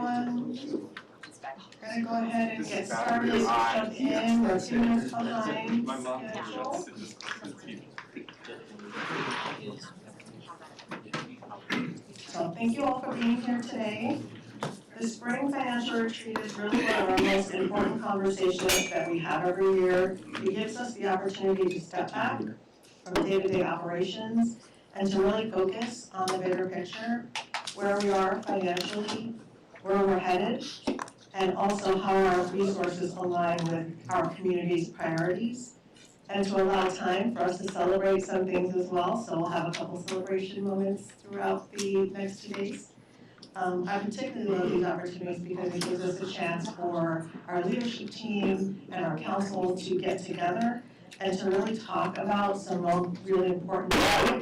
everyone. Gonna go ahead and get started. Jump in. We're 2 minutes behind schedule. So thank you all for being here today. The spring financial retreat is really one of our most important conversations that we have every year. It gives us the opportunity to step back from day-to-day operations and to really focus on the bigger picture, where we are financially, where we're headed, and also how our resources align with our community's priorities, and to allow time for us to celebrate some things as well. So we'll have a couple celebration moments throughout the next 2 days. I particularly love these opportunities because it gives us a chance for our leadership team and our council to get together and to really talk about some really important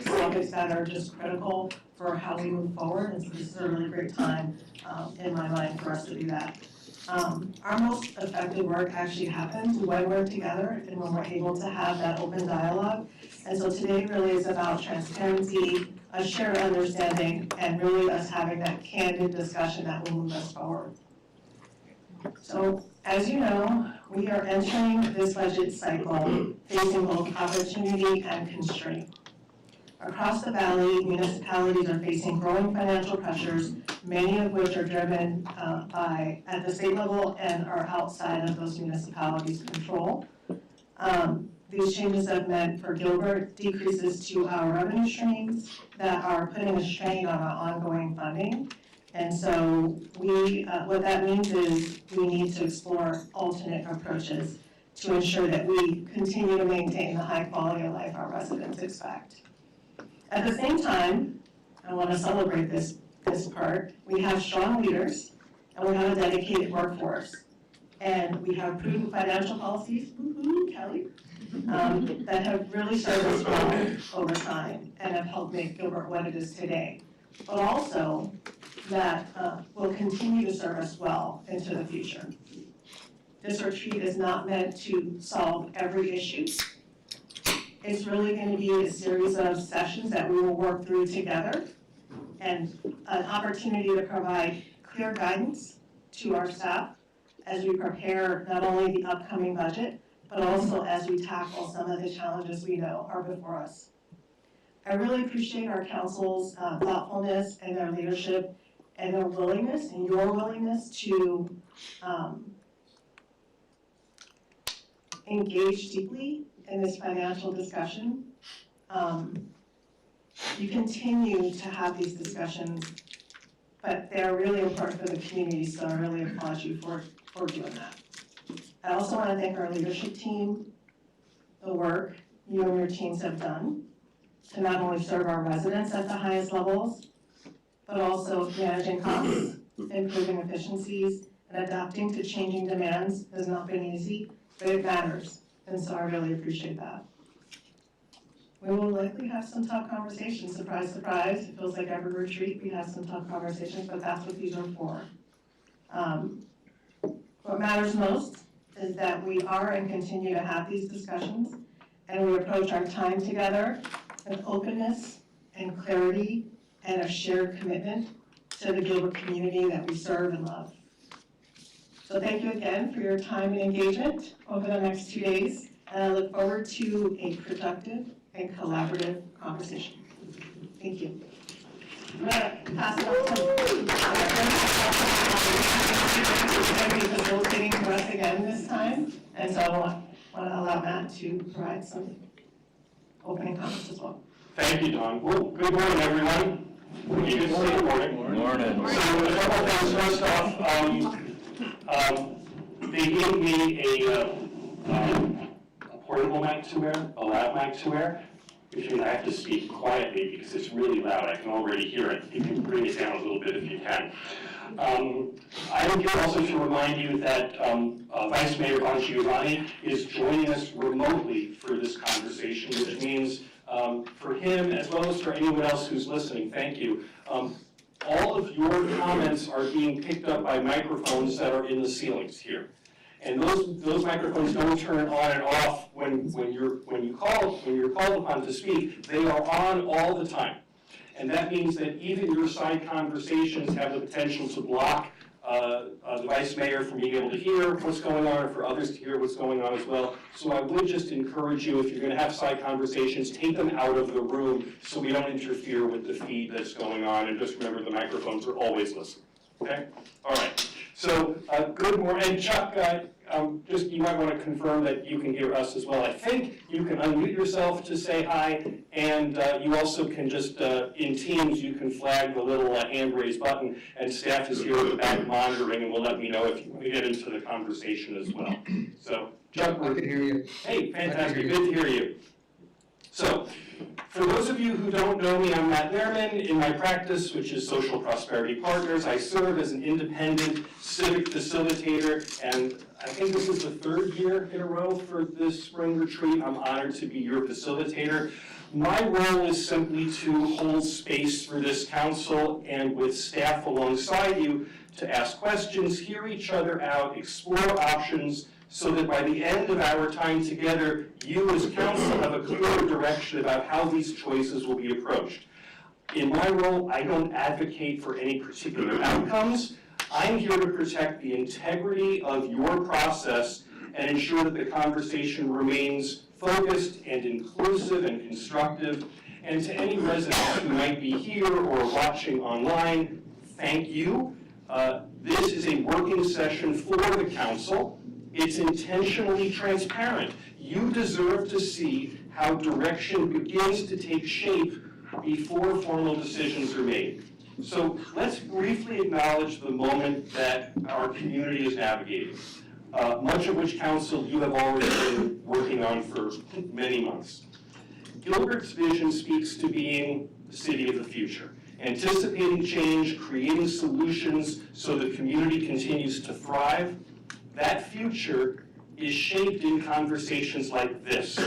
topics that are just critical for how we move forward. And so this is a really great time in my mind for us to do that. Our most effective work actually happens when we're together and when we're able to have that open dialogue. And so today really is about transparency, a shared understanding, and really us having that candid discussion that will move us forward. So, as you know, we are entering this budget cycle facing both opportunity and constraint. Across the valley, municipalities are facing growing financial pressures, many of which are driven at the state level and are outside of those municipalities' control. These changes have meant for Gilbert decreases to our revenue streams that are putting a strain on our ongoing funding. And so what that means is we need to explore alternate approaches to ensure that we continue to maintain the high quality of life our residents expect. At the same time, I want to celebrate this part. We have strong leaders and we have a dedicated workforce. And we have prudent financial policies, Kelly, that have really served us well over time and have helped make Gilbert what it is today. But also that will continue to serve us well into the future. This retreat is not meant to solve every issue. It's really going to be a series of sessions that we will work through together and an opportunity to provide clear guidance to our staff as we prepare not only the upcoming budget, but also as we tackle some of the challenges we know are before us. I really appreciate our council's thoughtfulness and their leadership and their willingness and your willingness to engage deeply in this financial discussion. You continue to have these discussions, but they're really important for the community, so I really applaud you for doing that. I also want to thank our leadership team, the work you and your teams have done to not only serve our residents at the highest levels, but also managing costs, improving efficiencies, and adapting to changing demands has not been easy, but it matters, and so I really appreciate that. We will likely have some tough conversations, surprise, surprise. It feels like every retreat we have some tough conversations, but that's what these are for. What matters most is that we are and continue to have these discussions, and we approach our time together with openness and clarity and a shared commitment to the Gilbert community that we serve and love. So thank you again for your time and engagement over the next 2 days, and I look forward to a productive and collaborative conversation. Thank you. I'm going to pass it on to facilitating for us again this time, and so I want to allow Matt to provide some opening comments as well. Thank you, Dawn. Well, good morning, everyone. You can say good morning. Morning. So a couple things. First off, they gave me a portable mic to wear, a loud mic to wear, which means I have to speak quietly because it's really loud. I can already hear it. You can bring it down a little bit if you can. I am here also to remind you that Vice Mayor Bongiovanni is joining us remotely for this conversation, which means for him as well as for anyone else who's listening, thank you. All of your comments are being picked up by microphones that are in the ceilings here. And those microphones don't turn on and off when you're called upon to speak. They are on all the time. And that means that even your side conversations have the potential to block the vice mayor from being able to hear what's going on, or for others to hear what's going on as well. So I would just encourage you, if you're going to have side conversations, take them out of the room so we don't interfere with the feed that's going on. And just remember, the microphones are always listening. Okay? All right. So good morning. And Chuck, just you might want to confirm that you can hear us as well. I think you can unmute yourself to say hi, and you also can just, in Teams, you can flag the little hand raise button, and staff is here at the back monitoring and will let me know if you want to get into the conversation as well. So, Chuck, I can hear you. hey, fantastic, good to hear you. So, for those of you who don't know me, I'm Matt Lehrman. In my practice, which is Social Prosperity Partners, I serve as an independent civic facilitator, and I think this is the third year in a row for this spring retreat. I'm honored to be your facilitator. My role is simply to hold space for this council and with staff alongside you to ask questions, hear each other out, explore options, so that by the end of our time together, you as council have a clear direction about how these choices will be approached. In my role, I don't advocate for any particular outcomes. I'm here to protect the integrity of your process and ensure that the conversation remains focused and inclusive and constructive. And to any residents who might be here or watching online, thank you. This is a working session for the council. It's intentionally transparent. You deserve to see how direction begins to take shape before formal decisions are made. So let's briefly acknowledge the moment that our community is navigating, much of which council you have already been working on for many months. Gilbert's vision speaks to being the city of the future, anticipating change, creating solutions so the community continues to thrive. That future is shaped in conversations like this,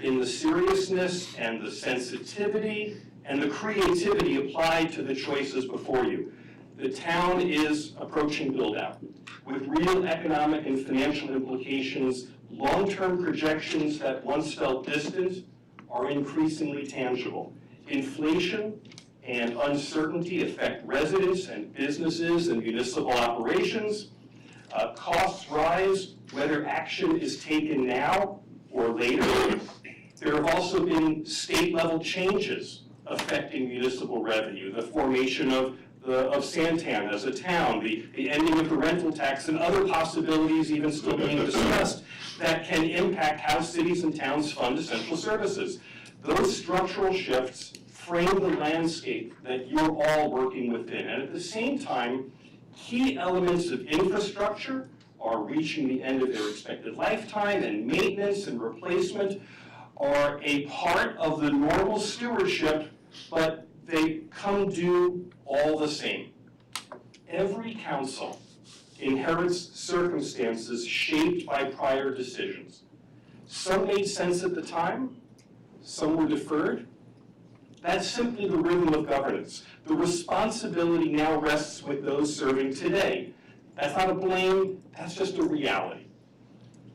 in the seriousness and the sensitivity and the creativity applied to the choices before you. The town is approaching build-out. With real economic and financial implications, long-term projections that once felt distant are increasingly tangible. Inflation and uncertainty affect residents and businesses and municipal operations. Costs rise, whether action is taken now or later. There have also been state-level changes affecting municipal revenue, the formation of Santan as a town, the ending of the rental tax, and other possibilities even still being discussed that can impact how cities and towns fund essential services. Those structural shifts frame the landscape that you're all working within. And at the same time, key elements of infrastructure are reaching the end of their expected lifetime, and maintenance and replacement are a part of the normal stewardship, but they come due all the same. Every council inherits circumstances shaped by prior decisions. Some made sense at the time, some were deferred. That's simply the rhythm of governance. The responsibility now rests with those serving today. That's not a blame, that's just a reality.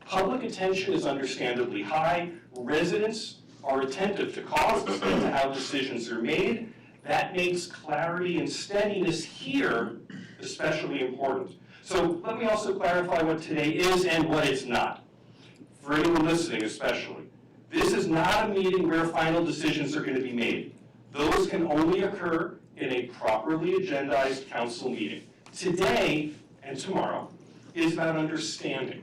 Public attention is understandably high. Residents are attentive to costs and to how decisions are made. That makes clarity and steadiness here especially important. So let me also clarify what today is and what it's not, for anyone listening especially. This is not a meeting where final decisions are going to be made. Those can only occur in a properly agendized council meeting. Today and tomorrow is about understanding.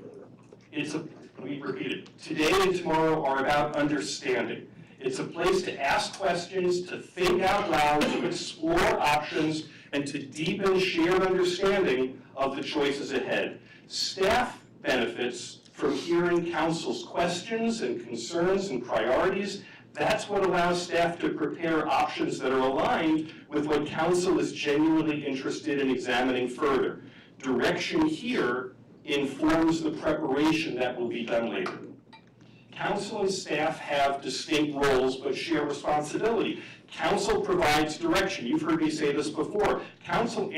Let me repeat it. Today and tomorrow are about understanding. It's a place to ask questions, to think out loud, to explore options, and to deepen shared understanding of the choices ahead. Staff benefits from hearing council's questions and concerns and priorities. That's what allows staff to prepare options that are aligned with what council is genuinely interested in examining further. Direction here informs the preparation that will be done later. Council and staff have distinct roles but share responsibility. Council provides direction. You've heard me say this before. Council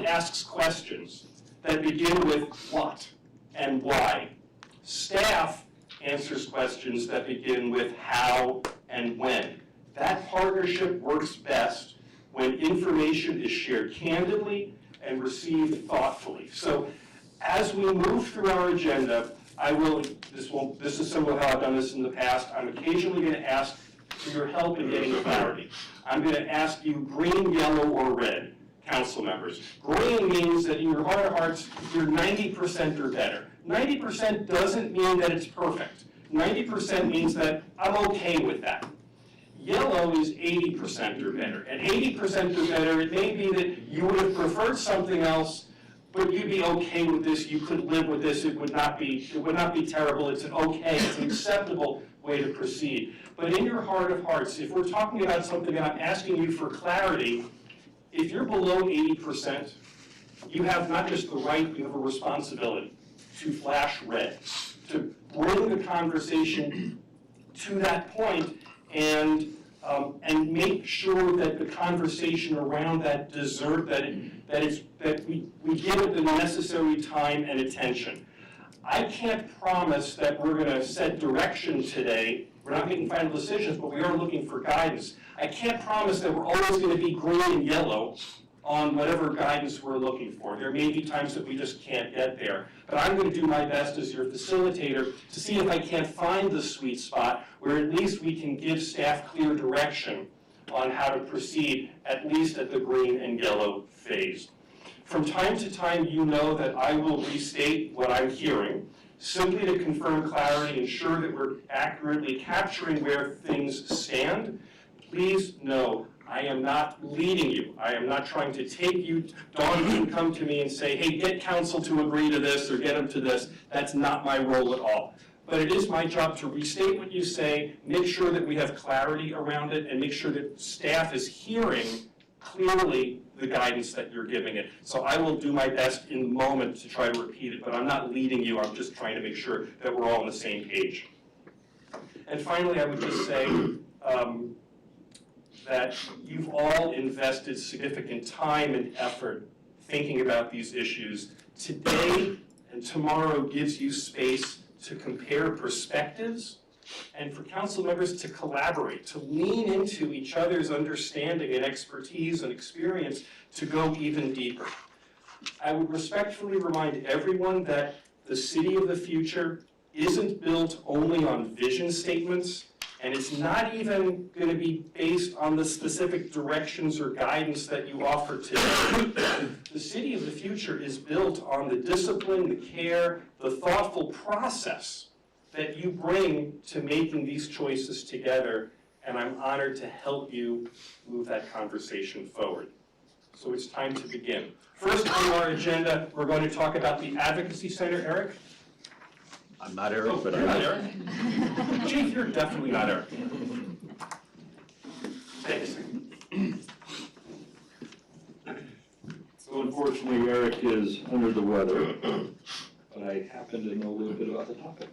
asks questions that begin with what and why. Staff answers questions that begin with how and when. That partnership works best when information is shared candidly and received thoughtfully. So as we move through our agenda, this is similar to how I've done this in the past, I'm occasionally going to ask for your help in getting clarity. I'm going to ask you green, yellow, or red, council members. Green means that in your heart of hearts, you're 90% or better. 90% doesn't mean that it's perfect. 90% means that I'm okay with that. Yellow is 80% or better. At 80% or better, it may be that you would have preferred something else, but you'd be okay with this, you could live with this, it would not be terrible, it's an acceptable way to proceed. But in your heart of hearts, if we're talking about something and I'm asking you for clarity, if you're below 80%, you have not just the right, you have a responsibility to flash red, to bring the conversation to that point and make sure that the conversation around that dessert, that we give it the necessary time and attention. I can't promise that we're going to set direction today. We're not making final decisions, but we are looking for guidance. I can't promise that we're always going to be green and yellow on whatever guidance we're looking for. There may be times that we just can't get there. But I'm going to do my best as your facilitator to see if I can't find the sweet spot where at least we can give staff clear direction on how to proceed, at least at the green and yellow phase. From time to time, you know that I will restate what I'm hearing, simply to confirm clarity, ensure that we're accurately capturing where things stand. Please know, I am not leading you. I am not trying to take you. Dawn can come to me and say, hey, get council to agree to this or get them to this. That's not my role at all. But it is my job to restate what you say, make sure that we have clarity around it, and make sure that staff is hearing clearly the guidance that you're giving it. So I will do my best in the moment to try to repeat it, but I'm not leading you. I'm just trying to make sure that we're all on the same page. And finally, I would just say, that you've all invested significant time and effort thinking about these issues. Today and tomorrow gives you space to compare perspectives and for council members to collaborate, to lean into each other's understanding and expertise and experience to go even deeper. I would respectfully remind everyone that the city of the future isn't built only on vision statements, and it's not even going to be based on the specific directions or guidance that you offer today. The city of the future is built on the discipline, the care, the thoughtful process that you bring to making these choices together, and I'm honored to help you move that conversation forward. So it's time to begin. First on our agenda, we're going to talk about the Advocacy Center. Eric? I'm not Eric, but you're not Eric. Chief, you're definitely not Eric. Thanks. So unfortunately, Eric is under the weather, but I happen to know a little bit about the topic.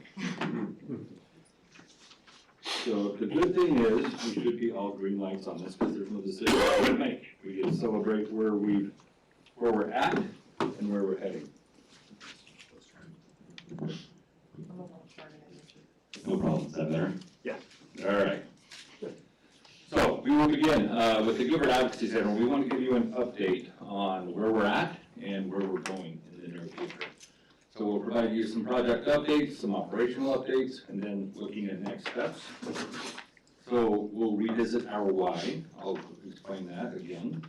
So the good thing is, we should be all green lights on this because there's no decision to make. We get to celebrate where we're at and where we're heading. No problem, is that better? Yeah. All right. So we will begin with the Gilbert Advocacy Center. We want to give you an update on where we're at and where we're going in the near future. So we'll provide you some project updates, some operational updates, and then looking at next steps. So we'll revisit our why. I'll explain that again.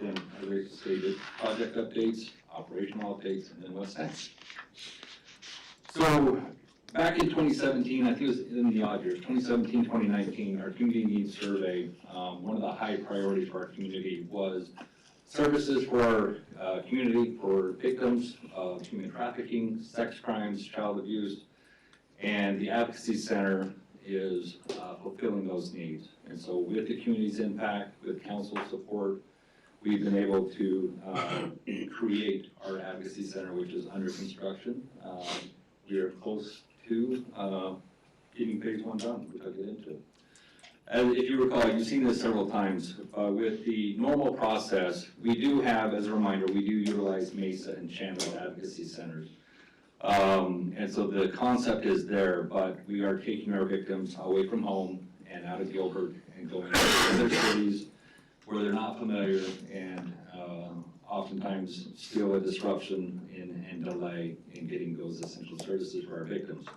Then, as I stated, project updates, operational updates, and then what's next. So back in 2017, I think it was in the odd years, 2017, 2019, our community needs survey, one of the high priorities for our community was services for our community for victims of human trafficking, sex crimes, child abuse, and the Advocacy Center is fulfilling those needs. And so with the community's impact, with council support, we've been able to create our Advocacy Center, which is under construction. We are close to getting phase 1 done, which I'll get into. As if you recall, you've seen this several times, with the normal process, we do have, as a reminder, we do utilize Mesa and Chandler Advocacy Centers. And so the concept is there, but we are taking our victims away from home and out of Gilbert and going to other cities where they're not familiar and oftentimes still a disruption and delay in getting those essential services for our victims.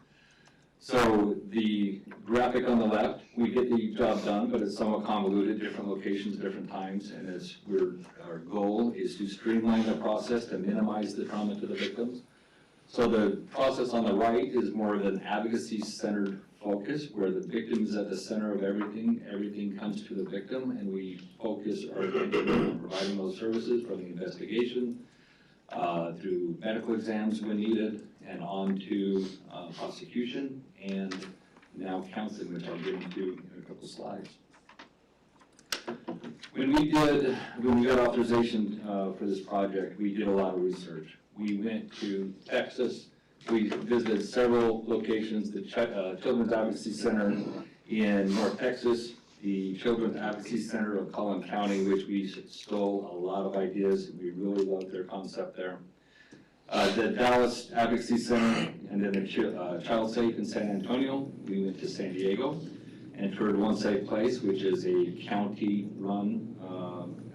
So the graphic on the left, we get the job done, but it's somewhat convoluted, different locations, different times, and our goal is to streamline the process to minimize the trauma to the victims. So the process on the right is more of an advocacy-centered focus, where the victim is at the center of everything. Everything comes to the victim, and we focus our attention on providing those services from the investigation, through medical exams when needed, and on to prosecution, and now counseling, which I'll get into in a couple slides. When we got authorization for this project, we did a lot of research. We went to Texas. We visited several locations, the Children's Advocacy Center in North Texas, the Children's Advocacy Center of Collin County, which we stole a lot of ideas. We really loved their concept there. The Dallas Advocacy Center, and then the Child Safe in San Antonio. We went to San Diego and toured One Safe Place, which is a county-run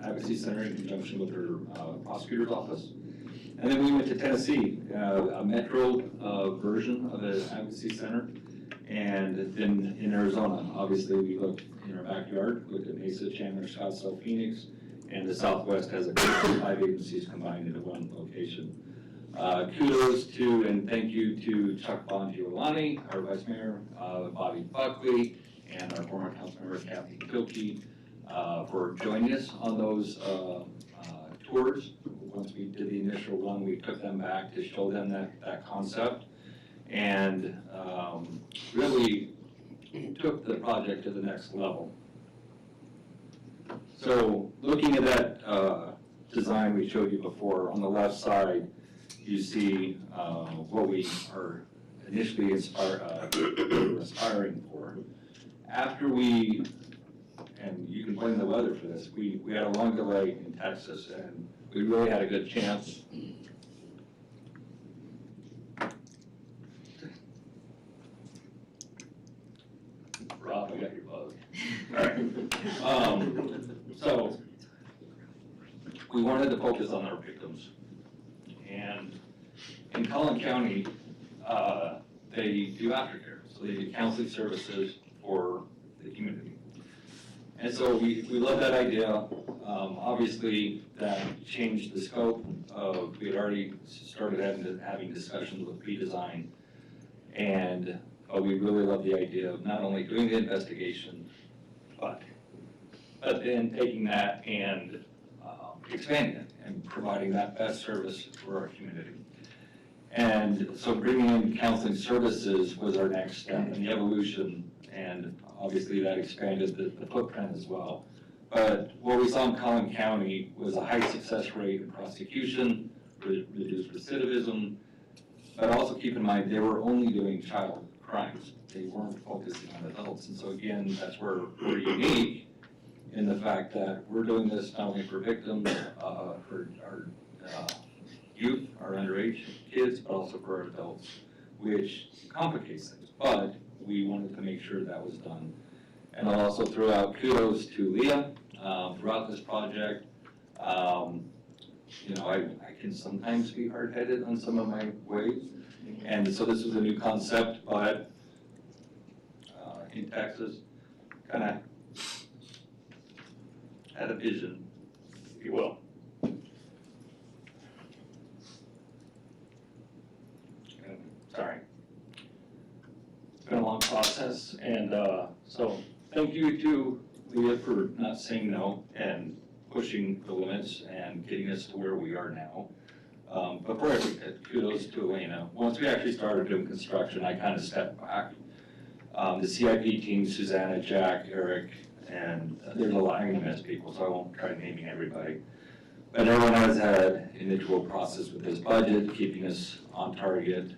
advocacy center in conjunction with their prosecutor's office. And then we went to Tennessee, a metro version of the advocacy center. And then in Arizona, obviously we looked in our backyard, looked at Mesa, Chandler, Scottsdale, Phoenix, and the Southwest has 5 agencies combined into one location. Kudos to and thank you to Chuck Bongiolani, our Vice Mayor, Bobby Buckley, and our former council member Kathy Kilkey for joining us on those tours. Once we did the initial one, we took them back to show them that concept, and really took the project to the next level. So looking at that design we showed you before, on the left side, you see what we are initially aspiring for. After we, and you can blame the weather for this, we had a long delay in Texas, and we really had a good chance. Rob, I got your bug. All right. So we wanted to focus on our victims. And in Collin County, they do aftercare, so they do counseling services for the community. And so we love that idea. Obviously, that changed the scope of, we had already started having discussions with redesign, and we really love the idea of not only doing the investigation, but then taking that and expanding it and providing that best service for our community. And so bringing in counseling services was our next step in the evolution, and obviously that expanded the footprint as well. But what we saw in Collin County was a high success rate in prosecution, reduced recidivism, but also keep in mind they were only doing child crimes. They weren't focusing on adults. And so again, that's where we're unique in the fact that we're doing this not only for victims, for our youth, our underage kids, but also for our adults, which complicates things. But we wanted to make sure that was done. And I'll also throw out kudos to Leah throughout this project. You know, I can sometimes be hard-headed on some of my ways. And so this was a new concept, but in Texas, kind of had a vision, if you will. Sorry. It's been a long process, and so thank you to Leah for not saying no and pushing the limits and getting us to where we are now. But for everything, kudos to Elena. Once we actually started doing construction, I kind of stepped back. The CIP team, Susanna, Jack, Eric, and there's a lot, I'm going to miss people, so I won't try naming everybody. But everyone has had individual process with this budget, keeping us on target,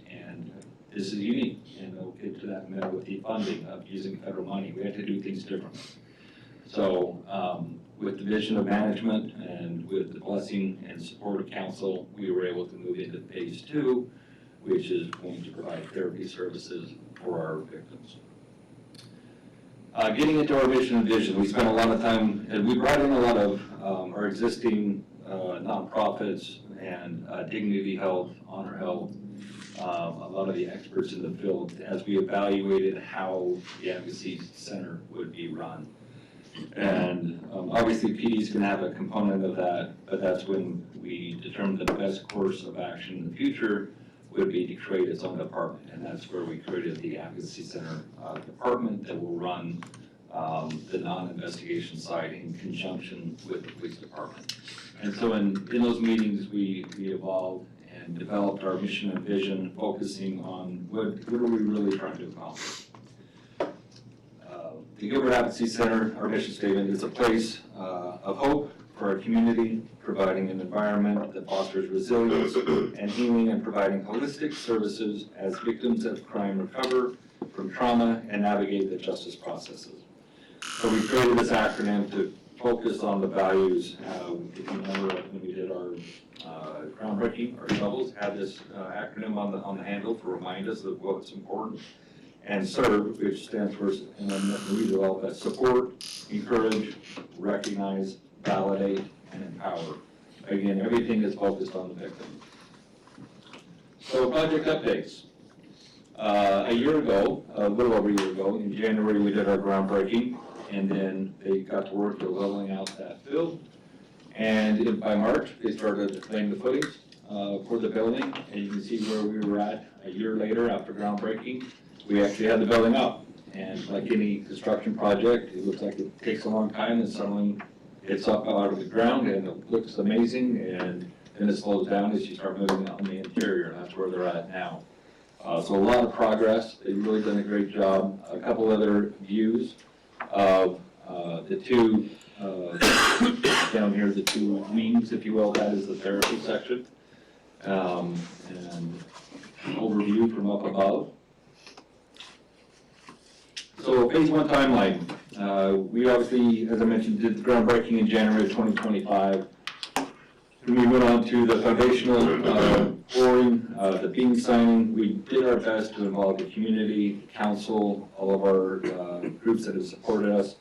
and this is unique, and we'll get to that in a minute with the funding of using federal money. We had to do things differently. So with the vision of management and with the blessing and support of council, we were able to move into phase 2, which is going to provide therapy services for our victims. Getting into our mission and vision, we spent a lot of time, and we brought in a lot of our existing nonprofits and Dignity Health, Honor Health, a lot of the experts in the field, as we evaluated how the advocacy center would be run. And obviously PD's gonna have a component of that, but that's when we determined the best course of action in the future would be to create its own department. And that's where we created the advocacy center department that will run the non-investigation side in conjunction with the police department. And so in those meetings, we evolved and developed our mission and vision, focusing on what are we really trying to accomplish. The Gilbert Advocacy Center, our mission statement, is a place of hope for our community, providing an environment that fosters resilience and healing, and providing holistic services as victims of crime recover from trauma and navigate the justice processes. So we created this acronym to focus on the values. If you remember when we did our groundbreaking, our shovels had this acronym on the handle to remind us of what's important. And SERVE, which stands for, and then we develop that: support, encourage, recognize, validate, and empower. Again, everything is focused on the victim. So project updates. A year ago, a little over a year ago, in January, we did our groundbreaking, and then they got to work to leveling out that field. And by March, they started laying the footings for the building, and you can see where we were at a year later after groundbreaking. We actually had the building up, and like any construction project, it looks like it takes a long time, and suddenly it's up out of the ground, and it looks amazing, and then it slows down as you start moving on the interior, and that's where they're at now. So a lot of progress. They've really done a great job. A couple other views of the two, down here, the two wings, if you will. That is the therapy section, and an overview from up above. So phase one timeline. We obviously, as I mentioned, did the groundbreaking in January of 2025. And we went on to the foundational flooring, the beam signing. We did our best to involve the community, council, all of our groups that have supported us,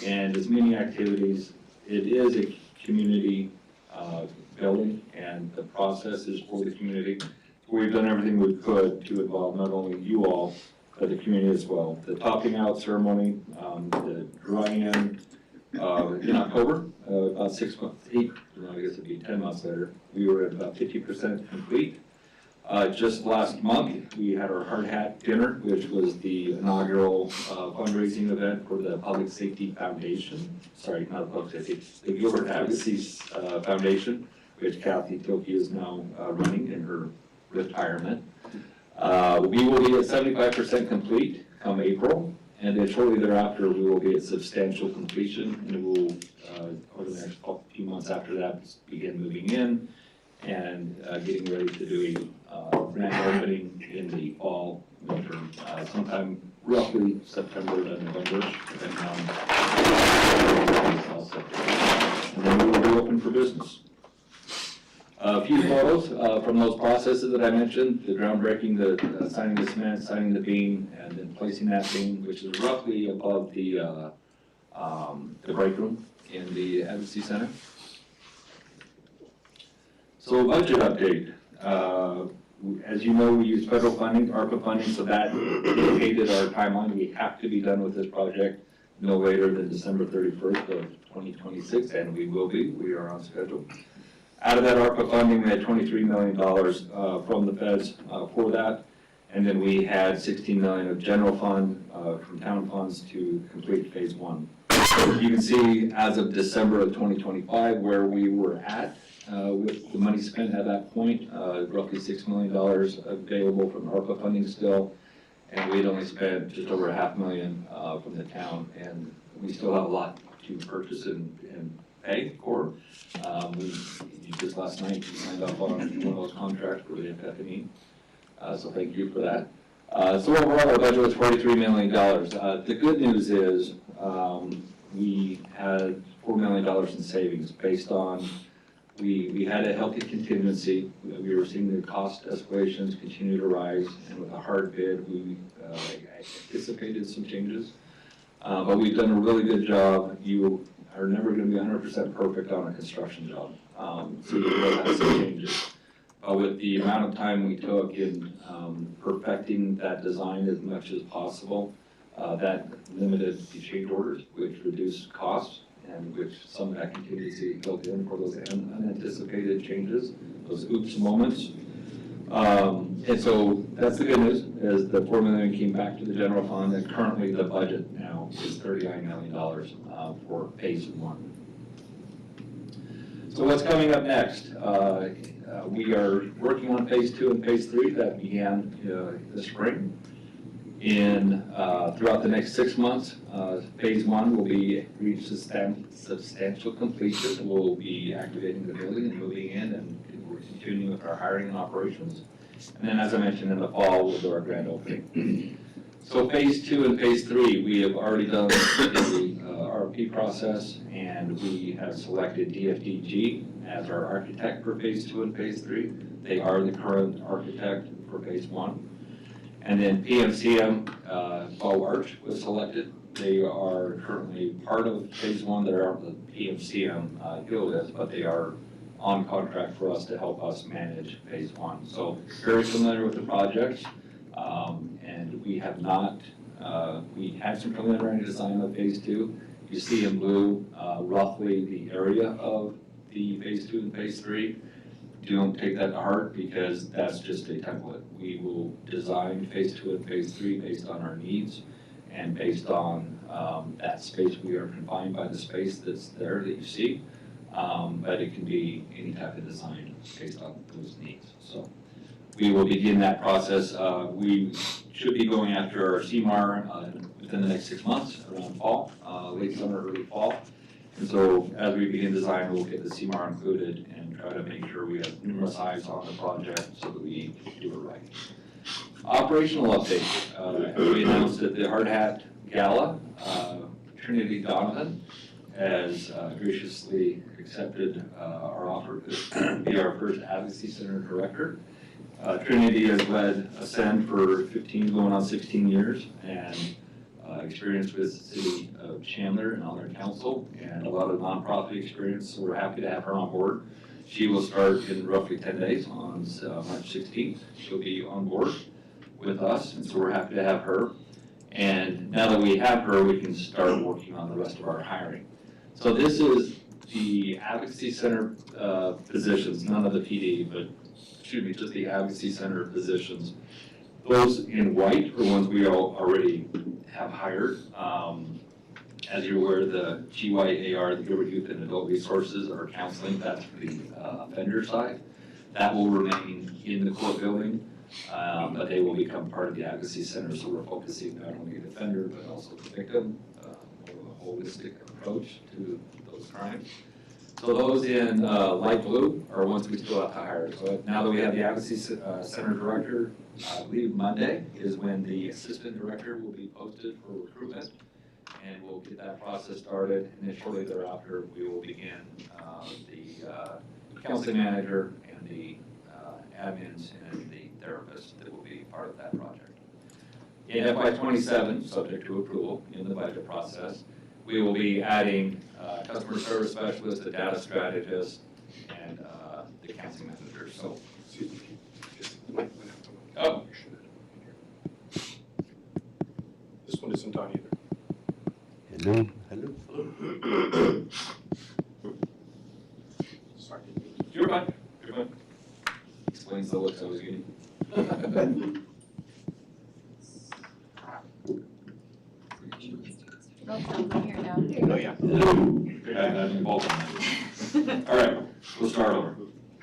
and as many activities. It is a community building, and the process is for the community. We've done everything we could to involve not only you all, but the community as well. The topping out ceremony, the drawing in October, about 6 months, I guess it'd be 10 months later, we were at about 50% complete. Just last month, we had our Hard Hat Dinner, which was the inaugural fundraising event for the Public Safety Foundation. Sorry, not the Public Safety, the Gilbert Advocacy Foundation, which Kathy Toki is now running in her retirement. We will be at 75% complete come April, and then shortly thereafter we will be at substantial completion, and we will, over the next few months after that, begin moving in and getting ready to do a grand opening in the fall, winter, sometime roughly September to November, depending on and then we will be open for business. A few photos from those processes that I mentioned: the groundbreaking, the signing the cement, signing the beam, and then placing that beam, which is roughly above the break room in the Advocacy Center. So budget update. As you know, we use federal funding, ARPA funding, so that indicated our timeline. We have to be done with this project no later than December 31st of 2026, and we will be. We are on schedule. Out of that ARPA funding, we had $23 million from the feds for that, and then we had $16 million of general fund from town funds to complete phase one. You can see as of December of 2025 where we were at with the money spent at that point, roughly $6 million available from ARPA funding still, and we had only spent just over $500,000 from the town, and we still have a lot to purchase and pay for. Just last night, we signed off on one of those contracts for the Epiphany, so thank you for that. So overall, our budget was $43 million. The good news is we had $4 million in savings based on, we had a healthy contingency. We were seeing the cost escalations continue to rise, and with a hard bid, we anticipated some changes. But we've done a really good job. You are never gonna be 100% perfect on a construction job. So you will have some changes. But with the amount of time we took in perfecting that design as much as possible, that limited the change orders, which reduced costs, and which some of that contingency built in for those unanticipated changes, those oops moments. And so that's the good news, is the $4 million came back to the general fund, and currently the budget now is $39 million for phase 1. So what's coming up next? We are working on phase 2 and phase 3 that began this spring. Throughout the next 6 months, phase 1 will be reached substantial completion. We'll be activating the building and moving in, and we're continuing with our hiring and operations. And then, as I mentioned, in the fall, we'll do our grand opening. So phase 2 and phase 3, we have already done the RFP process, and we have selected DFDG as our architect for phase 2 and phase 3. They are the current architect for phase 1. And then PMCM, Bow Arch was selected. They are currently part of phase 1. They aren't the PMCM guild is, but they are on contract for us to help us manage phase 1. So very familiar with the projects, and we have not, we had some preliminary design of phase 2. You see in blue roughly the area of the phase 2 and phase 3. Don't take that to heart because that's just a template. We will design phase 2 and phase 3 based on our needs and based on that space. We are confined by the space that's there that you see, but it can be any type of design based on those needs. So we will begin that process. We should be going after our CMAR within the next 6 months, around fall, late summer, early fall. And so as we begin design, we'll get the CMAR included and try to make sure we have numerous eyes on the project so that we do it right. Operational update. As we announced at the Hard Hat Gala, Trinity Donovan has graciously accepted our offer to be our first Advocacy Center Director. Trinity has led Ascend for 15 going on 16 years and experience with the City of Chandler and on their council and a lot of nonprofit experience, so we're happy to have her on board. She will start in roughly 10 days on March 16th. She'll be on board with us, and so we're happy to have her. And now that we have her, we can start working on the rest of our hiring. So this is the Advocacy Center positions, none of the PD, but excuse me, just the Advocacy Center positions. Those in white are ones we already have hired. As you're aware, the GYAR, the Gilbert Youth and Adult Resources, are counseling. That's for the offender side. That will remain in the court building, but they will become part of the Advocacy Center. So we're focusing not only the offender, but also the victim, a holistic approach to those crimes. So those in light blue are ones we still have to hire. So now that we have the Advocacy Center Director, I believe Monday is when the Assistant Director will be posted for recruitment, and we'll get that process started. And then shortly thereafter, we will begin the counseling manager and the admins and the therapists that will be part of that project. In FY27, subject to approval in the budget process, we will be adding customer service specialist, a data strategist, and the counseling manager. So, oh, this one isn't on either. Hello, hello. Sorry. you're fine. You're fine. Explains the looks I was getting. Here now. Oh, yeah. All right, we'll start over.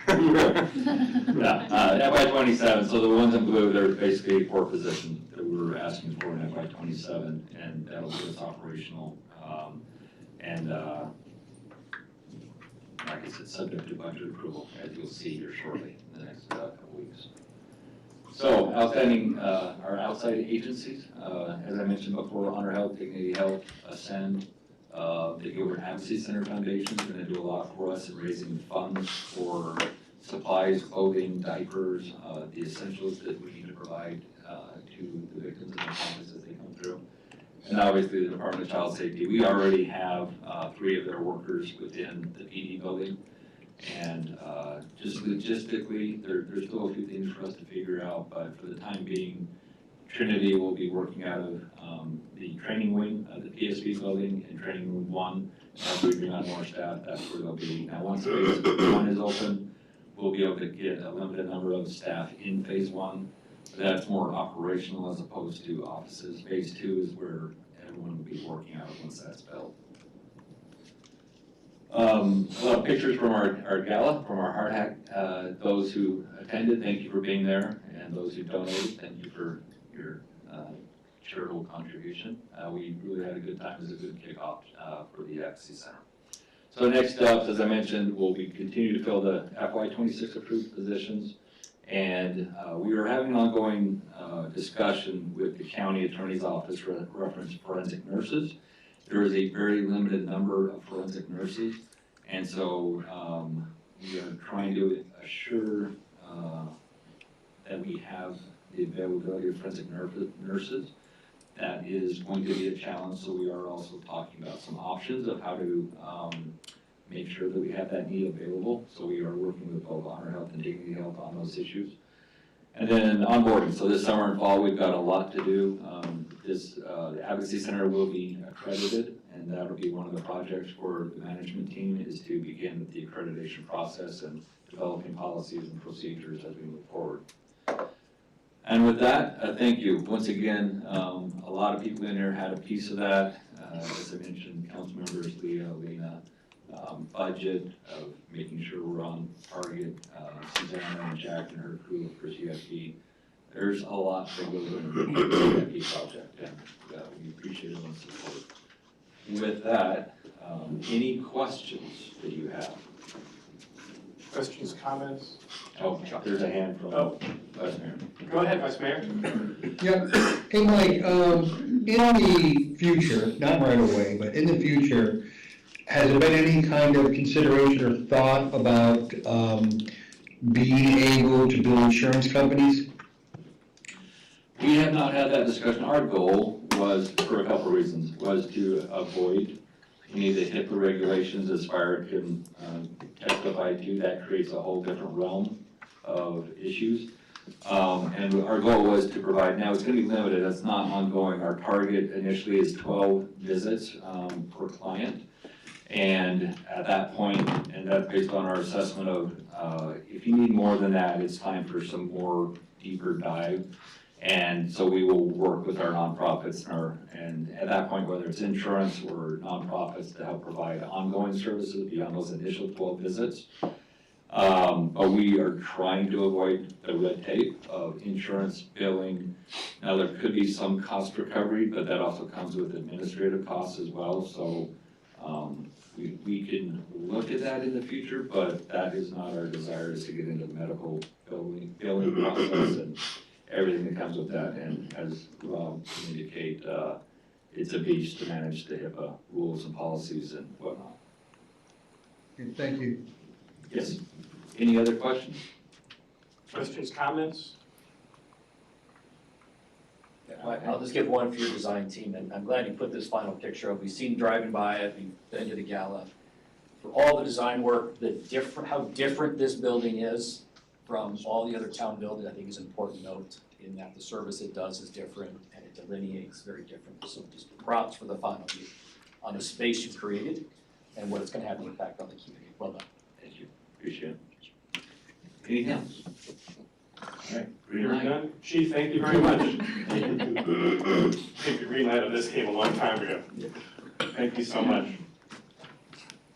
FY27, so the ones in blue, they're basically 4 positions that we're asking for in FY27, and that'll give us operational, and like I said, subject to budget approval, as you'll see here shortly in the next couple weeks. So, outstanding, our outside agencies, as I mentioned before, Honor Health, Dignity Health, Ascend, the Gilbert Advocacy Center Foundation is going to do a lot for us in raising funds for supplies, clothing, diapers, the essentials that we need to provide to the victims and the families as they come through. and obviously the Department of Child Safety. We already have 3 of their workers within the PD building. And just logistically, there's still a few things for us to figure out, but for the time being, Trinity will be working out of the training wing of the PSB building in training room 1. As we bring on more staff, that's where they'll be. Now, once phase 1 is open, we'll be able to get a limited number of staff in phase 1. That's more operational as opposed to offices. Phase 2 is where everyone will be working out once that's built. A lot of pictures from our gala, from our hard hack. Those who attended, thank you for being there, and those who donated, thank you for your charitable contribution. We really had a good time. It was a good kickoff for the Advocacy Center. So next up, as I mentioned, we'll be continue to fill the FY26 approved positions, and we are having an ongoing discussion with the county attorney's office for reference forensic nurses. There is a very limited number of forensic nurses, and so we are trying to assure that we have the availability of forensic nurses. That is going to be a challenge, so we are also talking about some options of how to make sure that we have that need available. So we are working with both Honor Health and Dignity Health on those issues. And then onboarding. So this summer and fall, we've got a lot to do. The Advocacy Center will be accredited, and that'll be one of the projects for the management team is to begin the accreditation process and developing policies and procedures as we move forward. And with that, thank you. Once again, a lot of people in there had a piece of that. As I mentioned, council members, Leah, Lena, budget of making sure we're on target, Susanna and Jack and her crew for CFP. There's a lot that goes into the CFP project, and we appreciate everyone's support. With that, any questions that you have? Questions, comments? Oh, there's a hand from Vice Mayor. Go ahead, Vice Mayor. Yeah, hey Mike, in the future, not right away, but in the future, has there been any kind of consideration or thought about being able to build insurance companies? We have not had that discussion. Our goal was, for a couple of reasons, was to avoid any of the HIPAA regulations as fire can testify to. That creates a whole different realm of issues. And our goal was to provide, now it's going to be limited, it's not ongoing. Our target initially is 12 visits per client. And at that point, and that's based on our assessment of, if you need more than that, it's time for some more deeper dive. And so we will work with our nonprofits and at that point, whether it's insurance or nonprofits to help provide ongoing services beyond those initial 12 visits. But we are trying to avoid the red tape of insurance billing. Now there could be some cost recovery, but that also comes with administrative costs as well. So we can look at that in the future, but that is not our desire, is to get into the medical billing process and everything that comes with that. And as Rob indicate, it's a beast to manage the HIPAA rules and policies and whatnot. Okay, thank you. Yes. Any other questions? Questions, comments? I'll just give one for your design team, and I'm glad you put this final picture up. We've seen driving by it, we've been to the gala. For all the design work, how different this building is from all the other town buildings, I think is an important note in that the service it does is different and it delineates very different. So just props for the final view on the space you've created and what it's gonna have an impact on the community. Well done. Thank you. Appreciate it. Anything else? All right. Green You're light. done. Chief, thank you very much. I think the green light of this came a long time ago. Thank you so much.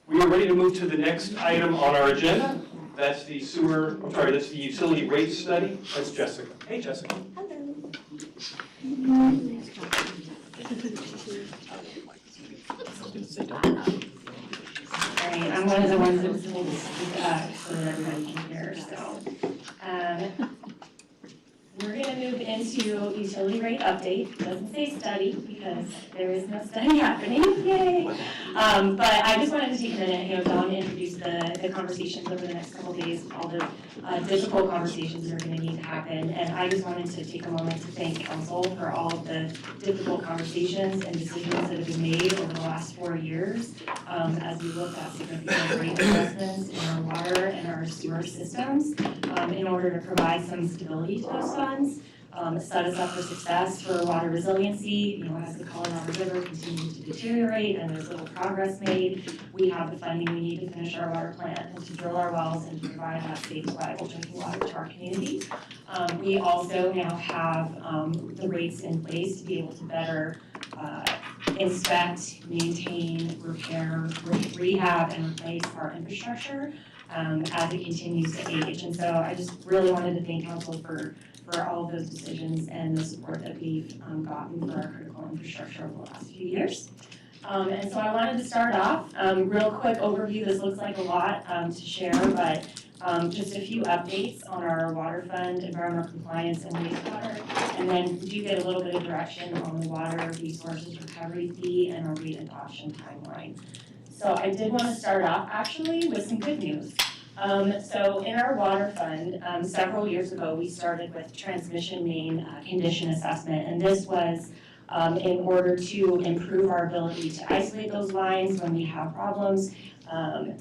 We are ready to move to the next item on our agenda. That's the that's the utility rate study. That's Jessica. Hey, Jessica. Sorry, I'm one of the ones that was told to speak up so that everybody can hear, so. We're gonna gonna move into utility rate update. It doesn't say study because there is no study happening, yay. But I just wanted to take a minute, Dawn introduced the conversations over the next couple of days, all the difficult conversations that are gonna need to happen. And I just wanted to take a moment to thank council for all of the difficult conversations and decisions that have been made over the last 4 years as we look at significant rate investments in our water and our sewer systems in order to provide some stability to those funds, set us up for success for water resiliency. As the Colorado River continues to deteriorate and there's little progress made, we have the funding we need to finish our water plant and to drill our wells and to provide that safe, reliable drinking water to our community. We also now have the rates in place to be able to better inspect, maintain, repair, rehab, and replace our infrastructure as it continues to age. And so I just really wanted to thank council for all of those decisions and the support that we've gotten for our critical infrastructure over the last few years. And so I wanted to start off, real quick overview. This looks like a lot to share, but just a few updates on our water fund, environmental compliance, and wastewater. And then we do get a little bit of direction on the water resources recovery fee and our rate adoption timeline. So I did want to start off actually with some good news. So in our water fund, several years ago, we started with transmission main condition assessment, and this was in order to improve our ability to isolate those lines when we have problems,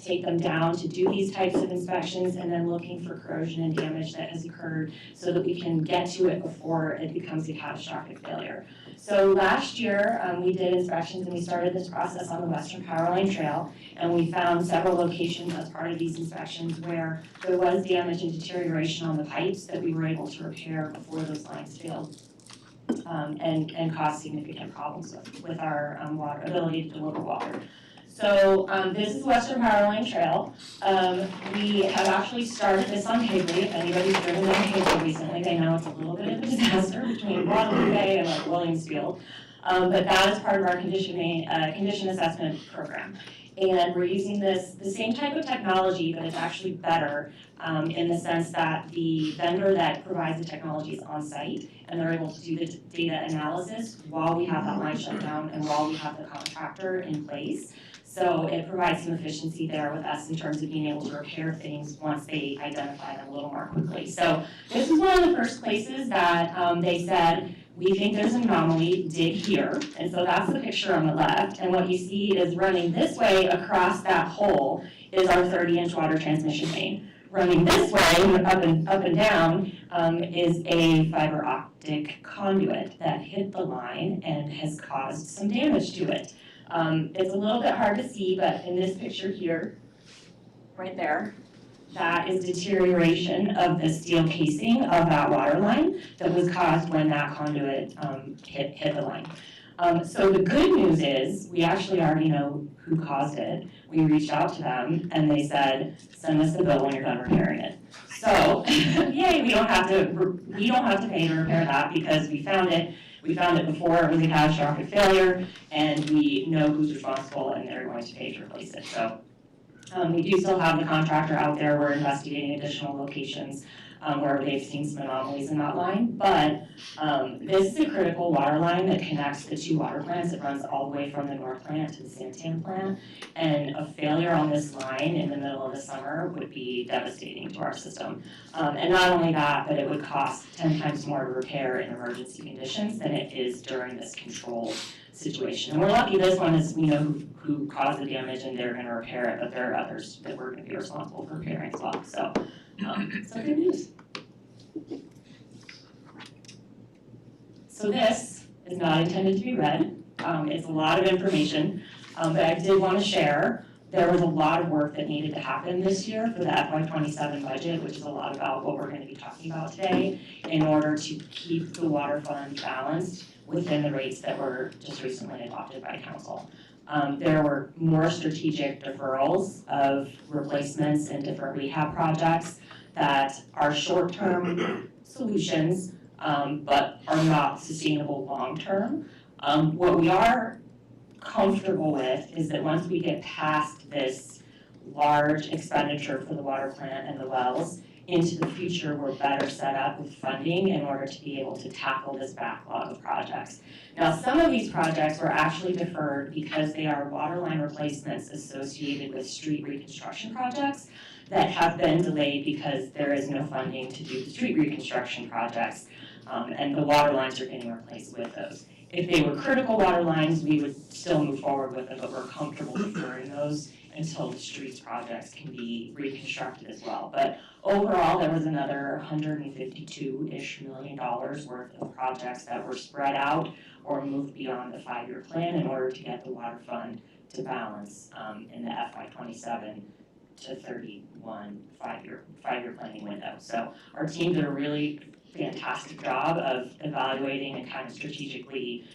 take them down to do these types of inspections, and then looking for corrosion and damage that has occurred so that we can get to it before it becomes a catastrophic failure. So last year, we did inspections and we started this process on the Western Powerline Trail, and we found several locations as part of these inspections where there was damage and deterioration on the pipes that we were able to repair before those lines failed. And caused significant problems with our ability to deliver water. So this is Western Powerline Trail. We have actually started this on Hagley. If anybody's driven down Hagley recently, they know it's a little bit of a disaster between Guadalupe Bay and Williamsfield. But that is part of our condition assessment program. And we're using the same type of technology, but it's actually better in the sense that the vendor that provides the technology is on site and they're able to do the data analysis while we have that line shut down and while we have the contractor in place. So it provides some efficiency there with us in terms of being able to repair things once they identify them a little more quickly. So this is one of the first places that they said, we think there's an anomaly, dig here. And so that's the picture on the left. And what you see is running this way across that hole is our 30-inch water transmission main. Running this way, up and down, is a fiber optic conduit that hit the line and has caused some damage to it. It's a little bit hard to see, but in this picture here, right there, that is deterioration of the steel casing of that water line that was caused when that conduit hit the line. So the good news is we actually already know who caused it. We reached out to them and they said, send us the bill when you're done repairing it. So, yay, we don't have to pay to repair that because we found it. We found it before it was a catastrophic failure, and we know who's responsible, and they're going to pay to replace it. So we do still have the contractor out there. We're investigating additional locations where they've seen some anomalies in that line. But this is a critical water line that connects the two water plants. It runs all the way from the North plant to the Santan plant. And a failure on this line in the middle of the summer would be devastating to our system. And not only that, but it would cost 10 times more to repair in emergency conditions than it is during this controlled situation. And we're lucky this one is, we know who caused the damage and they're going to repair it, but there are others that we're going to be responsible for repairing as well. So good news. So this is not intended to be read. It's a lot of information, but I did want to share. There was a lot of work that needed to happen this year for the FY27 budget, which is a lot about what we're going to be talking about today, in order to keep the water fund balanced within the rates that were just recently adopted by council. There were more strategic deferrals of replacements and different rehab projects that are short-term solutions, but are not sustainable long-term. What we are comfortable with is that once we get past this large expenditure for the water plant and the wells, into the future, we're better set up with funding in order to be able to tackle this backlog of projects. Now, some of these projects were actually deferred because they are waterline replacements associated with street reconstruction projects that have been delayed because there is no funding to do the street reconstruction projects, and the water lines are getting replaced with those. If they were critical water lines, we would still move forward with them, but we're comfortable deferring those until the streets projects can be reconstructed as well. But overall, there was another $152-ish million worth of projects that were spread out or moved beyond the 5-year plan in order to get the water fund to balance in the FY 27 to 31 five-year planning window. So our team did a really fantastic job of evaluating and kind of strategically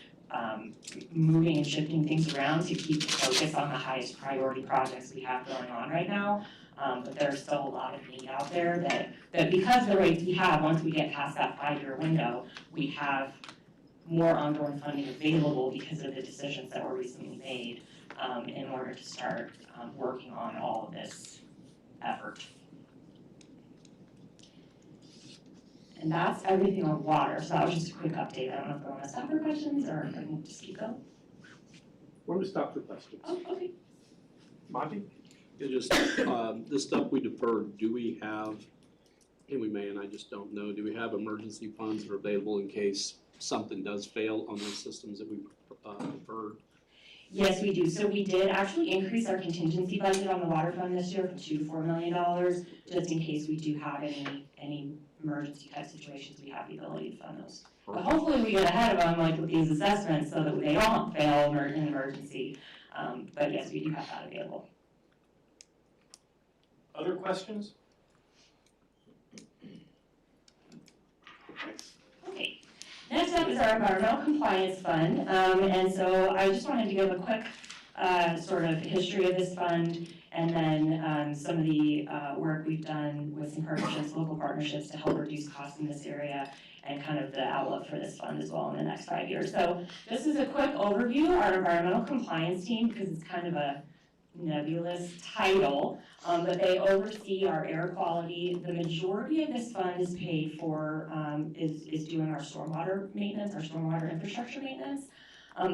moving and shifting things around to keep the focus on the highest priority projects we have going on right now. But there's still a lot of need out there that because of the rates we have, once we get past that 5-year window, we have more ongoing funding available because of the decisions that were recently made in order to start working on all of this effort. And that's everything on water, so that was just a quick update. I don't know if I want to stop for questions or I can just keep going. We're going to stop for questions. Oh, okay. Monty? It just, the stuff we deferred, do we have, and we may, and I just don't know, do we have emergency funds that are available in case something does fail on those systems that we deferred? Yes, we do. So we did actually increase our contingency budget on the water fund this year from $2 to $4 million, just in case we do have any emergency type situations, we have the ability to fund those. But hopefully we get ahead of them, like with these assessments, so that they don't fail in emergency. But yes, we do have that available. Other questions? Okay. Next up is our environmental compliance fund, and so I just wanted to give a quick sort of history of this fund, and then some of the work we've done with some partnerships, local partnerships, to help reduce costs in this area, and kind of the outlook for this fund as well in the next 5 years. So this is a quick overview. Our environmental compliance team, because it's kind of a nebulous title, but they oversee our air quality. The majority of this fund is paid for, is doing our stormwater maintenance, our stormwater infrastructure maintenance.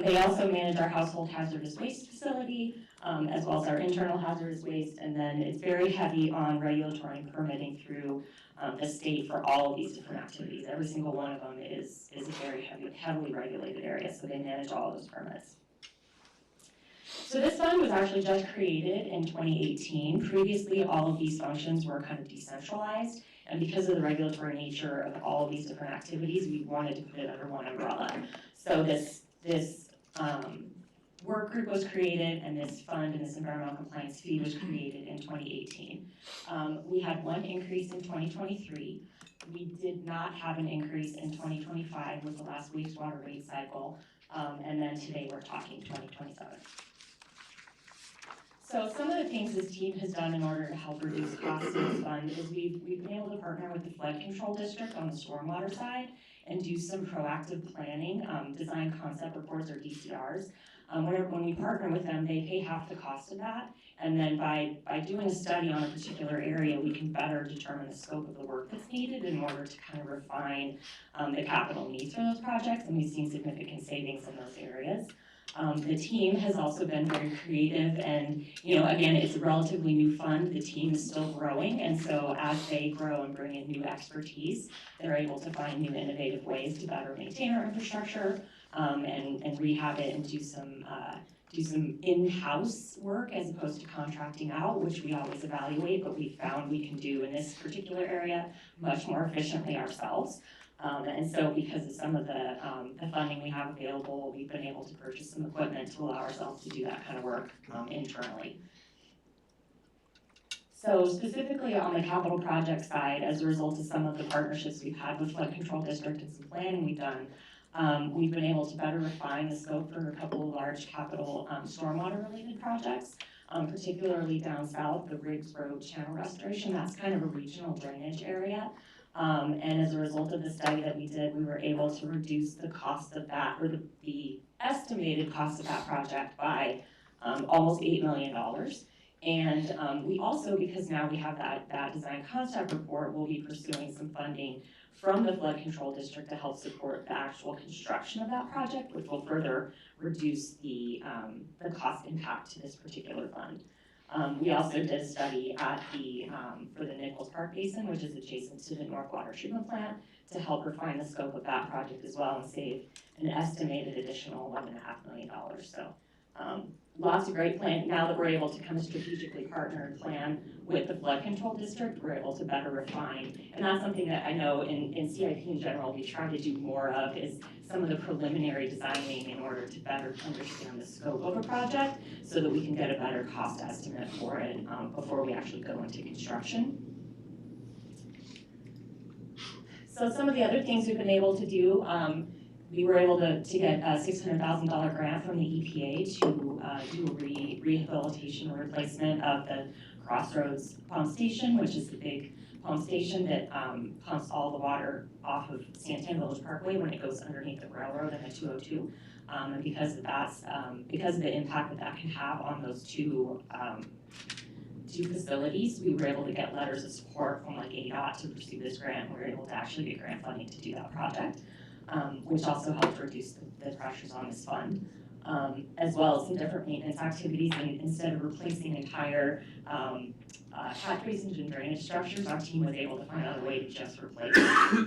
They also manage our household hazardous waste facility, as well as our internal hazardous waste, and then it's very heavy on regulatory and permitting through the state for all of these different activities. Every single one of them is a very heavily regulated area, so they manage all those permits. So this fund was actually just created in 2018. Previously, all of these functions were kind of decentralized, and because of the regulatory nature of all of these different activities, we wanted to put it under one umbrella. So this work group was created, and this fund and this environmental compliance fee was created in 2018. We had one increase in 2023. We did not have an increase in 2025 with the last wastewater rate cycle, and then today we're talking 2027. So some of the things this team has done in order to help reduce costs in this fund is we've been able to partner with the flood control district on the stormwater side and do some proactive planning, design concept reports or DCRs. When we partner with them, they pay half the cost of that, and then by doing a study on a particular area, we can better determine the scope of the work that's needed in order to kind of refine the capital needs for those projects, and we've seen significant savings in those areas. The team has also been very creative, and again, it's a relatively new fund. The team is still growing, and so as they grow and bring in new expertise, they're able to find new innovative ways to better maintain our infrastructure and rehab it and do some in-house work as opposed to contracting out, which we always evaluate, but we found we can do in this particular area much more efficiently ourselves. And so because of some of the funding we have available, we've been able to purchase some equipment to allow ourselves to do that kind of work internally. So specifically on the capital project side, as a result of some of the partnerships we've had with Flood Control District and some planning we've done, we've been able to better refine the scope for a couple of large capital stormwater related projects, particularly down south, the Riggs Road channel restoration. That's kind of a regional drainage area. And as a result of the study that we did, we were able to reduce the cost of that, or the estimated cost of that project by almost $8 million. And we also, because now we have that design concept report, we'll be pursuing some funding from the flood control district to help support the actual construction of that project, which will further reduce the cost impact to this particular fund. We also did a study at for the Nichols Park Basin, which is adjacent to the North Water Treatment Plant, to help refine the scope of that project as well and save an estimated additional $11.5 million. So lots of great plan. Now that we're able to kind of strategically partner and plan with the flood control district, we're able to better refine. And that's something that I know in CIP in general, we try to do more of, is some of the preliminary designing in order to better understand the scope of a project so that we can get a better cost estimate for it before we actually go into construction. So some of the other things we've been able to do, we were able to get a $600,000 grant from the EPA to do a rehabilitation and replacement of the Crossroads pump station, which is the big pump station that pumps all the water off of Santan Village Parkway when it goes underneath the railroad and the 202. And because of because of the impact that can have on those two facilities, we were able to get letters of support from like ADOT to pursue this grant. We were able to actually get grant funding to do that project, which also helped reduce the pressures on this fund, as well as some different maintenance activities. And instead of replacing entire catch basins and drainage structures, our team was able to find out a way to just replace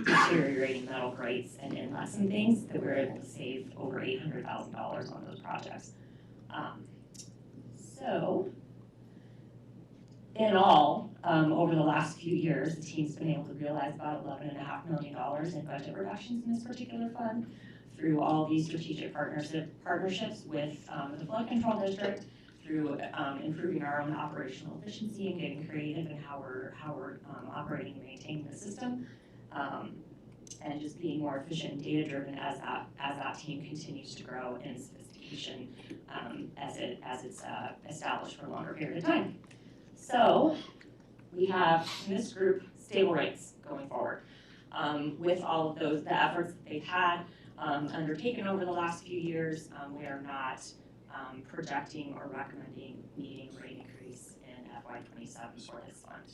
deteriorating metal grates and inlets and things that we were able to save over $800,000 on those projects. So in all, over the last few years, the team's been able to realize about $11.5 million in budget reductions in this particular fund through all these strategic partnerships with the flood control district, through improving our own operational efficiency and getting creative in how we're operating and maintaining the system, and just being more efficient and data driven as that team continues to grow in sophistication as it's established for a longer period of time. So we have in this group stable rates going forward. With all of the efforts that they've had undertaken over the last few years, we are not projecting or recommending needing a rate increase in FY27 for this fund.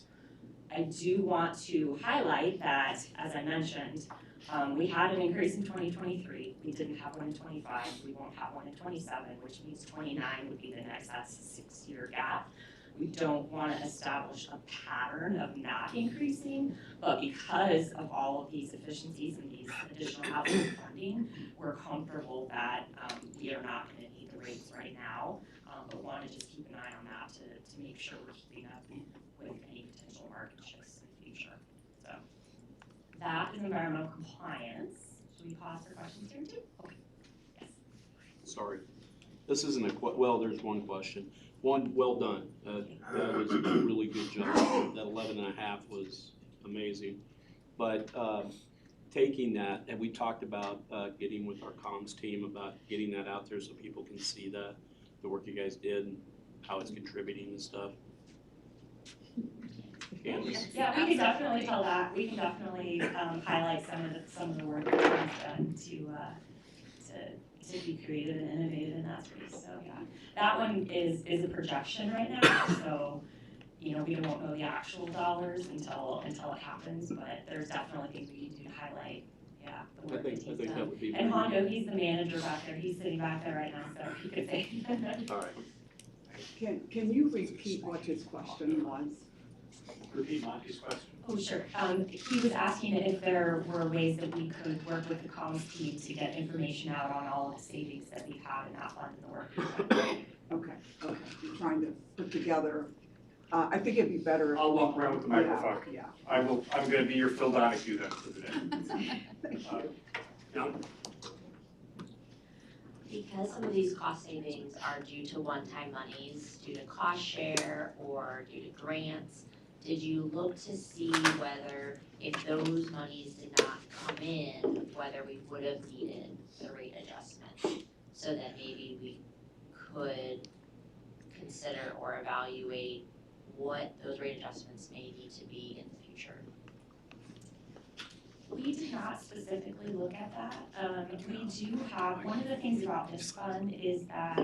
I do want to highlight that, as I mentioned, we had an increase in 2023. We didn't have one in 25. We won't have one in 27, which means 29 would be the next. That's a 6-year gap. We don't want to establish a pattern of not increasing, but because of all of these efficiencies and these additional housing funding, we're comfortable that we are not going to need the rates right now, but want to just keep an eye on that to make sure we're keeping up with any potential market shifts in the future. So that is environmental compliance. Should we pause for questions here too? Okay. Yes. Sorry. This isn't well, there's one question. One, well done. That was a really good job. That 11.5 was amazing. But taking that, and we talked about getting with our comms team about getting that out there so people can see the work you guys did and how it's contributing and stuff. Candace? Yeah, we can definitely tell that. We can definitely highlight some of the work that was done to be creative and innovative in that space. So yeah, that one is a projection right now. So we won't know the actual dollars until it happens. But there's definitely things we can do to highlight. Yeah, the work that he's done. That would be. And Hondo, he's the manager back there. He's sitting back there right now, so he could say. All right. Can you repeat what his question was? Repeat Monty's question. Oh, sure. He was asking if there were ways that we could work with the comms team to get information out on all of the savings that we've had in that fund and the work we've done. Okay. You're trying to put together, I think it'd be better if. I'll walk around with the microphone. Yeah. I'm gonna be your Phil Donahue then for the day. Thank you. Jan? Because some of these cost savings are due to one-time monies, due to cost share or due to grants, did you look to see whether, if those monies did not come in, whether we would have needed the rate adjustment? So that maybe we could consider or evaluate what those rate adjustments may need to be in the future. We did not specifically look at that. We do have, one of the things about this fund is that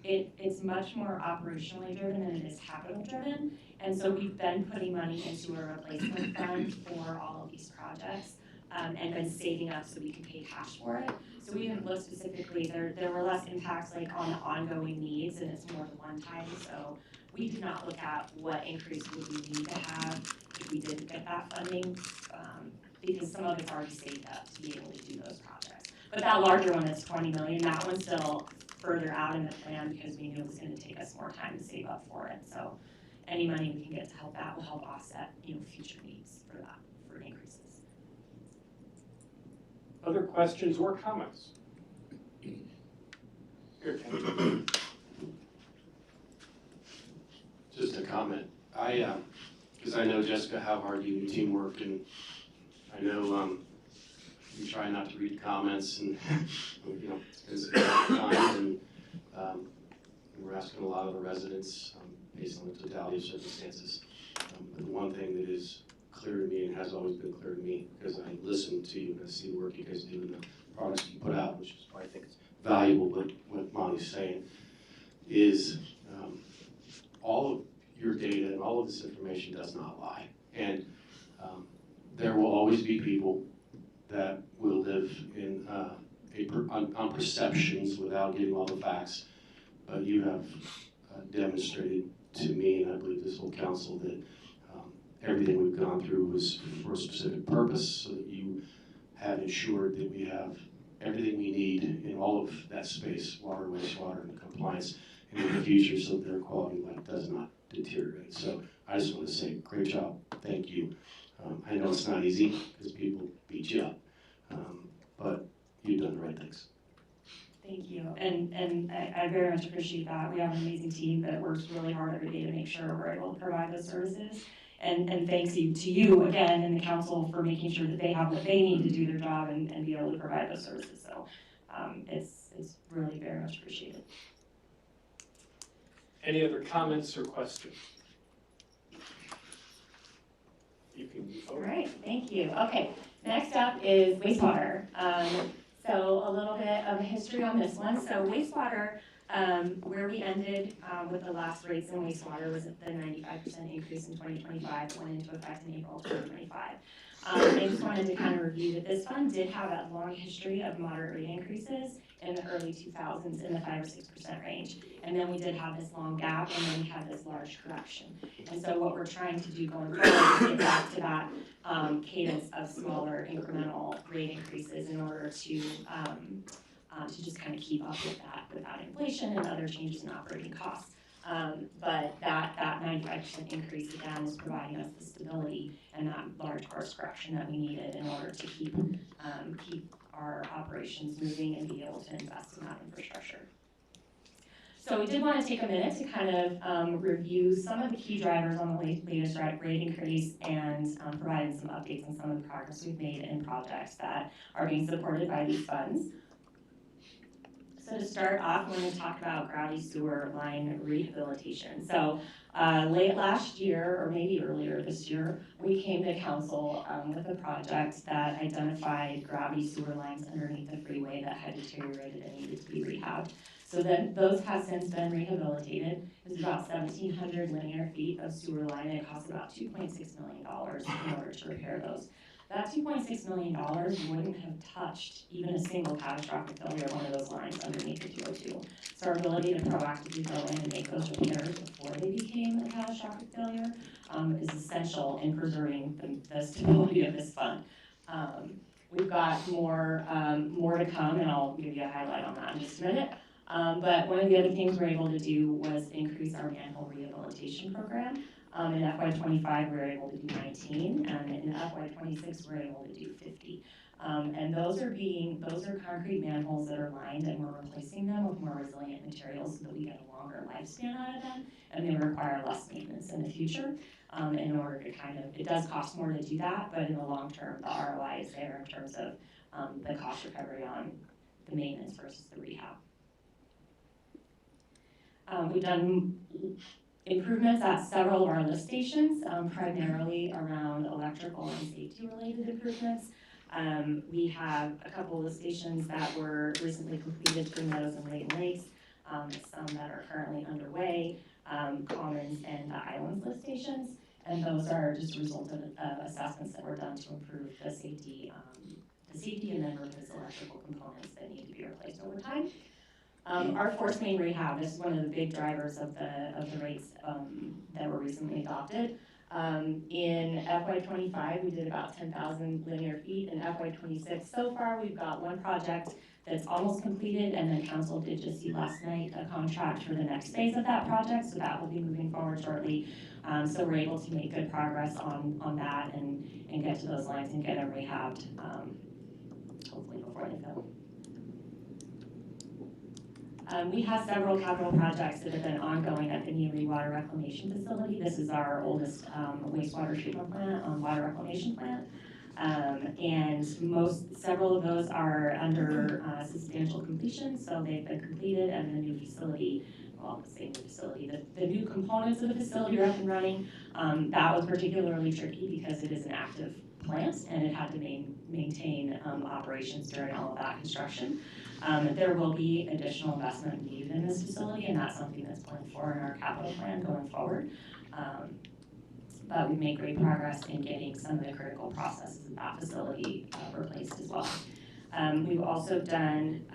it's much more operationally driven than it is capital driven. And so we've been putting money into a replacement fund for all of these projects, and been saving up so we can pay cash for it. So we didn't look specifically, there were less impacts like on the ongoing needs, and it's more the one time. So we did not look at what increase would we need to have if we didn't get that funding, because some of it's already saved up to be able to do those projects. But that larger one that's 20 million, that one's still further out in the plan because we knew it was gonna take us more time to save up for it. So any money we can get to help that will help offset, future needs for that, for increases. Other questions or comments? Here, Ken. Just a comment. Because I know, Jessica, how hard you and team work, and I know you try not to read comments, and it's time, and we're asking a lot of the residents based on the totality of circumstances. But the one thing that is clear to me, and has always been clear to me, because I listen to you and I see the work you guys do and the products you put out, which is why I think it's valuable, but what Monty's saying is all of your data and all of this information does not lie. And there will always be people that will live in on perceptions without getting all the facts. But you have demonstrated to me, and I believe this whole council, that everything we've gone through was for a specific purpose, so that you have ensured that we have everything we need in all of that space, water, wastewater, and compliance in the future, so that their quality of life does not deteriorate. So I just want to say, great job, thank you. I know it's not easy because people beat you up, but you've done the right things. Thank you, and I very much appreciate that. We have an amazing team that works really hard every day to make sure we're able to provide those services. And thanks to you again and the council for making sure that they have what they need to do their job and be able to provide those services. So it's really very much appreciated. Any other comments or questions? You can move All forward. right, thank you. Okay, next up is wastewater. So a little bit of history on this one. So wastewater, where we ended with the last rates in wastewater was at the 95% increase in 2025, went into effect in April 2025. I just wanted to kind of review that this fund did have a long history of moderate rate increases in the early 2000s in the 5 or 6% range. And then we did have this long gap, and then we had this large correction. And so what we're trying to do going forward is get back to that cadence of smaller incremental rate increases in order to just kind of keep up with that without inflation and other changes in operating costs. But that 95% increase again is providing us the stability and that large course correction that we needed in order to keep our operations moving and be able to invest in that infrastructure. So we did want to take a minute to kind of review some of the key drivers on the latest rate increase and provide some updates on some of the progress we've made in projects that are being supported by these funds. So to start off, we're going to talk about gravity sewer line rehabilitation. So late last year, or maybe earlier this year, we came to council with a project that identified gravity sewer lines underneath the freeway that had deteriorated and needed to be rehabbed. So then those have since been rehabilitated. It's about 1,700 linear feet of sewer line, and it costs about $2.6 million in order to repair those. That $2.6 million wouldn't have touched even a single catastrophic failure of one of those lines underneath the 202. So our ability to proactively go in and make those repairs before they became a catastrophic failure is essential in preserving the stability of this fund. We've got more to come, and I'll give you a highlight on that in just a minute. But one of the other things we're able to do was increase our manhole rehabilitation program. In FY25, we were able to do 19, and in FY26, we were able to do 50. And those are concrete manholes that are lined, and we're replacing them with more resilient materials so that we get a longer lifespan out of them, and they require less maintenance in the future. In order to it does cost more to do that, but in the long term, the ROI is there in terms of the cost recovery on the maintenance versus the rehab. We've done improvements at several of our lift stations, primarily around electrical and safety related improvements. We have a couple of stations that were recently completed, Spring Meadows and Layton Lakes, some that are currently underway, Commons and the Islands lift stations. And those are just a result of assessments that were done to improve the safety and then replace electrical components that need to be replaced over time. Our force main rehab is one of the big drivers of the rates that were recently adopted. In FY25, we did about 10,000 linear feet. In FY26, so far, we've got one project that's almost completed, and then council did just see last night a contract for the next phase of that project, so that will be moving forward shortly. So we're able to make good progress on that and get to those lines and get them rehabbed, hopefully before they go. We have several capital projects that have been ongoing at the Neely Water Reclamation Facility. This is our oldest wastewater treatment plant, water reclamation plant. And several of those are under substantial completion, so they've been completed, and the new facility, well, the same new facility, the new components of the facility are up and running. That was particularly tricky because it is an active plant and it had to maintain operations during all of that construction. There will be additional investment needed in this facility, and that's something that's planned for in our capital plan going forward. But we've made great progress in getting some of the critical processes of that facility replaced as well. We've also done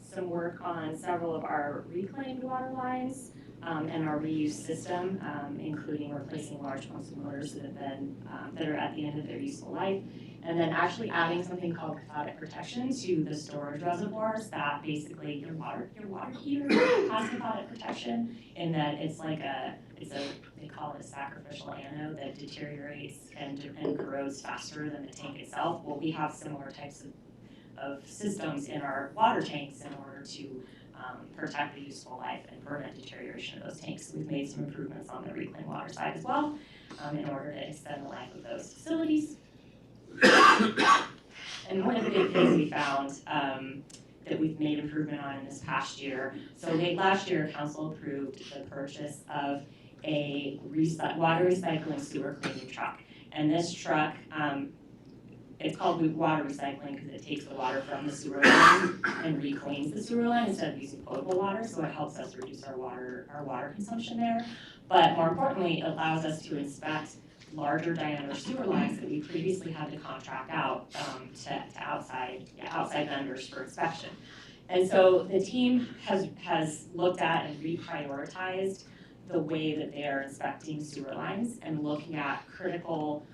some work on several of our reclaimed water lines and our reuse system, including replacing large pumps and motors that have been that are at the end of their useful life, and then actually adding something called cathodic protection to the storage reservoirs. That basically your water heater has cathodic protection in that it's like they call it a sacrificial anode that deteriorates and corrodes faster than the tank itself. Well, we have similar types of systems in our water tanks in order to protect the useful life and prevent deterioration of those tanks. So we've made some improvements on the reclaimed water side as well in order to extend the life of those facilities. And one of the big things we found that we've made improvement on in this past year, so late last year, council approved the purchase of a water recycling sewer cleaning truck. And this truck, it's called water recycling because it takes the water from the sewer line and reclaims the sewer line instead of using potable water, so it helps us reduce our water consumption there. But more importantly, it allows us to inspect larger diameter sewer lines that we previously had to contract out to outside vendors for inspection. And so the team has looked at and reprioritized the way that they are inspecting sewer lines and looking at critical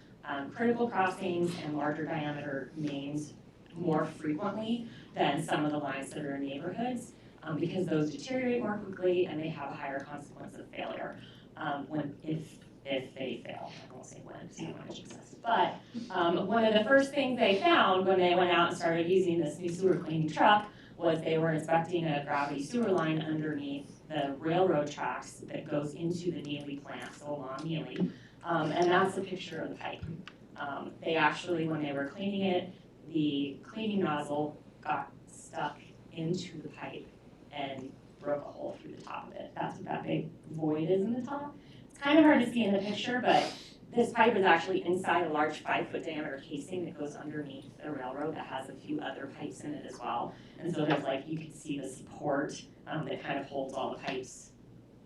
crossings and larger diameter mains more frequently than some of the lines that are in neighborhoods because those deteriorate more quickly and they have a higher consequence of failure if they fail. I won't say when, because I don't want to jinx us. But one of the first things they found when they went out and started using this new sewer cleaning truck was they were inspecting a gravity sewer line underneath the railroad tracks that goes into the Neely plant, so along Neely. And that's a picture of the pipe. They actually, when they were cleaning it, the cleaning nozzle got stuck into the pipe and broke a hole through the top of it. That's what that big void is in the top. It's kind of hard to see in the picture, but this pipe is actually inside a large 5-foot diameter casing that goes underneath the railroad that has a few other pipes in it as well. And so there's you can see the support that kind of holds all the pipes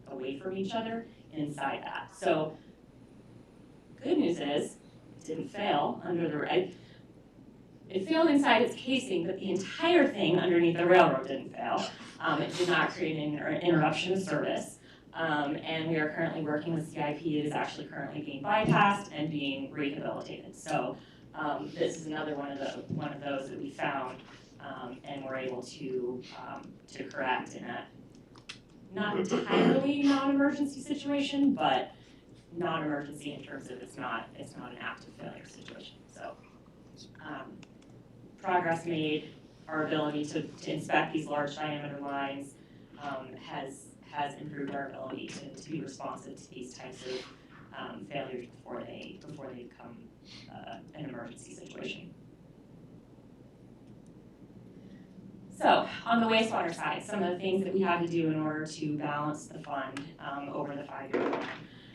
away from each other inside that. So good news is it didn't fail under the it failed inside its casing, but the entire thing underneath the railroad didn't fail. It did not create an interruption of service. And we are currently working with CIP. It is actually currently being bypassed and being rehabilitated. So this is another one of those that we found and we're able to correct in a not entirely non-emergency situation, but non-emergency in terms of it's not an active failure situation. So progress made. Our ability to inspect these large diameter lines has improved our ability to be responsive to these types of failures before they become an emergency situation. So on the wastewater side, some of the things that we had to do in order to balance the fund over the 5-year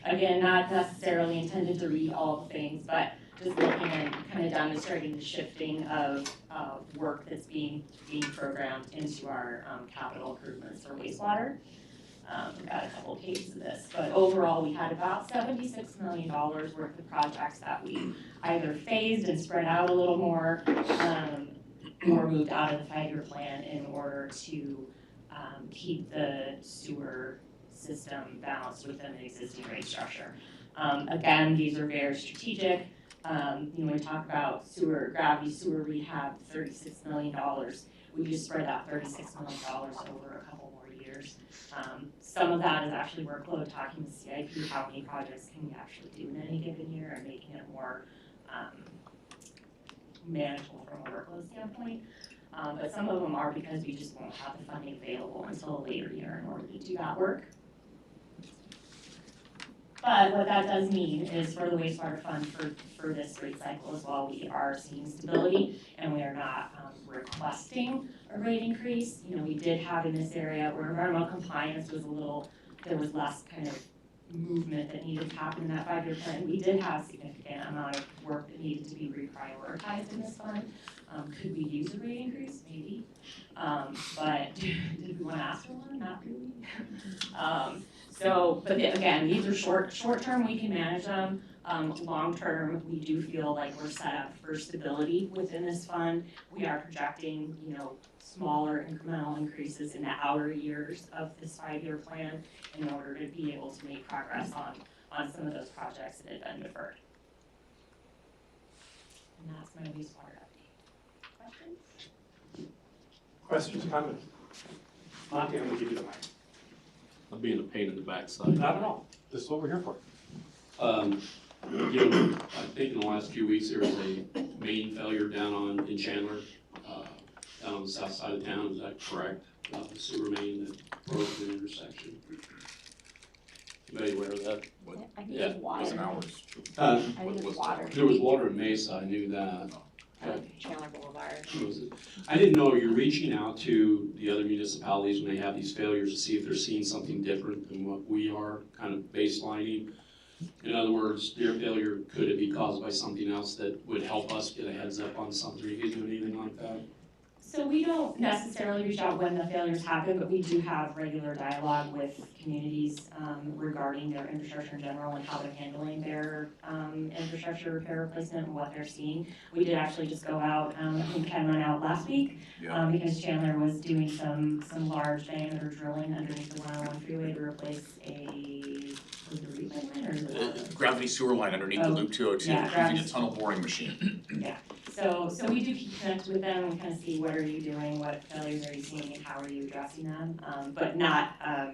again, not necessarily intended to read all the things, but just looking and kind of demonstrating the shifting of work that's being programmed into our capital improvements for wastewater. We've got a couple of pages of this, but overall, we had about $76 million worth of projects that we either phased and spread out a little more, or moved out of the 5-year plan in order to keep the sewer system balanced within the existing rate structure. Again, these are very strategic. When we talk about gravity sewer rehab, $36 million. We just spread that $36 million over a couple more years. Some of that is actually workload, talking to CIP, how many projects can we actually do in any given year, and making it more manageable from a workload standpoint. But some of them are because we just won't have the funding available until a later year in order to do that work. But what that does mean is for the wastewater fund for this rate cycle as well, we are seeing stability, and we are not requesting a rate increase. We did have in this area where environmental compliance was there was less kind of movement that needed to happen in that 5-year plan. We did have a significant amount of work that needed to be reprioritized in this fund. Could we use a rate increase? Maybe. But did we want to ask for one? Not really. But again, these are short term, we can manage them. Long term, we do feel like we're set up for stability within this fund. We are projecting, smaller incremental increases in the outer years of this 5-year plan in order to be able to make progress on some of those projects that have been deferred. And that's my wastewater update. Questions, comments? Monty, I'm gonna give you the mic. I'm being a pain in the backside. Not at all. This is what we're here for. I think in the last few weeks, there was a main failure in Chandler, down on the south side of town, is that correct? The sewer main that broke the intersection. Anybody aware of that? I think it's water. Wasn't ours. I think it's water. There was water in Mesa, I knew that. Chandler Boulevard. I didn't know you're reaching out to the other municipalities when they have these failures to see if they're seeing something different than what we are, kind of baselining. In other words, their failure, could it be caused by something else that would help us get a heads up on something? Are you guys doing anything like that? So we don't necessarily reach out when the failures happen, but we do have regular dialogue with communities regarding their infrastructure in general and how they're handling their infrastructure repair replacement and what they're seeing. We did actually just go out, I think Ken went out last week because Chandler was doing some large diameter drilling underneath the 101 freeway to replace was it a replay line or is it Gravity sewer line underneath the Loop 202, using a tunnel boring machine. Yeah. So we do keep connected with them and kind of see what are you doing, what failures are you seeing, and how are you addressing them. But not, I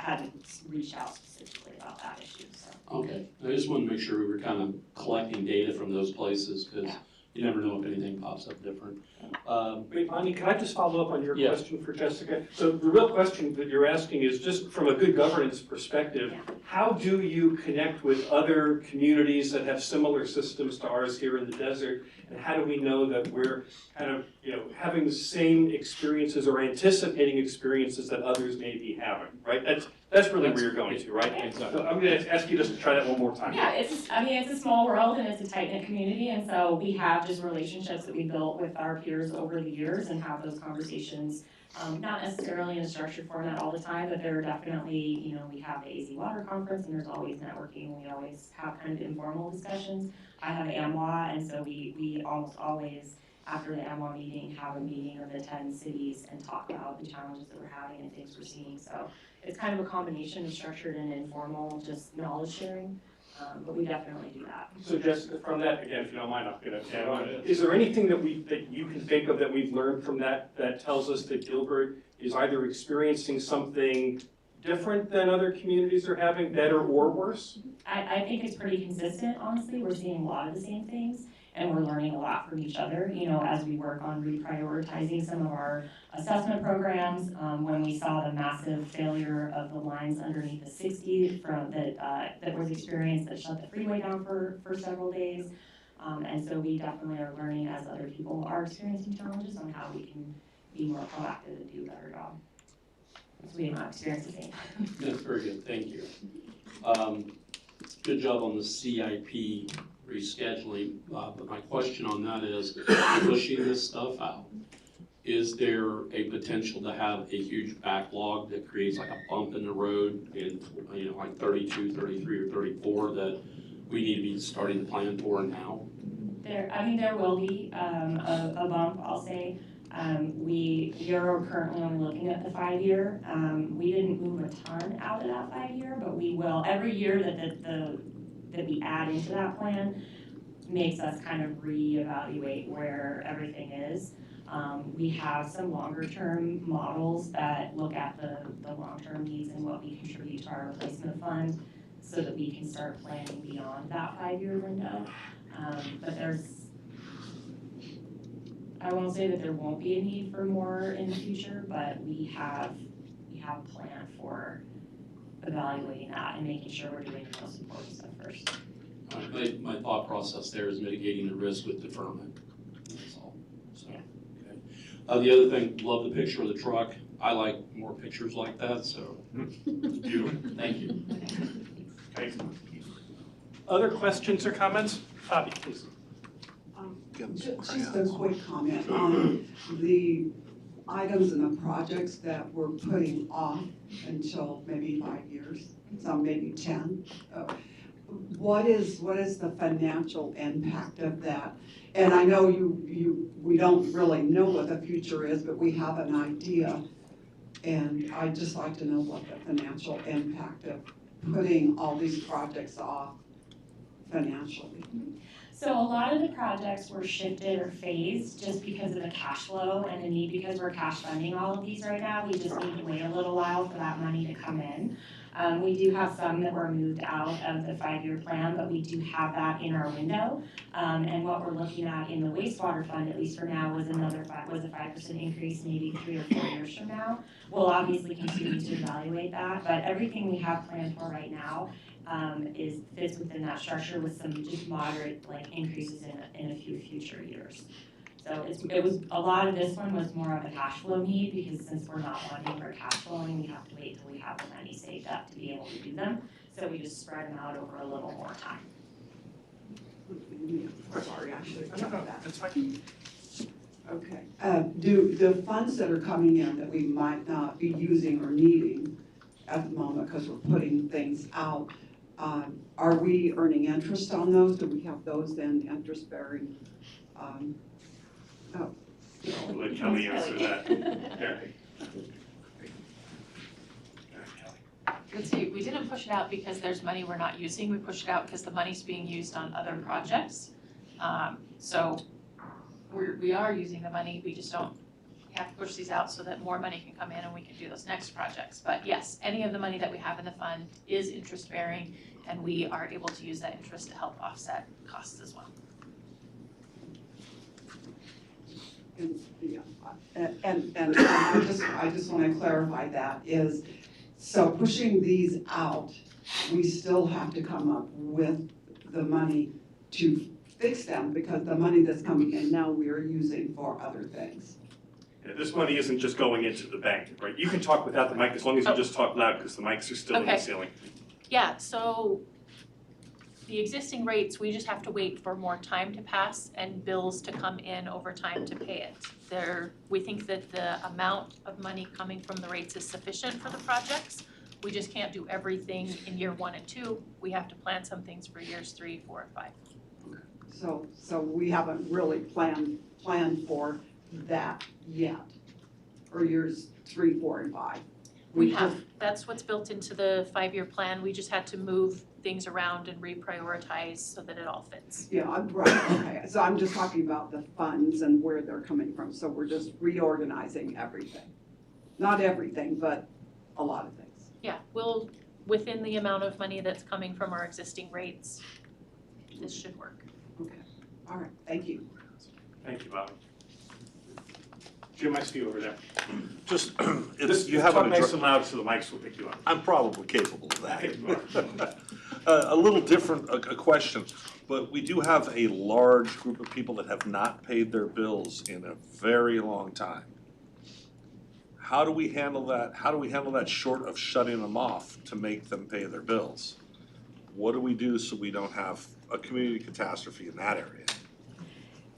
hadn't reached out specifically about that issue, so. Okay, I just wanted to make sure we were kind of collecting data from those places, because you never know if anything pops up different. Wait, Bonnie, can I just follow up on your Yes. question for Jessica? So the real question that you're asking is just from a good governance perspective, how do you connect with other communities that have similar systems to ours here in the desert? And how do we know that we're kind of, having the same experiences or anticipating experiences that others may be having, right? That's really where you're going to, right? Exactly. So I'm gonna ask you just to try that one more time. Yeah, it's a small world and it's a tight-knit community, and so we have just relationships that we built with our peers over the years and have those conversations, not necessarily in a structured format all the time, but there are definitely, we have the AZ Water Conference and there's always networking, we always have kind of informal discussions. I have AMWA, and so we almost always, after the AMWA meeting, have a meeting of the 10 cities and talk about the challenges that we're having and things we're seeing. So it's kind of a combination of structured and informal, just knowledge sharing, but we definitely do that. So Jessica, from that, again, if you don't mind, I'm gonna add on. Is there anything that you can think of that we've learned from that tells us that Gilbert is either experiencing something different than other communities are having, better or worse? I think it's pretty consistent, honestly. We're seeing a lot of the same things, and we're learning a lot from each other, as we work on reprioritizing some of our assessment programs. When we saw the massive failure of the lines underneath the 60 that was experienced that shut the freeway down for several days. And so we definitely are learning as other people are experiencing challenges on how we can be more proactive and do a better job. so we did not experience the same. That's very good, thank you. Good job on the CIP rescheduling, but my question on that is, pushing this stuff out, is there a potential to have a huge backlog that creates like a bump in the road in, like 32, 33, or 34 that we need to be starting to plan for now? There will be a bump, I'll say. We are currently only looking at the 5-year. We didn't move a ton out of that 5-year, but we will. Every year that we add into that plan makes us kind of reevaluate where everything is. We have some longer-term models that look at the long-term needs and what we contribute to our replacement fund so that we can start planning beyond that 5-year window. But I won't say that there won't be a need for more in the future, but we have a plan for evaluating that and making sure we're doing the most important stuff first. My thought process there is mitigating the risk with deferment, that's all, so, Yeah. okay. The other thing, love the picture of the truck, I like more pictures like that, so, beautiful, thank you. Okay. Other questions or comments? Bobby, please. Just a quick comment on the items and the projects that we're putting off until maybe 5 years, some maybe 10. What is the financial impact of that? And I know we don't really know what the future is, but we have an idea. And I'd just like to know what the financial impact of putting all these projects off financially. So a lot of the projects were shifted or phased just because of the cash flow and the need, because we're cash funding all of these right now. We just need to wait a little while for that money to come in. We do have some that were moved out of the 5-year plan, but we do have that in our window. And what we're looking at in the wastewater fund, at least for now, was a 5% increase, maybe 3 or 4 years from now. We'll obviously continue to evaluate that, but everything we have planned for right now fits within that structure with some just moderate increases in a few future years. So it was a lot of this one was more of a cash flow need, because since we're not wanting for cash flowing, we have to wait till we have the money saved up to be able to do them. So we just spread them out over a little more time. Sorry, I should have covered that. That's fine. Okay. Do the funds that are coming in that we might not be using or needing at the moment because we're putting things out, are we earning interest on those? Do we have those then interest bearing? I'll let Kelly answer that. Yeah. Let's see, we didn't push it out because there's money we're not using. We pushed it out because the money's being used on other projects. So we are using the money, we just don't have to push these out so that more money can come in and we can do those next projects. But yes, any of the money that we have in the fund is interest bearing, and we are able to use that interest to help offset costs as well. And I just want to clarify that is, so pushing these out, we still have to come up with the money to fix them, because the money that's coming in now we are using for other things. Yeah, this money isn't just going into the bank, right? You can talk without the mic as long as you just talk loud, because the mics are still in the Okay. ceiling. Yeah, so the existing rates, we just have to wait for more time to pass and bills to come in over time to pay it. We think that the amount of money coming from the rates is sufficient for the projects. We just can't do everything in year 1 and 2. We have to plan some things for years 3, 4, and 5. So we haven't really planned for that yet, or years 3, 4, and 5. We have, that's what's built into the 5-year plan. We just had to move things around and reprioritize so that it all fits. Yeah, right, okay, so I'm just talking about the funds and where they're coming from, so we're just reorganizing everything. Not everything, but a lot of things. Yeah, we'll, within the amount of money that's coming from our existing rates, this should work. Okay, all right, thank you. Thank you, Bobby. Jim, I see you over there. Just, Just you have talk an nice and loud so the mics will pick you up. I'm probably capable of I think you that. A little different, a question, but we do have a large group of people that have not paid their bills in a very long time. how do we handle that? How do we handle that short of shutting them off to make them pay their bills? What do we do so we don't have a community catastrophe in that area?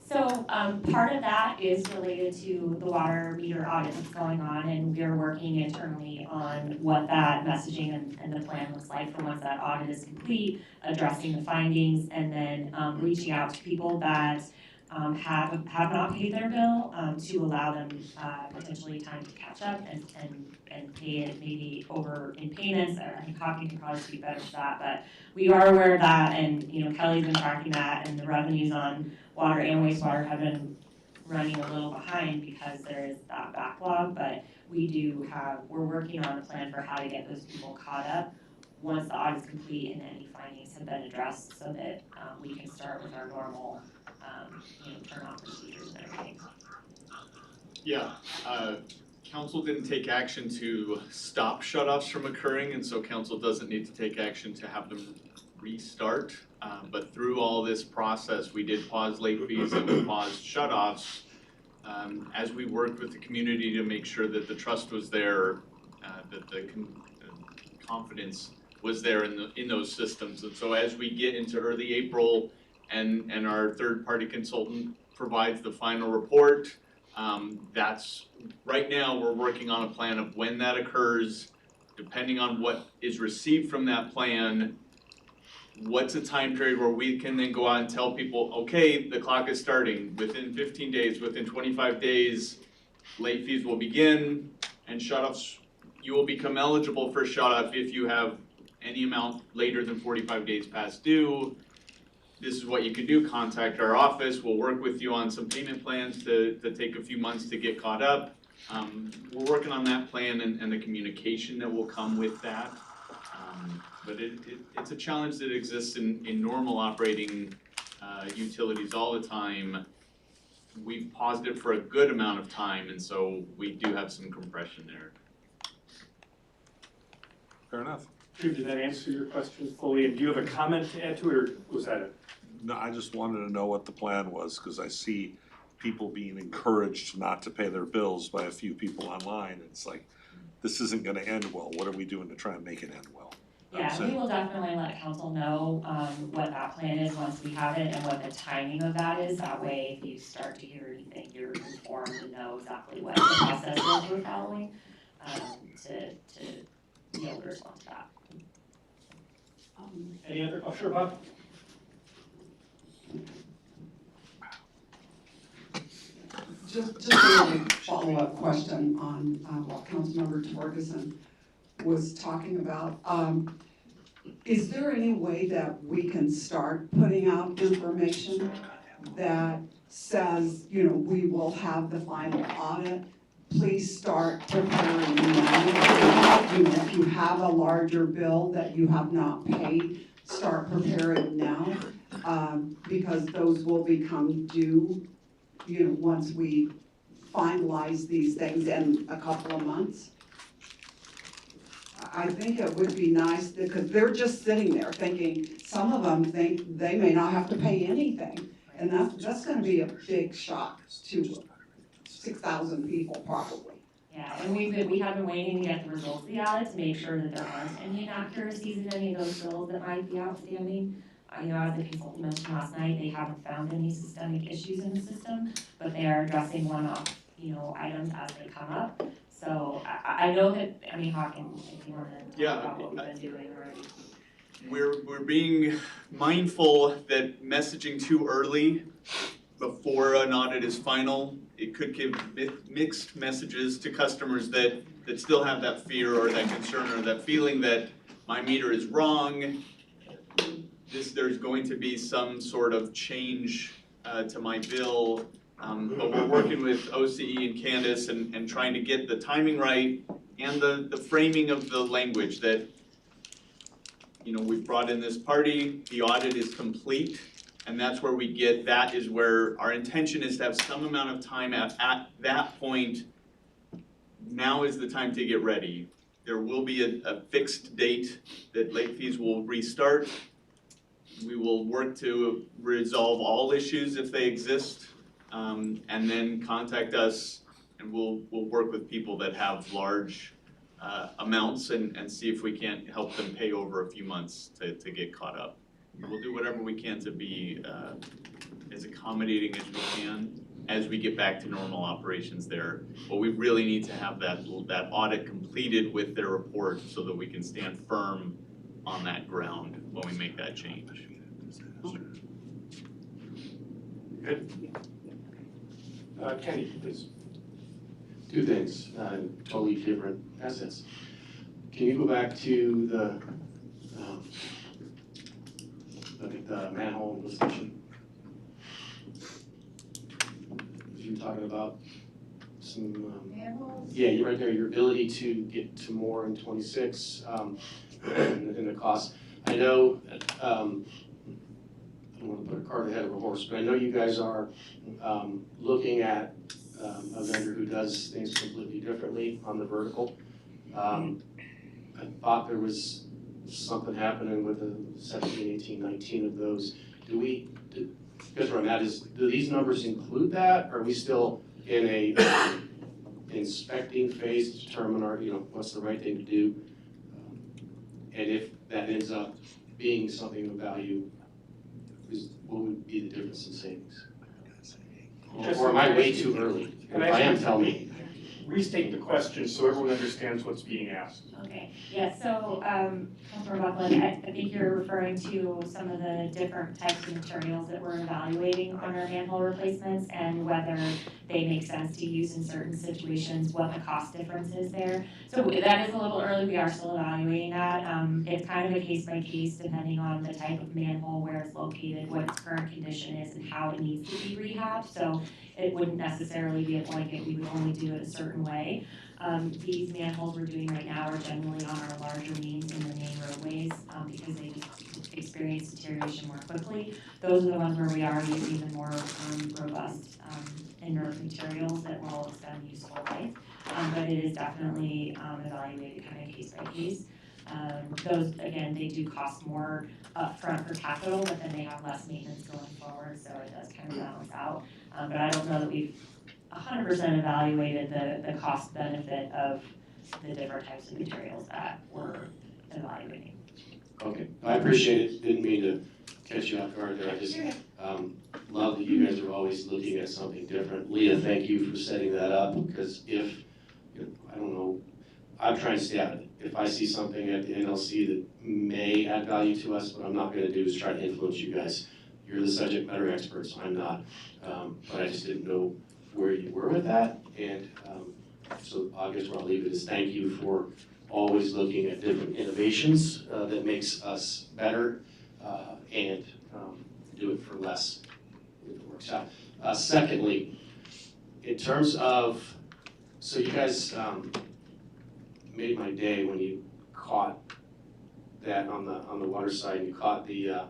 So, part of that is related to the water meter audit that's going on, and we're working internally on what that messaging and the plan looks like for once that audit is complete, addressing the findings, and then, reaching out to people that, have not paid their bill, to allow them, potentially time to catch up and pay it maybe over in payments. I think Hawking can probably speak better to that, but we are aware of that, and, you know, Kelly's been tracking that, and the revenues on water and wastewater have been running a little behind because there is that backlog, but we're working on a plan for how to get those people caught up once the audit is complete and any findings have been addressed, so that, we can start with our normal, turn off procedures and everything. Yeah, council didn't take action to stop shutoffs from occurring, and so council doesn't need to take action to have them restart. But through all this process, we did pause late fees and we paused shutoffs as we worked with the community to make sure that the trust was there, that the confidence was there in those systems. And so as we get into early April and our third-party consultant provides the final report, that's, right now, we're working on a plan of when that occurs, depending on what is received from that plan, what's a time period where we can then go out and tell people, okay, the clock is starting, within 15 days, within 25 days, late fees will begin, and shutoffs, you will become eligible for shutoff if you have any amount later than 45 days past due. This is what you can do, contact our office, we'll work with you on some payment plans to take a few months to get caught up. We're working on that plan and the communication that will come with that. But it's a challenge that exists in normal operating utilities all the time. We've paused it for a good amount of time, and so we do have some compression there. Fair enough. Drew, did that answer your question fully? And do you have a comment to add to it, or was that it? No, I just wanted to know what the plan was, because I see people being encouraged not to pay their bills by a few people online. It's like, this isn't gonna end well. What are we doing to try and make it end well? Yeah, we will definitely let council know, what that plan is once we have it and what the timing of that is. That way, if you start to hear anything, you're informed and know exactly what the process is we're following, to be able to respond to that. Any other, oh, sure, Bob? Just a follow-up question on what Councilmember Torgerson was talking about. Is there any way that we can start putting out information that says, you know, we will have the final audit? Please start preparing now. You know, if you have a larger bill that you have not paid, start preparing now, because those will become due, you know, once we finalize these things in a couple of months. I think it would be nice, because they're just sitting there thinking, some of them think they may not have to pay anything. And that's gonna be a big shock to 6,000 people probably. Yeah, and we have been waiting to get the results of the audit to make sure that there aren't any inaccuracies in any of those bills that might be outstanding. You know, as the consultant mentioned last night, they haven't found any systemic issues in the system, but they are addressing one-off, items as they come up. So I know that, Hawken, if you wanna talk about what we've been doing already. We're being mindful that messaging too early before an audit is final, it could give mixed messages to customers that still have that fear or that concern or that feeling that my meter is wrong. There's going to be some sort of change to my bill, but we're working with OCE and Candace and trying to get the timing right and the framing of the language that, we've brought in this party, the audit is complete, and that's where we get, that is where our intention is to have some amount of time at that point. Now is the time to get ready. There will be a fixed date that late fees will restart. We will work to resolve all issues if they exist, and then contact us And we'll work with people that have large amounts and see if we can't help them pay over a few months to get caught up. We'll do whatever we can to be as accommodating as we can as we get back to normal operations there. But we really need to have that audit completed with their report so that we can stand firm on that ground when we make that change. Good. Kenny, please. Two things, totally different assets. Can you go back to the manhole discussion? You were talking about some, Manholes? yeah, you're right there, your ability to get to more in 26, and the cost. I know, I don't want to put a cart ahead of a horse, but I know you guys are looking at a vendor who does things completely differently on the vertical. I thought there was something happening with the 17, 18, 19 of those. Because where I'm at is, do these numbers include that? Are we still in a inspecting phase to determine what's the right thing to do? And if that ends up being something of value, what would be the difference in savings? Or am I way too early? If I am, tell me. Restate the question so everyone understands what's being asked. Okay, yeah, so, Councilor Buckland, I think you're referring to some of the different types of materials that we're evaluating on our manhole replacements and whether they make sense to use in certain situations, what the cost difference is there. So that is a little early, we are still evaluating that. It's kind of a case by case depending on the type of manhole, where it's located, what its current condition is, and how it needs to be rehabbed. So it wouldn't necessarily be a blanket, we would only do it a certain way. These manholes we're doing right now are generally on our larger mains in the main roadways, because they just experience deterioration more quickly. Those are the ones where we are using the more robust inert materials that will extend useful life. But it is definitely evaluated kind of case by case. Those, again, they do cost more upfront for capital, but then they have less maintenance going forward, so it does kind of balance out. But I don't know that we've 100% evaluated the cost benefit of the different types of materials that we're evaluating. Okay, I appreciate it, didn't mean to catch you off guard there, I just love that you guys are always looking at something different. Leah, thank you for setting that up, because if, I don't know, I'm trying to stay out of it. If I see something at the NLC that may add value to us, what I'm not gonna do is try to influence you guys. You're the subject matter experts, I'm not, but I just didn't know where you were with that, and so I guess where I'll leave it is thank you for always looking at different innovations that makes us better and do it for less if it works out. Secondly, in terms of, so you guys made my day when you caught that on the water side, and you caught the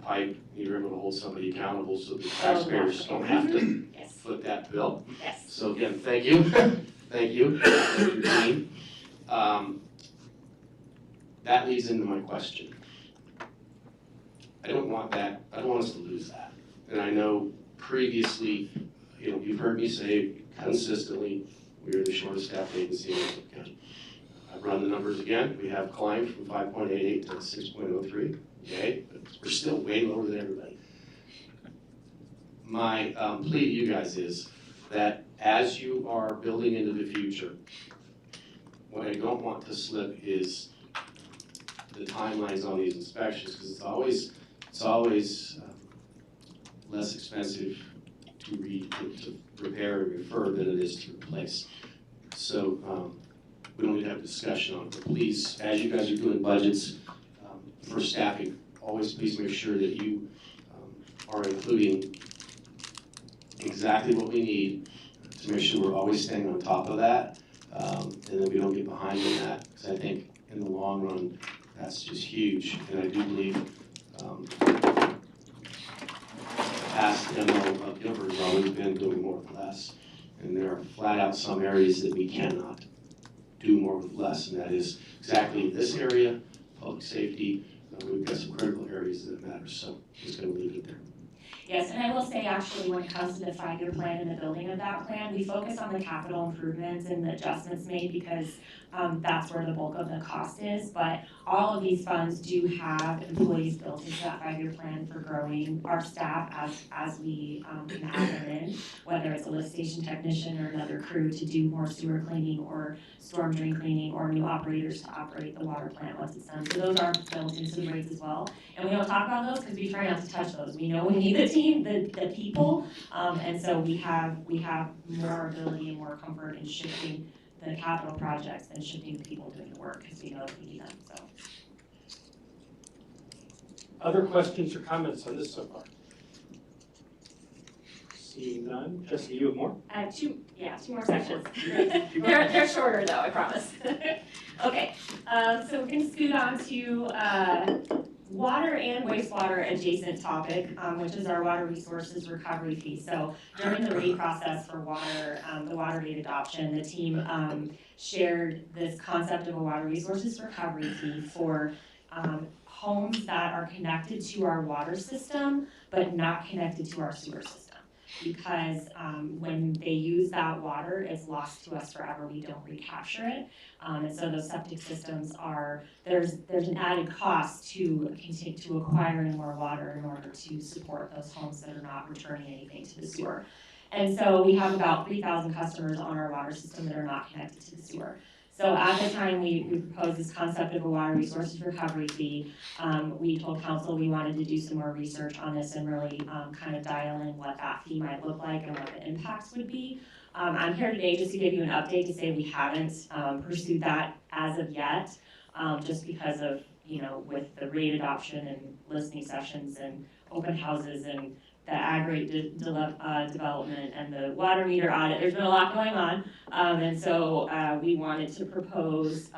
pipe, you were able to hold somebody accountable so the taxpayers don't have to foot that bill. Yes. So again, thank you, thank you, thank your team. That leads into my question. I don't want us to lose that. And I know previously, you've heard me say consistently, we are the shortest staffed agency in Oakland County. I've run the numbers again, we have climbed from 5.88 to 6.03, yay, but we're still way lower than everybody. My plea to you guys is that as you are building into the future, what I don't want to slip is the timelines on these inspections, because it's always less expensive to repair and refer than it is to replace. So we don't need to have a discussion on it, but please, as you guys are doing budgets for staffing, always please make sure that you are including exactly what we need to make sure we're always staying on top of that, and that we don't get behind in that, because I think in the long run, that's just huge. And I do believe past MO of Gilbert has always been doing more with less. And there are flat out some areas that we cannot do more with less, and that is exactly this area, public safety. We've got some critical areas that matter, so I'm just gonna leave it there. Yes, and I will say actually, when it comes to the 5-year plan and the building of that plan, we focus on the capital improvements and the adjustments made because that's where the bulk of the cost is. But all of these funds do have employees built into that 5-year plan for growing our staff as we can add them in, whether it's a lift station technician or another crew to do more sewer cleaning or storm drain cleaning or new operators to operate the water plant once it's done. So those are built into the rates as well. And we don't talk about those because we try not to touch those. We know we need the team, the people, and so we have more ability and more comfort in shifting the capital projects than shifting the people doing the work because we know that we need them, so. Other questions or comments on this so far? Seeing none. Jessica, you have more? Two more sections. They're shorter though, I promise. Okay, so we're gonna scoot on to water and wastewater adjacent topic, which is our water resources recovery fee. So during the rate process for water, the water rate adoption, the team shared this concept of a water resources recovery fee for homes that are connected to our water system, but not connected to our sewer system. Because when they use that water, it's lost to us forever, we don't recapture it. And so those septic systems are, there's an added cost to continue to acquiring more water in order to support those homes that are not returning anything to the sewer. And so we have about 3,000 customers on our water system that are not connected to the sewer. So at the time we proposed this concept of a water resources recovery fee, we told council we wanted to do some more research on this and really kind of dial in what that fee might look like and what the impacts would be. I'm here today just to give you an update to say we haven't pursued that as of yet, just because of, with the rate adoption and listening sessions and open houses and the ag-rate development and the water meter audit. There's been a lot going on, and so we wanted to propose,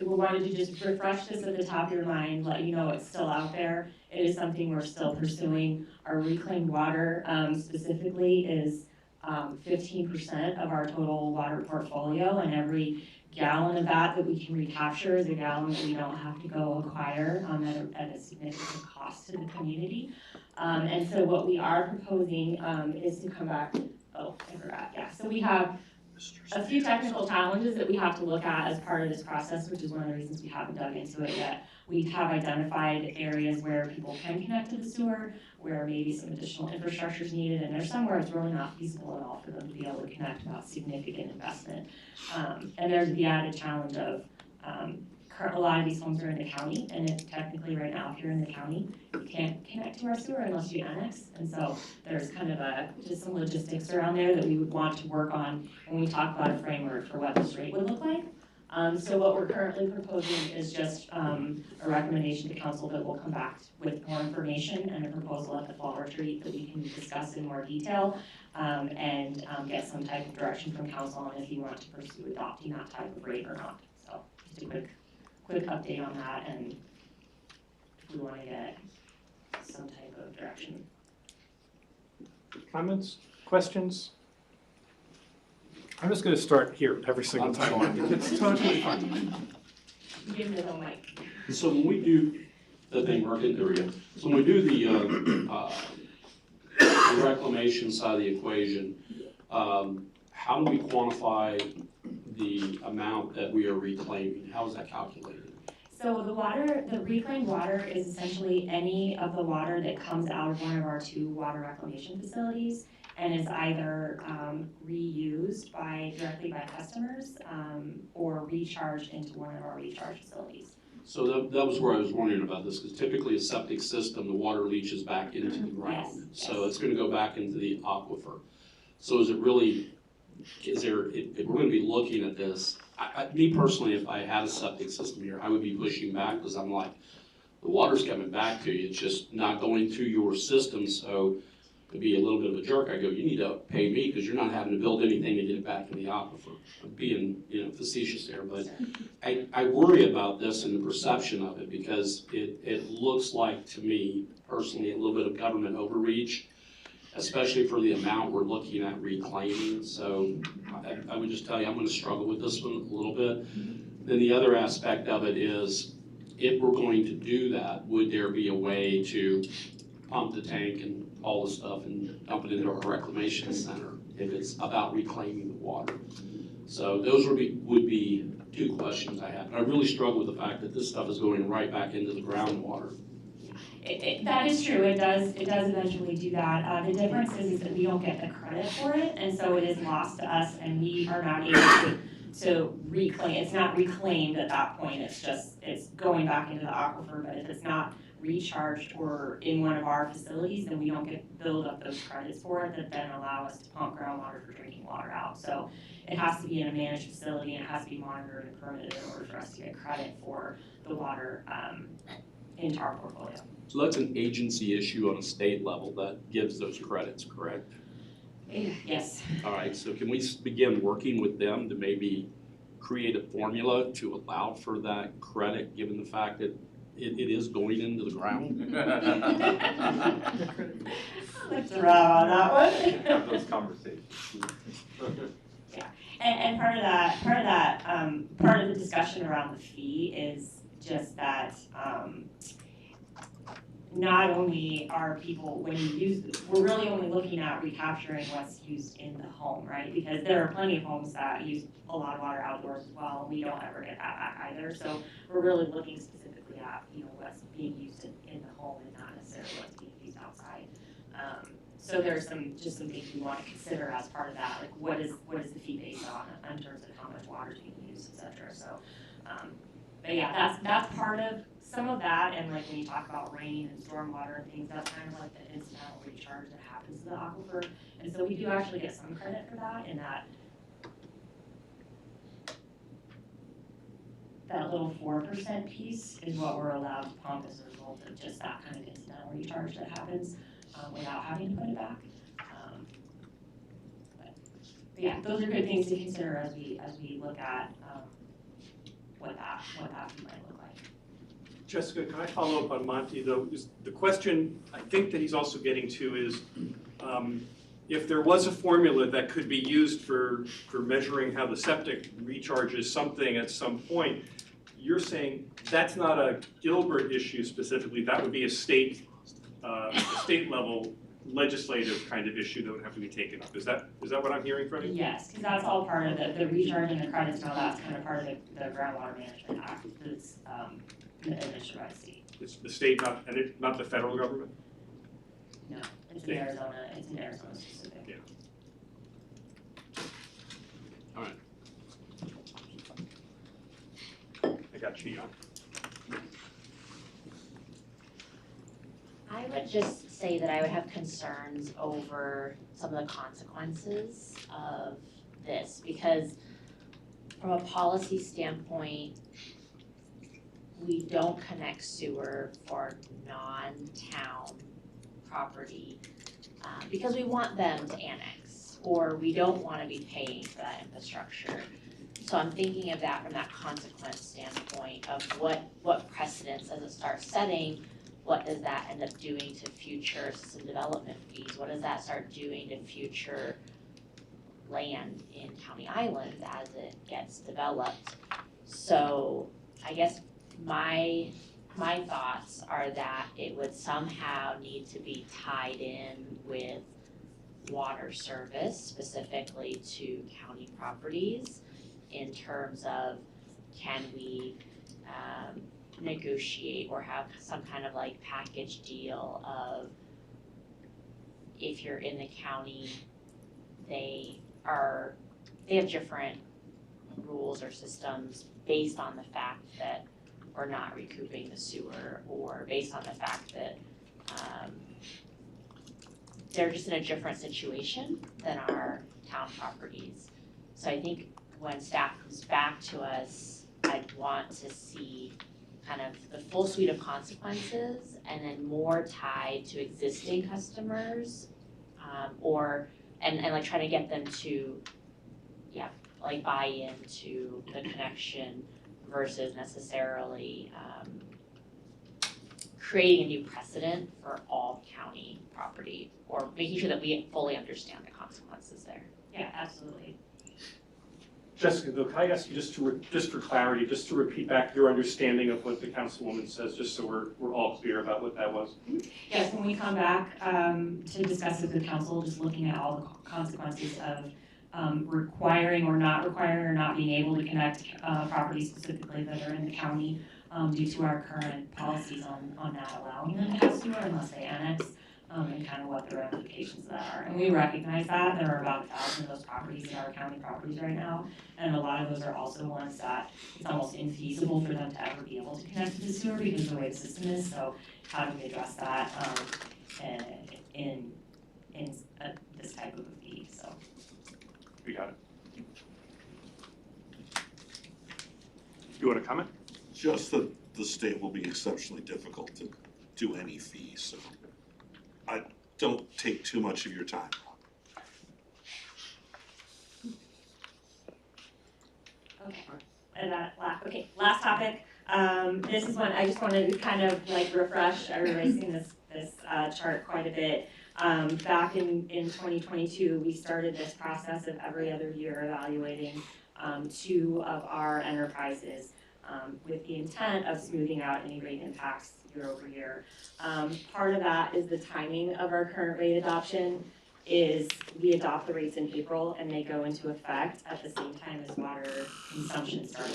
we wanted to just refresh this at the top of your mind, let you know it's still out there. It is something we're still pursuing. Our reclaimed water specifically is 15% of our total water portfolio, and every gallon of that we can recapture is a gallon that we don't have to go acquire at a significant cost to the community. And so what we are proposing is to come back, I forgot, yeah. So we have a few technical challenges that we have to look at as part of this process, which is one of the reasons we haven't dug into it yet. We have identified areas where people can connect to the sewer, where maybe some additional infrastructure is needed, and there's somewhere it's really not feasible at all for them to be able to connect without significant investment. And there's the added challenge of a lot of these homes are in the county, and technically right now, if you're in the county, you can't connect to our sewer unless you annex. And so there's kind of just some logistics around there that we would want to work on when we talk about a framework for what this rate would look like. So what we're currently proposing is just a recommendation to council that we'll come back with more information and a proposal at the fall retreat that we can discuss in more detail and get some type of direction from council on if you want to pursue adopting that type of rate or not. So just a quick update on that, and if we want to get some type of direction. Comments, questions? I'm just going to start here every single time. It's totally fine. Give me the mic. So when we do the thing, there we go. So when we do the reclamation side of the equation, how do we quantify the amount that we are reclaiming? How is that calculated? So the reclaimed water is essentially any of the water that comes out of one of our 2 water reclamation facilities and is either reused directly by customers or recharged into one of our recharge facilities. So that was where I was wondering about this, because typically a septic system, the water leaches back into the ground. Yes, So it's gonna go back into the aquifer. So is it really, if we're gonna be looking at this, me personally, if I had a septic system here, I would be pushing back, because I'm like, the water's coming back to you, it's just not going through your system. So to be a little bit of a jerk, I go, you need to pay me because you're not having to build anything to get it back in the aquifer. I'm being, facetious there, but I worry about this and the perception of it, because it looks like, to me personally, a little bit of government overreach, especially for the amount we're looking at reclaiming. So I would just tell you, I'm going to struggle with this one a little bit. Then the other aspect of it is, if we're going to do that, would there be a way to pump the tank and all the stuff and dump it into our reclamation center if it's about reclaiming the water. So those would be two questions I have. I really struggle with the fact that this stuff is going right back into the groundwater. That is true, it does eventually do that. The difference is that we don't get the credit for it, and so it is lost to us, and we are not able to reclaim, it's not reclaimed at that point, it's going back into the aquifer, but if it's not recharged or in one of our facilities, then we don't build up those credits for it that then allow us to pump groundwater for drinking water out. So it has to be in a managed facility, and it has to be monitored and permitted in order for us to get credit for the water into our portfolio. So that's an agency issue on a state level that gives those credits, correct? Yes. All right, so can we begin working with them to maybe create a formula to allow for that credit, given the fact that it is going into the ground? Let's around that one. Have those conversations. Yeah, and part of the discussion around the fee is just that, not only are people, when you use, we're really only looking at recapturing what's used in the home, right? Because there are plenty of homes that use a lot of water outdoors as well, and we don't ever get that back either. So we're really looking specifically at, what's being used in the home and not necessarily what's being used outside. So there's some things we want to consider as part of that, like what is the fee based on in terms of how much water is being used, et cetera. So, but yeah, that's part of some of that, and like when you talk about rain and stormwater and things, that's kind of like the incidental recharge that happens to the aquifer. And so we do actually get some credit for that, in that little 4% piece is what we're allowed to pump as a result of just that kind of incidental recharge that happens without having to put it back. But yeah, those are good things to consider as we look at what that fee might look like. Jessica, can I follow up on Monty though? The question I think that he's also getting to is, if there was a formula that could be used for measuring how the septic recharges something at some point, you're saying that's not a Gilbert issue specifically, that would be a state level legislative kind of issue that would have to be taken up. Is that what I'm hearing from you? Yes, because that's all part of the recharging the credits, now that's kind of part of the Groundwater Management Act that's administered by the state. It's the state, not the federal government? No, it's in Arizona, specific. Yeah. All right. I got you, Jan. I would just say that I would have concerns over some of the consequences of this, because from a policy standpoint, we don't connect sewer for non-town property because we want them to annex, or we don't want to be paying for that infrastructure. So I'm thinking of that from that consequence standpoint of what precedents as it starts setting. What does that end up doing to future system development fees? What does that start doing to future land in County Island as it gets developed? So I guess my thoughts are that it would somehow need to be tied in with water service, specifically to county properties, in terms of can we negotiate or have some kind of like package deal of, if you're in the county, they have different rules or systems based on the fact that we're not recouping the sewer, or based on the fact that they're just in a different situation than our town properties. So I think when staff comes back to us, I'd want to see kind of the full suite of consequences, and then more tied to existing customers, and like trying to get them to, like buy into the connection versus necessarily creating a new precedent for all county property, or making sure that we fully understand the consequences there. Yeah, absolutely. Jessica, though, can I ask you just for clarity, just to repeat back your understanding of what the councilwoman says, just so we're all clear about what that was? Yes, when we come back to discuss it with council, just looking at all the consequences of requiring or not being able to connect properties specifically that are in the county due to our current policies on not allowing them to have sewer unless they annex, and kind of what the ramifications of that are. And we recognize that there are about 1,000 of those properties that are county properties right now, and a lot of those are also ones that it's almost infeasible for them to ever be able to connect to the sewer because of the way the system is. So how do we address that in this type of a fee? So We got it. You want to comment? Just that the state will be exceptionally difficult to do any fee, so I don't take too much of your time. okay, and last topic. This is one I just wanted to kind of like refresh. Everybody's seen this chart quite a bit. Back in 2022, we started this process of every other year evaluating 2 of our enterprises with the intent of smoothing out any rate impacts year over year. Part of that is the timing of our current rate adoption is we adopt the rates in April and they go into effect at the same time as water consumption starts,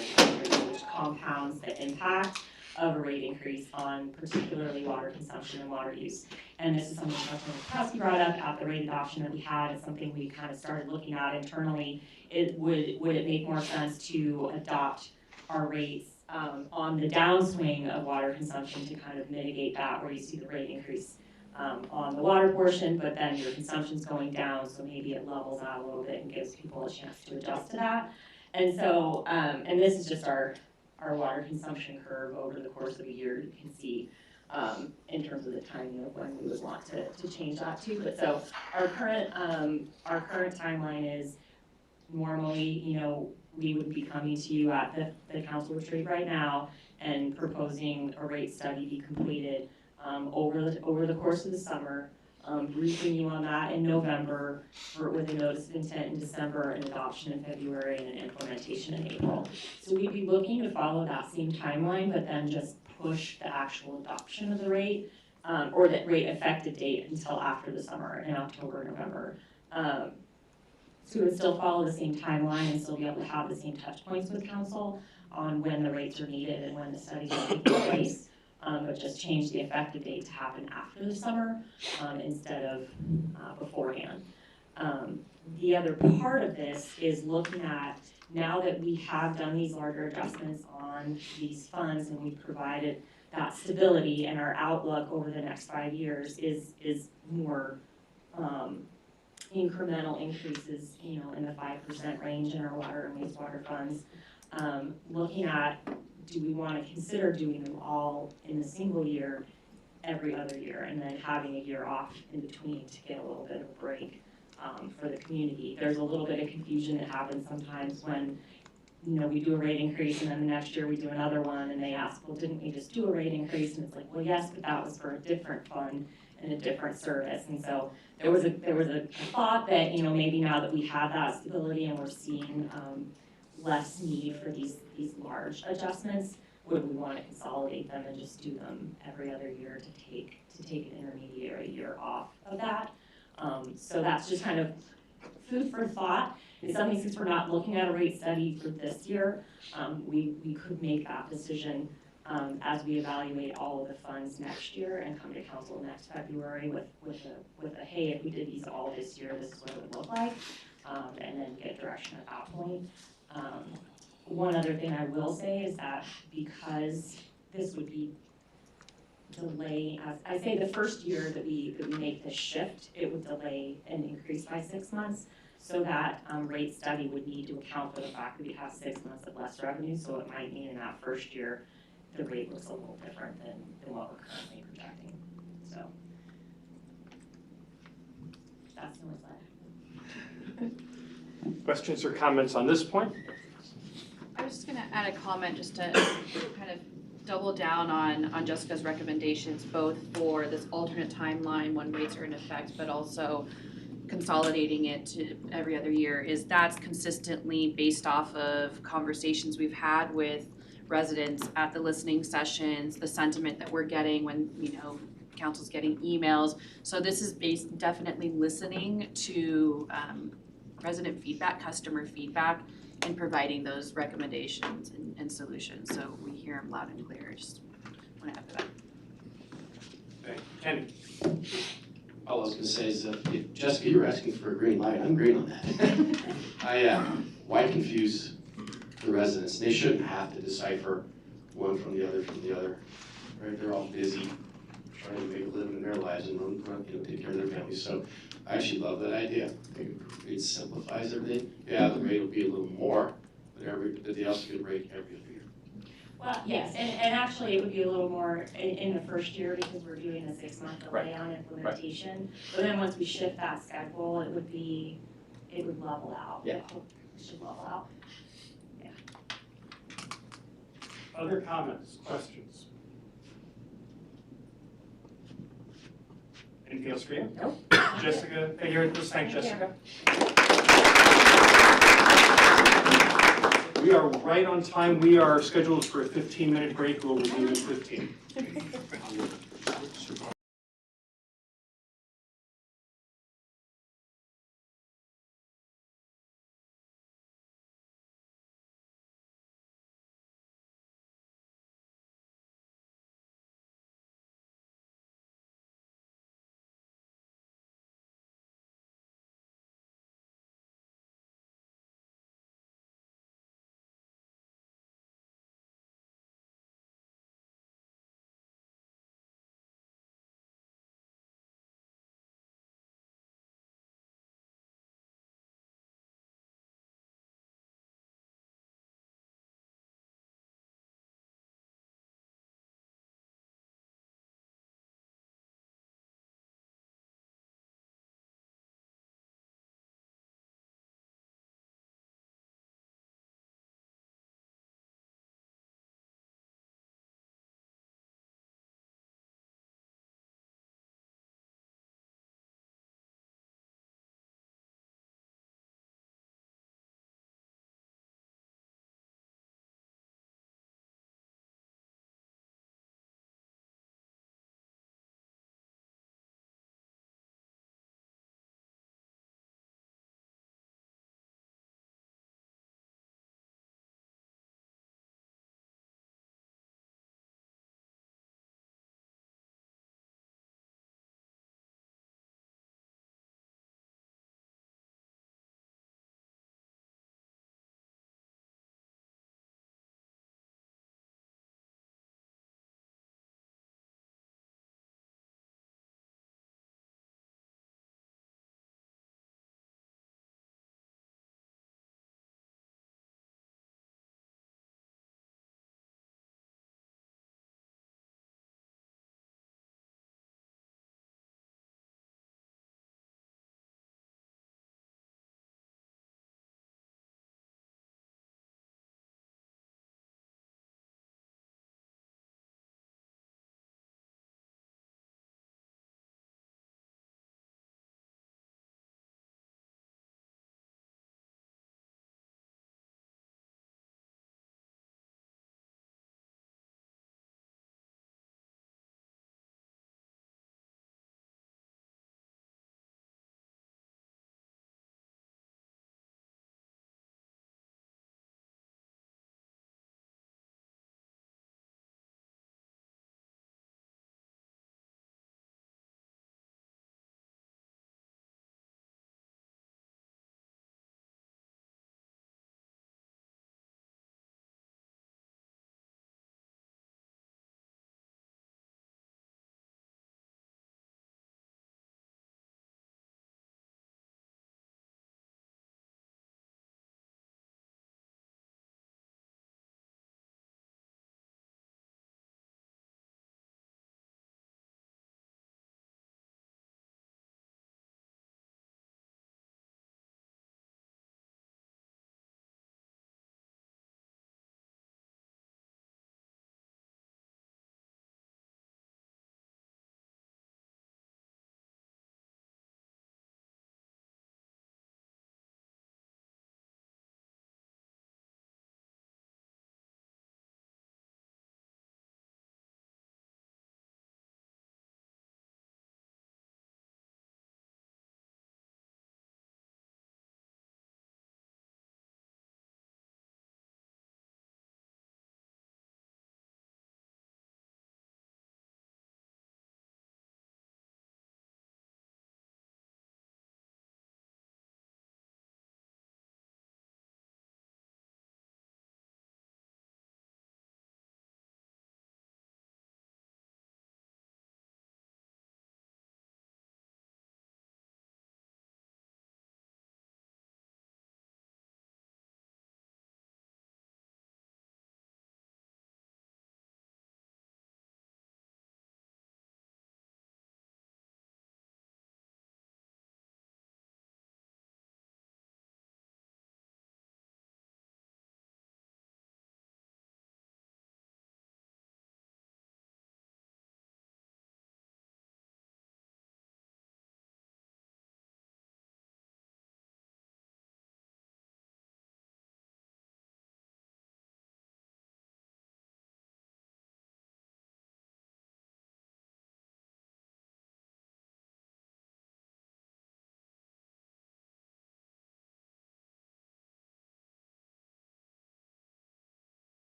which compounds the impact of a rate increase on particularly water consumption and water use. And this is something Councilman Kowski brought up at the rate adoption that we had. It's something we kind of started looking at internally. Would it make more sense to adopt our rates on the downswing of water consumption to kind of mitigate that, where you see the rate increase on the water portion, but then your consumption's going down, so maybe it levels out a little bit and gives people a chance to adjust to that. And so, and this is just our water consumption curve over the course of a year. You can see in terms of the timing of when we would want to change that to. But so our current timeline is normally, we would be coming to you at the council retreat right now and proposing a rate study be completed over the course of the summer, briefing you on that in November with a notice of intent in December and adoption in February and an implementation in April. So we'd be looking to follow that same timeline, but then just push the actual adoption of the rate or the rate effective date until after the summer in October, November. So we would still follow the same timeline and still be able to have the same touch points with council on when the rates are needed and when the studies are taking place, but just change the effective date to happen after the summer instead of beforehand. The other part of this is looking at, now that we have done these larger adjustments on these funds and we've provided that stability, and our outlook over the next 5 years is more incremental increases, in the 5% range in our water and wastewater funds. Looking at, do we want to consider doing them all in a single year every other year and then having a year off in between to get a little bit of a break for the community? There's a little bit of confusion that happens sometimes when we do a rate increase and then the next year we do another one and they ask, well, didn't we just do a rate increase? And it's like, well, yes, but that was for a different fund and a different service. And so there was a thought that, maybe now that we have that stability and we're seeing less need for these large adjustments, would we want to consolidate them and just do them every other year to take an intermediary year off of that? So that's just kind of food for thought. It's something, since we're not looking at a rate study for this year, we could make that decision as we evaluate all of the funds next year and come to council next February with a hey, if we did these all this year, this is what it would look like, and then get direction at that point. One other thing I will say is that because this would be delay, as I say, the first year that we make this shift, it would delay an increase by 6 months. So that rate study would need to account for the fact that we have 6 months of less revenue. So it might mean in that first year, the rate looks a little different than what we're currently projecting. So that's the only slide. Questions or comments on this point? I was just gonna add a comment just to kind of double down on Jessica's recommendations, both for this alternate timeline when rates are in effect, but also consolidating it to every other year is that's consistently based off of conversations we've had with residents at the listening sessions, the sentiment that we're getting when, council's getting emails. So this is definitely listening to resident feedback, customer feedback, and providing those recommendations and solutions. So we hear them loud and clear. Just want to add to that. Okay, Kenny. All I was gonna say is, if Jessica, you're asking for a green light, I'm green on that. Why confuse the residents? They shouldn't have to decipher one from the other, right? They're all busy trying to make a living in their lives and take care of their families. So I actually love that idea. It simplifies everything. Yeah, the rate will be a little more, but they also get a rate every other year. Well, yes, and actually it would be a little more in the first year because we're doing a 6-month delay on implementation. But then once we shift that schedule, it would level out. Yeah. It should level out. Yeah. Other comments, questions? Anything else for you? Nope. Jessica, let's thank Jessica. We are right on time. We are scheduled for a 15-minute break. We'll resume in 15.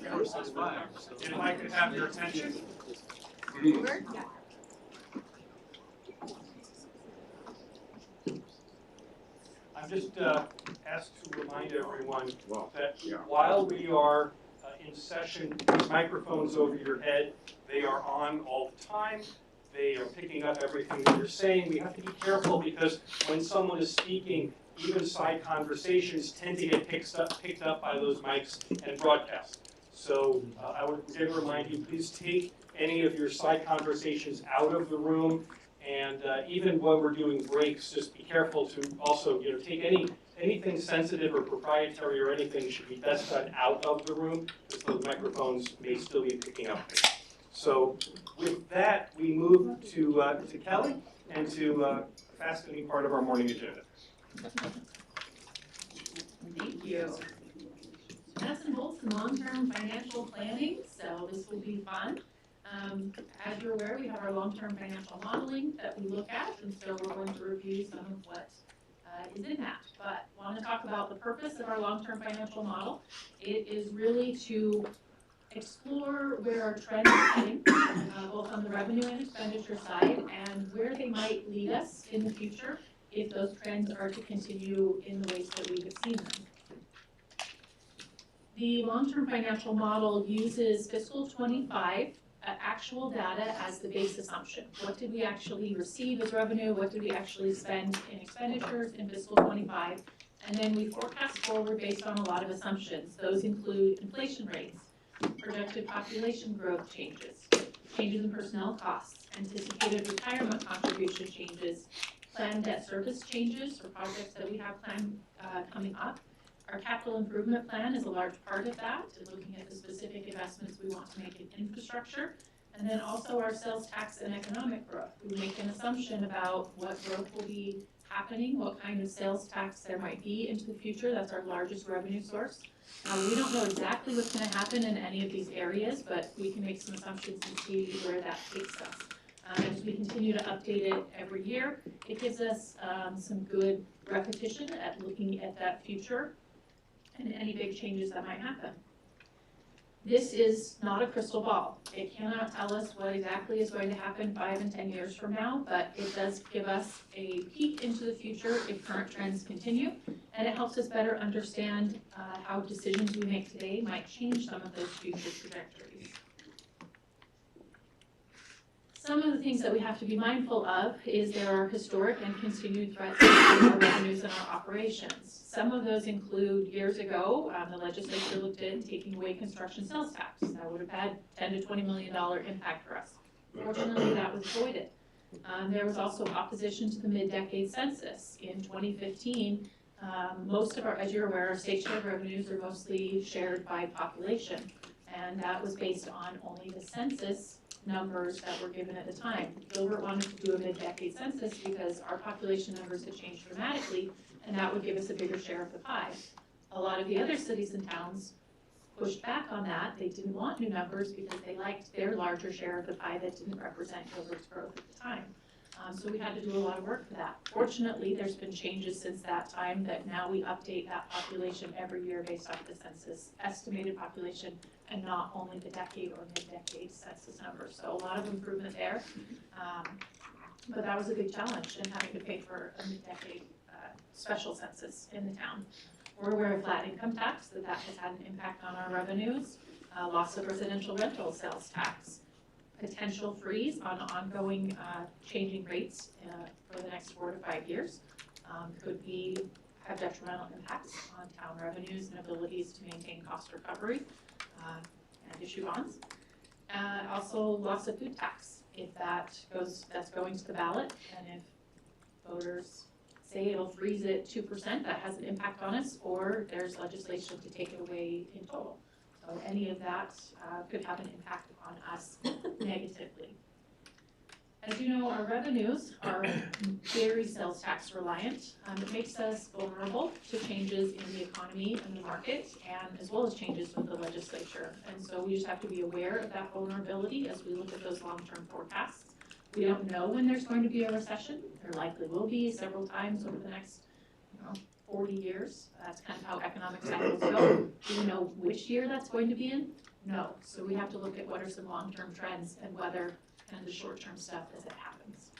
If I could have your attention. I'm just asked to remind everyone that while we are in session, these microphones over your head, they are on all the time. They are picking up everything that you're saying. We have to be careful because when someone is speaking, even side conversations tend to get picked up by those mics and broadcast. So I would again remind you, please take any of your side conversations out of the room. And even when we're doing breaks, just be careful to also, take anything sensitive or proprietary or anything should be best done out of the room, because those microphones may still be picking up. So with that, we move to Kelly and to a fascinating part of our morning agenda. Thank you. Nuts and bolts and long-term financial planning, so this will be fun. As you're aware, we have our long-term financial modeling that we look at, and so we're going to review some of what is in that. But I want to talk about the purpose of our long-term financial model. It is really to explore where our trends are heading, both on the revenue and expenditure side, and where they might lead us in the future if those trends are to continue in the ways that we have seen them. The long-term financial model uses fiscal 25 actual data as the base assumption. What did we actually receive as revenue? What did we actually spend in expenditures in fiscal 25? And then we forecast forward based on a lot of assumptions. Those include inflation rates, projected population growth changes, changes in personnel costs, anticipated retirement contribution changes, planned debt service changes for projects that we have planned coming up. Our capital improvement plan is a large part of that, looking at the specific investments we want to make in infrastructure. And then also our sales tax and economic growth. We make an assumption about what growth will be happening, what kind of sales tax there might be into the future. That's our largest revenue source. We don't know exactly what's going to happen in any of these areas, but we can make some assumptions and see where that takes us. As we continue to update it every year, it gives us some good repetition at looking at that future and any big changes that might happen. This is not a crystal ball. It cannot tell us what exactly is going to happen 5 and 10 years from now, but it does give us a peek into the future if current trends continue, and it helps us better understand how decisions we make today might change some of those future trajectories. Some of the things that we have to be mindful of is there are historic and continued threats to our revenues and our operations. Some of those include years ago, the legislature looked at taking away construction sales tax. That would have had $10 to $20 million impact for us. Fortunately, that was avoided. There was also opposition to the mid-decade census. In 2015, most of our, as you're aware, our state share revenues are mostly shared by population. And that was based on only the census numbers that were given at the time. Gilbert wanted to do a mid-decade census because our population numbers had changed dramatically, and that would give us a bigger share of the pie. A lot of the other cities and towns pushed back on that. They didn't want new numbers because they liked their larger share of the pie that didn't represent Gilbert's growth at the time. So we had to do a lot of work for that. Fortunately, there's been changes since that time that now we update that population every year based off the census estimated population and not only the decade or mid-decade census numbers. So a lot of improvement there. But that was a big challenge in having to pay for a mid-decade special census in the town. We're aware of flat income tax, that has had an impact on our revenues, loss of residential rental sales tax, potential freeze on ongoing changing rates for the next 4 to 5 years could have detrimental impacts on town revenues and abilities to maintain cost recovery and issue bonds. Also loss of food tax, if that's going to the ballot, and if voters say it'll freeze at 2%, that has an impact on us, or there's legislation to take it away in total. So any of that could have an impact on us negatively. As you know, our revenues are very sales tax reliant. It makes us vulnerable to changes in the economy and the market, and as well as changes with the legislature. And so we just have to be aware of that vulnerability as we look at those long-term forecasts. We don't know when there's going to be a recession. There likely will be several times over the next 40 years. That's kind of how economic cycles go. Do we know which year that's going to be in? No. So we have to look at what are some long-term trends and whether kind of the short-term stuff as it happens.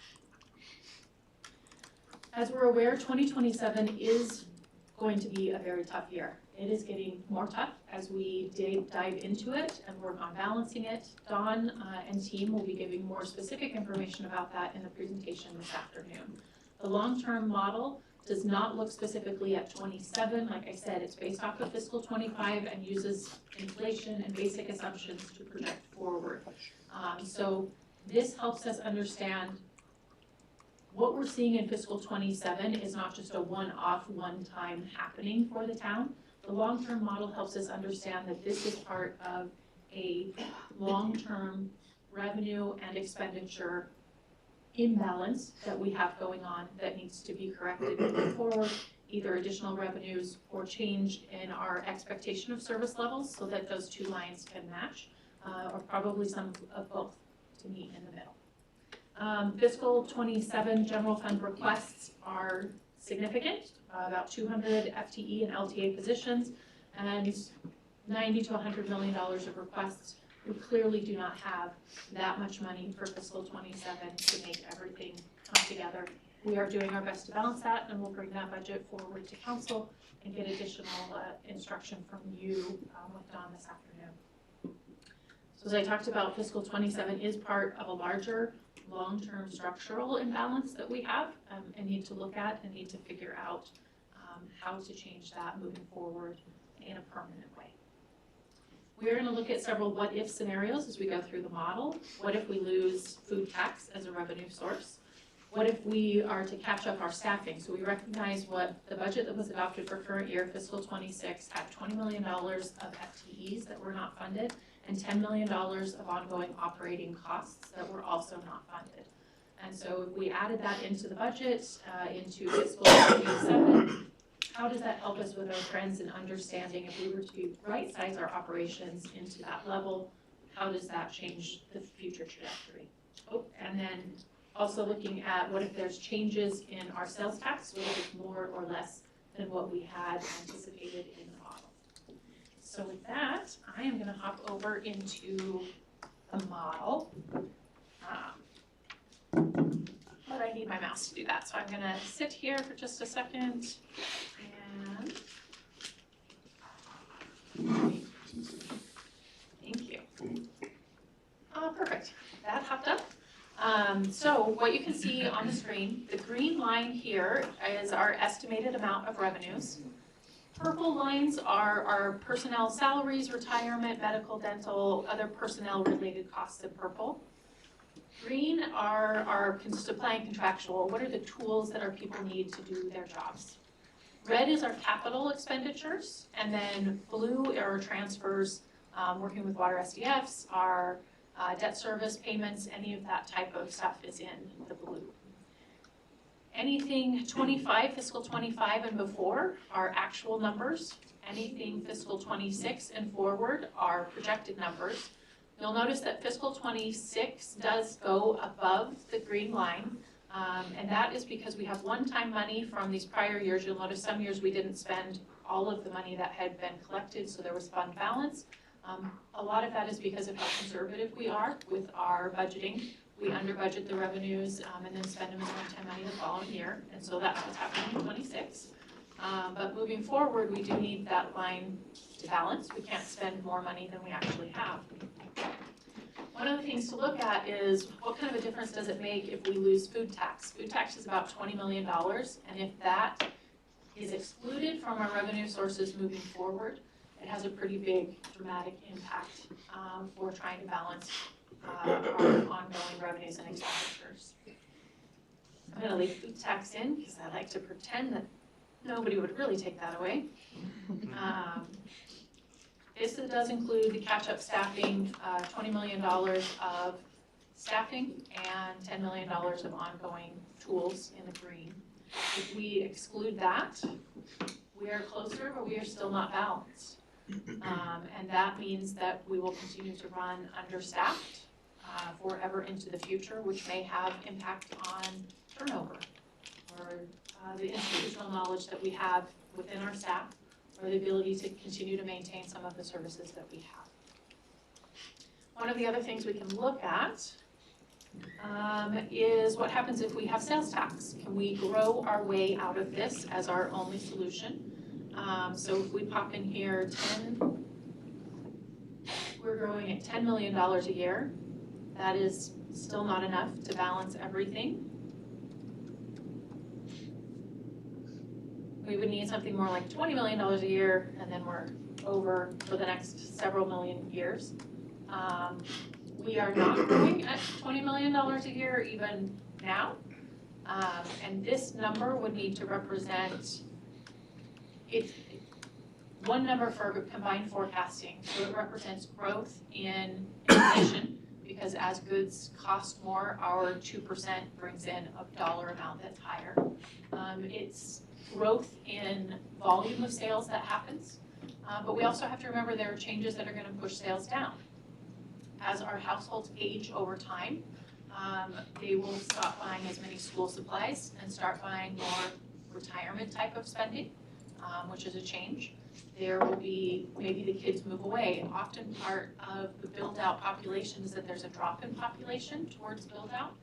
As we're aware, 2027 is going to be a very tough year. It is getting more tough as we dive into it and work on balancing it. Dawn and team will be giving more specific information about that in the presentation this afternoon. The long-term model does not look specifically at 27. Like I said, it's based off of fiscal 25 and uses inflation and basic assumptions to project forward. So this helps us understand what we're seeing in fiscal 27 is not just a one-off, one-time happening for the town. The long-term model helps us understand that this is part of a long-term revenue and expenditure imbalance that we have going on that needs to be corrected moving forward, either additional revenues or change in our expectation of service levels so that those two lines can match, or probably some of both to meet in the middle. Fiscal 27 general fund requests are significant, about 200 FTE and LTA positions, and $90 to $100 million of requests. We clearly do not have that much money for fiscal 27 to make everything come together. We are doing our best to balance that, and we'll bring that budget forward to council and get additional instruction from you with Dawn this afternoon. So as I talked about, fiscal 27 is part of a larger long-term structural imbalance that we have and need to look at and need to figure out how to change that moving forward in a permanent way. We're going to look at several what-if scenarios as we go through the model. What if we lose food tax as a revenue source? What if we are to catch up our staffing? So we recognize what the budget that was adopted for current year, fiscal 26, had $20 million of FTEs that were not funded and $10 million of ongoing operating costs that were also not funded. And so if we added that into the budget, into fiscal 27, how does that help us with our trends and understanding if we were to right-size our operations into that level? How does that change the future trajectory? Oh, and then also looking at what if there's changes in our sales tax, what if it's more or less than what we had anticipated in the model. So with that, I am going to hop over into the model. But I need my mouse to do that, so I'm going to sit here for just a second and thank you. Perfect. That hopped up. So what you can see on the screen, the green line here is our estimated amount of revenues. Purple lines are our personnel salaries, retirement, medical, dental, other personnel related costs in purple. Green are our supply and contractual. What are the tools that our people need to do their jobs? Red is our capital expenditures, and then blue are our transfers, working with water SDFs, our debt service payments, any of that type of stuff is in the blue. Anything 25, fiscal 25 and before are actual numbers. Anything fiscal 26 and forward are projected numbers. You'll notice that fiscal 26 does go above the green line, and that is because we have one-time money from these prior years. You'll notice some years we didn't spend all of the money that had been collected, so there was fund balance. A lot of that is because of how conservative we are with our budgeting. We under budget the revenues and then spend them as one-time money the following year, and so that's what's happening in 26. But moving forward, we do need that line to balance. We can't spend more money than we actually have. One of the things to look at is what kind of a difference does it make if we lose food tax? Food tax is about $20 million, and if that is excluded from our revenue sources moving forward, it has a pretty big dramatic impact for trying to balance our ongoing revenues and expenditures. I'm going to leave food tax in because I like to pretend that nobody would really take that away. This does include the catch-up staffing, $20 million of staffing and $10 million of ongoing tools in the green. If we exclude that, we are closer, but we are still not balanced. And that means that we will continue to run understaffed forever into the future, which may have impact on turnover or the institutional knowledge that we have within our staff, or the ability to continue to maintain some of the services that we have. One of the other things we can look at is what happens if we have sales tax. Can we grow our way out of this as our only solution? So if we pop in here we're growing at $10 million a year. That is still not enough to balance everything. We would need something more like $20 million a year, and then we're over for the next several million years. We are not growing at $20 million a year even now. And this number would need to represent, it's one number for combined forecasting. So it represents growth in inflation, because as goods cost more, our 2% brings in a dollar amount that's higher. It's growth in volume of sales that happens. But we also have to remember there are changes that are going to push sales down. As our households age over time, they will stop buying as many school supplies and start buying more retirement type of spending, which is a change. There will be, maybe the kids move away. Often part of the build-out population is that there's a drop in population towards build-out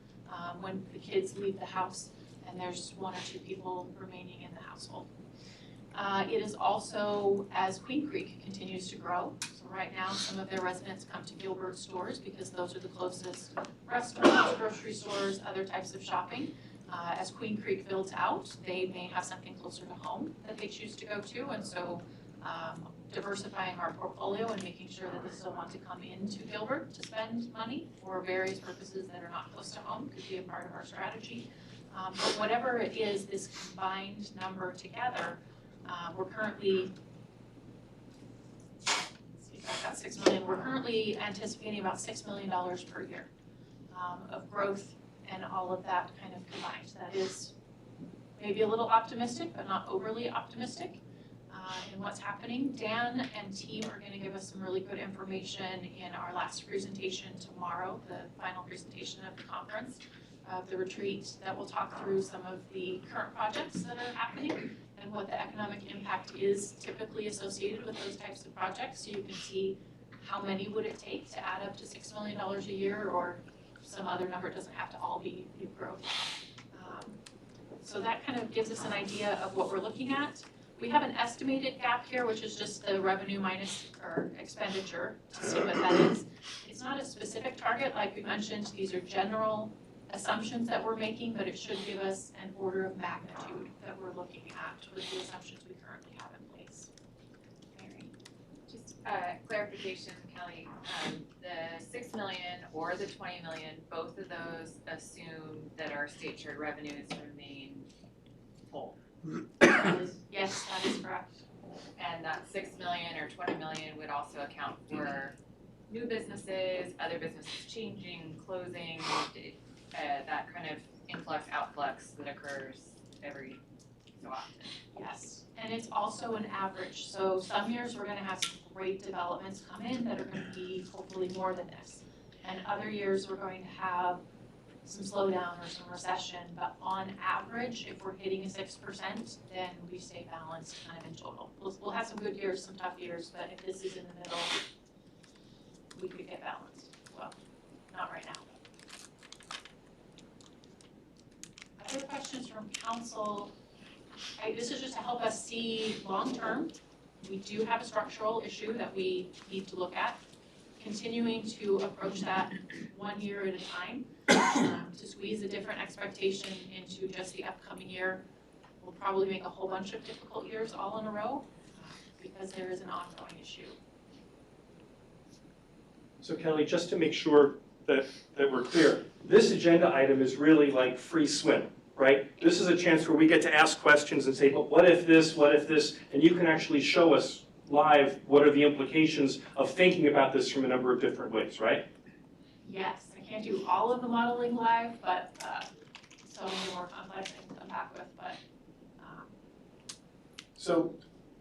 when the kids leave the house and there's one or two people remaining in the household. It is also, as Queen Creek continues to grow, so right now some of their residents come to Gilbert stores because those are the closest restaurants, grocery stores, other types of shopping. As Queen Creek builds out, they may have something closer to home that they choose to go to, and so diversifying our portfolio and making sure that they still want to come into Gilbert to spend money for various purposes that are not close to home could be a part of our strategy. But whatever it is, this combined number together, we're currently, let's see if I've got 6 million, we're currently anticipating about $6 million per year of growth and all of that kind of combined. That is maybe a little optimistic, but not overly optimistic in what's happening. Dan and team are going to give us some really good information in our last presentation tomorrow, the final presentation of the conference, of the retreat, that will talk through some of the current projects that are happening and what the economic impact is typically associated with those types of projects. So you can see how many would it take to add up to $6 million a year, or some other number. It doesn't have to all be new growth. So that kind of gives us an idea of what we're looking at. We have an estimated gap here, which is just the revenue minus or expenditure to see what that is. It's not a specific target, like we mentioned. These are general assumptions that we're making, but it should give us an order of magnitude that we're looking at with the assumptions we currently have in place. Mary? Just clarification, Kelly, the 6 million or the 20 million, both of those assume that our state shared revenues remain full. Yes, that is correct. And that 6 million or 20 million would also account for new businesses, other businesses changing, closing, that kind of influx, outflux that occurs every so often. Yes, and it's also an average. So some years we're going to have some great developments come in that are going to be hopefully more than this. And other years we're going to have some slowdown or some recession. But on average, if we're hitting a 6%, then we stay balanced kind of in total. We'll have some good years, some tough years, but if this is in the middle, we could get balanced. Well, not right now. Other questions from council? This is just to help us see long-term. We do have a structural issue that we need to look at. Continuing to approach that 1 year at a time, to squeeze a different expectation into just the upcoming year will probably make a whole bunch of difficult years all in a row because there is an ongoing issue. So Kelly, just to make sure that we're clear, this agenda item is really like free swim, right? This is a chance where we get to ask questions and say, well, what if this, and you can actually show us live what are the implications of thinking about this from a number of different ways, right? Yes, I can't do all of the modeling live, but some of the more complex I can come back with, but. So,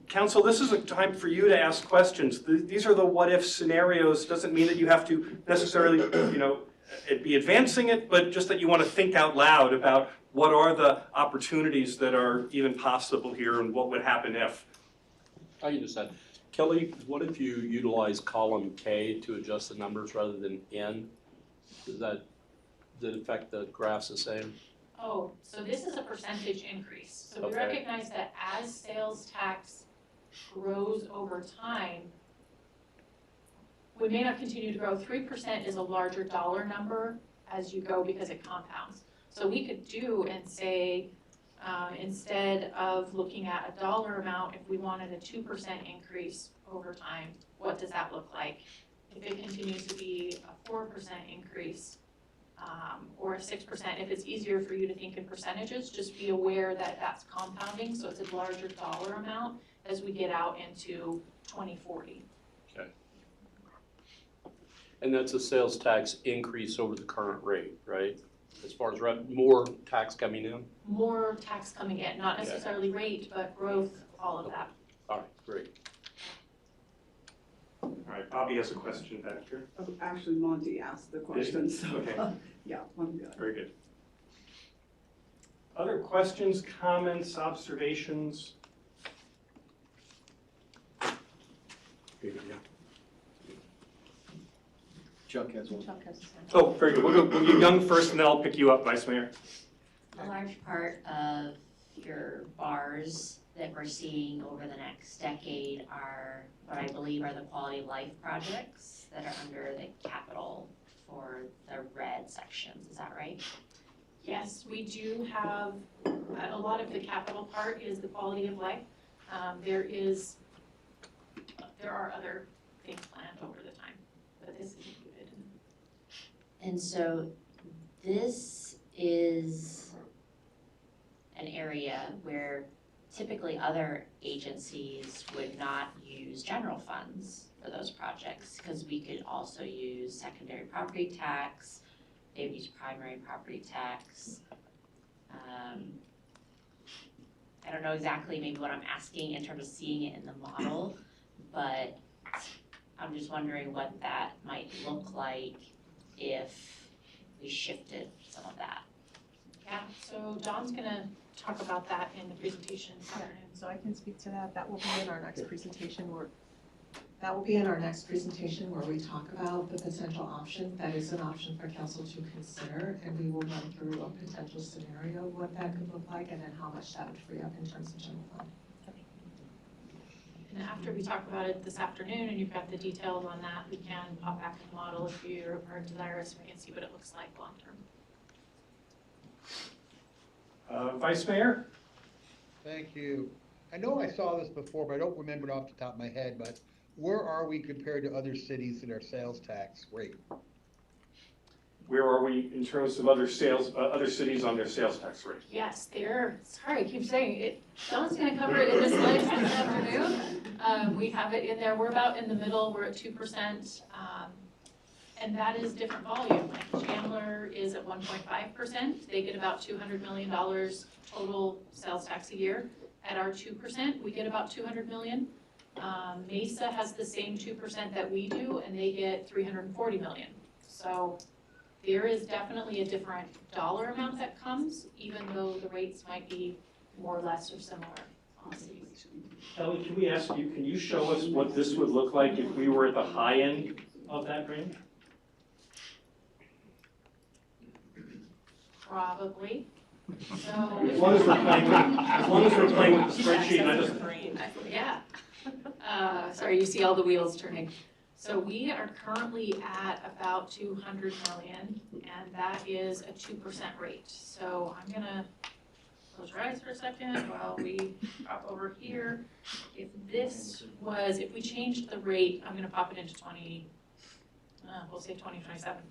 council, this is a time for you to ask questions. These are the what-if scenarios. Doesn't mean that you have to necessarily, be advancing it, but just that you want to think out loud about what are the opportunities that are even possible here and what would happen if. I can just add, Kelly, what if you utilize column K to adjust the numbers rather than N? Does it affect the graphs the same? Oh, so this is a percentage increase. So we Okay. recognize that as sales tax grows over time, we may not continue to grow. 3% is a larger dollar number as you go because it compounds. So we could do and say, instead of looking at a dollar amount, if we wanted a 2% increase over time, what does that look like? If it continues to be a 4% increase, or a 6%, if it's easier for you to think in percentages, just be aware that that's compounding, so it's a larger dollar amount as we get out into 2040. Okay. And that's a sales tax increase over the current rate, right? As far as more tax coming in? More tax coming in, not Okay. necessarily rate, but growth, all of that. All right, great. All right, Bobby has a question back here. Actually, Monty asked the question, so, Okay. yeah, I'm good. Very good. Other questions, comments, observations? Chuck has one. Oh, very good. We'll go young first and then I'll pick you up, Vice Mayor. A large part of your bars that we're seeing over the next decade are what I believe are the quality of life projects that are under the capital for the red sections. Is that right? Yes, we do have, a lot of the capital part is the quality of life. There are other things planned over the time, but this is included. And so this is an area where typically other agencies would not use general funds for those projects, because we could also use secondary property tax, they would use primary property tax. I don't know exactly maybe what I'm asking in terms of seeing it in the model, but I'm just wondering what that might look like if we shifted some of that. Yeah, so Dawn's gonna talk about that in the presentation this afternoon. So I can speak to that. That will be in our next presentation where we talk about the potential option. That is an option for council to consider, and we will run through a potential scenario of what that could look like and then how much that would free up in terms of general fund. And after we talk about it this afternoon and you've got the details on that, we can pop back in the model if you are desirous, we can see what it looks like long term. Vice Mayor? Thank you. I know I saw this before, but I don't remember it off the top of my head, but where are we compared to other cities in our sales tax rate? Where are we in terms of other cities on their sales tax rate? Yes, sorry, I keep saying it, Dawn's gonna cover it in the slides this afternoon. We have it in there, we're about in the middle, we're at 2%, and that is different volume. Like Chandler is at 1.5%, they get about $200 million total sales tax a year. At our 2%, we get about $200 million. Mesa has the same 2% that we do, and they get $340 million. So there is definitely a different dollar amount that comes, even though the rates might be more or less or similar on cities. Kelly, can we ask you, can you show us what this would look like if we were at the high end of that range? Probably. So As long as we're playing with the spreadsheet, I just. Yeah. Sorry, you see all the wheels turning. So we are currently at about 200 million, and that is a 2% rate. So I'm gonna close your eyes for a second while we pop over here. If we changed the rate, I'm gonna pop it into we'll say 2027.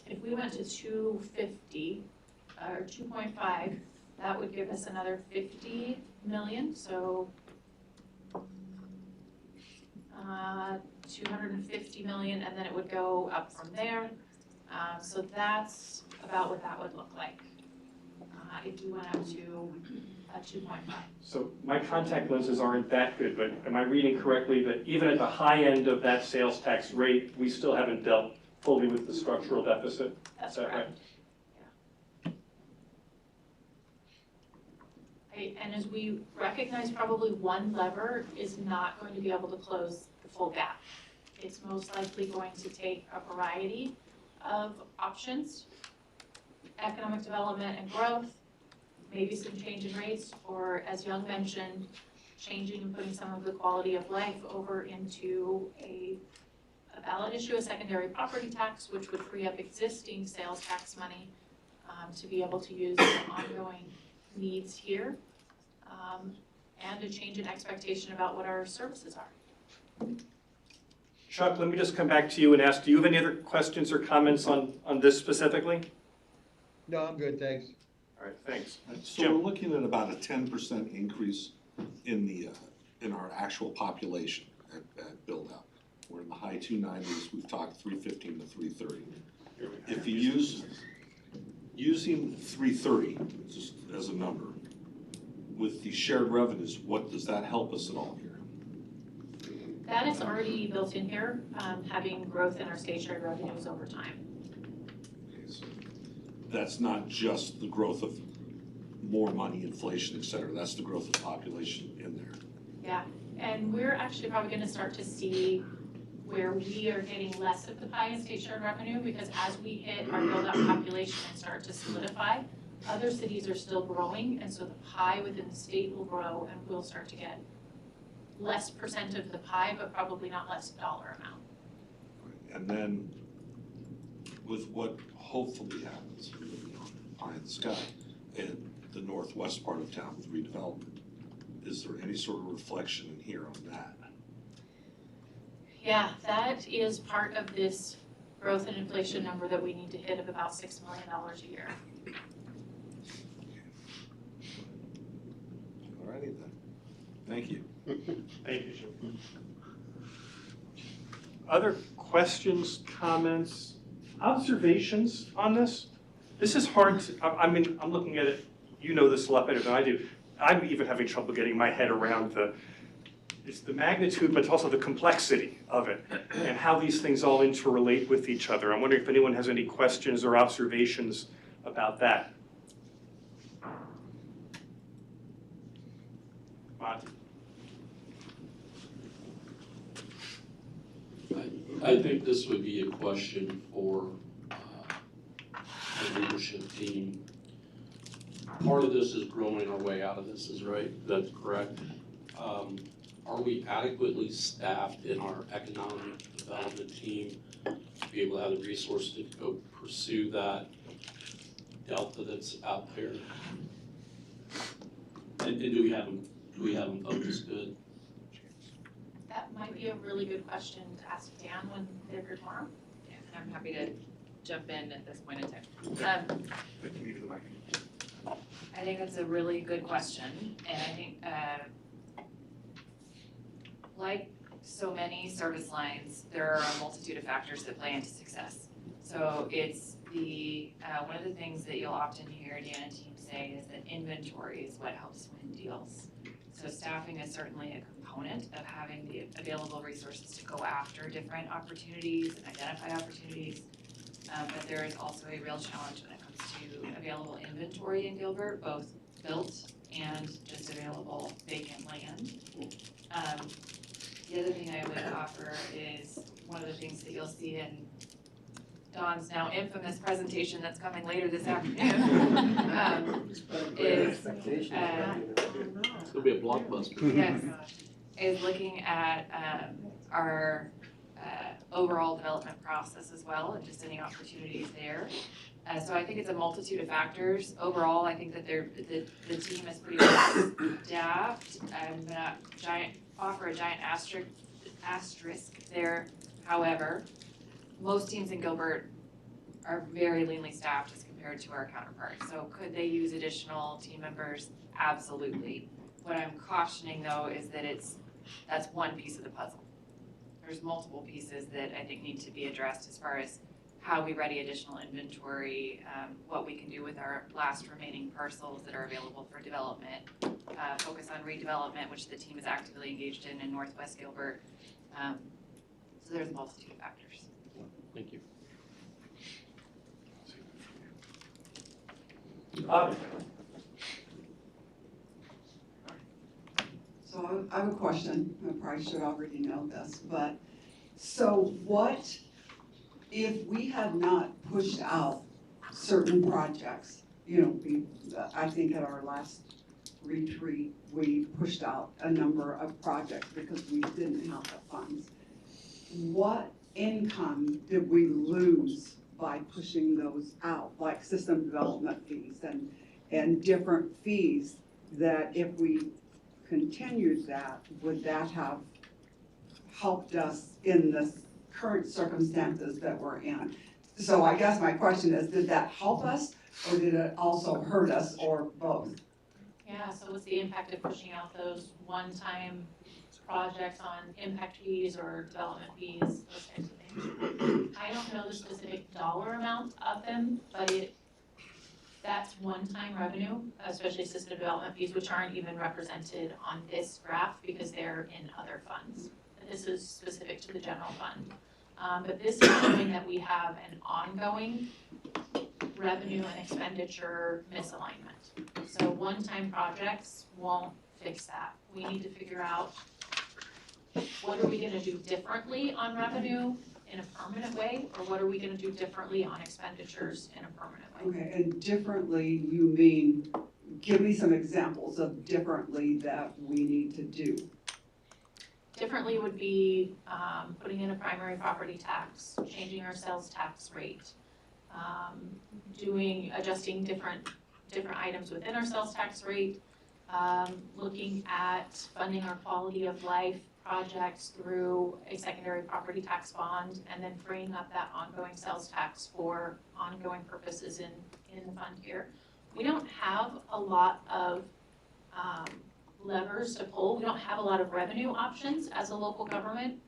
If we went to 250, or 2.5, that would give us another 50 million, so 250 million, and then it would go up from there. So that's about what that would look like if we went up to 2.5. So my contact lenses aren't that good, but am I reading correctly that even at the high end of that sales tax rate, we still haven't dealt fully with the structural deficit? That's Is that right? correct. And as we recognize, probably one lever is not going to be able to close the full gap. It's most likely going to take a variety of options, economic development and growth, maybe some change in rates, or as Young mentioned, changing and putting some of the quality of life over into a ballot issue, a secondary property tax, which would free up existing sales tax money to be able to use for ongoing needs here, and a change in expectation about what our services are. Chuck, let me just come back to you and ask, do you have any other questions or comments on this specifically? No, I'm good, thanks. All right, thanks. So we're looking at about a 10% increase in the, in our actual population at build-out. We're in the high 290s, we've talked 315 to 330. If you using 330 just as a number, with the shared revenues, what does that help us at all here? That is already built in here, having growth in our state shared revenues over time. Okay, so that's not just the growth of more money, inflation, et cetera, that's the growth of population in there. Yeah, and we're actually probably gonna start to see where we are getting less of the pie in state shared revenue, because as we hit our build-out population and start to solidify, other cities are still growing, and so the pie within the state will grow, and we'll start to get less percent of the pie, but probably not less dollar amount. And then with what hopefully happens, pie in the sky, in the northwest part of town with redevelopment, is there any sort of reflection in here on that? Yeah, that is part of this growth and inflation number that we need to hit of about $6 million a year. All righty then, thank you. Thank you, Jim. Other questions, comments, observations on this? This is hard to, I mean, I'm looking at it, you know this a lot better than I do. I'm even having trouble getting my head around it's the magnitude, but it's also the complexity of it and how these things all interrelate with each other. I'm wondering if anyone has any questions or observations about that. Monty? I think this would be a question for the leadership team. Part of this is growing our way out of this, is right? That's correct. Are we adequately staffed in our economic development team to be able to have the resources to go pursue that delta that's out there? And do we have them focused good? That might be a really good question to ask Dan when they're here tomorrow. Yeah, and I'm happy to jump in at this point in time. I think that's a really good question, and I think, like so many service lines, there are a multitude of factors that play into success. So it's one of the things that you'll often hear Dan and team say is that inventory is what helps win deals. So staffing is certainly a component of having the available resources to go after different opportunities and identify opportunities. But there is also a real challenge when it comes to available inventory in Gilbert, both built and just available vacant land. The other thing I would offer is one of the things that you'll see in Dawn's now infamous presentation that's coming later this afternoon is It's gonna be a blockbuster. yes, is looking at our overall development process as well, and just any opportunities there. So I think it's a multitude of factors. Overall, I think that the team is pretty well staffed. I'm gonna offer a giant asterisk there. However, most teams in Gilbert are very leanly staffed as compared to our counterparts. So could they use additional team members? Absolutely. What I'm cautioning though is that that's one piece of the puzzle. There's multiple pieces that I think need to be addressed as far as how we ready additional inventory, what we can do with our last remaining parcels that are available for development, focus on redevelopment, which the team is actively engaged in Northwest Gilbert. So there's a multitude of factors. Thank you. So I have a question, I probably should already know this, but, so what, if we had not pushed out certain projects, I think at our last retreat, we pushed out a number of projects because we didn't have the funds. What income did we lose by pushing those out, like system development fees and different fees, that if we continued that, would that have helped us in the current circumstances that we're in? So I guess my question is, did that help us, or did it also hurt us, or both? Yeah, so what's the impact of pushing out those one-time projects on impact fees or development fees, those types of things? I don't know the specific dollar amount of them, but that's one-time revenue, especially system development fees, which aren't even represented on this graph because they're in other funds. This is specific to the general fund. But this is showing that we have an ongoing revenue and expenditure misalignment. So one-time projects won't fix that. We need to figure out what are we gonna do differently on revenue in a permanent way, or what are we gonna do differently on expenditures in a permanent way? Okay, and differently, you mean, give me some examples of differently that we need to do. Differently would be putting in a primary property tax, changing our sales tax rate, adjusting different items within our sales tax rate, looking at funding our quality of life projects through a secondary property tax bond, and then freeing up that ongoing sales tax for ongoing purposes in the fund here. We don't have a lot of levers to pull. We don't have a lot of revenue options as a local government.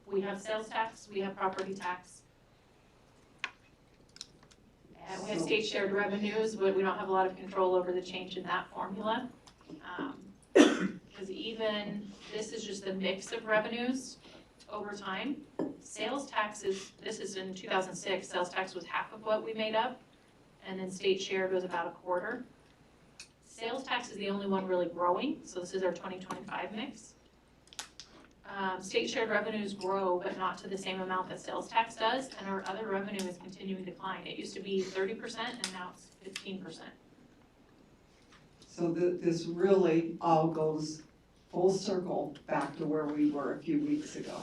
We have sales tax, we have property tax, and we have state shared revenues, but we don't have a lot of control over the change in that formula. Because even, this is just the mix of revenues over time. Sales taxes, this is in 2006, sales tax was half of what we made up, and then state shared was about a quarter. Sales tax is the only one really growing, so this is our 2025 mix. State shared revenues grow, but not to the same amount that sales tax does, and our other revenue is continuing to decline. It used to be 30%, and now it's 15%. So this really all goes full circle back to where we were a few weeks ago,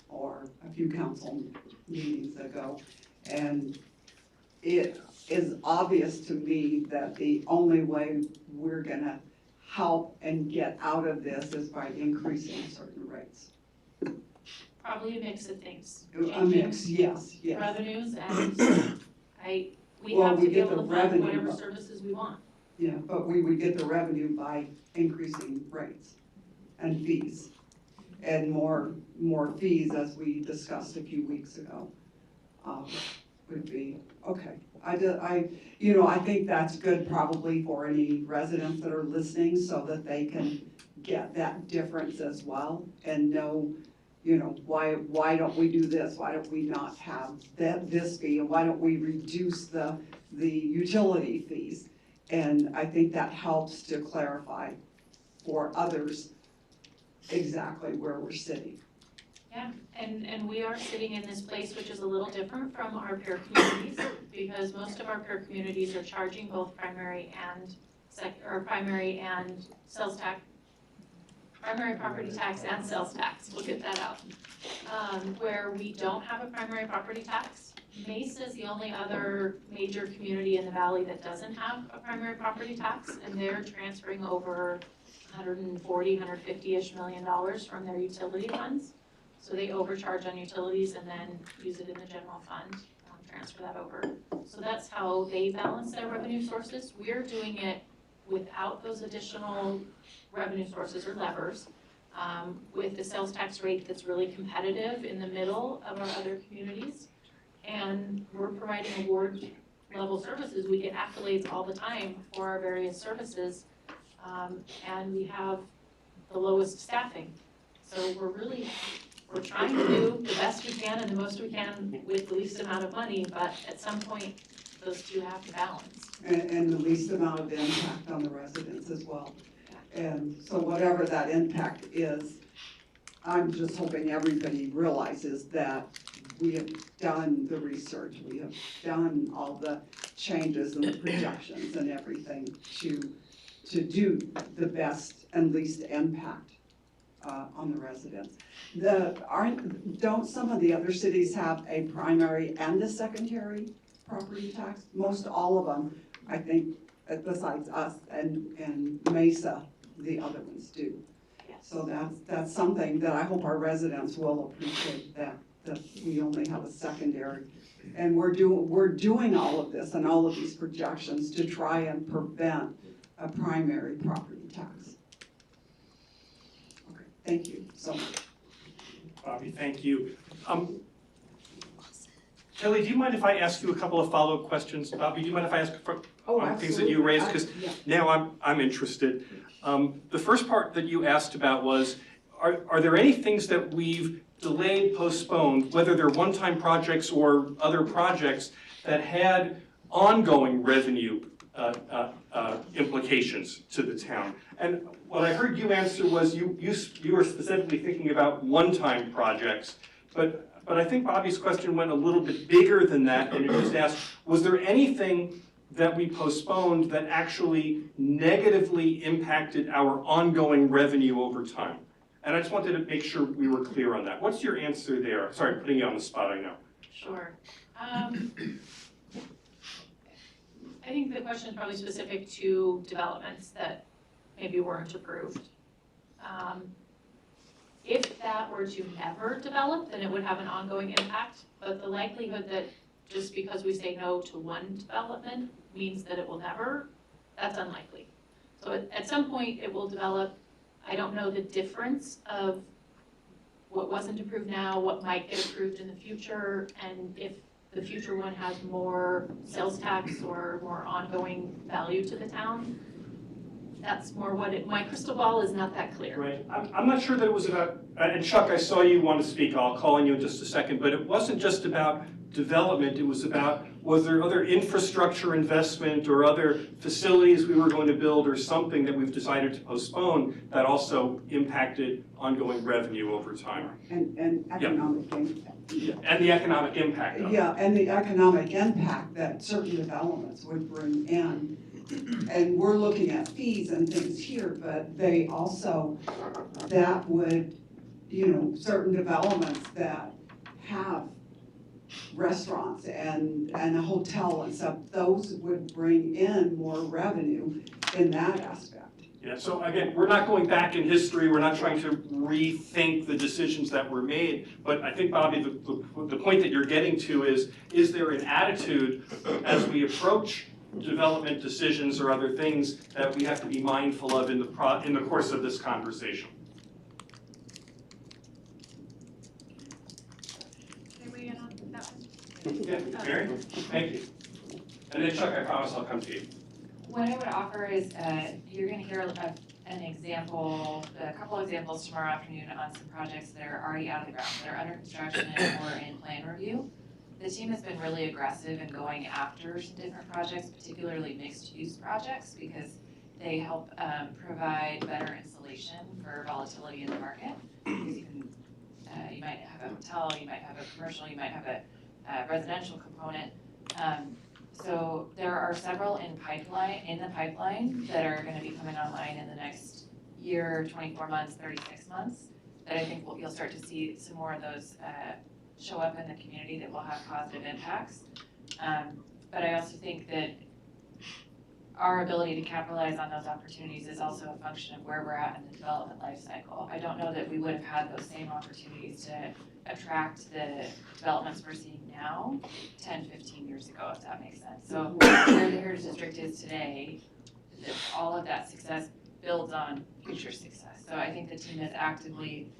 or a few council meetings ago. And it is obvious to me that the only way we're gonna help and get out of this is by increasing certain rates. Probably a mix of things. A mix, yes. Revenues and we Well, have we to be get able the to fund revenue, whatever but- services we want. Yeah, but we would get the revenue by increasing rates and fees. And more fees, as we discussed a few weeks ago, would be, okay. I think that's good probably for any residents that are listening, so that they can get that difference as well and know, why don't we do this? Why don't we not have this fee? And why don't we reduce the utility fees? And I think that helps to clarify for others exactly where we're sitting. Yeah, and we are sitting in this place which is a little different from our peer communities, because most of our peer communities are charging both primary sales tax, primary property tax and sales tax, we'll get that out. Where we don't have a primary property tax. Mesa is the only other major community in the valley that doesn't have a primary property tax, and they're transferring over $140, $150-ish million from their utility funds. So they overcharge on utilities and then use it in the general fund, transfer that over. So that's how they balance their revenue sources. We're doing it without those additional revenue sources or levers, with the sales tax rate that's really competitive in the middle of our other communities. And we're providing award level services. We get accolades all the time for our various services, and we have the lowest staffing. So we're trying to do the best we can and the most we can with the least amount of money, but at some point, those two have to balance. And the least amount of impact on the residents as well. And so whatever that impact is, I'm just hoping everybody realizes that we have done the research, we have done all the changes and the projections and everything to do the best and least impact on the residents. Don't some of the other cities have a primary and a secondary property tax? Most all of them, I think, besides us and Mesa, the other ones do. So that's something that I hope our residents will appreciate, that we only have a secondary. And we're doing all of this and all of these projections to try and prevent a primary property tax. Okay, thank you so much. Bobby, thank you. Kelly, do you mind if I ask you a couple of follow-up questions? Bobby, do you mind if I ask for things that you raised? Because now I'm interested. The first part that you asked about was, are there any things that we've delayed, postponed, whether they're one-time projects or other projects that had ongoing revenue implications to the town? And what I heard you answer was you were specifically thinking about one-time projects, but I think Bobby's question went a little bit bigger than that, and it just asked, was there anything that we postponed that actually negatively impacted our ongoing revenue over time? And I just wanted to make sure we were clear on that. What's your answer there? Sorry, putting you on the spot, I know. Sure. I think the question is probably specific to developments that maybe weren't approved. If that were to never develop, then it would have an ongoing impact, but the likelihood that just because we say no to one development means that it will never, that's unlikely. So at some point it will develop. I don't know the difference of what wasn't approved now, what might get approved in the future, and if the future one has more sales tax or more ongoing value to the town. That's more what my crystal ball is not that clear. Right. I'm not sure that it was about, and Chuck, I saw you want to speak, I'll call on you in just a second, but it wasn't just about development, it was about, was there other infrastructure investment or other facilities we were going to build or something that we've decided to postpone that also impacted ongoing revenue over time? And economic impact. Yeah. And the economic impact of it. Yeah, and the economic impact that certain developments would bring in. And we're looking at fees and things here, but they also, that would, certain developments that have restaurants and a hotel and stuff, those would bring in more revenue in that aspect. Yeah, so again, we're not going back in history, we're not trying to rethink the decisions that were made, but I think, Bobby, the point that you're getting to is there an attitude as we approach development decisions or other things that we have to be mindful of in the course of this conversation? Can we get on that one? Yeah, Mary? Thank you. And then Chuck, I promise I'll come to you. What I would offer is, you're gonna hear an example, a couple examples tomorrow afternoon on some projects that are already out of the ground, that are under construction or in plan review. The team has been really aggressive in going after some different projects, particularly mixed-use projects, because they help provide better insulation for volatility in the market. Because you might have a hotel, you might have a commercial, you might have a residential component. So there are several in the pipeline that are going to be coming online in the next year, 24 months, 36 months. That I think you'll start to see some more of those show up in the community that will have positive impacts. But I also think that our ability to capitalize on those opportunities is also a function of where we're at in the development life cycle. I don't know that we would have had those same opportunities to attract the developments we're seeing now 10, 15 years ago, if that makes sense. So where the Heritage District is today, all of that success builds on future success. So I think the team is actively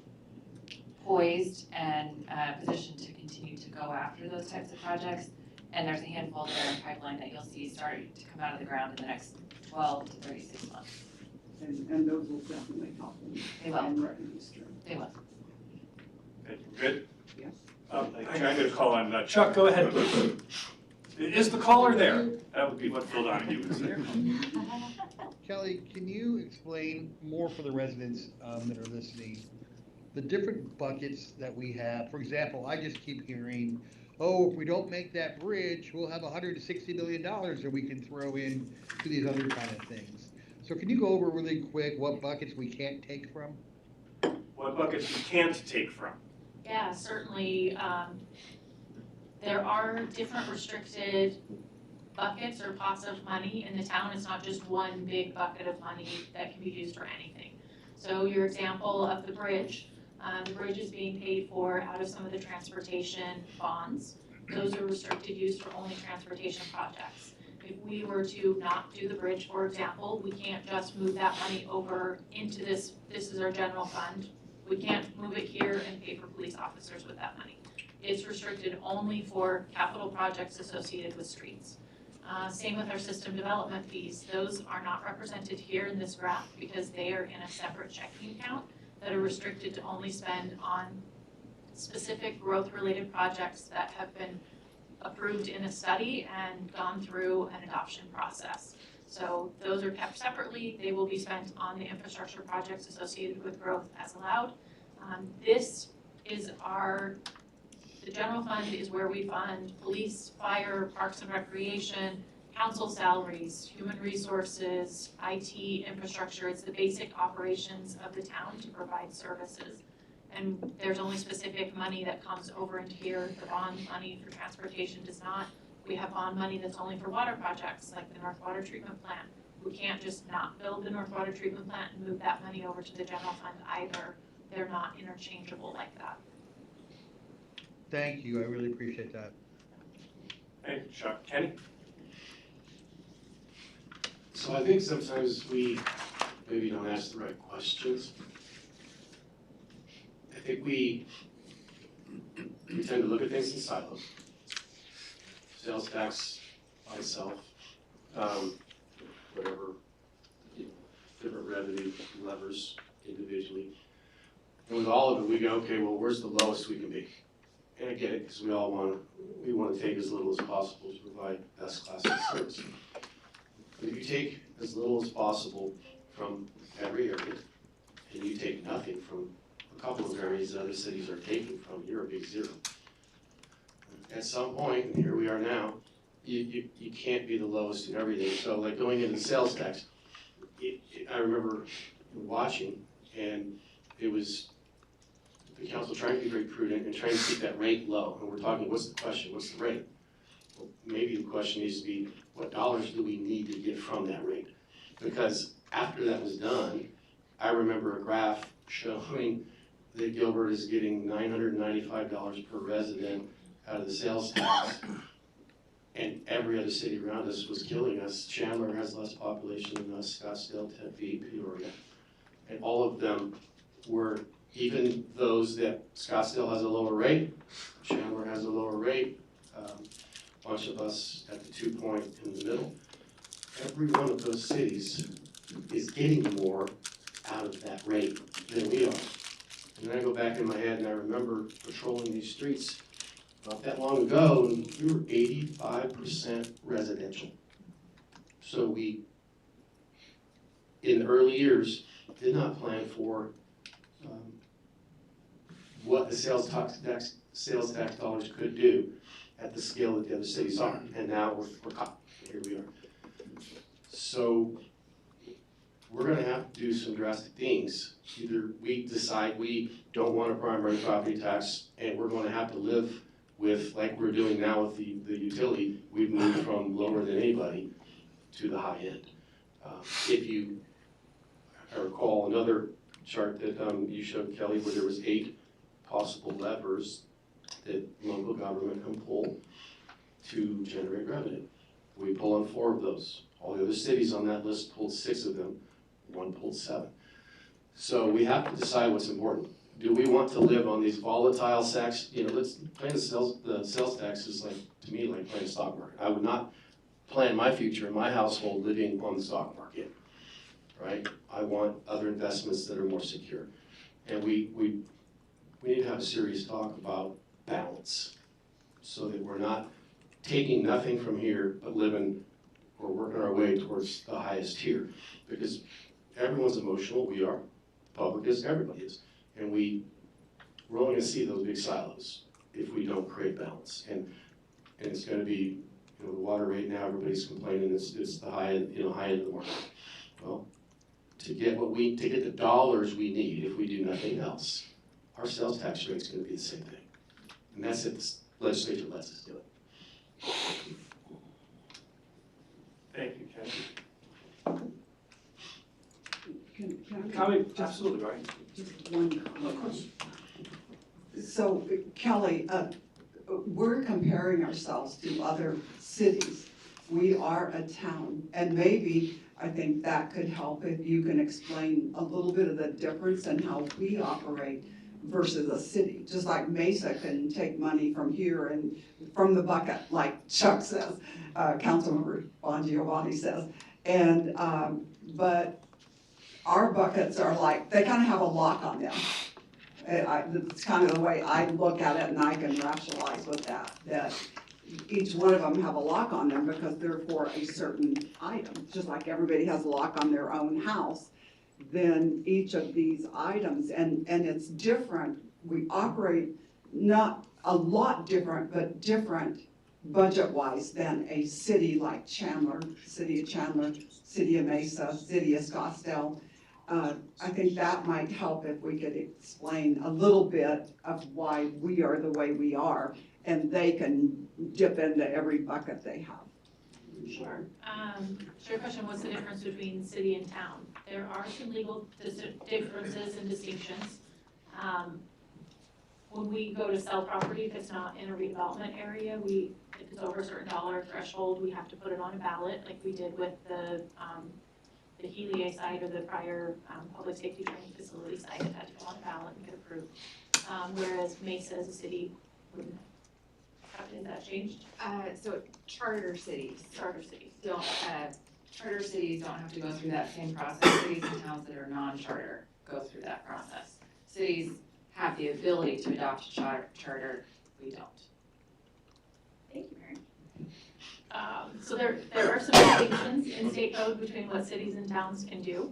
poised and positioned to continue to go after those types of projects. And there's a handful that are in pipeline that you'll see starting to come out of the ground in the next 12 to 36 months. And those will definitely help them. They will. And revenue stream. They will. Okay, good? Yes. I think I'm going to call on Chuck. Go ahead, please. Is the caller there? That would be what Phil Donahue would say. Kelly, can you explain more for the residents that are listening, the different buckets that we have? For example, I just keep hearing, oh, if we don't make that bridge, we'll have $160 million that we can throw in to these other kind of things. So can you go over really quick what buckets we can't take from? What buckets we can't take from? Yeah, certainly, there are different restricted buckets or pots of money in the town. It's not just one big bucket of money that can be used for anything. So your example of the bridge is being paid for out of some of the transportation bonds. Those are restricted use for only transportation projects. If we were to not do the bridge, for example, we can't just move that money over into this is our general fund. We can't move it here and pay for police officers with that money. It's restricted only for capital projects associated with streets. Same with our system development fees. Those are not represented here in this graph because they are in a separate checking account that are restricted to only spend on specific growth-related projects that have been approved in a study and gone through an adoption process. So those are kept separately. They will be spent on the infrastructure projects associated with growth as allowed. This is the general fund is where we fund police, fire, parks and recreation, council salaries, human resources, IT, infrastructure. It's the basic operations of the town to provide services. And there's only specific money that comes over into here. The bond money for transportation does not. We have bond money that's only for water projects, like the North Water Treatment Plant. We can't just not build the North Water Treatment Plant and move that money over to the general fund either. They're not interchangeable like that. Thank you, I really appreciate that. Hey, Chuck, Kenny? So I think sometimes we maybe don't ask the right questions. I think we tend to look at things in silos. Sales tax by itself, whatever, different revenue levers individually. And with all of it, we go, okay, well, where's the lowest we can be? And I get it, because we want to take as little as possible to provide best class of service. But if you take as little as possible from every area, and you take nothing from a couple of areas that other cities are taking from, you're a big zero. At some point, and here we are now, you can't be the lowest in everything. So like going into sales tax, I remember watching, and it was the council trying to be very prudent and trying to keep that rate low. And we're talking, what's the question? What's the rate? Well, maybe the question needs to be, what dollars do we need to get from that rate? Because after that was done, I remember a graph showing that Gilbert is getting $995 per resident out of the sales tax, and every other city around us was killing us. Chandler has less population than us, Scottsdale, Tempe, Peoria, and all of them were, even those that Scottsdale has a lower rate, Chandler has a lower rate, a bunch of us at the 2 point in the middle. Every one of those cities is getting more out of that rate than we are. And then I go back in my head and I remember patrolling these streets not that long ago, and we were 85% residential. So we, in the early years, did not plan for what the sales tax dollars could do at the scale that the other cities are. And now we're caught. Here we are. So we're gonna have to do some drastic things. Either we decide we don't want a primary property tax, and we're gonna have to live with, like we're doing now with the utility, we've moved from lower than anybody to the high end. I recall another chart that you showed, Kelly, where there was 8 possible levers that local government can pull to generate revenue. We pull on 4 of those. All the other cities on that list pulled 6 of them, 1 pulled 7. So we have to decide what's important. Do we want to live on these volatile tax? Let's plan the sales tax is like, to me, like playing the stock market. I would not plan my future in my household living on the stock market, right? I want other investments that are more secure. And we need to have a serious talk about balance so that we're not taking nothing from here, but living or working our way towards the highest tier. Because everyone's emotional, we are, public is, everybody is. And we're only gonna see those big silos if we don't create balance. And it's gonna be, you know, the water rate now, everybody's complaining it's the high end of the market. Well, to get the dollars we need, if we do nothing else, our sales tax rate's gonna be the same thing. And that's if the legislature lets us do it. Thank you, Ken. Can I Comment, absolutely, right. just one comment? Of course. So Kelly, we're comparing ourselves to other cities. We are a town, and maybe I think that could help if you can explain a little bit of the difference in how we operate versus a city. Just like Mesa can take money from here and from the bucket, like Chuck says, Councilmember Bongiovanni says. And, but our buckets are like, they kind of have a lock on them. It's kind of the way I look at it, and I can rationalize with that each one of them have a lock on them because they're for a certain item. Just like everybody has a lock on their own house, then each of these items, and it's different. We operate not a lot different, but different budget-wise than a city like Chandler, City of Chandler, City of Mesa, City of Scottsdale. I think that might help if we could explain a little bit of why we are the way we are, and they can dip into every bucket they have. Sure. So your question, what's the difference between city and town? There are some legal differences and distinctions. When we go to sell property, if it's not in a redevelopment area, if it's over a certain dollar threshold, we have to put it on a ballot, like we did with the Helia site or the prior public safety training facility site. It had to go on a ballot and get approved. Whereas Mesa as a city wouldn't. Has that changed? So charter cities don't have to go through that same process. Cities and towns that are non-charter go through that process. Cities have the ability to adopt a charter, we don't. Thank you, Mary. So there are some distinctions in state code between what cities and towns can do.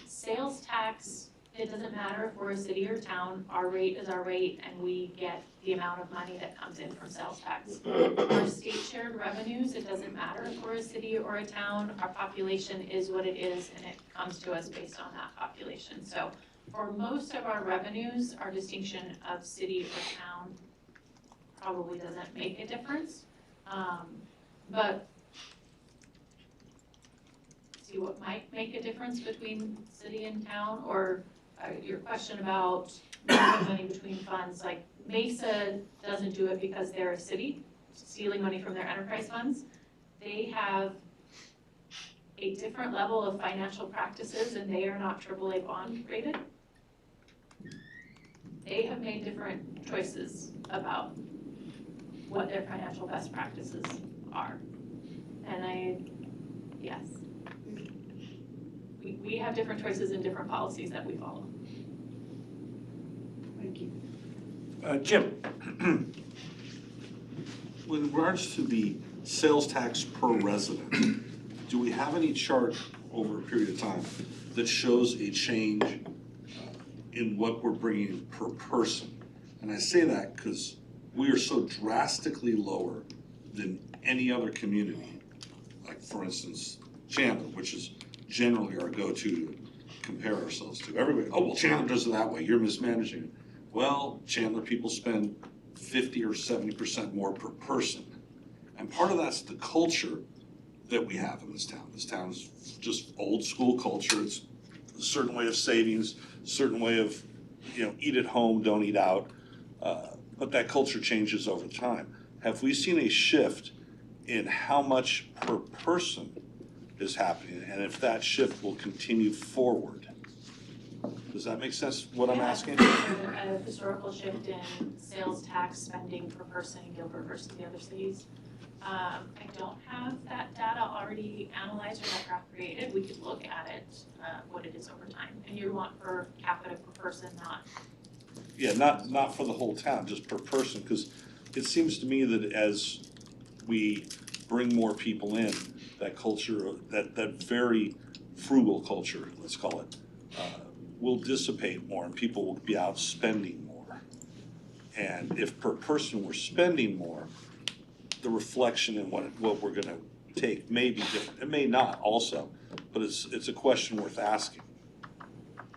Sales tax, it doesn't matter if we're a city or town, our rate is our rate, and we get the amount of money that comes in from sales tax. Our state shared revenues, it doesn't matter if we're a city or a town, our population is what it is, and it comes to us based on that population. So for most of our revenues, our distinction of city or town probably doesn't make a difference. But see what might make a difference between city and town, or your question about moving money between funds, like Mesa doesn't do it because they're a city, stealing money from their enterprise funds. They have a different level of financial practices, and they are not AAA bond rated. They have made different choices about what their financial best practices are. And yes. We have different choices and different policies that we follow. Thank you. Jim, with regards to the sales tax per resident, do we have any chart over a period of time that shows a change in what we're bringing per person? And I say that because we are so drastically lower than any other community. Like, for instance, Chandler, which is generally our go-to to compare ourselves to. Everybody, oh, well, Chandler does it that way, you're mismanaging it. Well, Chandler people spend 50 or 70% more per person. And part of that's the culture that we have in this town. This town's just old school culture. It's a certain way of savings, certain way of, eat at home, don't eat out. But that culture changes over time. Have we seen a shift in how much per person is happening, and if that shift will continue forward? Does that make sense, what I'm asking? A historical shift in sales tax spending per person in Gilbert versus the other cities. I don't have that data already analyzed or that graph created. We could look at it, what it is over time. And you want per capita per person, not. Yeah, not for the whole town, just per person, because it seems to me that as we bring more people in, that culture, that very frugal culture, let's call it, will dissipate more and people will be out spending more. And if per person we're spending more, the reflection in what we're gonna take may be different. It may not also, but it's a question worth asking.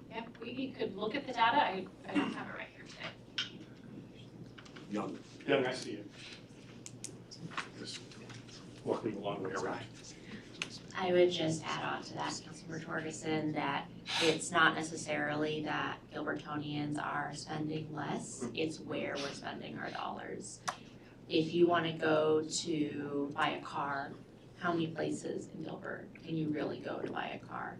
Yeah, we could look at the data, I don't have it right here today. Young, I see it. Just walking a long way around. I would just add on to that, Councilmember Torgerson, that it's not necessarily that Gilbertonians are spending less, it's where we're spending our dollars. If you wanna go to buy a car, how many places in Gilbert can you really go to buy a car?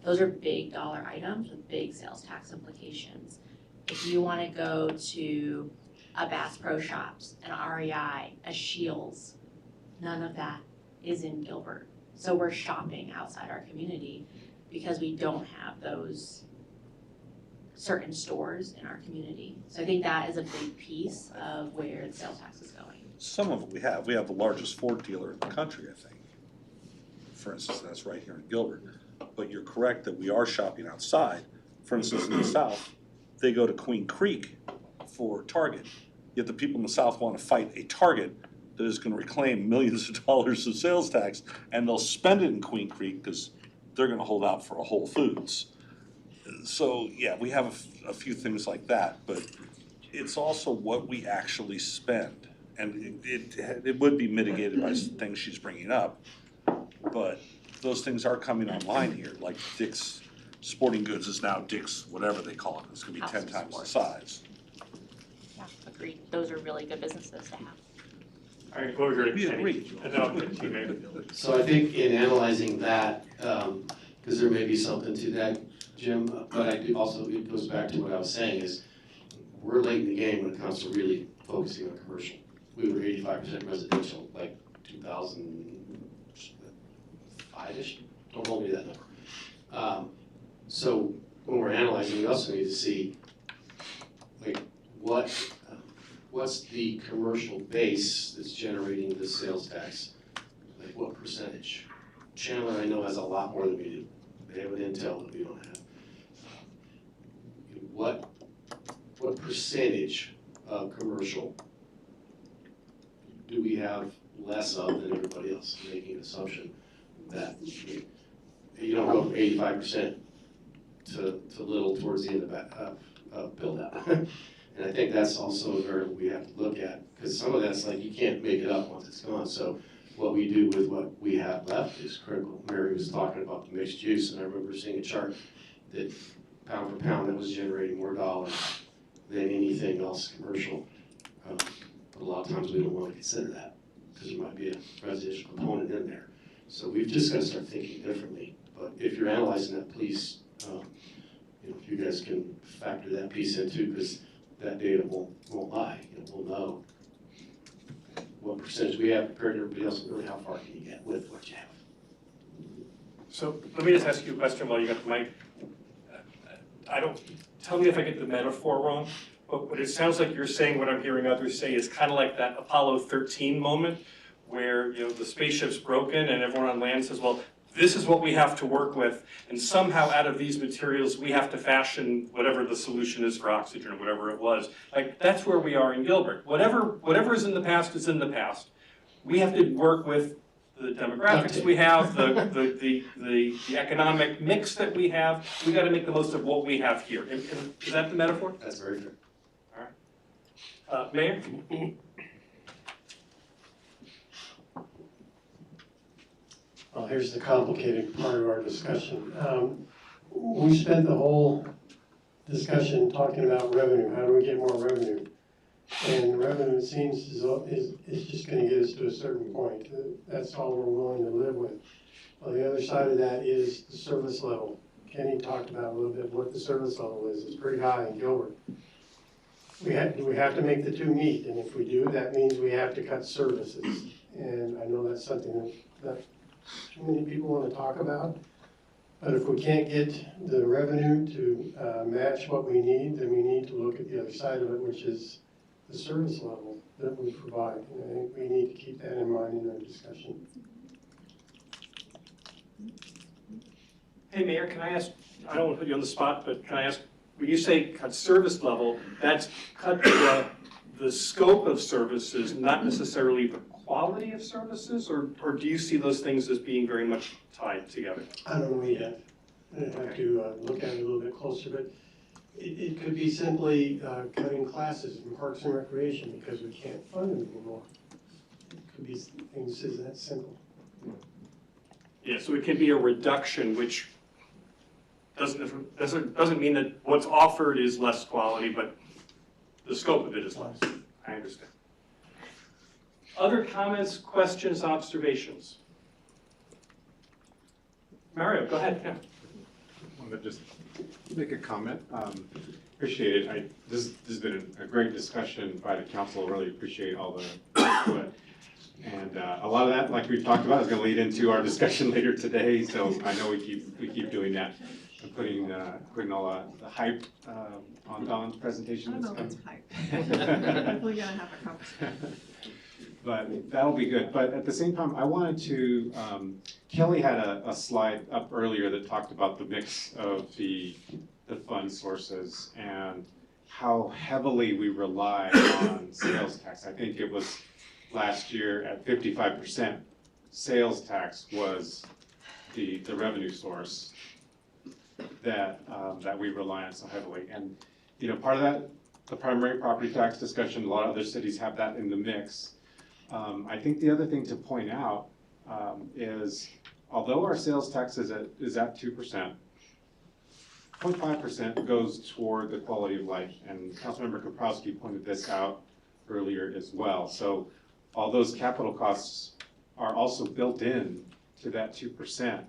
Those are big dollar items with big sales tax implications. If you wanna go to a Bass Pro Shops, an REI, a Shields, none of that is in Gilbert. So we're shopping outside our community because we don't have those certain stores in our community. So I think that is a big piece of where the sales tax is going. some of it we have the largest Ford dealer in the country, I think. For instance, that's right here in Gilbert. But you're correct that we are shopping outside. For instance, in the south, they go to Queen Creek for Target. Yet the people in the south want to fight a Target that is going to reclaim millions of dollars of sales tax, and they'll spend it in Queen Creek because they're going to hold out for a Whole Foods. So, yeah, we have a few things like that, but it's also what we actually spend. And it would be mitigated by things she's bringing up, but those things are coming online here, like Dick's Sporting Goods is now Dick's, whatever they call it, it's gonna be 10 times the size. Yeah, agreed. Those are really good businesses to have. All right, go over here to We Kenny, agree. and then I'll get to you, maybe. So I think in analyzing that, because there may be something to that, Jim, but I do also, it goes back to what I was saying is, we're late in the game when it comes to really focusing on commercial. We were 85% residential, like 2005-ish, don't hold me to that number. So when we're analyzing, we also need to see, like, what's the commercial base that's generating the sales tax? Like, what percentage? Chandler, I know, has a lot more than we do. They have an intel that we don't have. What percentage of commercial do we have less of than everybody else? Making an assumption that you don't go from 85% to little towards the end of build out. And I think that's also a variable we have to look at, because some of that's like, you can't make it up once it's gone. So what we do with what we have left is critical. Mary was talking about the mixed use, and I remember seeing a chart that pound for pound that was generating more dollars than anything else commercial. But a lot of times we don't want to consider that because there might be a residential component in there. So we've just got to start thinking differently. But if you're analyzing that, please, if you guys can factor that piece in too, because that data won't lie. We'll know what percentage we have compared to everybody else, and really how far can you get with what you have. So let me just ask you a question while you got the mic. Tell me if I get the metaphor wrong, but what it sounds like you're saying, what I'm hearing others say, is kind of like that Apollo 13 moment where, the spaceship's broken and everyone on land says, well, this is what we have to work with, and somehow out of these materials, we have to fashion whatever the solution is for oxygen or whatever it was. Like, that's where we are in Gilbert. Whatever is in the past is in the past. We have to work with the demographics we have, the economic mix that we have. We gotta make the most of what we have here. Is that the metaphor? That's very fair. All right. Mayor? Well, here's the complicated part of our discussion. We spent the whole discussion talking about revenue. How do we get more revenue? And revenue, it seems, is just going to get us to a certain point. That's all we're willing to live with. Well, the other side of that is the service level. Kenny talked about a little bit what the service level is. It's pretty high in Gilbert. We have to make the two meet, and if we do, that means we have to cut services. And I know that's something that too many people want to talk about. But if we can't get the revenue to match what we need, then we need to look at the other side of it, which is the service level. that we provide. And I think we need to keep that in mind in our discussion. Hey, Mayor, can I ask, I don't want to put you on the spot, but can I ask, when you say cut service level, that's cut the scope of services, not necessarily the quality of services, or do you see those things as being very much tied together? I don't know yet. I have to look at it a little bit closer, but it could be simply cutting classes in Parks and Recreation because we can't fund them anymore. It could be things as that simple. Yeah, so it can be a reduction, which doesn't mean that what's offered is less quality, but the scope of it is less. I understand. Other comments, questions, observations? Mario, go ahead. Yeah. I wanted to just make a comment. Appreciate it. This has been a great discussion by the council. Really appreciate all the input. And a lot of that, like we've talked about, is going to lead into our discussion later today. So I know we keep doing that and putting all the hype on Dawn's presentation. I don't know if it's hype. Definitely gonna have a conversation. But that'll be good. But at the same time, I wanted to, Kelly had a slide up earlier that talked about the mix of the fund sources and how heavily we rely on sales tax. I think it was last year at 55%, sales tax was the revenue source that we rely on so heavily. And part of that, the primary property tax discussion, a lot of other cities have that in the mix. I think the other thing to point out is, although our sales tax is at 2%, 0.5% goes toward the quality of life, and Councilmember Kaprowski pointed this out earlier as well. So all those capital costs are also built in to that 2%.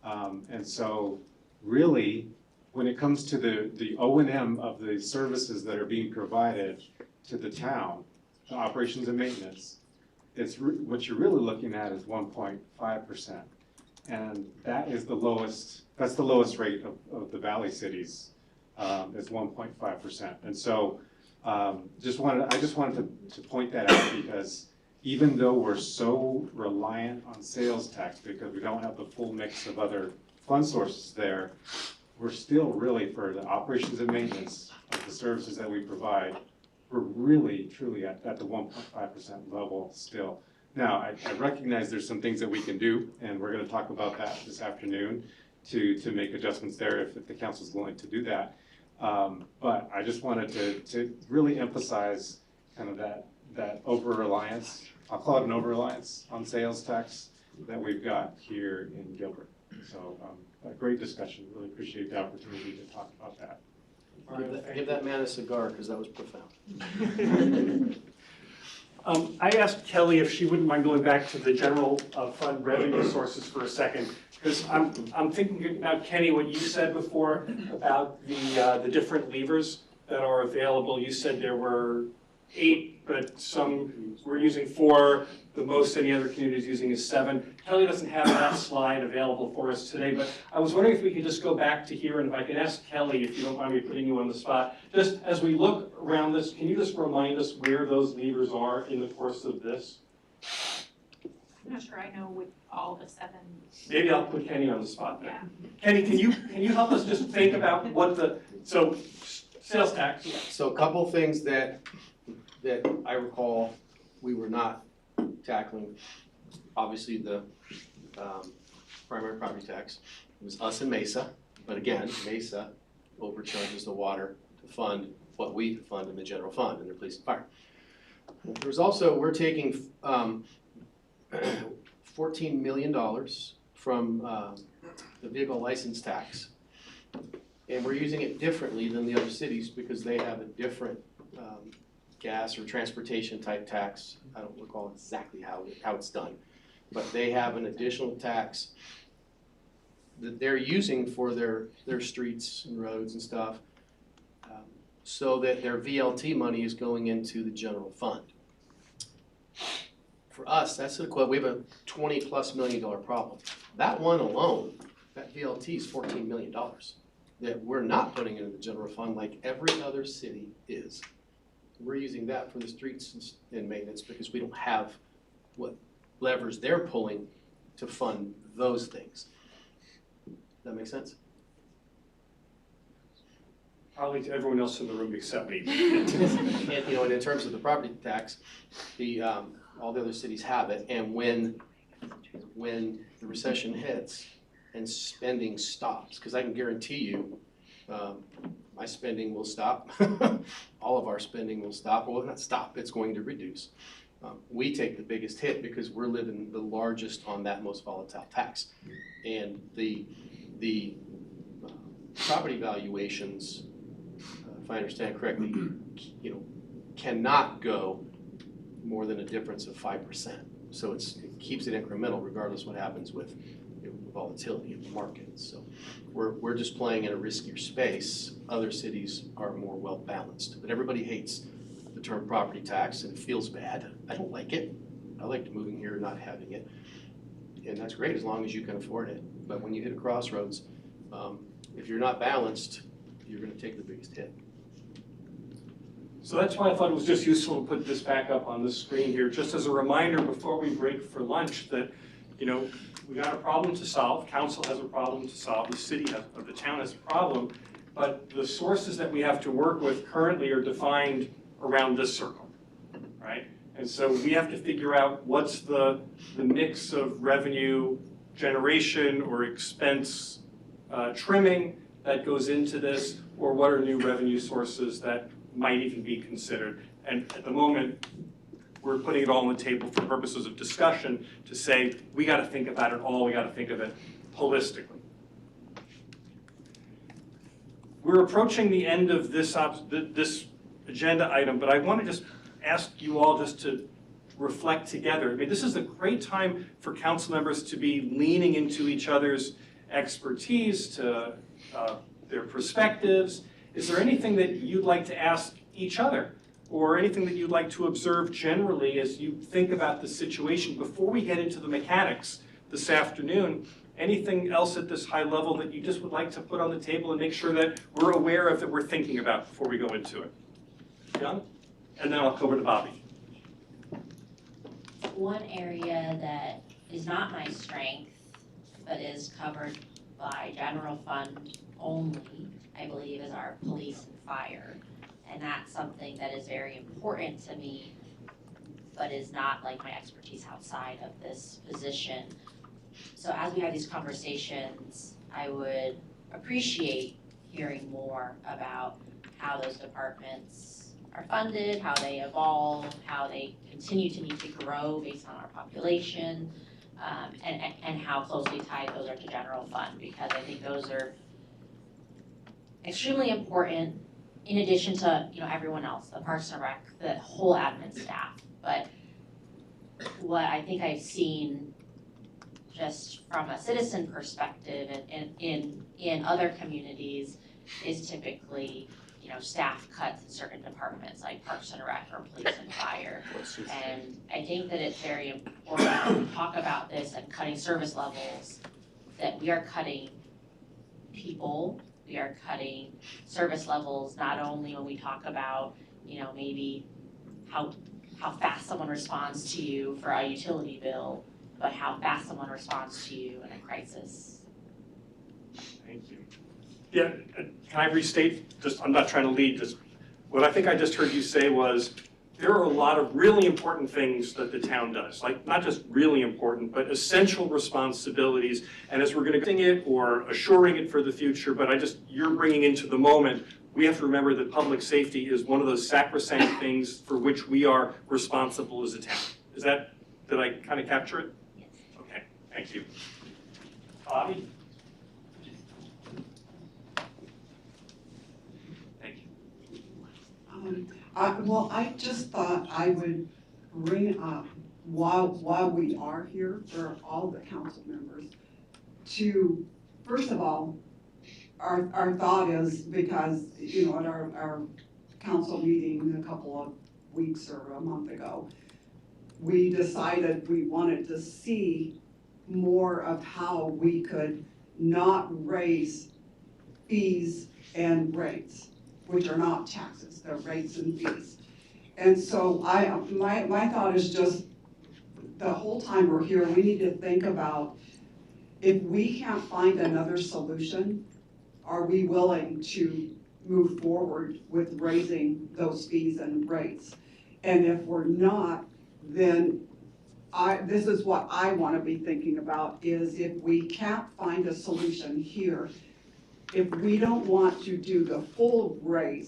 And so really, when it comes to the O&M of the services that are being provided to the town, the operations and maintenance, what you're really looking at is 1.5%. And that is that's the lowest rate of the Valley cities, is 1.5%. And so I just wanted to point that out, because even though we're so reliant on sales tax because we don't have the full mix of other fund sources there, we're still really, for the operations and maintenance of the services that we provide, we're really truly at the 1.5% level still. Now, I recognize there's some things that we can do, and we're going to talk about that this afternoon to make adjustments there if the council's willing to do that. But I just wanted to really emphasize kind of that over-reliance, I'll call it an over-reliance on sales tax that we've got here in Gilbert. So a great discussion. Really appreciate the opportunity to talk about that. Give that man a cigar, because that was profound. I asked Kelly if she wouldn't mind going back to the general fund revenue sources for a second, because I'm thinking about, Kenny, what you said before about the different levers that are available. You said there were 8, but some were using 4. The most any other community is using is 7. Kelly doesn't have that slide available for us today, but I was wondering if we could just go back to here, and if I could ask Kelly, if you don't mind me putting you on the spot, just as we look around this, can you just remind us where those levers are in the course of this? I'm not sure I know with all the 7. Maybe I'll put Kenny on the spot then. Yeah. Kenny, can you help us just think about what so sales tax? So a couple things that I recall we were not tackling. Obviously, the primary property tax. It was us and Mesa, but again, Mesa overcharges the water to fund what we fund in the general fund in their police and fire. There's also, we're taking $14 million from the vehicle license tax, and we're using it differently than the other cities because they have a different gas or transportation type tax. I don't recall exactly how it's done, but they have an additional tax that they're using for their streets and roads and stuff, so that their VLT money is going into the general fund. For us, that's the equivalent. We have a $20+ million problem. That one alone, that VLT is $14 million that we're not putting into the general fund like every other city is. we're using that for the streets and maintenance because we don't have what levers they're pulling to fund those things. Does that make sense? Probably to everyone else in the room except me. And, you know, and in terms of the property tax, all the other cities have it, and when the recession hits and spending stops, because I can guarantee you, my spending will stop, all of our spending will stop, well, not stop, it's going to reduce. We take the biggest hit because we're living the largest on that most volatile tax. And the property valuations, if I understand correctly, you know, cannot go more than a difference of 5%. So it keeps it incremental regardless what happens with, you know, volatility in the market. So we're just playing in a riskier space. Other cities are more well balanced, but everybody hates the term property tax and it feels bad. I don't like it. I liked moving here and not having it. And that's great as long as you can afford it. But when you hit a crossroads, if you're not balanced, you're gonna take the biggest hit. So that's why I thought it was just useful to put this back up on the screen here, just as a reminder before we break for lunch that, you know, we got a problem to solve, council has a problem to solve, the city has, or the town has a problem, but the sources that we have to work with currently are defined around this circle, right? And so we have to figure out what's the mix of revenue generation or expense trimming that goes into this, or what are new revenue sources that might even be considered. And at the moment, we're putting it all on the table for purposes of discussion to say, we gotta think about it all, we gotta think of it holistically. We're approaching the end of this agenda item, but I wanna just ask you all just to reflect together. I mean, this is a great time for council members to be leaning into each other's expertise, to their perspectives. Is there anything that you'd like to ask each other, or anything that you'd like to observe generally as you think about the situation before we get into the mechanics this afternoon? Anything else at this high level that you just would like to put on the table and make sure that we're aware of, that we're thinking about before we go into it? John? And then I'll go over to Bobby. One area that is not my strength, but is covered by general fund only, I believe, is our police and fire. And that's something that is very important to me, but is not like my expertise outside of this position. So as we have these conversations, I would appreciate hearing more about how those departments are funded, how they evolve, how they continue to need to grow based on our population, and how closely tied those are to general fund, because I think those are extremely important in addition to, you know, everyone else, the Parks and Rec, the whole admin staff. But what I think I've seen just from a citizen perspective in other communities is typically, you know, staff cuts in certain departments like Parks and Rec or Police and Fire. And I think that it's very important when we talk about this and cutting service levels, that we are cutting people, we are cutting service levels, not only when we talk about, you know, maybe how fast someone responds to you for a utility bill, but how fast someone responds to you in a crisis. Thank you. Yeah, can I restate, I'm not trying to lead, just what I think I just heard you say was, there are a lot of really important things that the town does, like not just really important, but essential responsibilities. And as we're gonna it or assuring it for the future, but you're bringing into the moment, we have to remember that public safety is one of those sacrosanct things for which we are responsible as a town. Did I kind of capture it? Yes. Okay, thank you. Bobby? Well, I just thought I would bring up, while we are here, for all the council members, to, first of all, our thought is, because, you know, at our council meeting a couple of weeks or a month ago, we decided we wanted to see more of how we could not raise fees and rates, which are not taxes, they're rates and fees. And so my thought is just, the whole time we're here, we need to think about, if we can't find another solution, are we willing to move forward with raising those fees and rates? And if we're not, then this is what I want to be thinking about, is if we can't find a solution here, if we don't want to do the full rate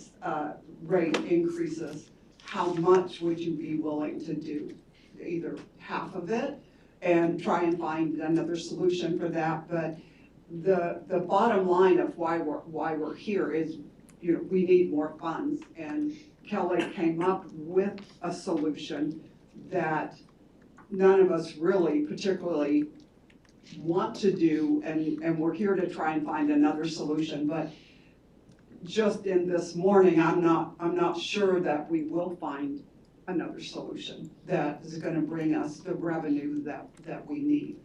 increases, how much would you be willing to do? Either half of it and try and find another solution for that, but the bottom line of why we're here is, you know, we need more funds, and Kelly came up with a solution that none of us really particularly want to do, and we're here to try and find another solution, but just in this morning, I'm not sure that we will find another solution that is gonna bring us the revenue that we need.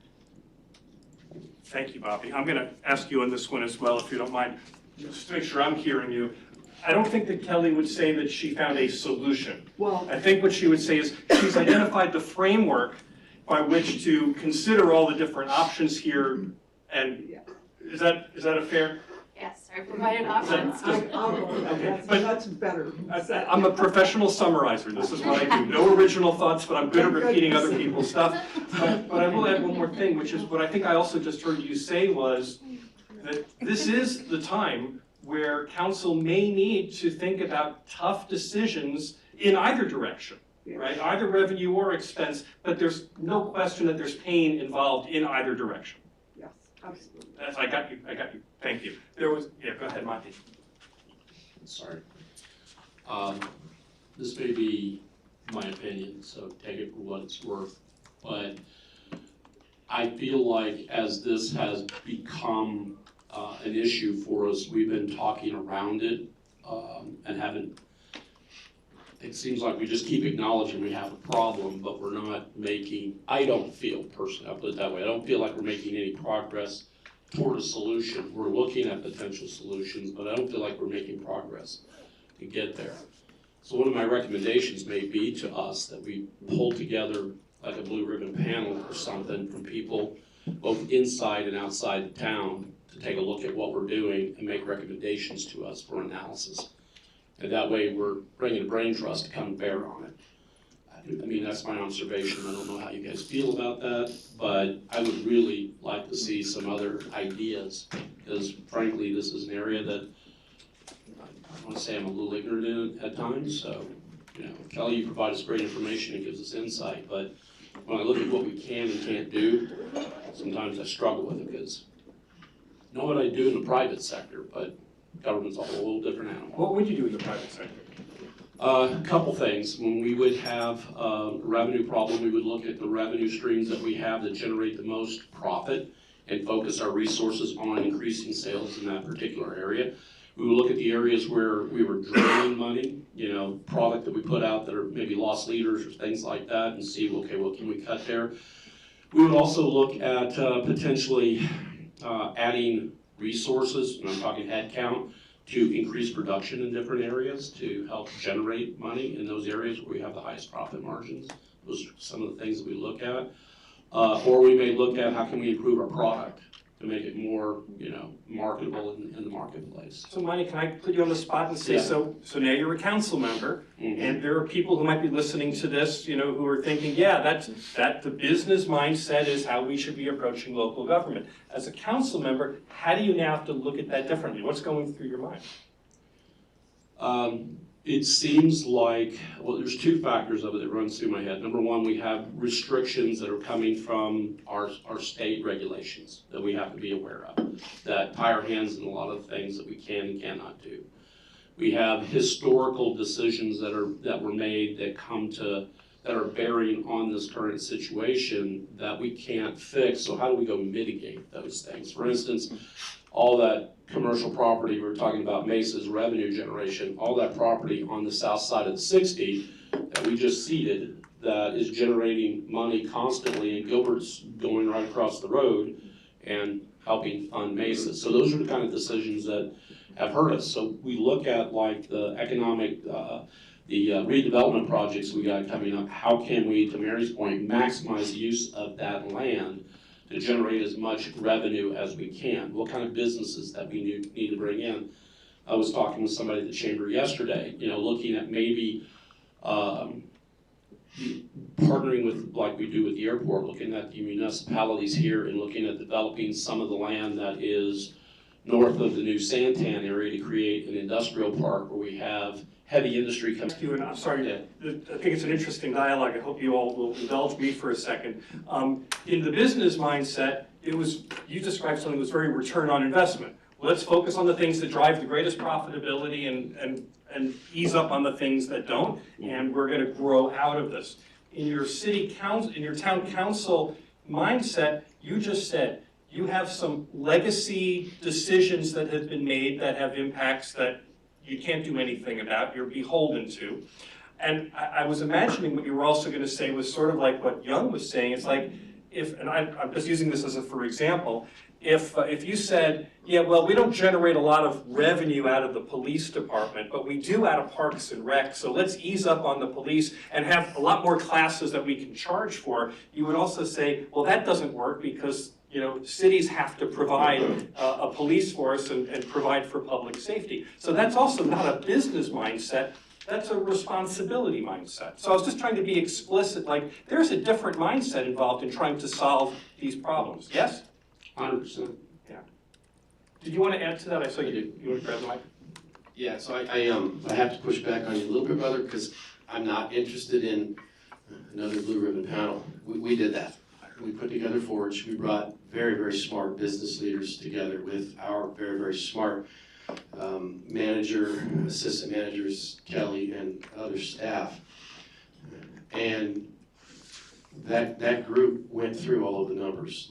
Thank you, Bobby. I'm gonna ask you on this one as well, if you don't mind, just to make sure I'm hearing you. I don't think that Kelly would say that she found a solution. Well, I think what she would say is she's identified the framework by which to consider all the different options here, and is that a fair? Yes, I provided options. That's better. I'm a professional summarizer, this is what I do. No original thoughts, but I'm good at repeating other people's stuff. But I will add one more thing, which is what I think I also just heard you say was that this is the time where council may need to think about tough decisions in either direction, right? Either revenue or expense, but there's no question that there's pain involved in either direction. Yes, absolutely. I got you, thank you. Go ahead, Monty. Sorry. This may be my opinion, so take it for what it's worth, but I feel like as this has become an issue for us, we've been talking around it and haven't, it seems like we just keep acknowledging we have a problem, but we're not making, I don't feel personally, I'll put it that way, I don't feel like we're making any progress toward a solution. We're looking at potential solutions, but I don't feel like we're making progress to get there. So one of my recommendations may be to us that we pull together like a blue ribbon panel or something from people both inside and outside the town to take a look at what we're doing and make recommendations to us for analysis. And that way we're bringing a brain trust to come bear on it. I mean, that's my observation. I don't know how you guys feel about that, but I would really like to see some other ideas, because frankly, this is an area that I want to say I'm a little ignorant in at times. So, you know, Kelly, you provide us great information and gives us insight, but when I look at what we can and can't do, sometimes I struggle with it, because I know what I do in the private sector, but government's a whole different animal. What would you do in the private sector? A couple things. When we would have a revenue problem, we would look at the revenue streams that we have that generate the most profit and focus our resources on increasing sales in that particular area. We would look at the areas where we were draining money, you know, product that we put out that are maybe lost leaders or things like that, and see, okay, what can we cut there? We would also look at potentially adding resources, and I'm talking head count, to increase production in different areas to help generate money in those areas where we have the highest profit margins. Those are some of the things that we look at. Or we may look at how can we improve our product to make it more, you know, marketable in the marketplace. So Monty, can I put you on the spot and say, Yeah. so now you're a council member, and there are people who might be listening to this, you know, who are thinking, yeah, that the business mindset is how we should be approaching local government. As a council member, how do you now have to look at that differently? What's going through your mind? It seems like, well, there's two factors of it that runs through my head. Number one, we have restrictions that are coming from our state regulations that we have to be aware of, that tie our hands in a lot of things that we can and cannot do. We have historical decisions that were made that are bearing on this current situation that we can't fix. So how do we go mitigate those things? For instance, all that commercial property, we were talking about Mesa's revenue generation, all that property on the south side of the 60 that we just seeded that is generating money constantly, and Gilbert's going right across the road and helping fund Mesa. So those are the kind of decisions that have hurt us. So we look at like the economic, the redevelopment projects we got coming up, how can we, to Mary's point, maximize the use of that land to generate as much revenue as we can? What kind of businesses that we need to bring in? I was talking with somebody at the chamber yesterday, looking at maybe partnering with, like we do with the airport, looking at the municipalities here and looking at developing some of the land that is north of the new Santan area to create an industrial park where we have heavy industry coming. Thank you, and I'm sorry, I think it's an interesting dialogue. I hope you all will indulge me for a second. In the business mindset, you described something that was very return on investment. Let's focus on the things that drive the greatest profitability and ease up on the things that don't, and we're gonna grow out of this. In your town council mindset, you just said, you have some legacy decisions that have been made that have impacts that you can't do anything about, you're beholden to. And I was imagining what you were also gonna say was sort of like what Young was saying. It's like, I'm just using this as a for example, if you said, yeah, well, we don't generate a lot of revenue out of the police department, but we do out of Parks and Rec, so let's ease up on the police and have a lot more classes that we can charge for, you would also say, well, that doesn't work because cities have to provide a police force and provide for public safety. So that's also not a business mindset, that's a responsibility mindset. So I was just trying to be explicit, like there's a different mindset involved in trying to solve these problems. Yes? 100%. Yeah. Did you want to add to that? I saw you want to grab the mic? Yeah, so I have to push back on you a little bit, brother, because I'm not interested in another blue ribbon panel. We did that. We put together Forge. We brought very, very smart business leaders together with our very, very smart assistant managers, Kelly, and other staff. And that group went through all of the numbers,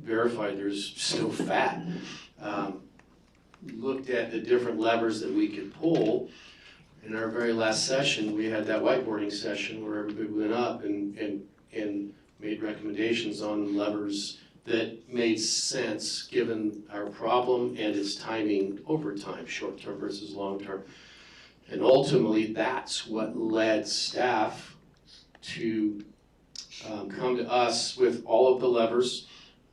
verified there's still fat, looked at the different levers that we could pull. In our very last session, we had that whiteboarding session where everybody went up and made recommendations on levers that made sense given our problem and its timing over time, short-term versus long-term. And ultimately, that's what led staff to come to us with all of the levers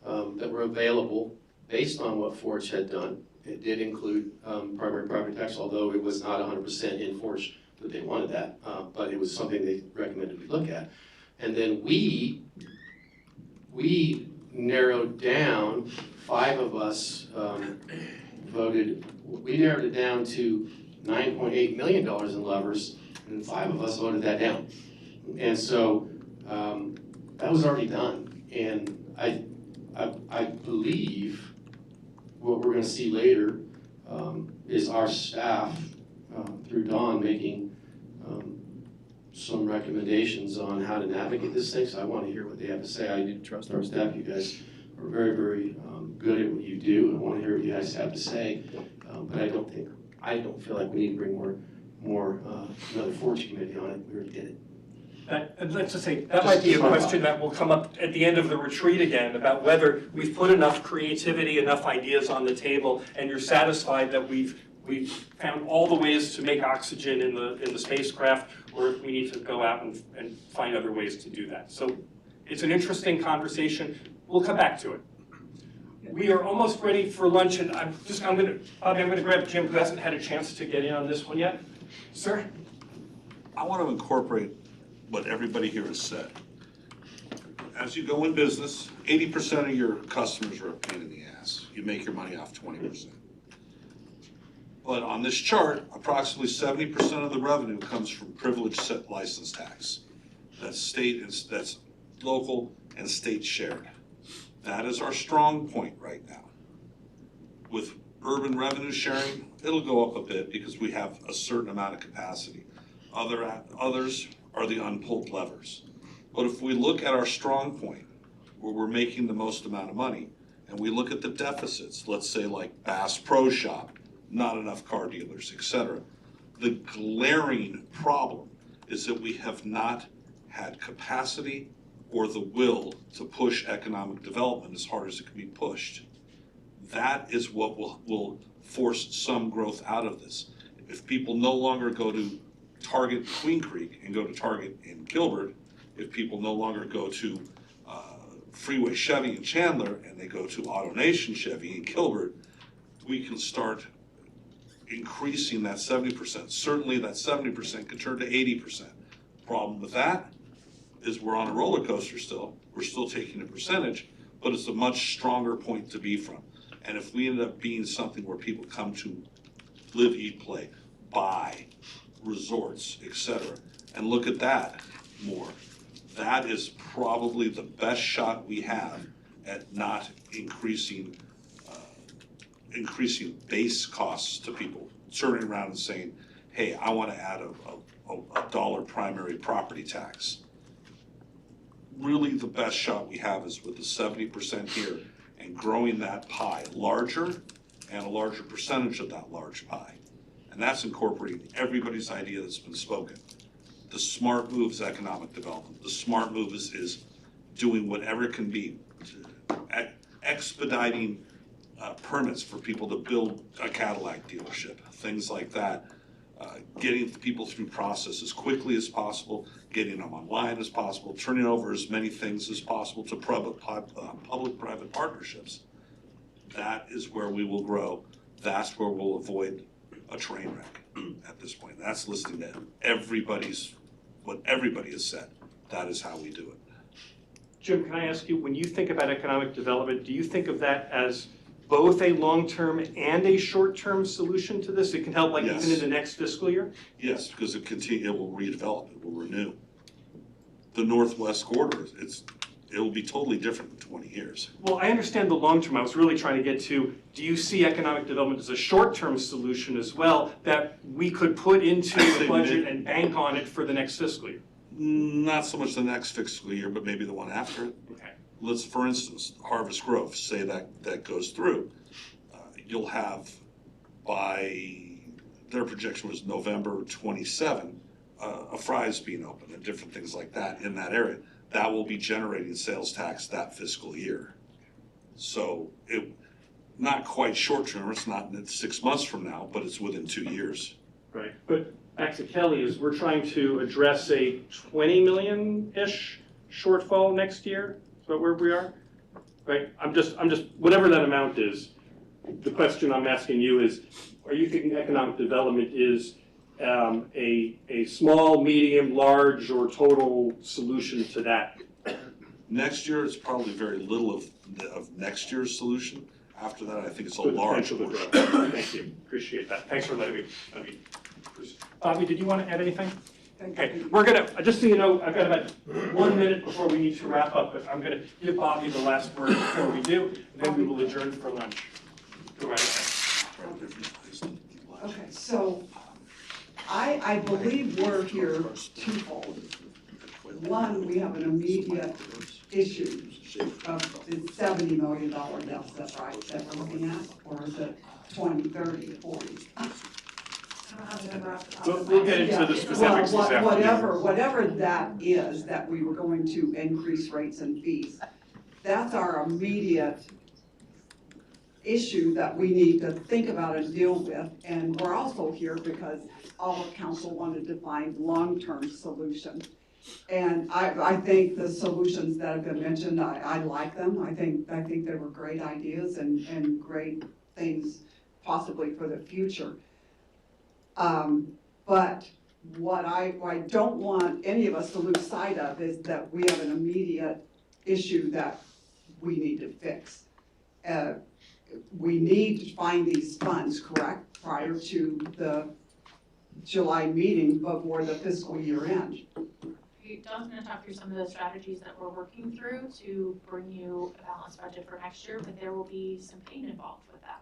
that were available based on what Forge had done. It did include primary property tax, although it was not 100% in Forge that they wanted that, but it was something they recommended we look at. And then we narrowed down, 5 of us voted, we narrowed it down to $9.8 million in levers, and 5 of us voted that down. And so that was already done. And I believe what we're gonna see later is our staff through Dawn making some recommendations on how to navigate this thing, so I want to hear what they have to say. I do trust our staff. You guys are very, very good at what you do, and I want to hear what you guys have to say. But I don't feel like we need to bring another Forge committee on it. We already did it. And let's just say, that might be a question that will come up at the end of the retreat again, about whether we've put enough creativity, enough ideas on the table, and you're satisfied that we've found all the ways to make oxygen in the spacecraft, or if we need to go out and find other ways to do that. So it's an interesting conversation. We'll come back to it. We are almost ready for lunch, and I'm gonna grab Jim, who hasn't had a chance to get in on this one yet. Sir? I want to incorporate what everybody here has said. As you go in business, 80% of your customers are a pain in the ass. You make your money off 20%. But on this chart, approximately 70% of the revenue comes from privileged license tax. That's local and state shared. That is our strong point right now. With urban revenue sharing, it'll go up a bit because we have a certain amount of capacity. Others are the unpulled levers. But if we look at our strong point, where we're making the most amount of money, and we look at the deficits, let's say like Bass Pro Shop, not enough car dealers, etc. The glaring problem is that we have not had capacity or the will to push economic development as hard as it can be pushed. That is what will force some growth out of this. If people no longer go to Target Queen Creek and go to Target in Gilbert, if people no longer go to Freeway Chevy in Chandler and they go to AutoNation Chevy in Gilbert, we can start increasing that 70%. Certainly that 70% could turn to 80%. Problem with that is we're on a roller coaster still. We're still taking a percentage, but it's a much stronger point to be from. And if we end up being something where people come to live, eat, play, buy, resorts, etc., and look at that more, that is probably the best shot we have at not increasing base costs to people, turning around and saying, hey, I want to add a dollar primary property tax. Really, the best shot we have is with the 70% here and growing that pie larger and a larger percentage of that large pie. And that's incorporating everybody's idea that's been spoken. The smart move is economic development. The smart move is doing whatever it can be, expediting permits for people to build a Cadillac dealership, things like that. Getting people through process as quickly as possible, getting them online as possible, turning over as many things as possible to public-private partnerships. That is where we will grow. That's where we'll avoid a train wreck at this point. That's listening to what everybody has said. That is how we do it. Jim, can I ask you, when you think about economic development, do you think of that as both a long-term and a short-term solution to this? It can help like even in the next fiscal year? Yes, because it will redevelop, it will renew. The Northwest Corridor, it will be totally different in 20 years. Well, I understand the long-term. I was really trying to get to, do you see economic development as a short-term solution as well that we could put into the budget and bank on it for the next fiscal year? Not so much the next fiscal year, but maybe the one after it. Okay. Let's, for instance, Harvest Grove, say that goes through. You'll have, by their projection was November 27, a Fry's being open and different things like that in that area. That will be generating sales tax that fiscal year. So not quite short term, it's not 6 months from now, but it's within 2 years. Right, but back to Kelly, is we're trying to address a 20 million-ish shortfall next year? Is that where we are? Right, I'm just, whatever that amount is, the question I'm asking you is, are you thinking economic development is a small, medium, large, or total solution to that? Next year, it's probably very little of next year's solution. After that, I think it's a With large potential to portion. grow. Thank you, appreciate that. Thanks for letting me. Bobby, did you want to add anything? Okay, we're gonna, just so you know, I've got about 1 minute before we need to wrap up, but I'm gonna give Bobby the last word before we do, and then we will adjourn for lunch. Go right ahead. Okay, so I believe we're here twofold. One, we have an immediate issue of the $70 million deficit, right, that we're looking at, or is it 20, 30, 40? We'll get into the specifics this afternoon. Whatever that is, that we were going to increase rates and fees, that's our immediate issue that we need to think about and deal with. And we're also here because all of council wanted to find long-term solutions. And I think the solutions that have been mentioned, I like them. I think they were great ideas and great things possibly for the future. But what I don't want any of us to lose sight of is that we have an immediate issue that we need to fix. We need to find these funds, correct, prior to the July meeting before the fiscal year end. Don's gonna talk through some of the strategies that we're working through to bring you a balanced budget for next year, but there will be some pain involved with that.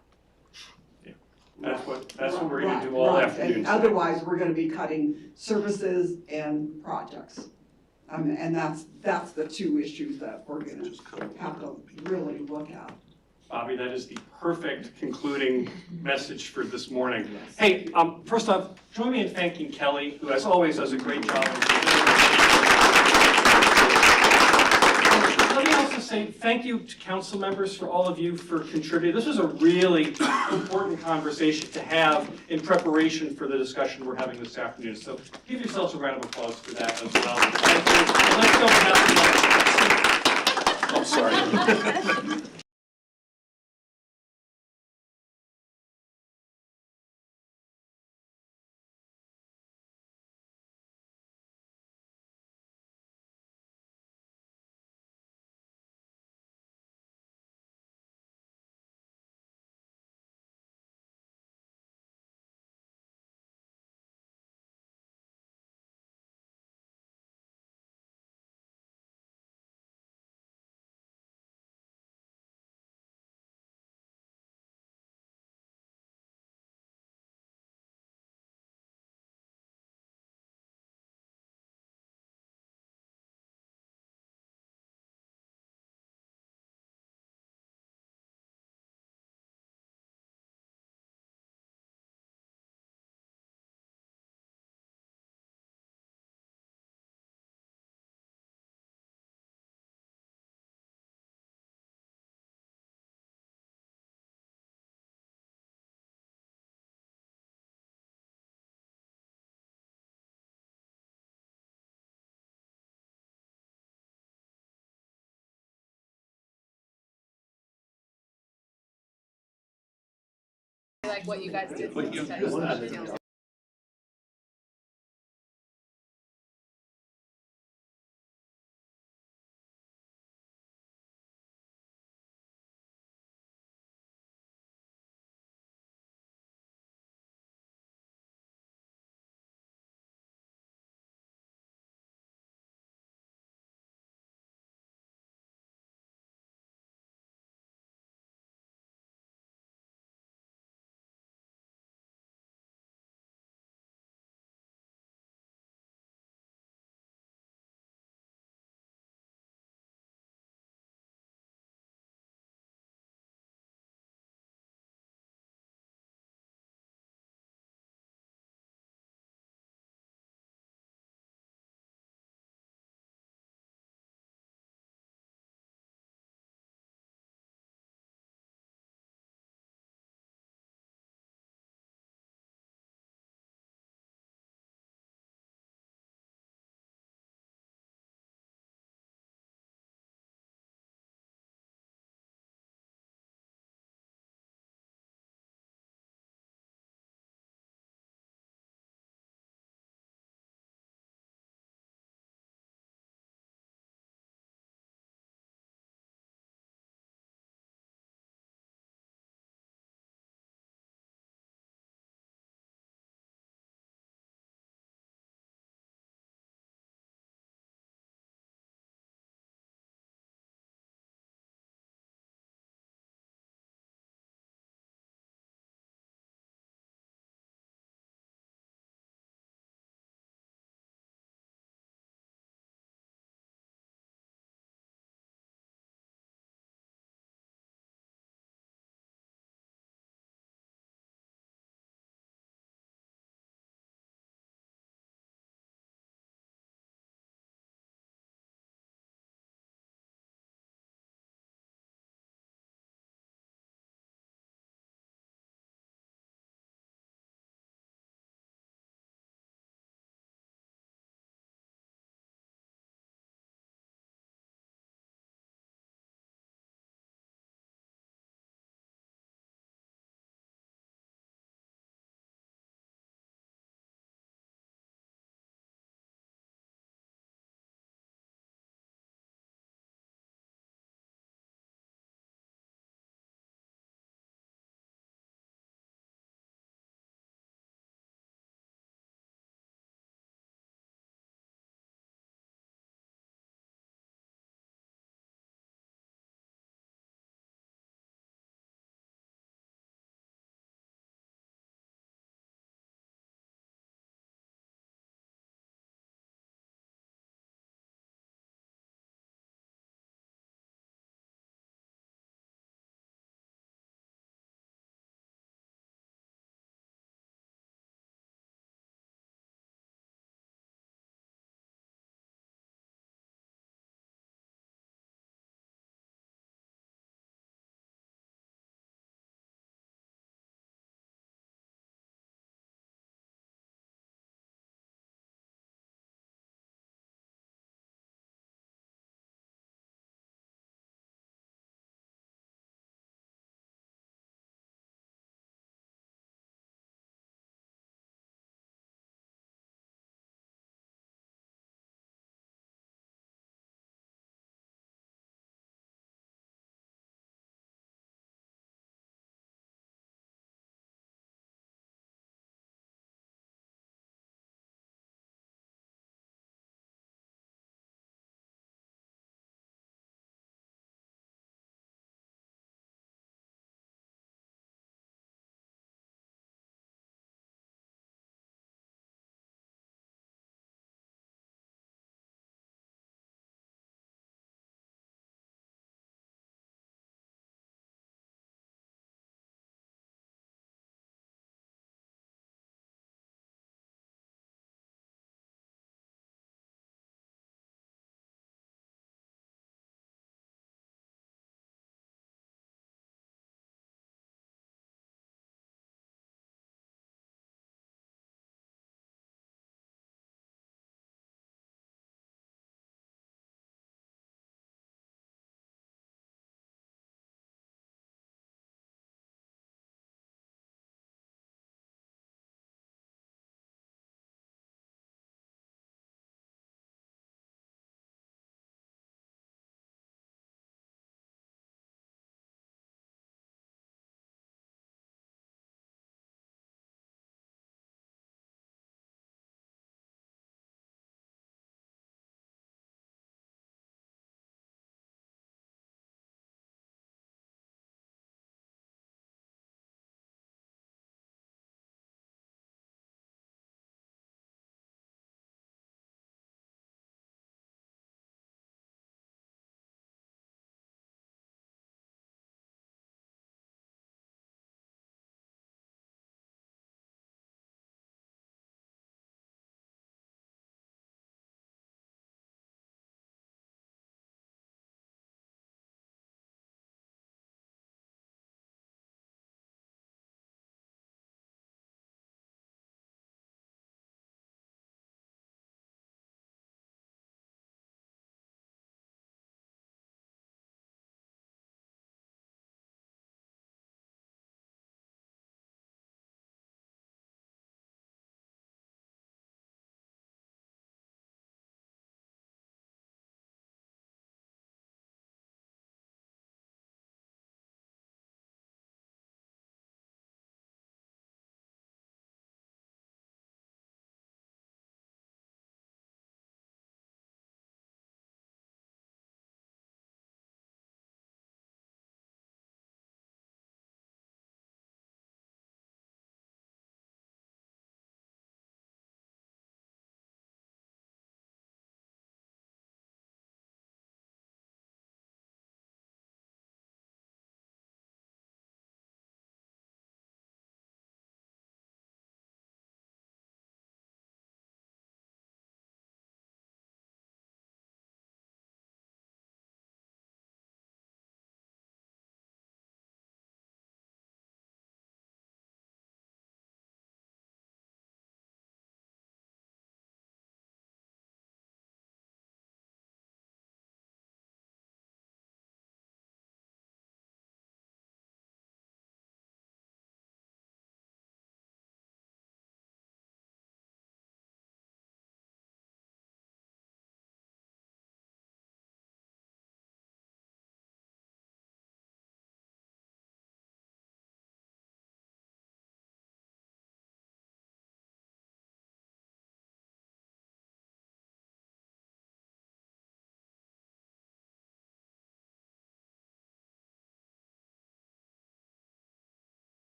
That's what we're gonna do all afternoon. And otherwise, we're gonna be cutting services and projects. And that's the two issues that we're gonna have to really look at. Bobby, that is the perfect concluding message for this morning. Hey, first off, join me in thanking Kelly, who as always does a great job. Let me also say thank you to council members for all of you for contributing. This was a really important conversation to have in preparation for the discussion we're having this afternoon. So give yourselves a round of applause for that as well. Thank you. And let's go and have the I'm sorry. Like what you guys did for the study.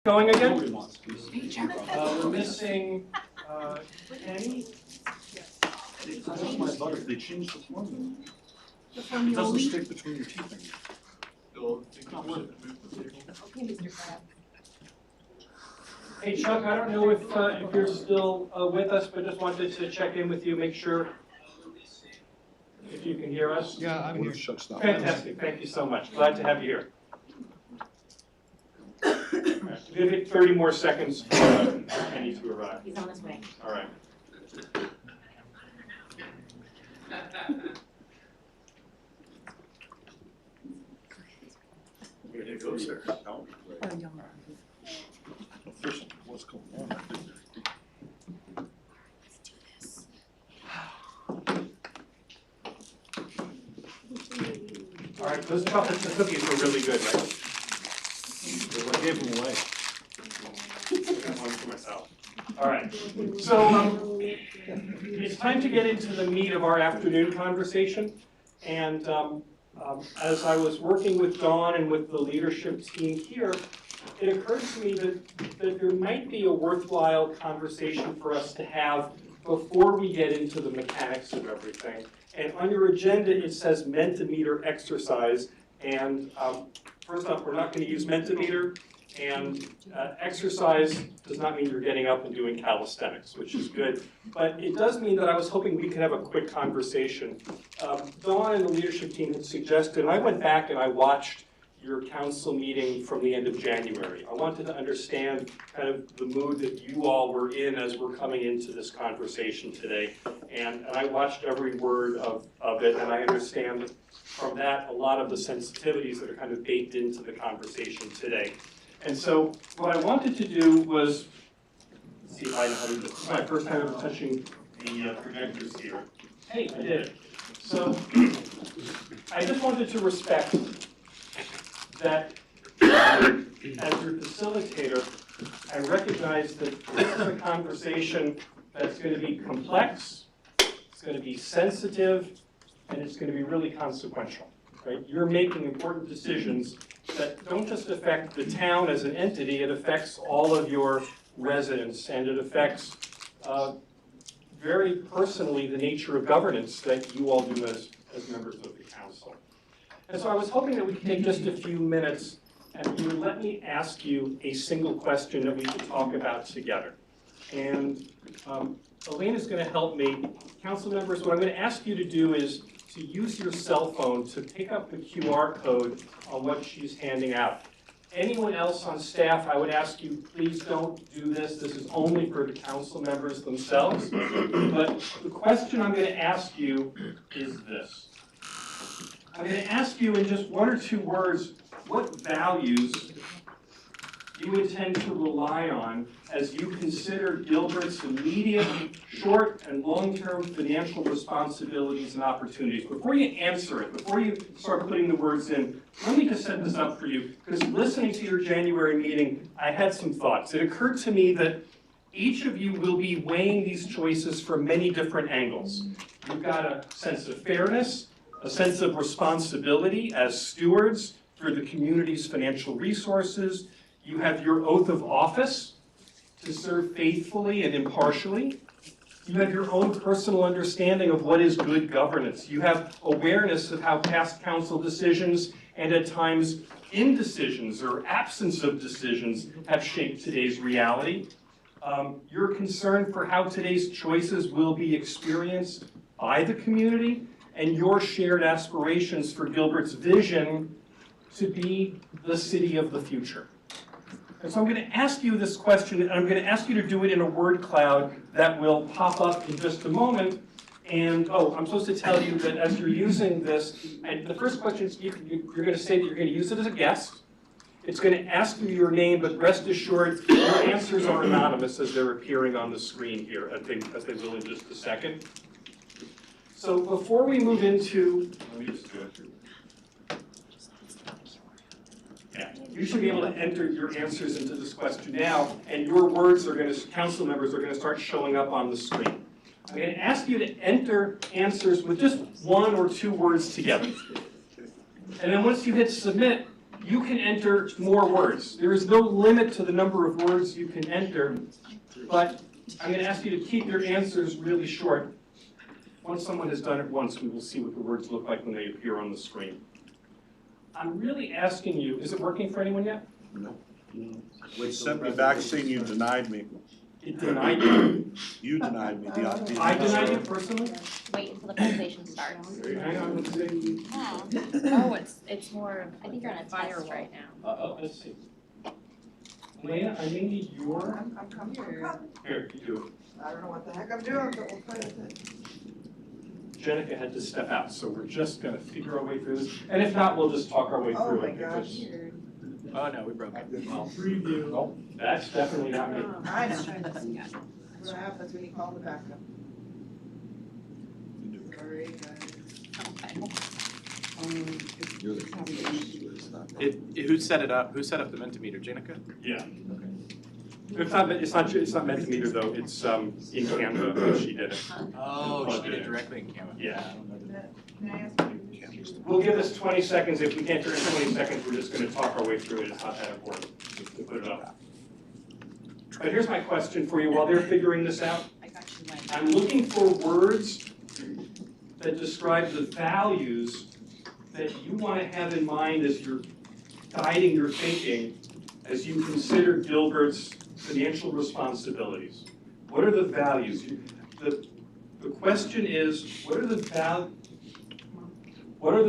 Going again? Nobody wants to. We're missing, Kenny? That's my butter, they changed the formula. The It formula. doesn't stick between your teeth anymore. Okay, Mr. Crab. Hey Chuck, I don't know if you're still with us, but just wanted to check in with you, make sure if you can hear us. Yeah, I'm here. Fantastic, thank you so much, glad to have you here. All right, give it 30 more seconds for Kenny to arrive. He's on his way. All right. Where it goes there. Official, what's going on? All right, those chocolates and cookies were really good, right? I gave them away. I got one for myself. All right, so it's time to get into the meat of our afternoon conversation. And as I was working with Dawn and with the leadership team here, it occurred to me that there might be a worthwhile conversation for us to have before we get into the mechanics of everything. And on your agenda, it says Mentimeter exercise. And first off, we're not going to use Mentimeter. And exercise does not mean you're getting up and doing calisthenics, which is good. But it does mean that I was hoping we could have a quick conversation. Dawn and the leadership team had suggested, and I went back and I watched your council meeting from the end of January. I wanted to understand kind of the mood that you all were in as we're coming into this conversation today. And I watched every word of it, and I understand from that a lot of the sensitivities that are kind of baked into the conversation today. And so what I wanted to do was, let's see if I know how to do this. This is my first time ever touching the projectors here. Hey, I did it. So I just wanted to respect that as your facilitator, I recognize that this is a conversation that's going to be complex, it's going to be sensitive, and it's going to be really consequential. Right? You're making important decisions that don't just affect the town as an entity, it affects all of your residents, and it affects very personally the nature of governance that you all do as members of the council. And so I was hoping that we could take just a few minutes and you would let me ask you a single question that we could talk about together. And Elena's going to help me. Council members, what I'm going to ask you to do is to use your cell phone to pick up the QR code on what she's handing out. Anyone else on staff, I would ask you, please don't do this. This is only for the council members themselves. But the question I'm going to ask you is this. I'm going to ask you in just one or two words, what values you intend to rely on as you consider Gilbert's immediate, short, and long-term financial responsibilities and opportunities. Before you answer it, before you start putting the words in, let me just set this up for you, because listening to your January meeting, I had some thoughts. It occurred to me that each of you will be weighing these choices from many different angles. You've got a sense of fairness, a sense of responsibility as stewards for the community's financial resources. You have your oath of office to serve faithfully and impartially. You have your own personal understanding of what is good governance. You have awareness of how past council decisions and at times indecisions or absence of decisions have shaped today's reality. You're concerned for how today's choices will be experienced by the community and your shared aspirations for Gilbert's vision to be the city of the future. And so I'm going to ask you this question, and I'm going to ask you to do it in a word cloud that will pop up in just a moment. And, oh, I'm supposed to tell you that as you're using this, and the first question is you're going to say that you're going to use it as a guest. It's going to ask you your name, but rest assured, your answers are anonymous as they're appearing on the screen here, I think, as they will in just a second. So before we move into, let me just do it. Yeah, you should be able to enter your answers into this question now, and your words are going to, council members are going to start showing up on the screen. I'm going to ask you to enter answers with just one or two words together. And then once you hit submit, you can enter more words. There is no limit to the number of words you can enter, but I'm going to ask you to keep your answers really short. Once someone has done it once, we will see what the words look like when they appear on the screen. I'm really asking you, is it working for anyone yet? No. They sent me back saying you denied me. It denied you? You denied me. I denied you personally? Wait until the presentation starts. Hang on, let's see. Oh, it's more, I think you're on a test right now. Let's see. Lena, I may need your, I'm coming. here, you do it. I don't know what the heck I'm doing, but we'll play with it. Jenica had to step out, so we're just gonna figure our way through this. And if not, we'll just talk our way Oh through my it. gosh. because- Oh, no, we broke it. Well, Preview. Oh, that's definitely not me. I know. What happens when you call the backup? Sorry, guys. Who set it up? Who set up the Mentimeter? Jenica? Yeah. It's not Mentimeter though, it's in Canva that she did it. Oh, she did it directly in Canva. Yeah. I don't know that. Can I ask you? We'll give this 20 seconds. If we can't do it in 20 seconds, we're just gonna talk our way through it. It's not that important to put it up. But here's my question for you while they're figuring this out. I'm looking for words that describe the values that you want to have in mind as you're guiding your thinking as you consider Gilbert's financial responsibilities. What are the values? The question is, what are the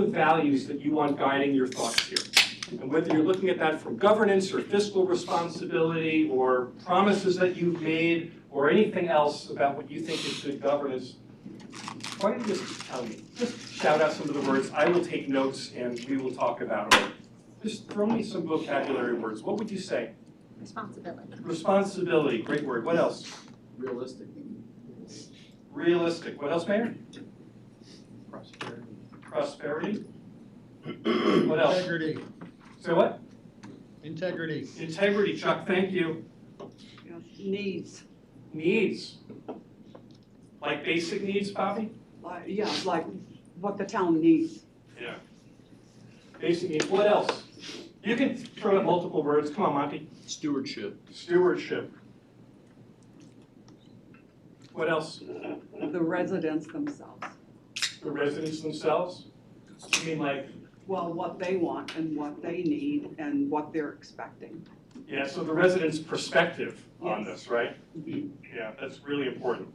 values that you want guiding your thoughts here? And whether you're looking at that from governance or fiscal responsibility or promises that you've made or anything else about what you think is good governance, why don't you just tell me? Just shout out some of the words. I will take notes and we will talk about them. Just throw me some vocabulary words. What would you say? Responsibility. Responsibility, great word. What else? Realistic. Realistic. What else, Mayor? Prosperity. Prosperity. What else? Integrity. Say what? Integrity. Integrity, Chuck, thank you. Needs, Needs. Like basic needs, Bobby? like what the town needs. Yeah. Basic needs. What else? You can throw out multiple words. Come on, Monty. Stewardship. Stewardship. What else? The residents themselves. The residents themselves? You mean like, Well, what they want and what they need and what they're expecting. yeah, so the residents' perspective on this, right? Yeah, that's really important.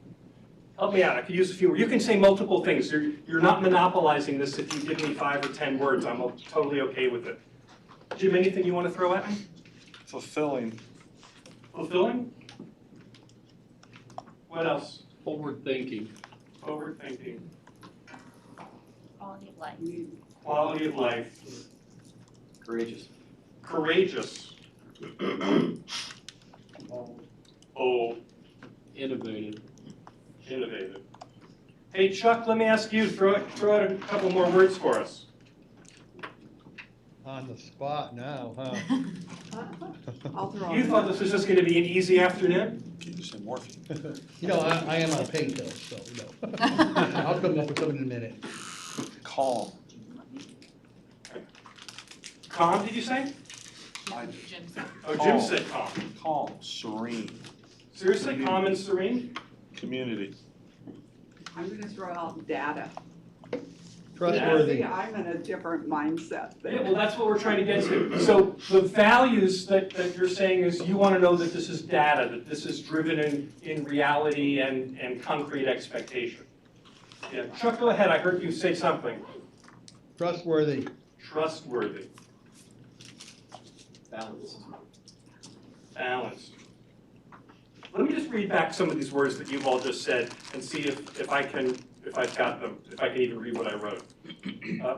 Help me out, I could use a few words. You can say multiple things. You're not monopolizing this if you give me 5 or 10 words. I'm totally okay with it. Jim, anything you want to throw at me? Fulfilling. Fulfilling? What else? Forward thinking. Forward thinking. Quality of life. Quality of life. Courageous. Courageous. Oh. Innovative. Innovative. Hey Chuck, let me ask you, throw out a couple more words for us. On the spot now, huh? I'll throw You thought this was just gonna be an easy afternoon? Can you say morphine? You know, I am on pain pills, so, no. I'll come up with something in a minute. Calm. Calm, did you say? Jim said. Oh, Jim said calm. Calm, serene. Seriously, calm and serene? Community. I'm gonna throw out data. Trustworthy. See, I'm in a different mindset Yeah, there. well, that's what we're trying to get to. So the values that you're saying is you want to know that this is data, that this is driven in reality and concrete expectation. Yeah, Chuck, go ahead. I heard you say something. Trustworthy. Trustworthy. Balanced. Balanced. Let me just read back some of these words that you've all just said and see if I've got them, if I can even read what I wrote.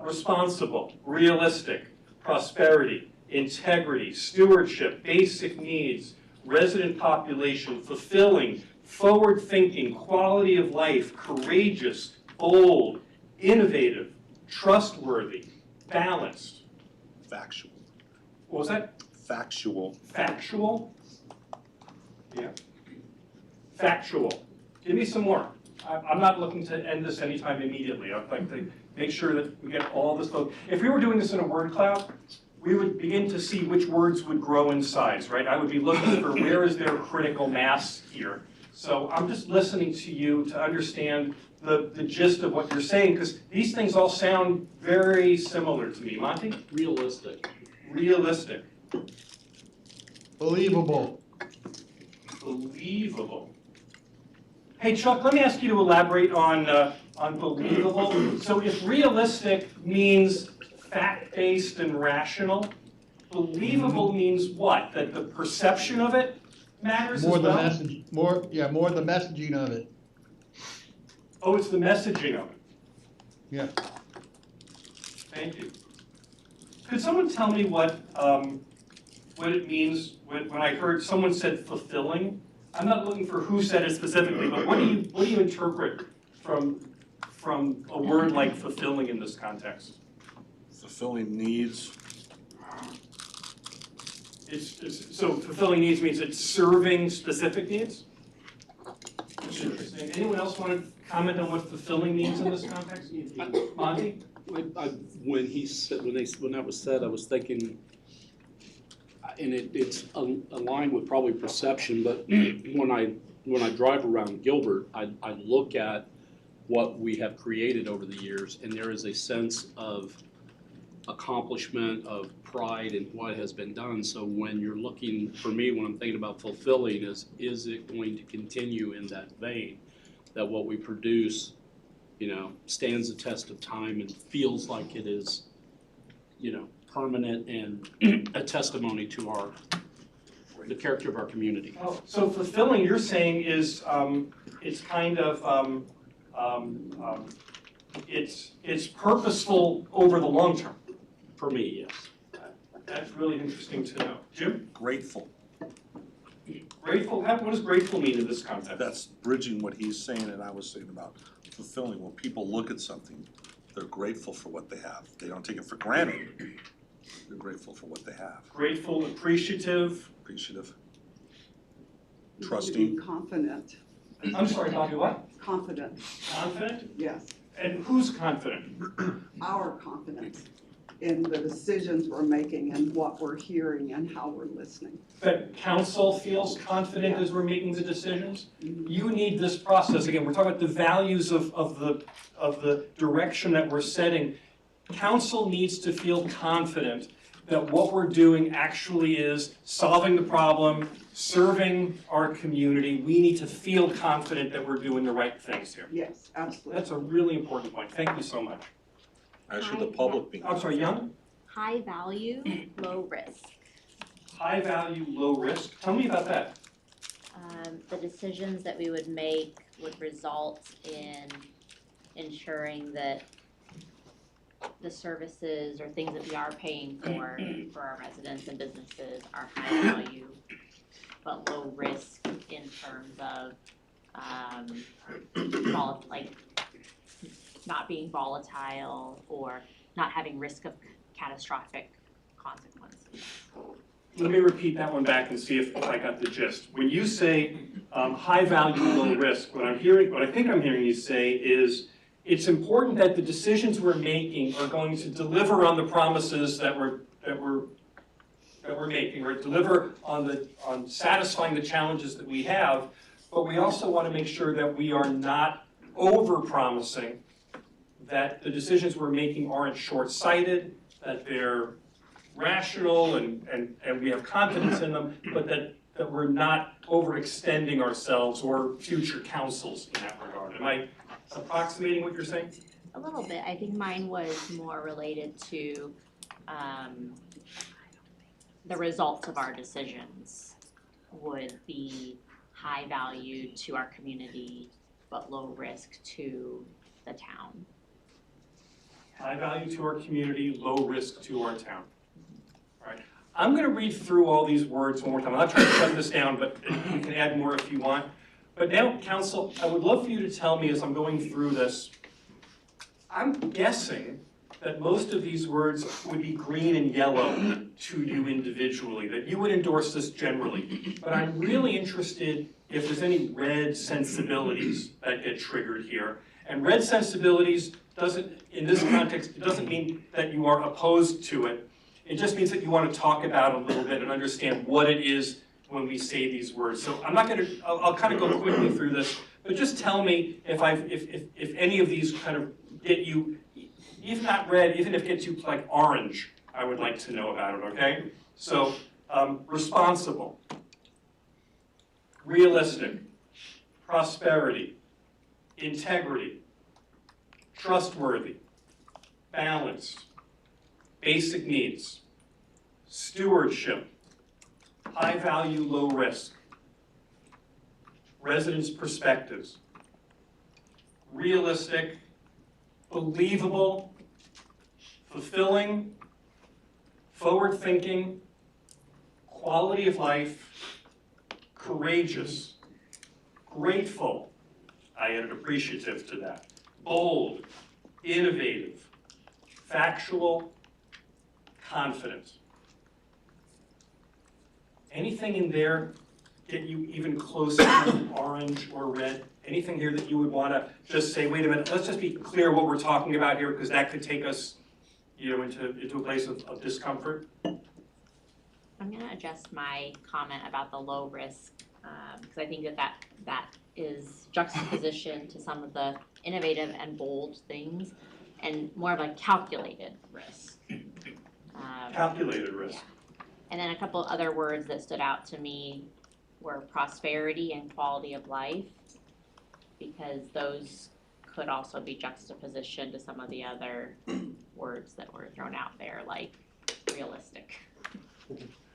Responsible, realistic, prosperity, integrity, stewardship, basic needs, resident population, fulfilling, forward-thinking, quality of life, courageous, bold, innovative, trustworthy, balanced. Factual. What was that? Factual. Factual? Yeah. Factual. Give me some more. I'm not looking to end this anytime immediately. I'd like to make sure that we get all this. If we were doing this in a word cloud, we would begin to see which words would grow in size, right? I would be looking for where is there critical mass here. So I'm just listening to you to understand the gist of what you're saying, because these things all sound very similar to me. Monty? Realistic. Realistic. Believable. Believable. Hey, Chuck, let me ask you to elaborate on believable. So if realistic means fact-based and rational, believable means what? That the perception of it matters as well? More the message, more the messaging of it. Oh, it's the messaging of it. Yeah. Thank you. Could someone tell me what it means when I heard someone said fulfilling? I'm not looking for who said it specifically, but what do you interpret from a word like fulfilling in this context? Fulfilling needs. So fulfilling needs means it's serving specific needs? Interesting. Anyone else want to comment on what fulfilling means in this context? Monty? When that was said, I was thinking, and it's aligned with probably perception, but when I drive around Gilbert, I look at what we have created over the years, and there is a sense of accomplishment, of pride in what has been done. So when you're looking, for me, when I'm thinking about fulfilling, is it going to continue in that vein? That what we produce, stands the test of time and feels like it is, permanent and a testimony to the character of our community. Oh, so fulfilling, you're saying, is it's kind of it's purposeful over the long term. For me, yes. That's really interesting to know. Jim? Grateful. Grateful. What does grateful mean in this context? That's bridging what he's saying and I was saying about fulfilling. When people look at something, they're grateful for what they have. They don't take it for granted. They're grateful for what they have. Grateful, appreciative. Appreciative. You need to Trusting. be confident. I'm sorry, Bobby, what? Confident, Confident? yes. And who's confident? Our confidence in the decisions we're making and what we're hearing and how we're listening. That council feels confident as we're making the decisions? You need this process. Again, we're talking about the values of the direction that we're setting. Council needs to feel confident that what we're doing actually is solving the problem, serving our community. We need to feel confident that we're doing the right things here. Yes, absolutely. That's a really important point. Thank you so much. Actually, the public being. I'm sorry, Young? High value, low risk. High value, low risk. Tell me about that. The decisions that we would make would result in ensuring that the services or things that we are paying for our residents and businesses are high value, but low risk in terms of not being volatile or not having risk of catastrophic consequences. Let me repeat that one back and see if I got the gist. When you say high value, low risk, what I think I'm hearing you say is it's important that the decisions we're making are going to deliver on the promises that we're making, right? Deliver on satisfying the challenges that we have, but we also want to make sure that we are not over-promising, that the decisions we're making aren't short-sighted, that they're rational and we have confidence in them, but that we're not overextending ourselves or future councils in that regard. Am I approximating what you're saying? A little bit. I think mine was more related to the results of our decisions would be high value to our community, but low risk to the town. High value to our community, low risk to our town. All right. I'm going to read through all these words one more time. I'm not trying to shut this down, but you can add more if you want. But now, Council, I would love for you to tell me as I'm going through this, I'm guessing that most of these words would be green and yellow to you individually, that you would endorse this generally. But I'm really interested if there's any red sensibilities that get triggered here. And red sensibilities doesn't, in this context, it doesn't mean that you are opposed to it. It just means that you want to talk about it a little bit and understand what it is when we say these words. So I'm not gonna, I'll kind of go quickly through this, but just tell me if any of these kind of get you, if not red, even if it gets you like orange, I would like to know about it, okay? So, responsible, realistic, prosperity, integrity, trustworthy, balanced, basic needs, stewardship, high value, low risk, residents' perspectives, realistic, believable, fulfilling, forward-thinking, quality of life, courageous, grateful, I added appreciative to that, bold, innovative, factual, confident. Anything in there get you even closer to orange or red? Anything here that you would want to just say, wait a minute, let's just be clear what we're talking about here, because that could take us, you know, into a place of discomfort? I'm gonna adjust my comment about the low risk, because I think that is juxtaposition to some of the innovative and bold things, and more of a calculated risk. Calculated risk. Yeah. And then a couple other words that stood out to me were prosperity and quality of life, because those could also be juxtaposition to some of the other words that were thrown out there, like realistic.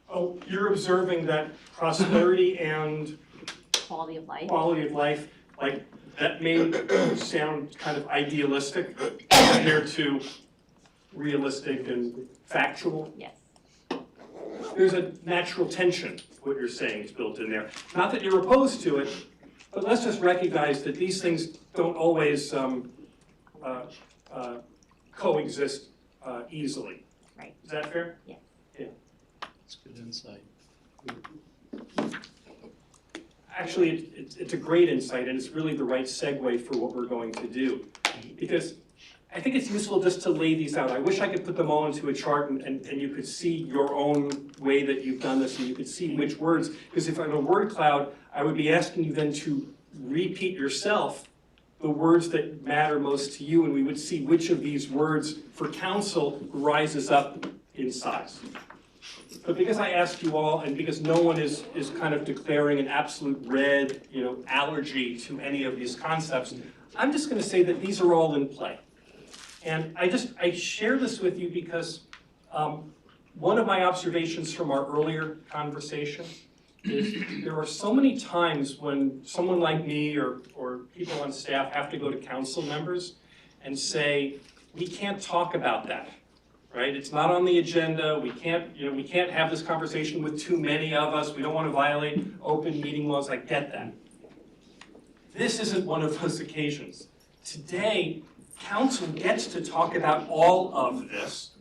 Oh, you're observing that prosperity and Quality of life. quality of life, like, that may sound kind of idealistic compared to realistic and factual. Yes. There's a natural tension, what you're saying is built in there. Not that you're opposed to it, but let's just recognize that these things don't always coexist easily. Right. Is that fair? Yeah. Yeah. That's good insight. Actually, it's a great insight, and it's really the right segue for what we're going to do. Because I think it's useful just to lay these out. I wish I could put them all into a chart and you could see your own way that you've done this, and you could see which words. Because if I'm a word cloud, I would be asking you then to repeat yourself the words that matter most to you, and we would see which of these words for council rises up in size. But because I asked you all, and because no one is kind of declaring an absolute red, allergy to any of these concepts, I'm just going to say that these are all in play. And I share this with you because one of my observations from our earlier conversation is there are so many times when someone like me or people on staff have to go to council members and say, we can't talk about that. Right? It's not on the agenda. We can't have this conversation with too many of us. We don't want to violate open meeting laws. I get that. This isn't one of those occasions. Today, council gets to talk about all of this,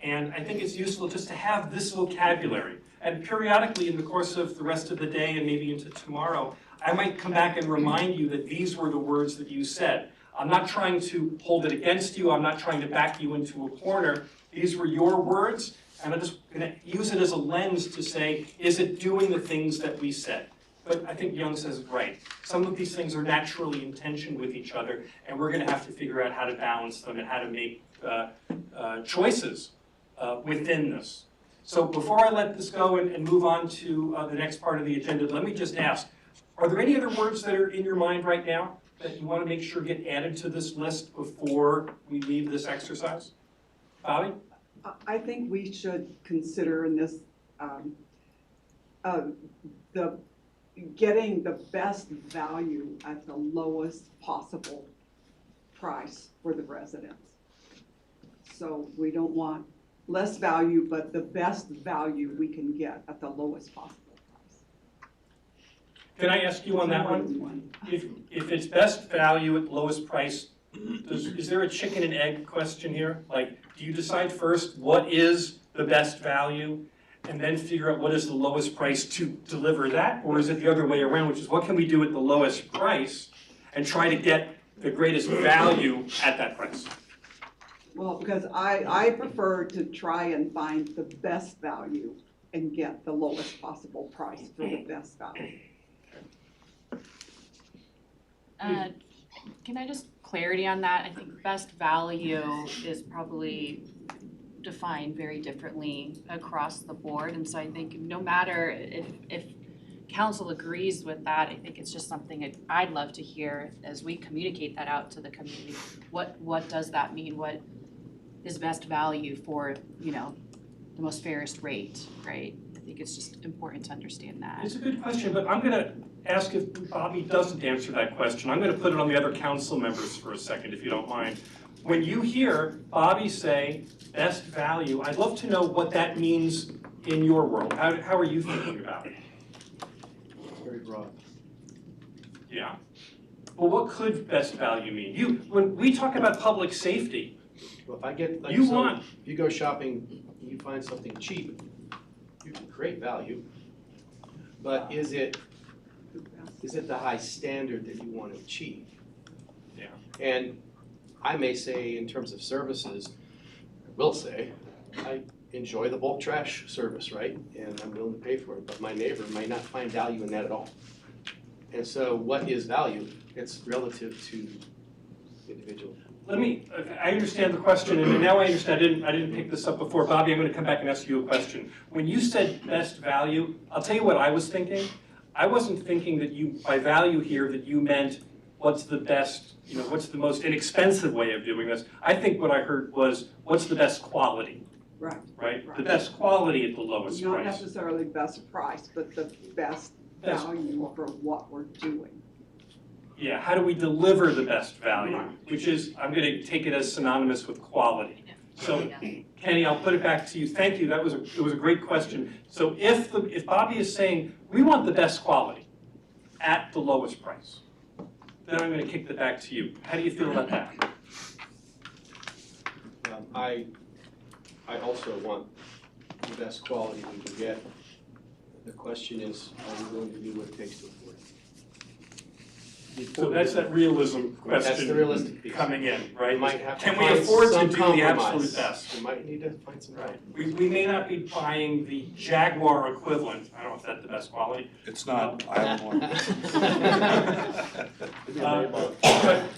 and I think it's useful just to have this vocabulary. And periodically in the course of the rest of the day and maybe into tomorrow, I might come back and remind you that these were the words that you said. I'm not trying to hold it against you. I'm not trying to back you into a corner. These were your words, and I'm just going to use it as a lens to say, is it doing the things that we said? But I think Young says it right. Some of these things are naturally in tension with each other, and we're going to have to figure out how to balance them and how to make choices within this. So before I let this go and move on to the next part of the agenda, let me just ask, are there any other words that are in your mind right now that you want to make sure get added to this list before we leave this exercise? Bobby? I think we should consider in this, getting the best value at the lowest possible price for the residents. So we don't want less value, but the best value we can get at the lowest possible price. Can I ask you on that one? If it's best value at lowest price, is there a chicken and egg question here? Like, do you decide first what is the best value and then figure out what is the lowest price to deliver that? Or is it the other way around, which is what can we do at the lowest price and try to get the greatest value at that price? Well, because I prefer to try and find the best value and get the lowest possible price for the best value. Can I just clarity on that? I think best value is probably defined very differently across the board. And so I think no matter if council agrees with that, I think it's just something I'd love to hear as we communicate that out to the community. What does that mean? What is best value for, you know, the most fairest rate, right? I think it's just important to understand that. It's a good question, but I'm gonna ask if Bobby doesn't answer that question. I'm gonna put it on the other council members for a second, if you don't mind. When you hear Bobby say best value, I'd love to know what that means in your world. How are you thinking about it? Very broad. Yeah. Well, what could best value mean? When we talk about public safety, Well, if I get, like, you so want, if you go shopping, you find something cheap, you can create value. But is it the high standard that you want to achieve? Yeah. And I may say, in terms of services, I will say, I enjoy the bulk trash service, right? And I'm willing to pay for it, but my neighbor might not find value in that at all. And so what is value? It's relative to individual. I understand the question, and now I understand, I didn't pick this up before. Bobby, I'm gonna come back and ask you a question. When you said best value, I'll tell you what I was thinking. I wasn't thinking that you, by value here, that you meant what's the best, you know, what's the most inexpensive way of doing this. I think what I heard was, what's the best quality? Right. Right? The best quality at the lowest Not price. necessarily best price, but the best value for what we're doing. Yeah, how do we deliver the best value? Which is, I'm gonna take it as synonymous with quality. So, Kenny, I'll put it back to you. Thank you, it was a great question. So if Bobby is saying, we want the best quality at the lowest price, then I'm gonna kick that back to you. How do you feel about that? I also want the best quality we can get. The question is, are we willing to do what it takes to afford it? So that's that realism question. That's the realistic piece. Coming in, right? We might have to Can we find afford to some do the compromise. absolute best? We might need to find some right. We may not be buying the Jaguar equivalent. I don't know if that's the best quality. It's not, I have one.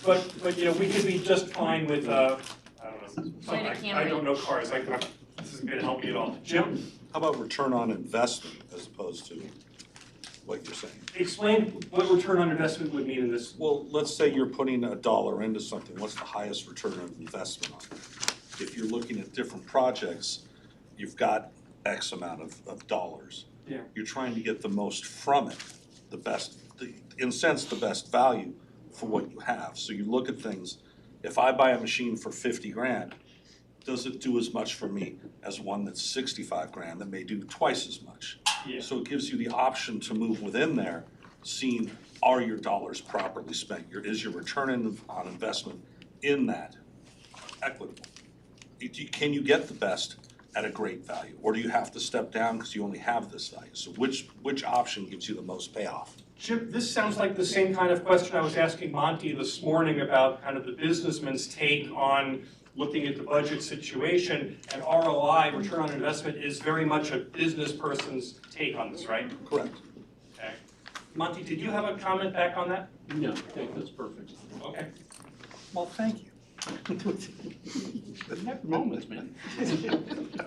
But you know, we could be just fine with, I don't know, I don't know cars, this isn't gonna help me at all. Jim? How about return on investment as opposed to what you're saying? Explain what return on investment would mean in this. Well, let's say you're putting $1 into something, what's the highest return on investment on it? If you're looking at different projects, you've got X amount of dollars. Yeah. You're trying to get the most from it, in a sense, the best value for what you have. So you look at things, if I buy a machine for 50 grand, does it do as much for me as one that's 65 grand that may do twice as much? Yeah. So it gives you the option to move within there, seeing are your dollars properly spent? Is your return on investment in that equitable? Can you get the best at a great value? Or do you have to step down because you only have this value? So which option gives you the most payoff? Jim, this sounds like the same kind of question I was asking Monty this morning about kind of the businessman's take on looking at the budget situation, and ROI, return on investment, is very much a business person's take on this, right? Correct. Okay. Monty, did you have a comment back on that? No, I think that's perfect. Okay. Well, thank you. Never moments, man.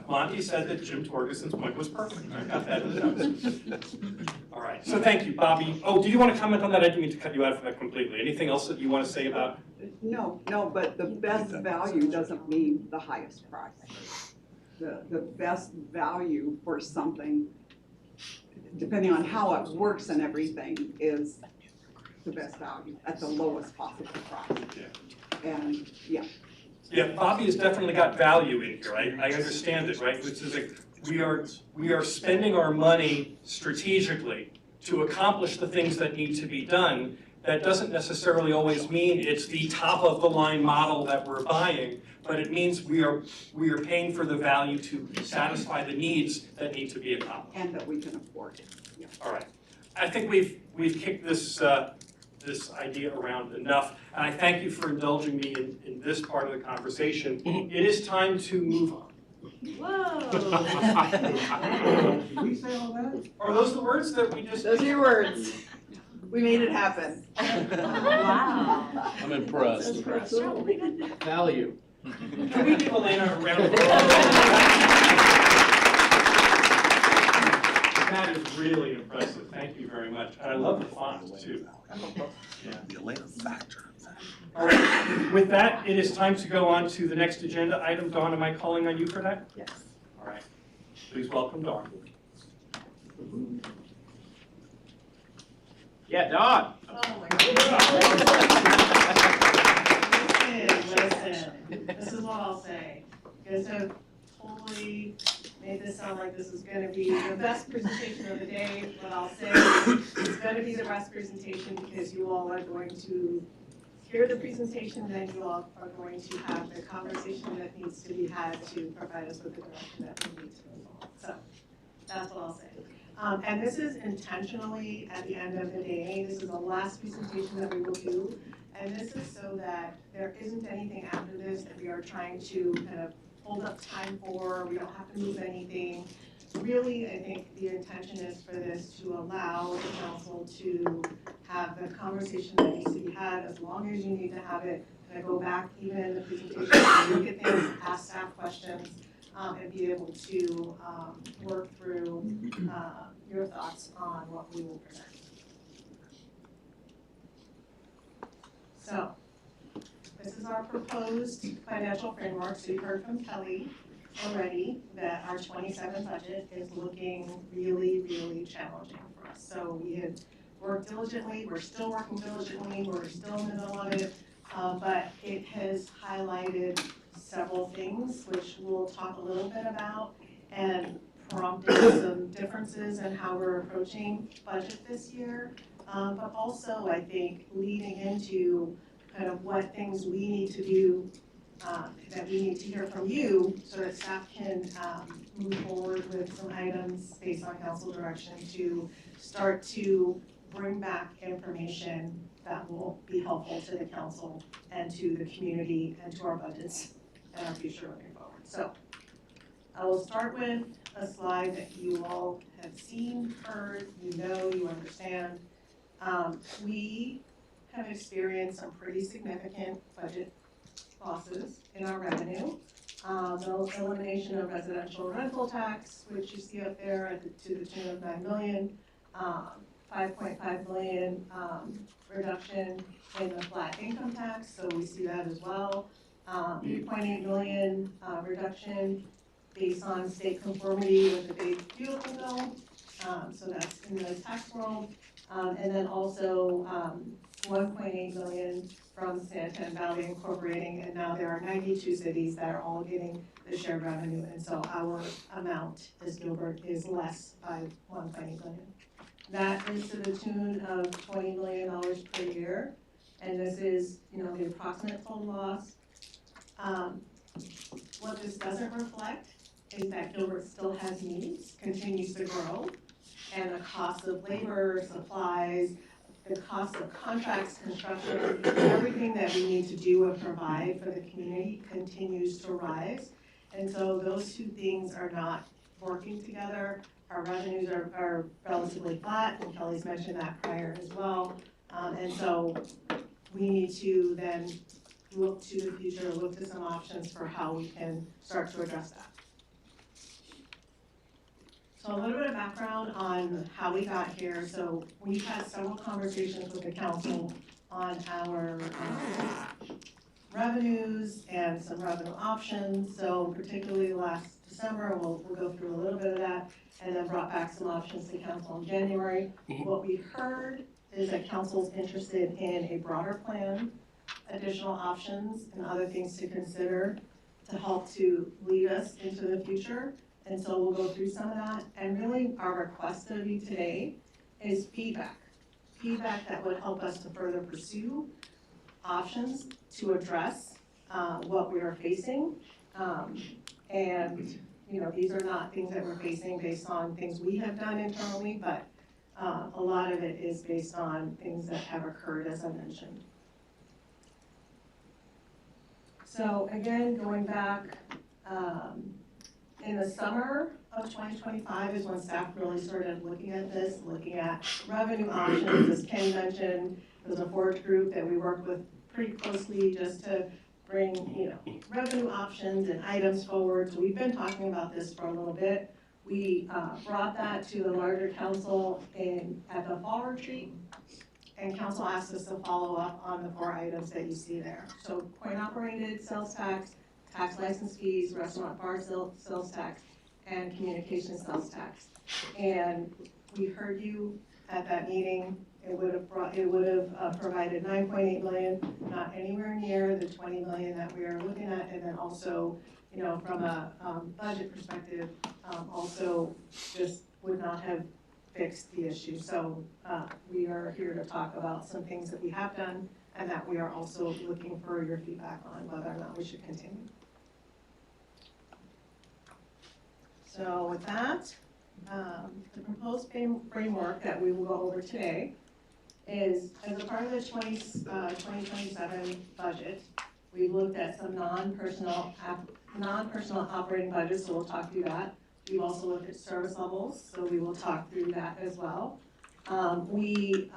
Monty said that Jim Torgerson's point was perfect. I got that in the notes. All right, so thank you, Bobby. Oh, did you want to comment on that? I didn't mean to cut you out for that completely. Anything else that you want to say about? No, but the best value doesn't mean the highest price. The best value for something, depending on how it works and everything, is the best value at the lowest possible price. And, yeah. Yeah, Bobby has definitely got value in here. I understand it, right? Which is we are spending our money strategically to accomplish the things that need to be done. That doesn't necessarily always mean it's the top of the line model that we're buying, but it means we are paying for the value to satisfy the needs that need to be accomplished. And that we can afford it. Yeah. All right. I think we've kicked this this idea around enough. And I thank you for indulging me in this part of the conversation. It is time to move on. Whoa. Did we say all that? Are those the words that we just? Those are your words. We made it happen. Wow. I'm impressed. Value. Can we give Elena a round of applause? That is really impressive. Thank you very much. And I love the font too. The Elena factor. All right, with that, it is time to go on to the next agenda item. Dawn, am I calling on you for that? Yes. All right, please welcome Dawn. Yeah, Dawn. Oh my God. Listen, this is what I'll say. You guys have totally made this sound like this is gonna be the best presentation of the day. What I'll say, it's gonna be the best presentation because you all are going to hear the presentation, then you all are going to have the conversation that needs to be had to provide us with the direction that we need to move on. So that's what I'll say. And this is intentionally at the end of the day. This is the last presentation that we will do. And this is so that there isn't anything after this that we are trying to kind of hold up time for. We don't have to move anything. Really, I think the intention is for this to allow the council to have the conversation that needs to be had as long as you need to have it. And I go back even in the presentation, look at things, ask staff questions, and be able to work through your thoughts on what we will present. So, this is our proposed financial framework. So you heard from Kelly already that our 27 budget is looking really, really challenging for us. So we have worked diligently, we're still working diligently, we're still in the middle of it, but it has highlighted several things, which we'll talk a little bit about, and prompted some differences in how we're approaching budget this year. But also, I think, leading into kind of what things we need to do, that we need to hear from you so that staff can move forward with some items based on council direction to start to bring back information that will be helpful to the council and to the community and to our budgets and our future moving forward. So I will start with a slide that you all have seen, heard, you know, you understand. We have experienced some pretty significant budget losses in our revenue. The elimination of residential rental tax, which you see up there to the tune of $9 million, 5.5 million reduction in the flat income tax, so we see that as well. 3.8 million reduction based on state conformity with the Big Beautiful Bill, so that's in the tax world. And then also 1.8 million from Santan Valley Incorporating, and now there are 92 cities that are all getting the shared revenue, and so our amount as Gilbert is less by 1.8 million. That is to the tune of $20 million per year, and this is, you know, the approximate total loss. What this doesn't reflect is that Gilbert still has needs, continues to grow, and the cost of labor, supplies, the cost of contracts, construction, everything that we need to do and provide for the community continues to rise. And so those two things are not working together. Our revenues are relatively flat, and Kelly's mentioned that prior as well. And so we need to then look to the future, look to some options for how we can start to address that. So a little bit of background on how we got here. So we've had several conversations with the council on our revenues and some revenue options. So particularly last December, we'll go through a little bit of that, and then brought back some options to council in January. What we heard is that council's interested in a broader plan, additional options, and other things to consider to help to lead us into the future. And so we'll go through some of that. And really our request of you today is feedback. Feedback that would help us to further pursue options to address what we are facing. And you know, these are not things that we're facing based on things we have done internally, but a lot of it is based on things that have occurred, as I mentioned. So again, going back, in the summer of 2025 is when staff really started looking at this, looking at revenue options. As Ken mentioned, there's a forage group that we worked with pretty closely just to bring, revenue options and items forward. So we've been talking about this for a little bit. We brought that to the larger council at the fall retreat, and council asked us to follow up on the 4 items that you see there. So coin-operated sales tax, tax license fees, restaurant bar sales tax, and communication sales tax. And we heard you at that meeting. It would have provided 9.8 million, not anywhere near the 20 million that we are looking at. And then also, from a budget perspective, also just would not have fixed the issue. So we are here to talk about some things that we have done and that we are also looking for your feedback on whether or not we should continue. So with that, the proposed framework that we will go over today is, as a part of the 2027 budget, we've looked at some non-personal operating budgets, so we'll talk through that. We've also looked at service levels, so we will talk through that as well. We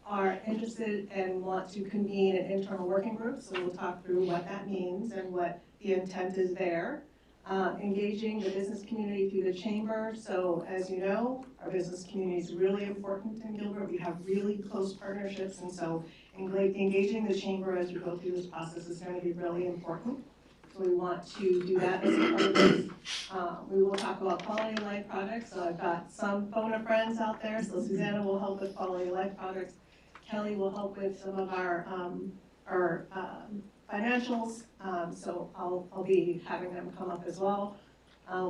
are interested and want to convene an internal working group, so we'll talk through what that means and what the intent is there. Engaging the business community through the chamber. So as you know, our business community is really important in Gilbert. We have really close partnerships, and so engaging the chamber as we go through this process is going to be really important. So we want to do that as a part of this. We will talk about quality of life projects. So I've got some FONA friends out there. So Susanna will help with quality of life projects. Kelly will help with some of our financials, so I'll be having them come up as well.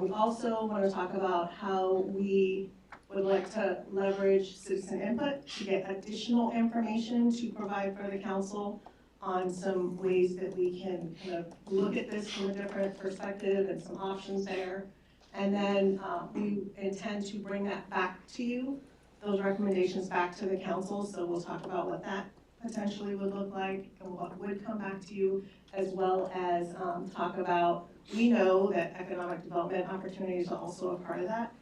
We also want to talk about how we would like to leverage citizen input to get additional information to provide for the council on some ways that we can kind of look at this from a different perspective and some options there. And then we intend to bring that back to you, those recommendations back to the council, so we'll talk about what that potentially would look like and what would come back to you, as well as talk about, we know that economic development opportunities are also a part of that.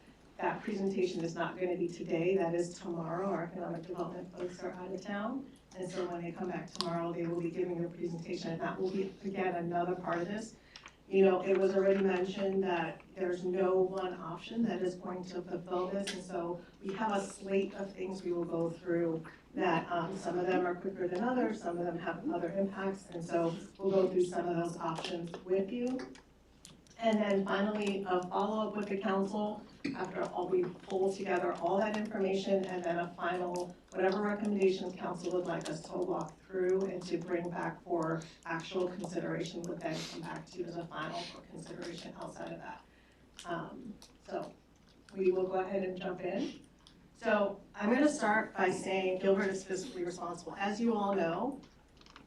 That presentation is not going to be today, that is tomorrow. Our economic development folks are out of town, and so when they come back tomorrow, they will be giving a presentation, and that will be, again, another part of this. It was already mentioned that there's no one option that is going to fulfill this, and so we have a slate of things we will go through that some of them are quicker than others, some of them have other impacts, and so we'll go through some of those options with you. And then finally, a follow-up with the council after we pull together all that information, and then a final, whatever recommendations council would like us to walk through and to bring back for actual consideration would then come back to you as a final for consideration outside of that. So we will go ahead and jump in. So I'm going to start by saying Gilbert is fiscally responsible. As you all know,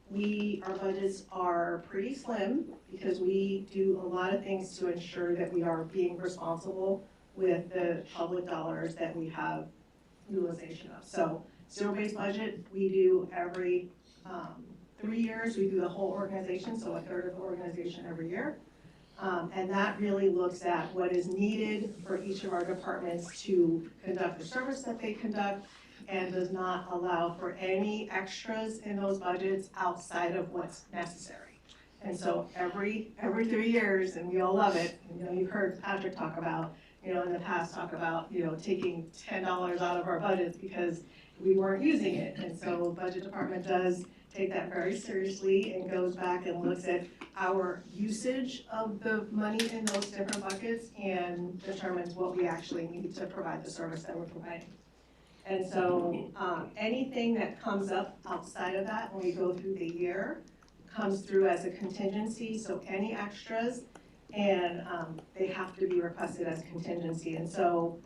our budgets are pretty slim because we do a lot of things to ensure that we are being responsible with the public dollars that we have utilization of. So zero-based budget, we do every 3 years, we do the whole organization, so a third of the organization every year. And that really looks at what is needed for each of our departments to conduct the service that they conduct, and does not allow for any extras in those budgets outside of what's necessary. And so every 3 years, and we all love it, you've heard Patrick talk about, in the past talk about, taking $10 out of our budgets because we weren't using it. And so the budget department does take that very seriously and goes back and looks at our usage of the money in those different buckets and determines what we actually need to provide the service that we're providing. And so anything that comes up outside of that when we go through the year comes through as a contingency, so any extras, and they have to be requested as contingency. And so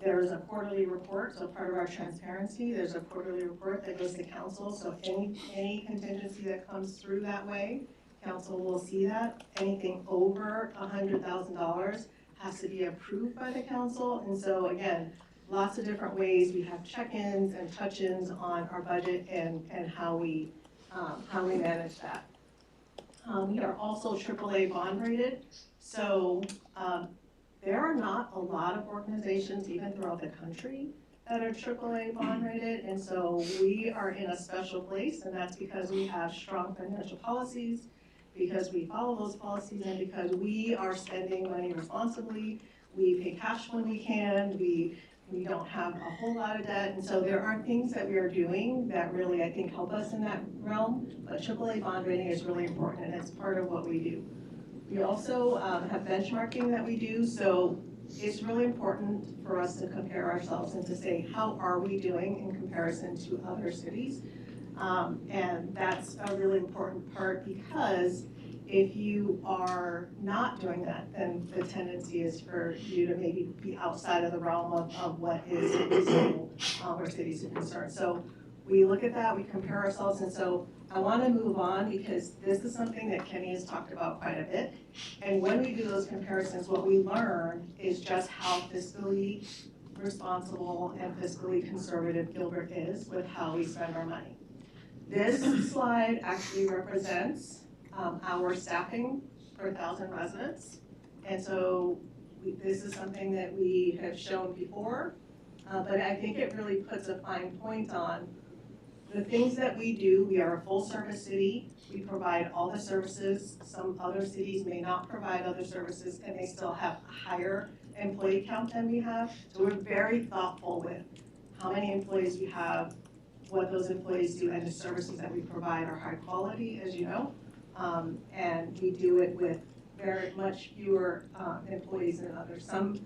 there's a quarterly report, so part of our transparency, there's a quarterly report that goes to council, so any contingency that comes through that way, council will see that. Anything over $100,000 has to be approved by the council, and so again, lots of different ways. We have check-ins and touch-ins on our budget and how we manage that. We are also AAA bond rated, so there are not a lot of organizations, even throughout the country, that are AAA bond rated, and so we are in a special place, and that's because we have strong financial policies, because we follow those policies, and because we are spending money responsibly. We pay cash when we can, we don't have a whole lot of debt, and so there are things that we are doing that really, I think, help us in that realm, but AAA bond rating is really important, and it's part of what we do. We also have benchmarking that we do, so it's really important for us to compare ourselves and to say, how are we doing in comparison to other cities? And that's a really important part, because if you are not doing that, then the tendency is for you to maybe be outside of the realm of what is reasonable where cities are concerned. So we look at that, we compare ourselves, and so I want to move on because this is something that Kenny has talked about quite a bit. And when we do those comparisons, what we learn is just how fiscally responsible and fiscally conservative Gilbert is with how we spend our money. This slide actually represents our staffing per 1,000 residents. And so this is something that we have shown before, but I think it really puts a fine point on the things that we do. We are a full service city. We provide all the services. Some other cities may not provide other services and they still have a higher employee count than we have. So we're very thoughtful with how many employees we have, what those employees do, and the services that we provide are high quality, as you know. And we do it with very much fewer employees than others. Some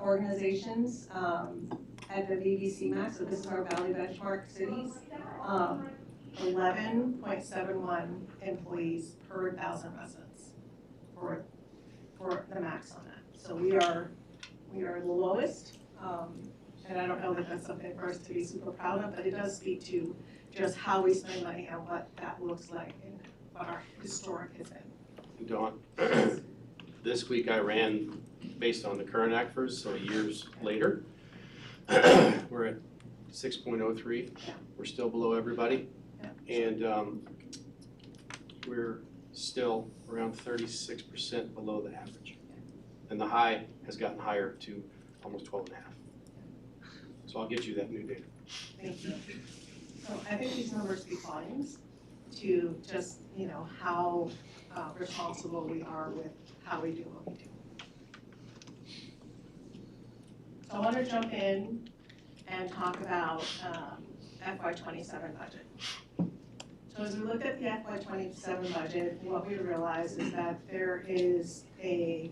organizations at the VBC Max, so this is our Valley Benchmark cities, 11.71 employees per 1,000 residents for the max on that. So we are the lowest, and I don't know that that's something for us to be super proud of, but it does speak to just how we spend money and what that looks like and what our historic has been. Dawn, this week I ran based on the current ACFRs, so years later. We're at 6.03. We're still below everybody. And we're still around 36% below the average. And the high has gotten higher to almost 12.5. So I'll get you that new data. Thank you. So I think these numbers speak volumes to just, how responsible we are with how we do what we do. So I want to jump in and talk about FY27 budget. So as we look at the FY27 budget, what we realize is that there is a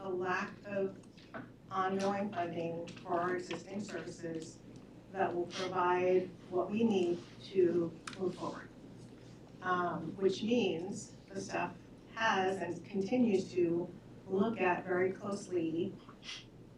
lack of ongoing funding for our existing services that will provide what we need to move forward. Which means the staff has and continues to look at very closely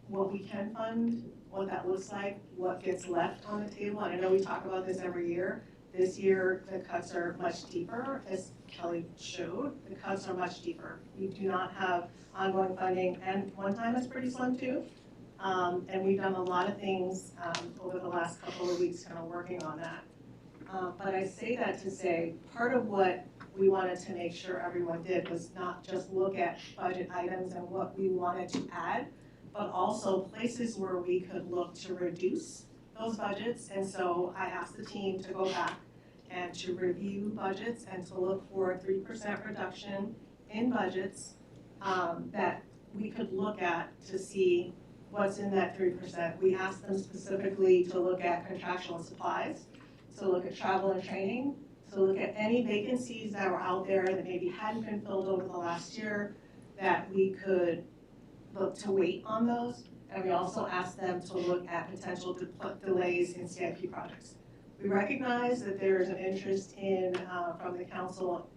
what we can fund, what that looks like, what gets left on the table. And I know we talk about this every year. This year, the cuts are much deeper, as Kelly showed. The cuts are much deeper. We do not have ongoing funding, and one time is pretty slim too. And we've done a lot of things over the last couple of weeks kind of working on that. But I say that to say part of what we wanted to make sure everyone did was not just look at budget items and what we wanted to add, but also places where we could look to reduce those budgets. And so I asked the team to go back and to review budgets and to look for a 3% reduction in budgets that we could look at to see what's in that 3%. We asked them specifically to look at contractual and supplies, to look at travel and training, to look at any vacancies that were out there that maybe hadn't been filled over the last year, that we could look to wait on those. And we also asked them to look at potential delays in CIP projects. We recognize that there is an interest in, from the council,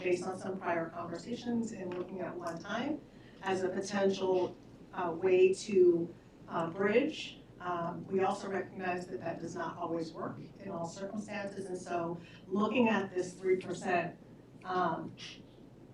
based on some prior conversations, in looking at one time as a potential way to bridge. We also recognize that that does not always work in all circumstances, and so looking at this 3%,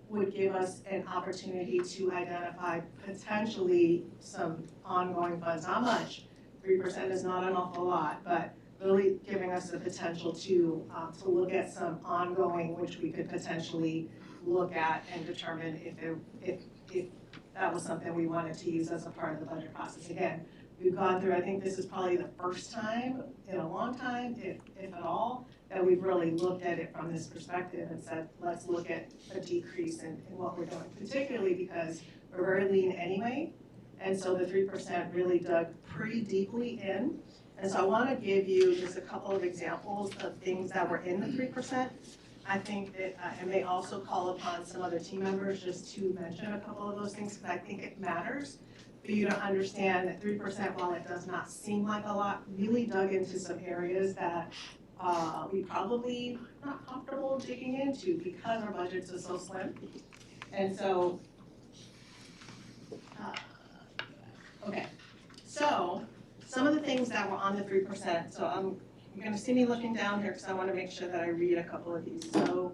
would give us an opportunity to identify potentially some ongoing funds, not much. 3% is not an awful lot, but really giving us the potential to look at some ongoing, which we could potentially look at and determine if that was something we wanted to use as a part of the budget process. Again, we've gone through, I think this is probably the first time in a long time, if at all, that we've really looked at it from this perspective and said, let's look at a decrease in what we're doing, particularly because we're very lean anyway. And so the 3% really dug pretty deeply in. And so I want to give you just a couple of examples of things that were in the 3%. I think that I may also call upon some other team members just to mention a couple of those things, because I think it matters for you to understand that 3%, while it does not seem like a lot, really dug into some areas that we probably not comfortable digging into because our budgets are so slim. And so, okay, so some of the things that were on the 3%, so you're gonna see me looking down here because I wanna make sure that I read a couple of these. So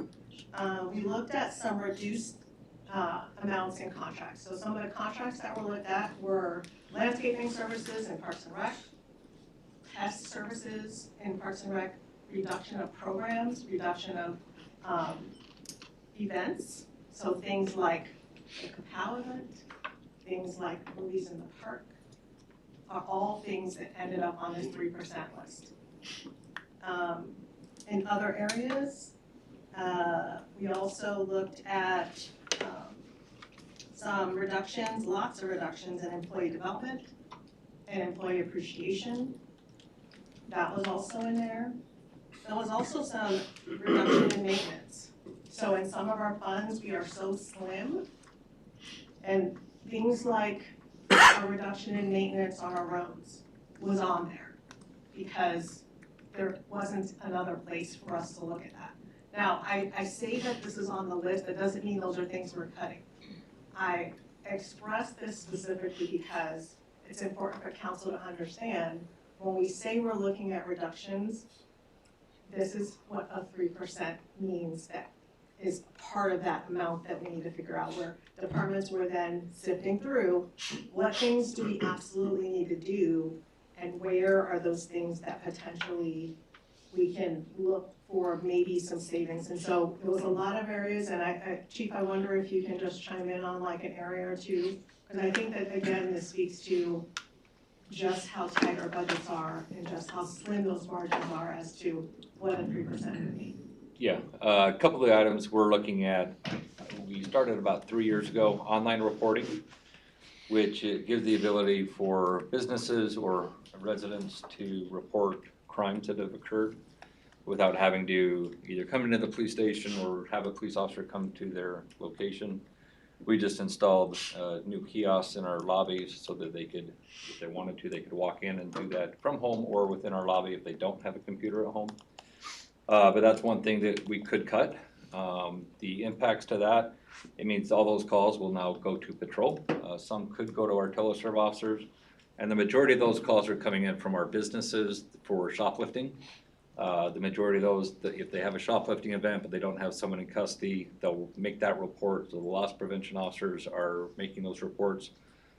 we looked at some reduced amounts in contracts. So some of the contracts that were looked at were landscaping services in Parks and Rec, pest services in Parks and Rec, reduction of programs, reduction of events. So things like the Kapow event, things like movies in the park, are all things that ended up on this 3% list. In other areas, we also looked at some reductions, lots of reductions in employee development and employee appreciation. That was also in there. There was also some reduction in maintenance. So in some of our funds, we are so slim, and things like a reduction in maintenance on our roads was on there because there wasn't another place for us to look at that. Now, I say that this is on the list, that doesn't mean those are things we're cutting. I express this specifically because it's important for council to understand when we say we're looking at reductions, this is what a 3% means, that is part of that amount that we need to figure out, where departments were then sifting through what things do we absolutely need to do and where are those things that potentially we can look for maybe some savings. And so there was a lot of areas, and Chief, I wonder if you can just chime in on like an area or two, because I think that again, this speaks to just how tight our budgets are and just how slim those margins are as to what a 3% would be. Yeah, a couple of the items we're looking at, we started about 3 years ago, online reporting, which gives the ability for businesses or residents to report crimes that have occurred without having to either come into the police station or have a police officer come to their location. We just installed new kiosks in our lobbies so that they could, if they wanted to, they could walk in and do that from home or within our lobby if they don't have a computer at home. But that's one thing that we could cut. The impacts to that, it means all those calls will now go to patrol. Some could go to our teleserve officers. And the majority of those calls are coming in from our businesses for shoplifting. The majority of those, if they have a shoplifting event but they don't have someone in custody, they'll make that report. So the loss prevention officers are making those reports.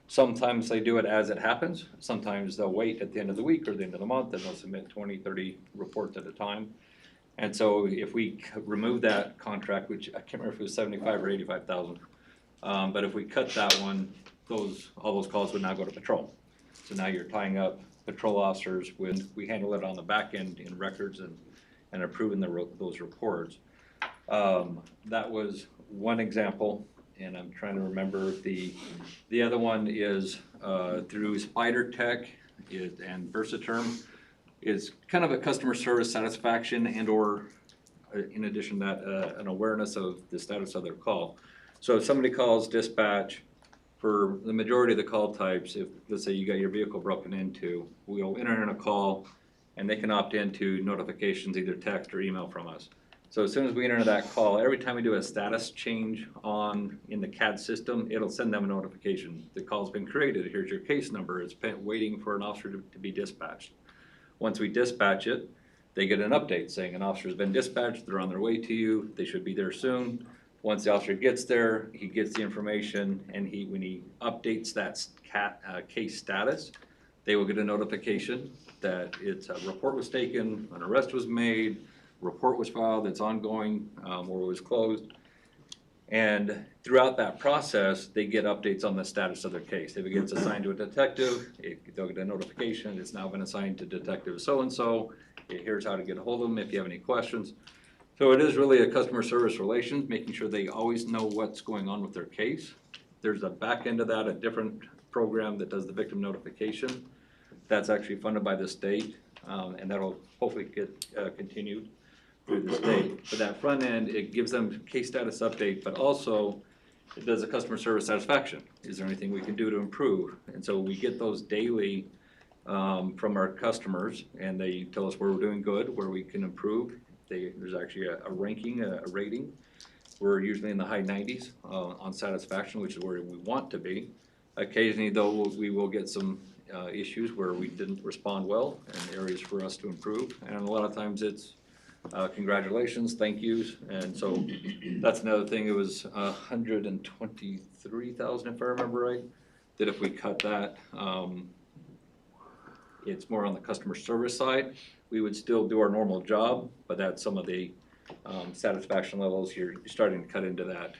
Sometimes they do it as it happens. Sometimes they'll wait at the end of the week or the end of the month and they'll submit 20, 30 reports at a time. And so if we remove that contract, which I can't remember if it was 75 or 85,000, but if we cut that one, all those calls would now go to patrol. So now you're tying up patrol officers with, we handle it on the back end in records and approving those reports. That was one example, and I'm trying to remember the other one is through Spider Tech and Versiterm. Is kind of a customer service satisfaction and or in addition to that an awareness of the status of their call. So if somebody calls dispatch, for the majority of the call types, if let's say you got your vehicle broken into, we'll enter in a call and they can opt into notifications, either text or email from us. So as soon as we enter that call, every time we do a status change in the CAD system, it'll send them a notification. The call's been created, here's your case number, it's waiting for an officer to be dispatched. Once we dispatch it, they get an update saying an officer's been dispatched, they're on their way to you, they should be there soon. Once the officer gets there, he gets the information, and when he updates that case status, they will get a notification that a report was taken, an arrest was made, report was filed, it's ongoing, or it was closed. And throughout that process, they get updates on the status of their case. If it gets assigned to a detective, they'll get a notification, it's now been assigned to detective so-and-so, here's how to get a hold of them if you have any questions. So it is really a customer service relations, making sure they always know what's going on with their case. There's a back end of that, a different program that does the victim notification. That's actually funded by the state, and that'll hopefully get continued through the state. But that front end, it gives them case status update, but also it does a customer service satisfaction. Is there anything we can do to improve? And so we get those daily from our customers, and they tell us where we're doing good, where we can improve. There's actually a ranking, a rating. We're usually in the high 90s on satisfaction, which is where we want to be. Occasionally, though, we will get some issues where we didn't respond well and areas for us to improve. And a lot of times it's congratulations, thank yous. And so that's another thing. It was 123,000, if I remember right, that if we cut that, it's more on the customer service side. We would still do our normal job, but that's some of the satisfaction levels. You're starting to cut into that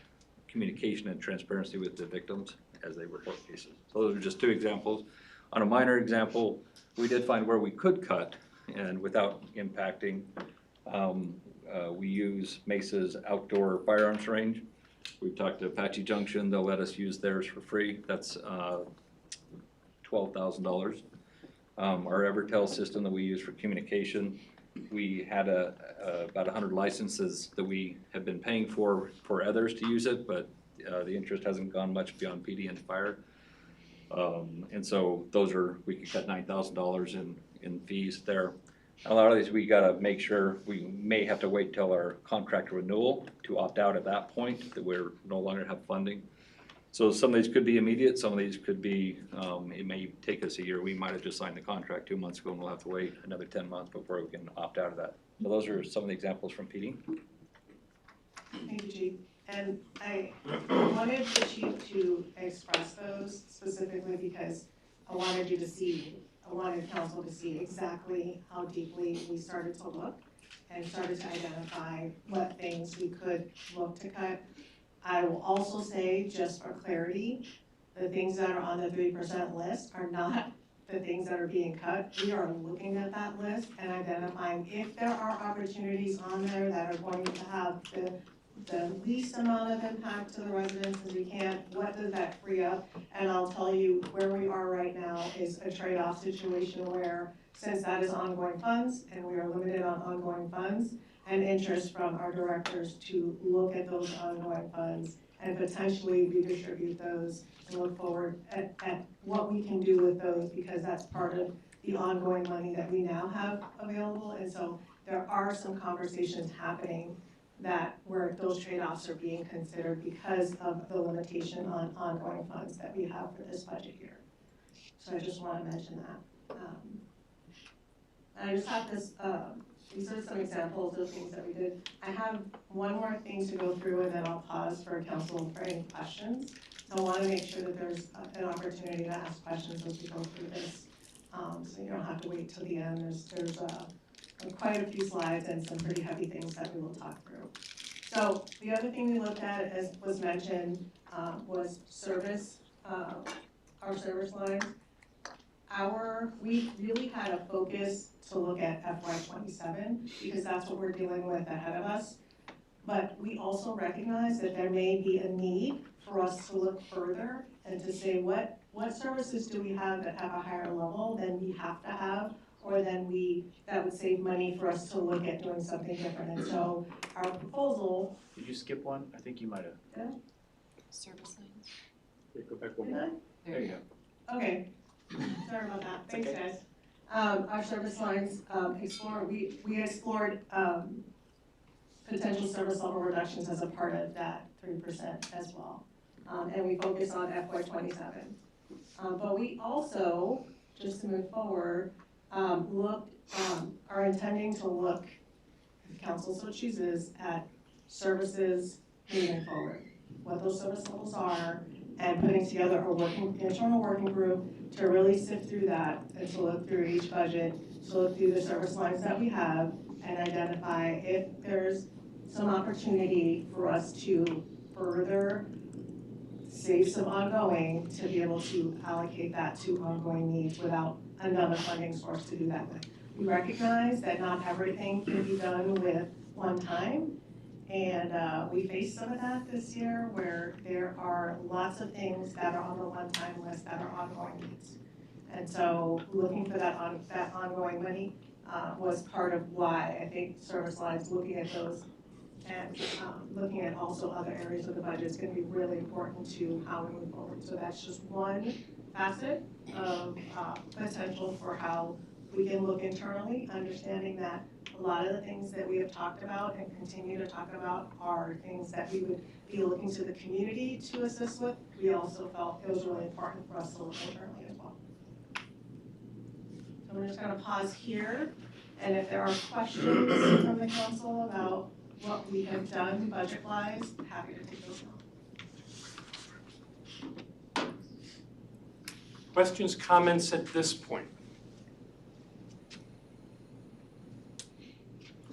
communication and transparency with the victims as they report cases. So those are just two examples. On a minor example, we did find where we could cut and without impacting. We use Mesa's outdoor firearms range. We've talked to Apache Junction, they'll let us use theirs for free. That's $12,000. Our Evertel system that we use for communication, we had about 100 licenses that we have been paying for others to use it, but the interest hasn't gone much beyond PD and fire. And so we could cut $9,000 in fees there. A lot of these we gotta make sure, we may have to wait till our contract renewal to opt out at that point, that we're no longer have funding. So some of these could be immediate, some of these could be, it may take us a year. We might have just signed the contract 2 months ago and we'll have to wait another 10 months before we can opt out of that. So those are some of the examples from PD. Thank you, Chief. And I wanted the chief to express those specifically because I wanted council to see exactly how deeply we started to look and started to identify what things we could look to cut. I will also say, just for clarity, the things that are on the 3% list are not the things that are being cut. We are looking at that list and identifying if there are opportunities on there that are going to have the least amount of impact to the residents as we can, what does that free up? And I'll tell you where we are right now is a trade-off situation where, since that is ongoing funds and we are limited on ongoing funds, and interest from our directors to look at those ongoing funds and potentially redistribute those and look forward at what we can do with those, because that's part of the ongoing money that we now have available. And so there are some conversations happening where those trade-offs are being considered because of the limitation on ongoing funds that we have for this budget year. So I just want to mention that. And I just have this, these are some examples of things that we did. I have one more thing to go through and then I'll pause for council for any questions. So I want to make sure that there's an opportunity to ask questions as we go through this. So you don't have to wait till the end. There's quite a few slides and some pretty heavy things that we will talk through. So the other thing we looked at, as was mentioned, was service, our service lines. We really had a focus to look at FY27 because that's what we're dealing with ahead of us. But we also recognize that there may be a need for us to look further and to say what services do we have that have a higher level than we have to have, or that would save money for us to look at doing something different. And so our proposal. Did you skip one? I think you might have. Yeah. Service lines. Go back one more. There you go. Okay. Sorry about that. Thanks, okay. Guys. Our service lines we explored potential service level reductions as a part of that 3% as well. And we focus on FY27. But we also, just to move forward, are intending to look, if council so chooses, at services moving forward, what those service levels are, and putting together a internal working group to really sift through that and to look through each budget, to look through the service lines that we have and identify if there's some opportunity for us to further save some ongoing to be able to allocate that to ongoing needs without another funding source to do that with. We recognize that not everything can be done with one time. And we faced some of that this year where there are lots of things that are on the one-time list that are ongoing needs. And so looking for that ongoing money was part of why I think service lines, looking at those and looking at also other areas of the budget is going to be really important to how we move forward. So that's just one facet of potential for how we can look internally, understanding that a lot of the things that we have talked about and continue to talk about are things that we would be looking to the community to assist with. We also felt it was really important for us to look internally as well. So I'm just going to pause here, and if there are questions from the council about what we have done budget-wise, happy to take those now. Questions, comments at this point?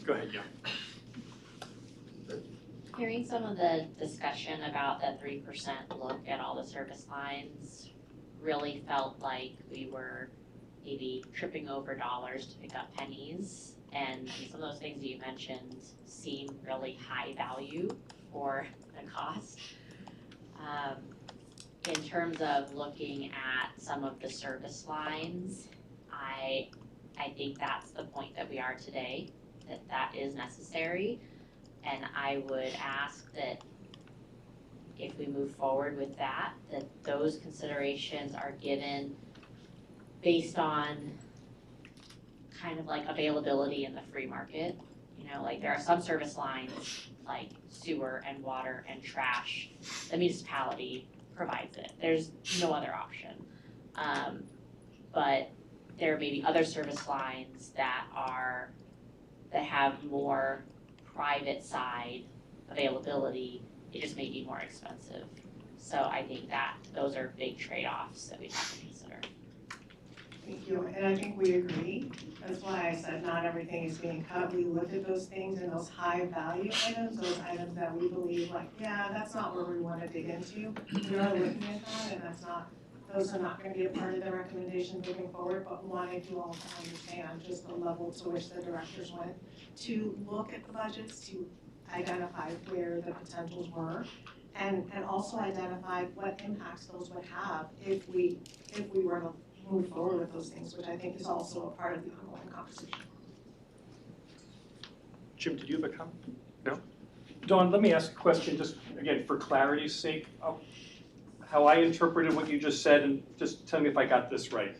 Go ahead, yeah. Hearing some of the discussion about the 3% look at all the service lines really felt like we were maybe tripping over dollars to pick up pennies. And some of those things that you mentioned seem really high value for the cost. In terms of looking at some of the service lines, I think that's the point that we are today, that is necessary. And I would ask that if we move forward with that those considerations are given based on kind of like availability in the free market. You know, like there are some service lines like sewer and water and trash. The municipality provides it. There's no other option. But there may be other service lines that have more private side availability. It just may be more expensive. So I think that those are big trade-offs that we have to consider. Thank you, and I think we agree. That's why I said not everything is being cut. We looked at those things and those high value items, those items that we believe like, yeah, that's not where we want to dig into. We are looking at that, and those are not going to be a part of the recommendation moving forward, but wanted you all to understand just the level to which the directors went to look at the budgets, to identify where the potentials were, and also identify what impacts those would have if we were to move forward with those things, which I think is also a part of the ongoing conversation. Jim, did you have a comment? No? Dawn, let me ask a question, just again, for clarity's sake. How I interpreted what you just said, and just tell me if I got this right.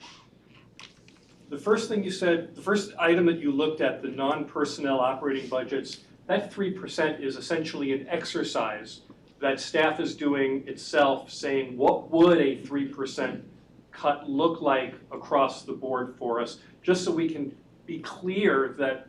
The first thing you said, the first item that you looked at, the non-personnel operating budgets, that 3% is essentially an exercise that staff is doing itself, saying what would a 3% cut look like across the board for us, just so we can be clear that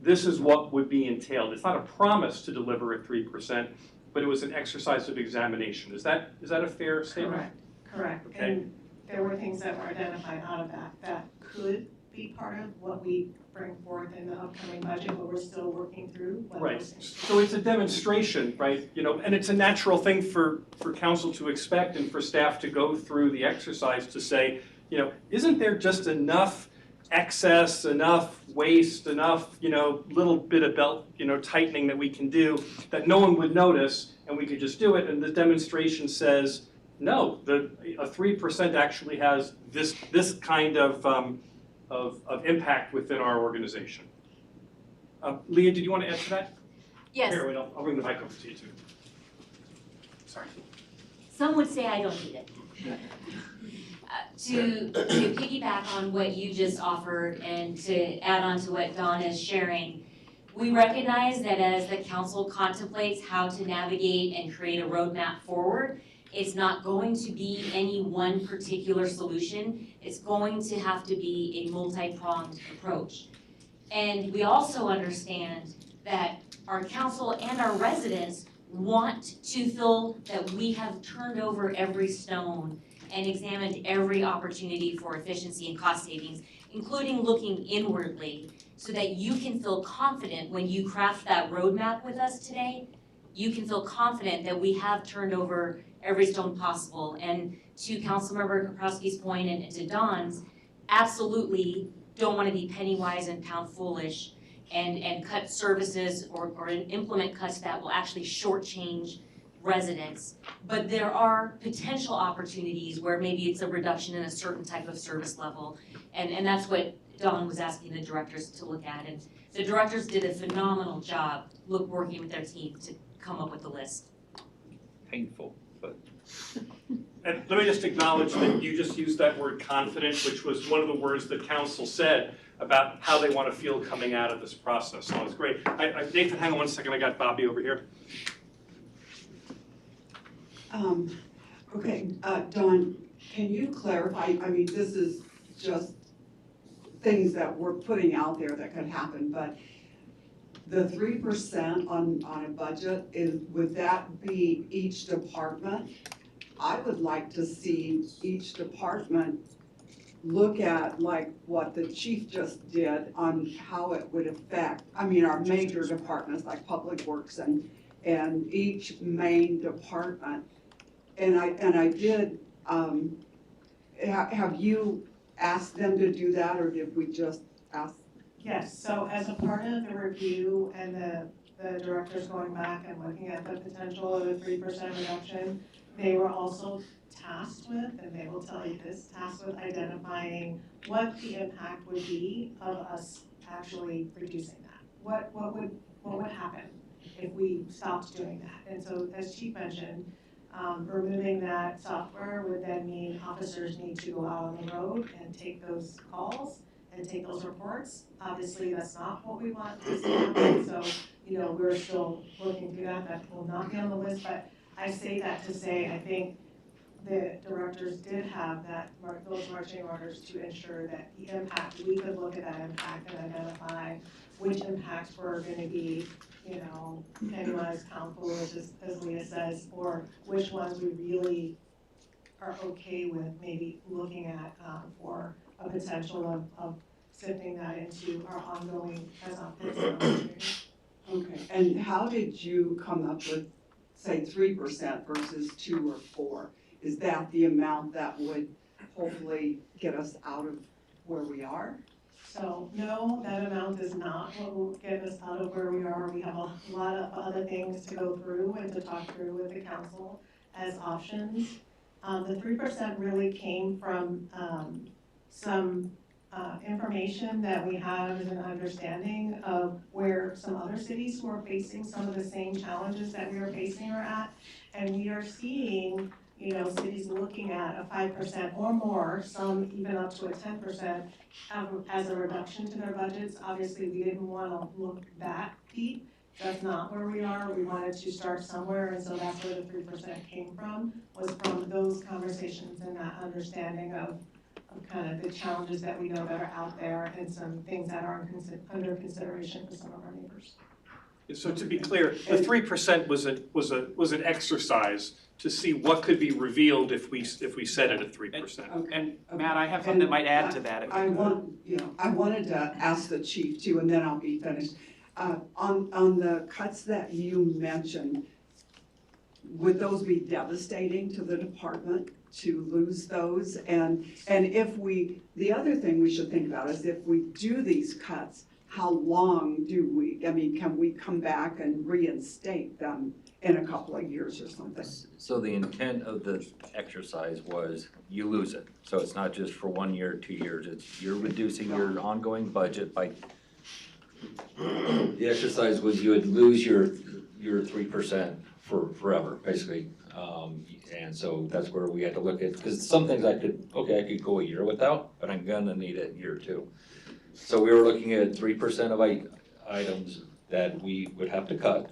this is what would be entailed. It's not a promise to deliver at 3%, but it was an exercise of examination. Is that a fair statement? Correct. Okay. And there were things that were identified out of that could be part of what we bring forth in the upcoming budget, but we're still working through what Right, those things. so it's a demonstration, right? You know, and it's a natural thing for council to expect and for staff to go through the exercise to say, you know, isn't there just enough excess, enough waste, enough, you know, little bit of belt, you know, tightening that we can do that no one would notice and we could just do it? And the demonstration says, no, a 3% actually has this kind of impact within our organization. Leah, did you want to answer that? Yes. Here, wait, I'll bring the mic over to you too. Sorry. Some would say I don't need it. To piggyback on what you just offered and to add on to what Dawn is sharing, we recognize that as the council contemplates how to navigate and create a roadmap forward, it's not going to be any one particular solution. It's going to have to be a multi-pronged approach. And we also understand that our council and our residents want to feel that we have turned over every stone and examined every opportunity for efficiency and cost savings, including looking inwardly, so that you can feel confident when you craft that roadmap with us today. You can feel confident that we have turned over every stone possible. And to Councilmember Kaprowski's point and to Don's, absolutely don't want to be penny wise and pound foolish and cut services or implement cuts that will actually shortchange residents. But there are potential opportunities where maybe it's a reduction in a certain type of service level. And that's what Don was asking the directors to look at. And the directors did a phenomenal job working with their team to come up with the list. Painful, but. And let me just acknowledge that you just used that word confident, which was one of the words that council said about how they want to feel coming out of this process. So it's great. Nathan, hang on one second. I got Bobby over here. Okay, Don, can you clarify, I mean, this is just things that we're putting out there that could happen, but the 3% on a budget, would that be each department? I would like to see each department look at like what the chief just did on how it would affect, I mean, our major departments like Public Works and each main department. And I did, have you asked them to do that, or did we just ask? Yes, so as a part of the review and the directors going back and looking at the potential of a 3% reduction, they were also tasked with, and they will tell you this, tasked with identifying what the impact would be of us actually reducing that. What would happen if we stopped doing that? And so, as Chief mentioned, removing that software would then mean officers need to go out on the road and take those calls and take those reports. Obviously, that's not what we want to see happen, so, we're still working through that. That will not be on the list, but I say that to say, I think the directors did have those marching orders to ensure that the impact, we could look at that impact and identify which impacts were gonna be, penny-wise, pound foolish, as Leah says, or which ones we really are okay with maybe looking at for a potential of sifting that into our ongoing as opportunities. Okay, and how did you come up with, say, 3% versus 2 or 4? Is that the amount that would hopefully get us out of where we are? So no, that amount is not what will get us out of where we are. We have a lot of other things to go through and to talk through with the council as options. The 3% really came from some information that we have as an understanding of where some other cities who are facing some of the same challenges that we are facing are at. And we are seeing, cities looking at a 5% or more, some even up to a 10% as a reduction to their budgets. Obviously, we didn't want to look that deep. That's not where we are. We wanted to start somewhere, and so that's where the 3% came from, was from those conversations and that understanding of kind of the challenges that we know that are out there and some things that are under consideration for some of our neighbors. So to be clear, the 3% was an exercise to see what could be revealed if we set it at 3%. And Matt, I have something that might add to that. I wanted to ask the chief too, and then I'll be finished. On the cuts that you mentioned, would those be devastating to the department to lose those? And if the other thing we should think about is if we do these cuts, how long can we come back and reinstate them in a couple of years or something? So the intent of the exercise was you lose it. So it's not just for 1 year, 2 years, you're reducing your ongoing budget by, the exercise was you would lose your 3% for forever, basically. And so that's where we had to look at, because some things I could go a year without, but I'm gonna need it year 2. So we were looking at 3% of items that we would have to cut.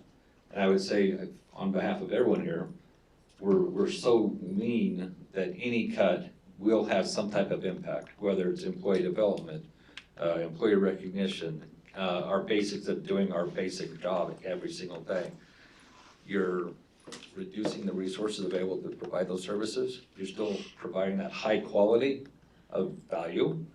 And I would say, on behalf of everyone here, we're so lean that any cut will have some type of impact, whether it's employee development, employee recognition, our basics of doing our basic job every single day. you're reducing the resources available to provide those services. You're still providing that high quality of value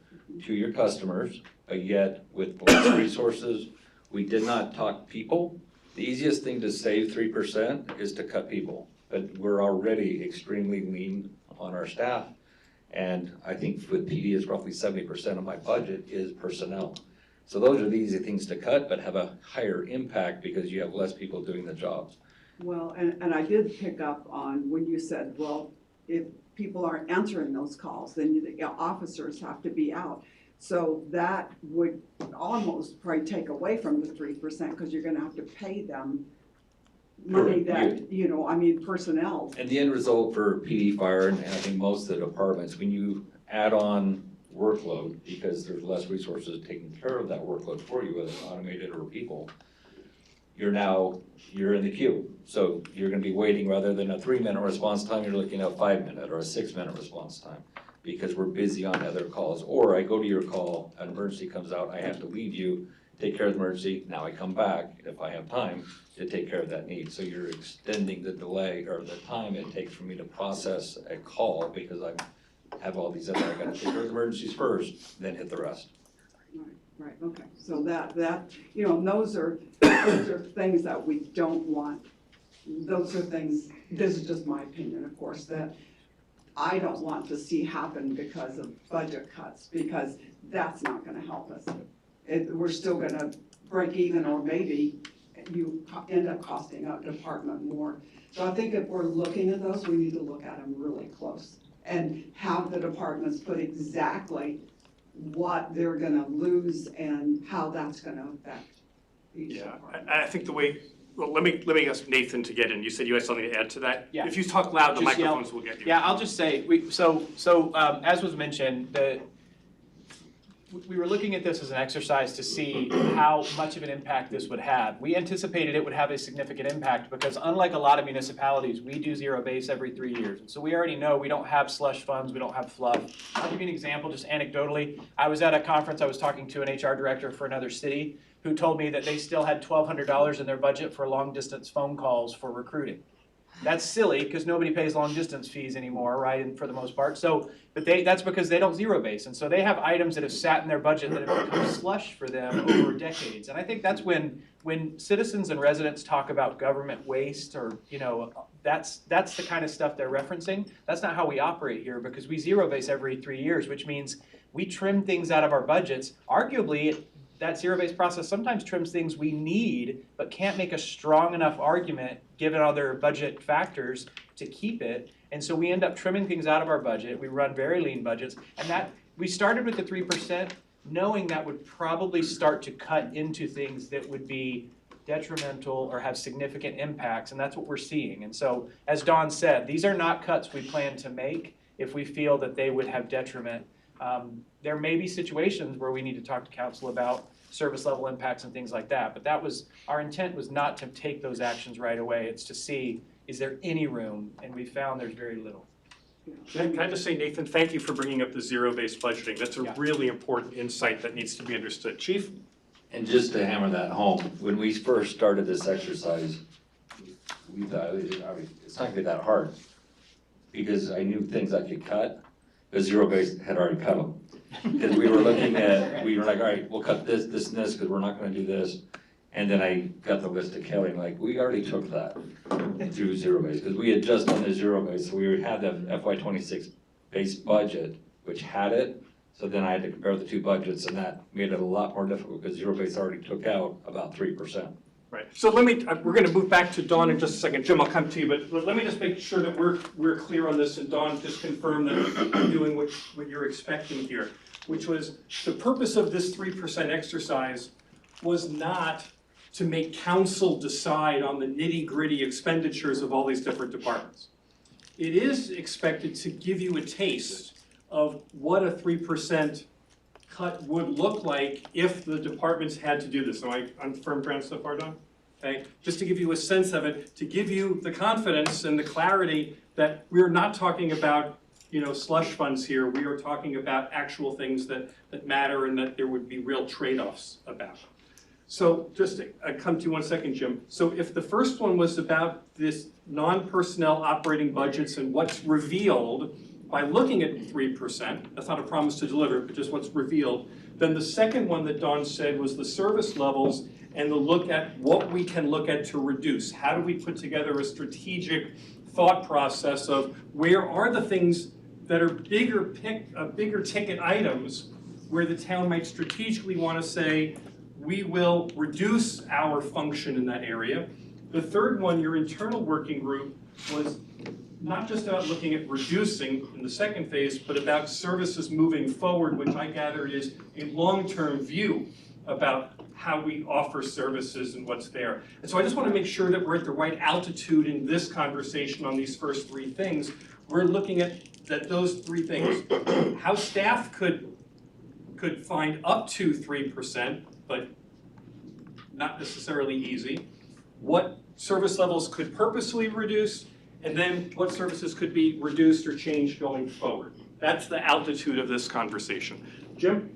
to your customers, but yet with less resources. We did not talk people. The easiest thing to save 3% is to cut people, but we're already extremely lean on our staff. And I think with PD, it's roughly 70% of my budget is personnel. So those are the easy things to cut, but have a higher impact because you have less people doing the jobs. Well, and I did pick up on when you said, well, if people aren't answering those calls, then the officers have to be out. So that would almost probably take away from the 3% because you're gonna have to pay them money that, you know, I mean, personnel. And the end result for PD, fire, and I think most of the departments, when you add on workload, because there's less resources taking care of that workload for you, whether it's automated or people, you're in the queue. So you're gonna be waiting rather than a 3-minute response time, you're looking at a 5-minute or a 6-minute response time because we're busy on other calls. Or I go to your call, an emergency comes out, I have to leave you, take care of the emergency, now I come back, if I have time, to take care of that need. So you're extending the delay or the time it takes for me to process a call because I have all these other, I gotta take care of the emergencies first, then hit the rest. Right, okay, so that, you know, those are things that we don't want. Those are things, this is just my opinion, of course, that I don't want to see happen because of budget cuts, because that's not gonna help us. We're still gonna break even, or maybe you end up costing a department more. So I think if we're looking at those, we need to look at them really close and have the departments put exactly what they're gonna lose and how that's gonna affect each department. I think the way, well, let me ask Nathan to get in. You said you had something to add to that? Yeah. If you talk loud, the Just yell. microphones will get you. Yeah, I'll just say, as was mentioned, we were looking at this as an exercise to see how much of an impact this would have. We anticipated it would have a significant impact because unlike a lot of municipalities, we do zero base every 3 years. And so we already know we don't have slush funds, we don't have fluff. I'll give you an example, just anecdotally. I was at a conference, I was talking to an HR director for another city who told me that they still had $1,200 in their budget for long distance phone calls for recruiting. That's silly because nobody pays long distance fees anymore, right, and for the most part. So, but that's because they don't zero base. And so they have items that have sat in their budget that have become slush for them over decades. And I think that's when citizens and residents talk about government waste or, you know, that's the kind of stuff they're referencing. That's not how we operate here because we zero base every 3 years, which means we trim things out of our budgets. Arguably, that zero-based process sometimes trims things we need, but can't make a strong enough argument, given other budget factors, to keep it. And so we end up trimming things out of our budget. We run very lean budgets. And that, we started with the 3%, knowing that would probably start to cut into things that would be detrimental or have significant impacts, and that's what we're seeing. And so, as Dawn said, these are not cuts we plan to make if we feel that they would have detriment. There may be situations where we need to talk to council about service level impacts and things like that, but our intent was not to take those actions right away. It's to see, is there any room? And we found there's very little. Can I just say, Nathan, thank you for bringing up the zero-based budgeting. That's a really important insight that needs to be understood. Chief? And just to hammer that home, when we first started this exercise, we thought it's not gonna be that hard because I knew things I could cut. The zero base had already cut them. Because we were like, all right, we'll cut this, this, and this, because we're not gonna do this. And then I got the list of Kelly, like, we already took that through zero base, because we had just done the zero base, so we had the FY26 base budget, which had it. So then I had to compare the two budgets, and that made it a lot more difficult, because zero base already took out about 3%. Right, so we're gonna move back to Dawn in just a second. Jim, I'll come to you, but let me just make sure that we're clear on this, and Dawn, just confirm that you're doing what you're expecting here, which was the purpose of this 3% exercise was not to make council decide on the nitty-gritty expenditures of all these different departments. It is expected to give you a taste of what a 3% cut would look like if the departments had to do this. Am I on firm ground so far, Don? Okay, just to give you a sense of it, to give you the confidence and the clarity that we're not talking about, you know, slush funds here. We are talking about actual things that matter and that there would be real trade-offs about. So just to come to you 1 second, Jim. So if the first one was about this non-personnel operating budgets and what's revealed by looking at 3%, that's not a promise to deliver, but just what's revealed, then the second one that Dawn said was the service levels and the look at what we can look at to reduce. How do we put together a strategic thought process of where are the things that are bigger ticket items where the town might strategically want to say, we will reduce our function in that area. The third one, your internal working group, was not just about looking at reducing in the second phase, but about services moving forward, which I gather is a long-term view about how we offer services and what's there. And so I just want to make sure that we're at the right altitude in this conversation on these first three things. We're looking at those three things. How staff could find up to 3%, but not necessarily easy. What service levels could purposely reduce, and then what services could be reduced or changed going forward. That's the altitude of this conversation. Jim?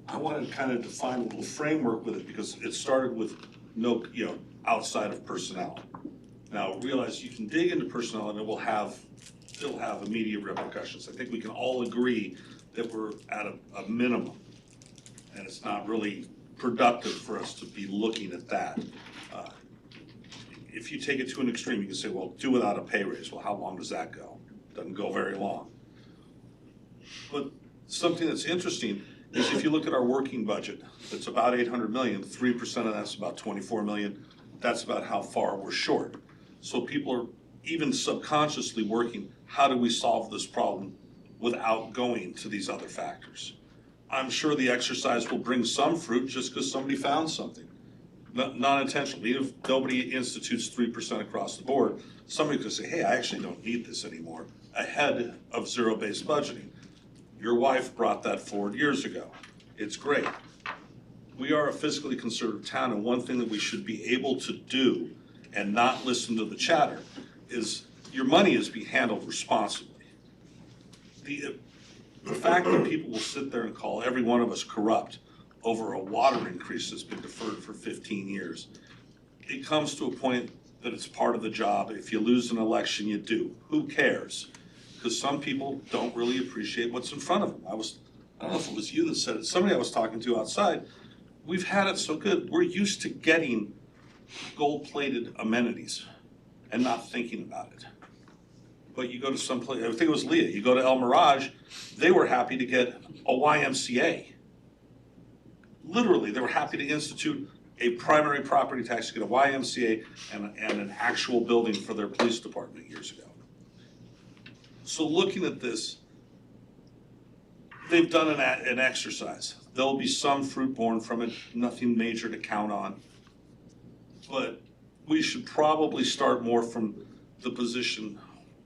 I want to kind of define a little framework with it because it started with no, outside of personnel. Now realize you can dig into personnel and it'll have immediate repercussions. I think we can all agree that we're at a minimum and it's not really productive for us to be looking at that. If you take it to an extreme, you can say, well, do without a pay raise. Well, how long does that go? Doesn't go very long. But something that's interesting is if you look at our working budget, it's about 800 million, 3% of that's about 24 million. That's about how far we're short. So people are even subconsciously working, how do we solve this problem without going to these other factors? I'm sure the exercise will bring some fruit just because somebody found something. Not intentionally, even if nobody institutes 3% across the board, somebody could say, hey, I actually don't need this anymore, ahead of zero-based budgeting. Your wife brought that forward years ago. It's great. We are a fiscally conservative town, and one thing that we should be able to do and not listen to the chatter is your money is being handled responsibly. The fact that people will sit there and call every one of us corrupt over a water increase that's been deferred for 15 years, it comes to a point that it's part of the job. If you lose an election, you do. Who cares? Because some people don't really appreciate what's in front of them. I don't know if it was you that said it, somebody I was talking to outside, we've had it so good. We're used to getting gold-plated amenities and not thinking about it. But you go to some place, I think it was Leah, you go to El Mirage, they were happy to get a YMCA. Literally, they were happy to institute a primary property tax to get a YMCA and an actual building for their police department years ago. So looking at this, they've done an exercise. There'll be some fruit born from it, nothing major to count on. But we should probably start more from the position,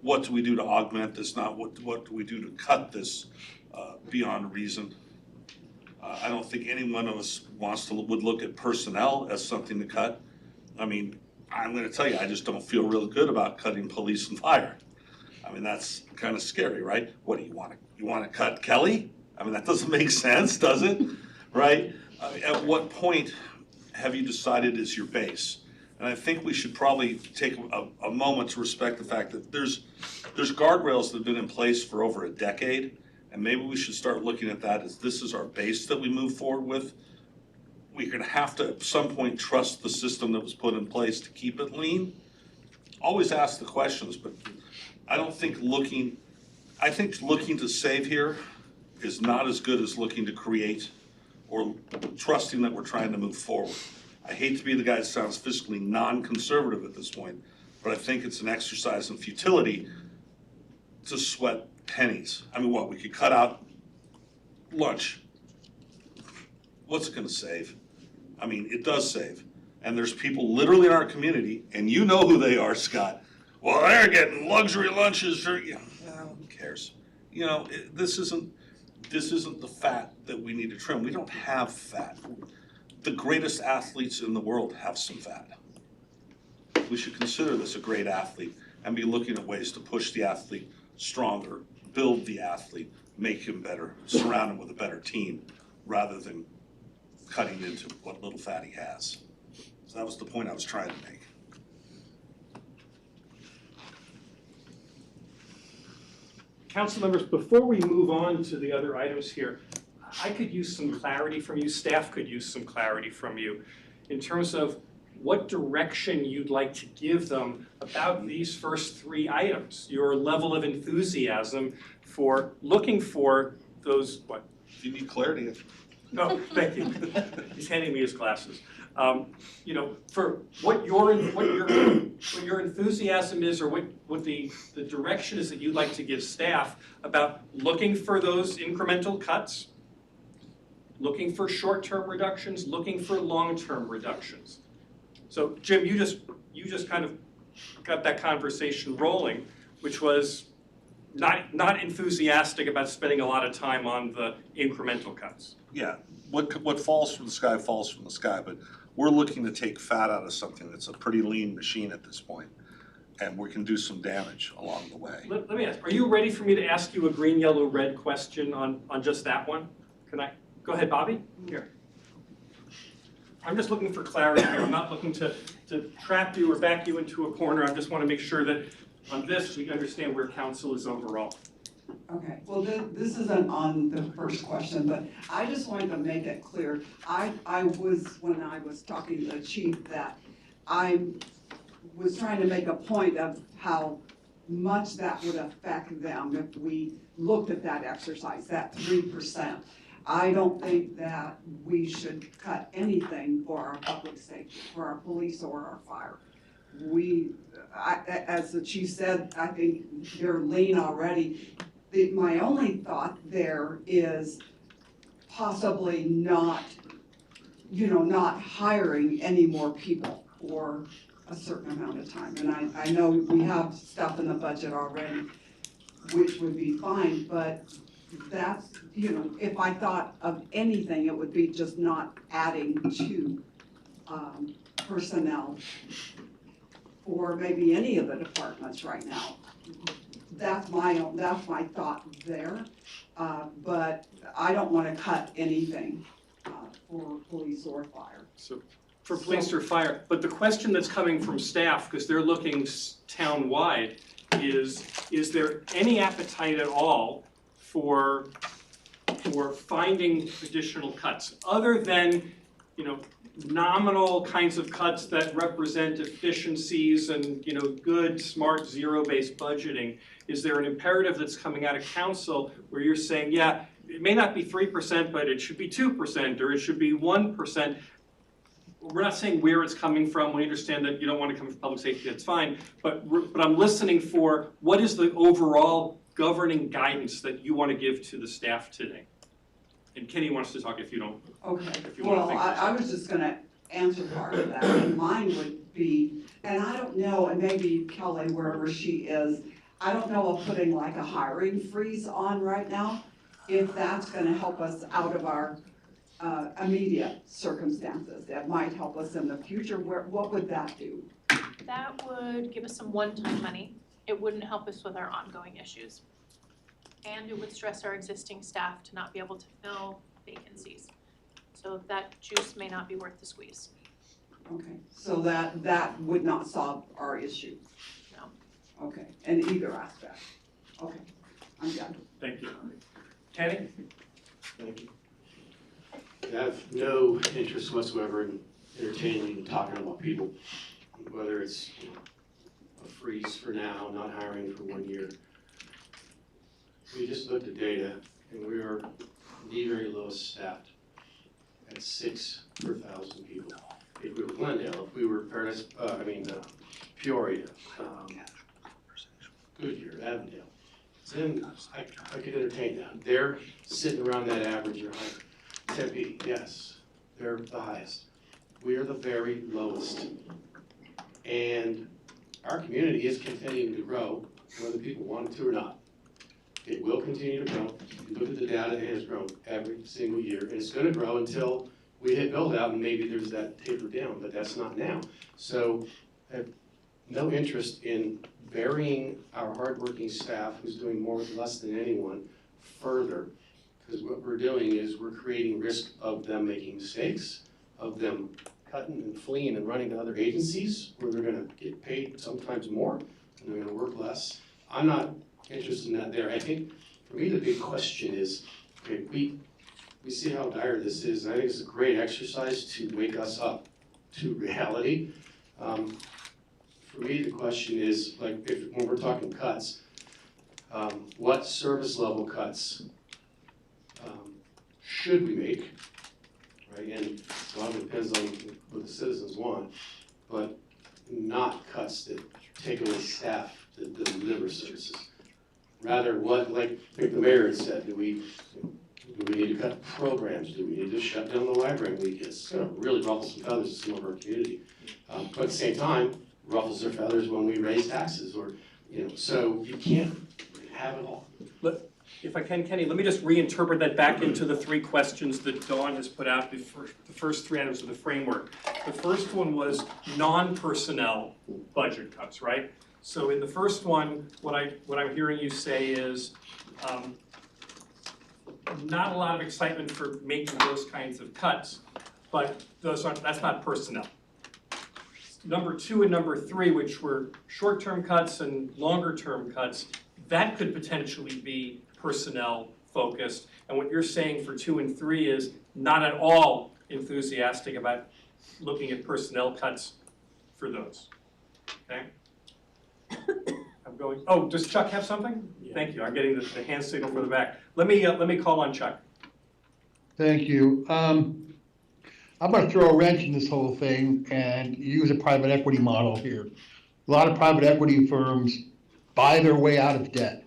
what do we do to augment this, not what do we do to cut this beyond reason. I don't think any one of us would look at personnel as something to cut. I mean, I'm gonna tell you, I just don't feel real good about cutting police and fire. I mean, that's kind of scary, right? What do you want to cut Kelly? I mean, that doesn't make sense, does it? Right? At what point have you decided is your base? And I think we should probably take a moment to respect the fact that there's guardrails that have been in place for over a decade, and maybe we should start looking at that as this is our base that we move forward with. We're gonna have to, at some point, trust the system that was put in place to keep it lean. Always ask the questions, but I think looking to save here is not as good as looking to create or trusting that we're trying to move forward. I hate to be the guy that sounds fiscally non-conservative at this point, but I think it's an exercise in futility to sweat pennies. I mean, we could cut out lunch. What's it gonna save? I mean, it does save. And there's people literally in our community, and you know who they are, Scott. Well, they're getting luxury lunches, who cares? This isn't the fat that we need to trim. We don't have fat. The greatest athletes in the world have some fat. We should consider this a great athlete and be looking at ways to push the athlete stronger, build the athlete, make him better, surround him with a better team, rather than cutting into what little fat he has. So that was the point I was trying to make. Council members, before we move on to the other items here, I could use some clarity from you, staff could use some clarity from you in terms of what direction you'd like to give them about these first three items, your level of enthusiasm for looking for those, what? If you need clarity, No, thank you. He's handing me his glasses. You know, for what your enthusiasm is, or what the direction is that you'd like to give staff about looking for those incremental cuts, looking for short-term reductions, looking for long-term reductions. So Jim, you just kind of got that conversation rolling, which was not enthusiastic about spending a lot of time on the incremental cuts. yeah, what falls from the sky falls from the sky, but we're looking to take fat out of something that's a pretty lean machine at this point, and we can do some damage along the way. Let me ask, are you ready for me to ask you a green, yellow, red question on just that one? Can I, go ahead, Bobby, here. I'm just looking for clarity here, I'm not looking to trap you or back you into a corner, I just want to make sure that on this, we understand where council is overall. Okay, well, this isn't on the first question, but I just wanted to make it clear. When I was talking to the chief, that I was trying to make a point of how much that would affect them if we looked at that exercise, that 3%. I don't think that we should cut anything for our public safety, for our police or our fire. As the chief said, I think they're lean already. My only thought there is possibly not hiring any more people for a certain amount of time. And I know we have stuff in the budget already, which would be fine, but that's, if I thought of anything, it would be just not adding to personnel for maybe any of the departments right now. That's my thought there, but I don't want to cut anything for police or fire. So for police or fire, but the question that's coming from staff, because they're looking town-wide, is there any appetite at all for finding additional cuts, other than, nominal kinds of cuts that represent efficiencies and, good, smart, zero-based budgeting? Is there an imperative that's coming out of council where you're saying, yeah, it may not be 3%, but it should be 2%, or it should be 1%? We're not saying where it's coming from. We understand that you don't want to come from public safety, that's fine. But I'm listening for what is the overall governing guidance that you want to give to the staff today? And Kenny wants to talk if you don't. Okay, if you want to well, think. I was just gonna answer part of that, and mine would be, and I don't know, and maybe Kelly, wherever she is, I don't know of putting like a hiring freeze on right now, if that's gonna help us out of our immediate circumstances. That might help us in the future. What would that do? That would give us some one-time money. It wouldn't help us with our ongoing issues. And it would stress our existing staff to not be able to fill vacancies. So that juice may not be worth the squeeze. Okay, so that would not solve our issue? No. Okay, in either aspect? Okay, I'm done. Thank you. Kenny? Thank you. I have no interest whatsoever in entertaining and talking about people, whether it's a freeze for now, not hiring for 1 year. We just looked at data, and we are the very lowest staffed at 6 per 1,000 people. If we were Glendale, if we were Peoria, Goodyear, Avondale, then I could entertain that. They're sitting around that average or higher. Tempe, yes, they're the highest. We are the very lowest. And our community is continuing to grow, whether people want it to or not. It will continue to grow. You look at the data, it has grown every single year, and it's gonna grow until we hit build out and maybe there's that taper down, but that's not now. So I have no interest in burying our hardworking staff who's doing more with less than anyone further, Because what we're doing is we're creating risk of them making mistakes, of them cutting and fleeing and running to other agencies where they're gonna get paid sometimes more and they're gonna work less. I'm not interested in that there. I think, for me, the big question is, okay, we see how dire this is, and I think it's a great exercise to wake us up to reality. For me, the question is, like, when we're talking cuts, what service level cuts should we make, right? And a lot of it depends on what the citizens want, but not cuts that take away staff that deliver services. Rather, what, like the mayor had said, do we need to cut programs? Do we need to shut down the library week? It's gonna really ruffle some feathers in some of our community. But at the same time, ruffles their feathers when we raise taxes or, so you can't have it all. If I can, Kenny, let me just reinterpret that back into the three questions that Dawn has put out, the first three items of the framework. The first one was non-personnel budget cuts, right? So in the first one, what I'm hearing you say is not a lot of excitement for making those kinds of cuts, but that's not personnel. Number 2 and number 3, which were short-term cuts and longer-term cuts, that could potentially be personnel focused. And what you're saying for 2 and 3 is not at all enthusiastic about looking at personnel cuts for those. Okay? I'm going, oh, does Chuck have something? Yeah. Thank you, I'm getting the hand signal from the back. Let me call on Chuck. Thank you. I'm gonna throw a wrench in this whole thing and use a private equity model here. A lot of private equity firms buy their way out of debt,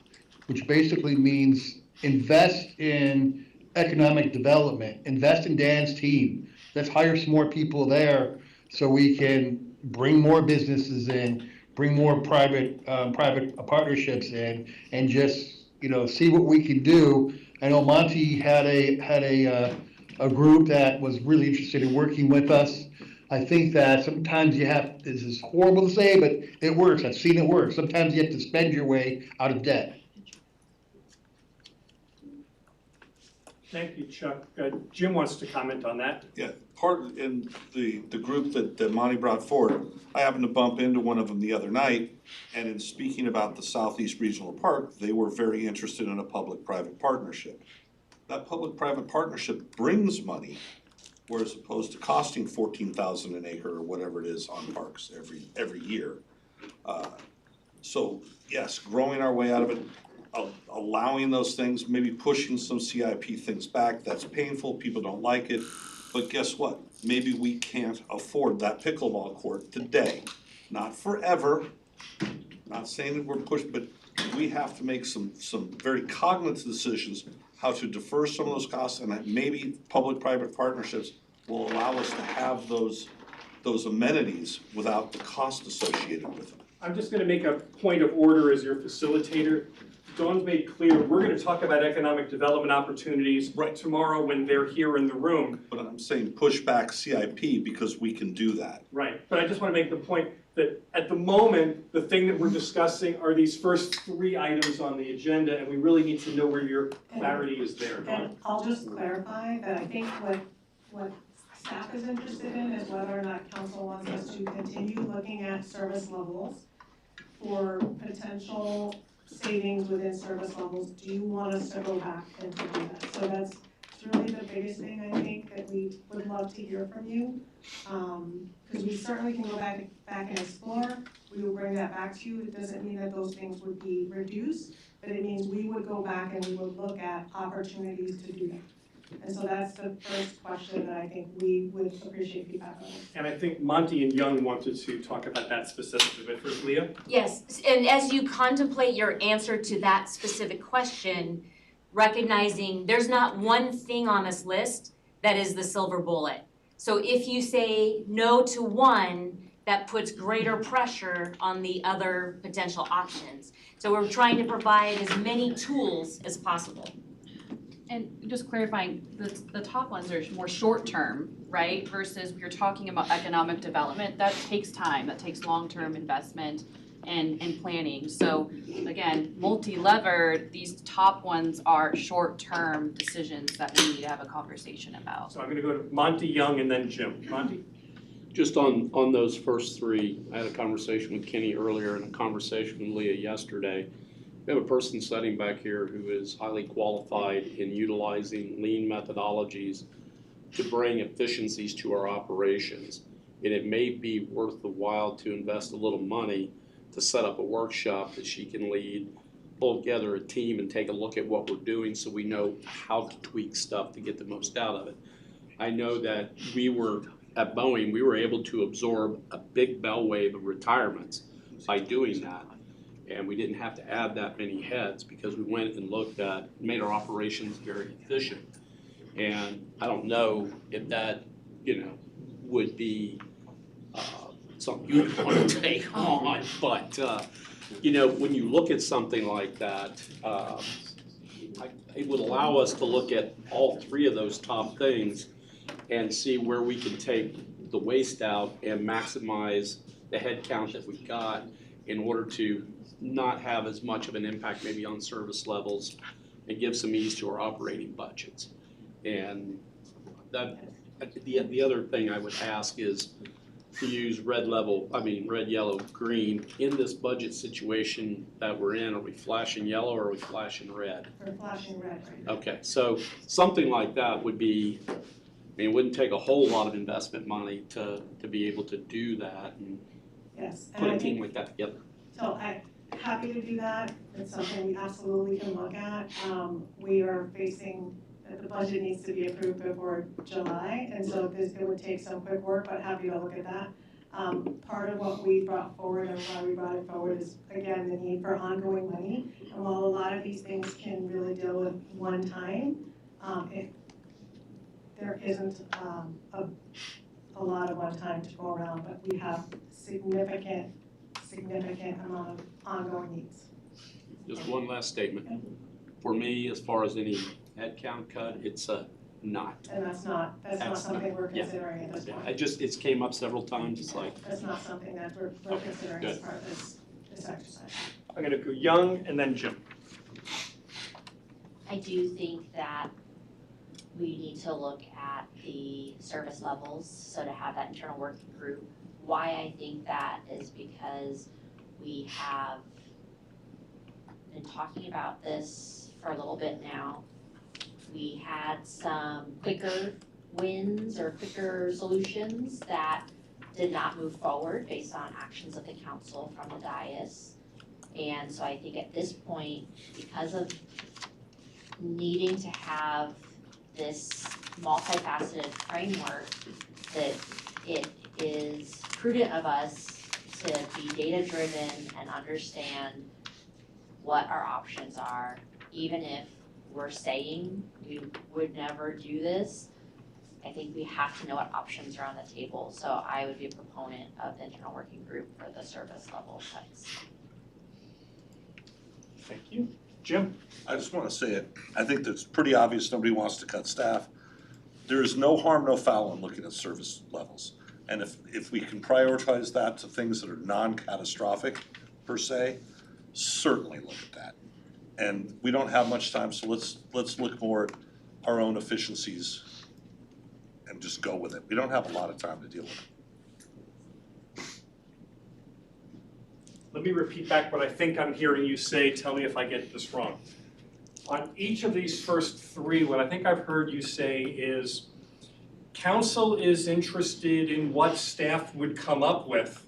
which basically means invest in economic development, invest in Dan's team. Let's hire some more people there so we can bring more businesses in, bring more private partnerships in, and just, see what we can do. I know Monty had a group that was really interested in working with us. I think that sometimes this is horrible to say, but it works. I've seen it work. Sometimes you have to spend your way out of debt. Thank you, Chuck. Jim wants to comment on that. Yeah, in the group that Monty brought forward, I happened to bump into one of them the other night, and in speaking about the Southeast Regional Park, they were very interested in a public-private partnership. That public-private partnership brings money, whereas opposed to costing $14,000 an acre or whatever it is on parks every year. So yes, growing our way out of it, allowing those things, maybe pushing some CIP things back, that's painful, people don't like it, but guess what? Maybe we can't afford that pickleball court today, not forever, not saying that we're pushed, but we have to make some very cognizant decisions how to defer some of those costs, and that maybe public-private partnerships will allow us to have those amenities without the cost associated with them. I'm just gonna make a point of order as your facilitator. Dawn's made clear, we're gonna talk about economic development opportunities tomorrow when they're here in the room. But I'm saying push back CIP because we can do that. Right, but I just wanna make the point that at the moment, the thing that we're discussing are these first 3 items on the agenda, and we really need to know where your clarity is there, Dawn. And I'll just clarify that I think what staff is interested in is whether or not council wants us to continue looking at service levels for potential savings within service levels. Do you want us to go back and to do that? So that's really the biggest thing I think that we would love to hear from you. Because we certainly can go back and explore. We will bring that back to you. It doesn't mean that those things would be reduced, but it means we would go back and we would look at opportunities to do that. And so that's the first question that I think we would appreciate feedback on. And I think Monty and Young wanted to talk about that specifically, but first, Leah? Yes, and as you contemplate your answer to that specific question, recognizing there's not one thing on this list that is the silver bullet. So if you say no to one, that puts greater pressure on the other potential options. So we're trying to provide as many tools as possible. And just clarifying, the top ones are more short-term, right? Versus you're talking about economic development, that takes time, that takes long-term investment. and planning. So again, multi-levered, these top ones are short-term decisions that we need to have a conversation about. So I'm gonna go to Monty, Young, and then Jim. Monty? Just on those first three, I had a conversation with Kenny earlier and a conversation with Leah yesterday. We have a person sitting back here who is highly qualified in utilizing lean methodologies to bring efficiencies to our operations. And it may be worth the while to invest a little money to set up a workshop that she can lead, pull together a team and take a look at what we're doing so we know how to tweak stuff to get the most out of it. I know that at Boeing, we were able to absorb a big bell wave of retirements by doing that. And we didn't have to add that many heads because we went and made our operations very efficient. And I don't know if that, would be something you would want to take on, but, when you look at something like that, it would allow us to look at all three of those top things and see where we can take the waste out and maximize the head count that we've got in order to not have as much of an impact maybe on service levels and give some ease to our operating budgets. And the other thing I would ask is to use red, yellow, green. In this budget situation that we're in, are we flashing yellow or are we flashing red? We're flashing red right now. Okay, so something like that would be, it wouldn't take a whole lot of investment money to be able to do that and Yes, and put I a team think, like that together. so I'm happy to do that. It's something we absolutely can look at. We are facing, the budget needs to be approved before July, and so it would take some quick work, but happy to look at that. Part of what we brought forward and why we brought it forward is, again, the need for ongoing money. And while a lot of these things can really deal with one time, there isn't a lot of one time to go around, but we have significant amount of ongoing needs. Just one last statement. For me, as far as any headcount cut, it's a not. And that's not something we're considering at this point. It's came up several times, it's like. That's not something that we're Okay, considering as good. part of this exercise. I'm gonna go Young and then Jim. I do think that we need to look at the service levels, so to have that internal working group. Why I think that is because we have been talking about this for a little bit now. We had some quicker wins or quicker solutions that did not move forward based on actions of the council from the dais. And so I think at this point, because of needing to have this multifaceted framework, that it is prudent of us to be data-driven and understand what our options are, even if we're saying we would never do this. I think we have to know what options are on the table, so I would be a proponent of the internal working group for the service level cuts. Thank you. Jim? I just want to say it, I think that's pretty obvious, nobody wants to cut staff. There is no harm, no foul in looking at service levels. And if we can prioritize that to things that are non-catastrophic per se, certainly look at that. And we don't have much time, so let's look more at our own efficiencies and just go with it. We don't have a lot of time to deal with it. Let me repeat back what I think I'm hearing you say, tell me if I get this wrong. On each of these first three, what I think I've heard you say is council is interested in what staff would come up with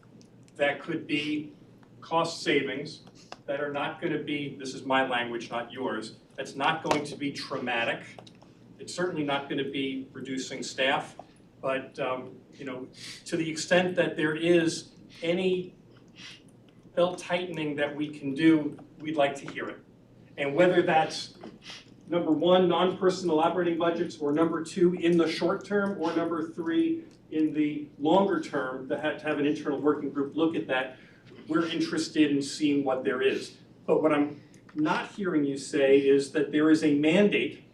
that could be cost savings that are not going to be, this is my language, not yours, that's not going to be traumatic. It's certainly not going to be reducing staff, but to the extent that there is any belt tightening that we can do, we'd like to hear it. And whether that's number one, non-personal operating budgets, or number two, in the short term, or number three, in the longer term, to have an internal working group look at that, we're interested in seeing what there is. But what I'm not hearing you say is that there is a mandate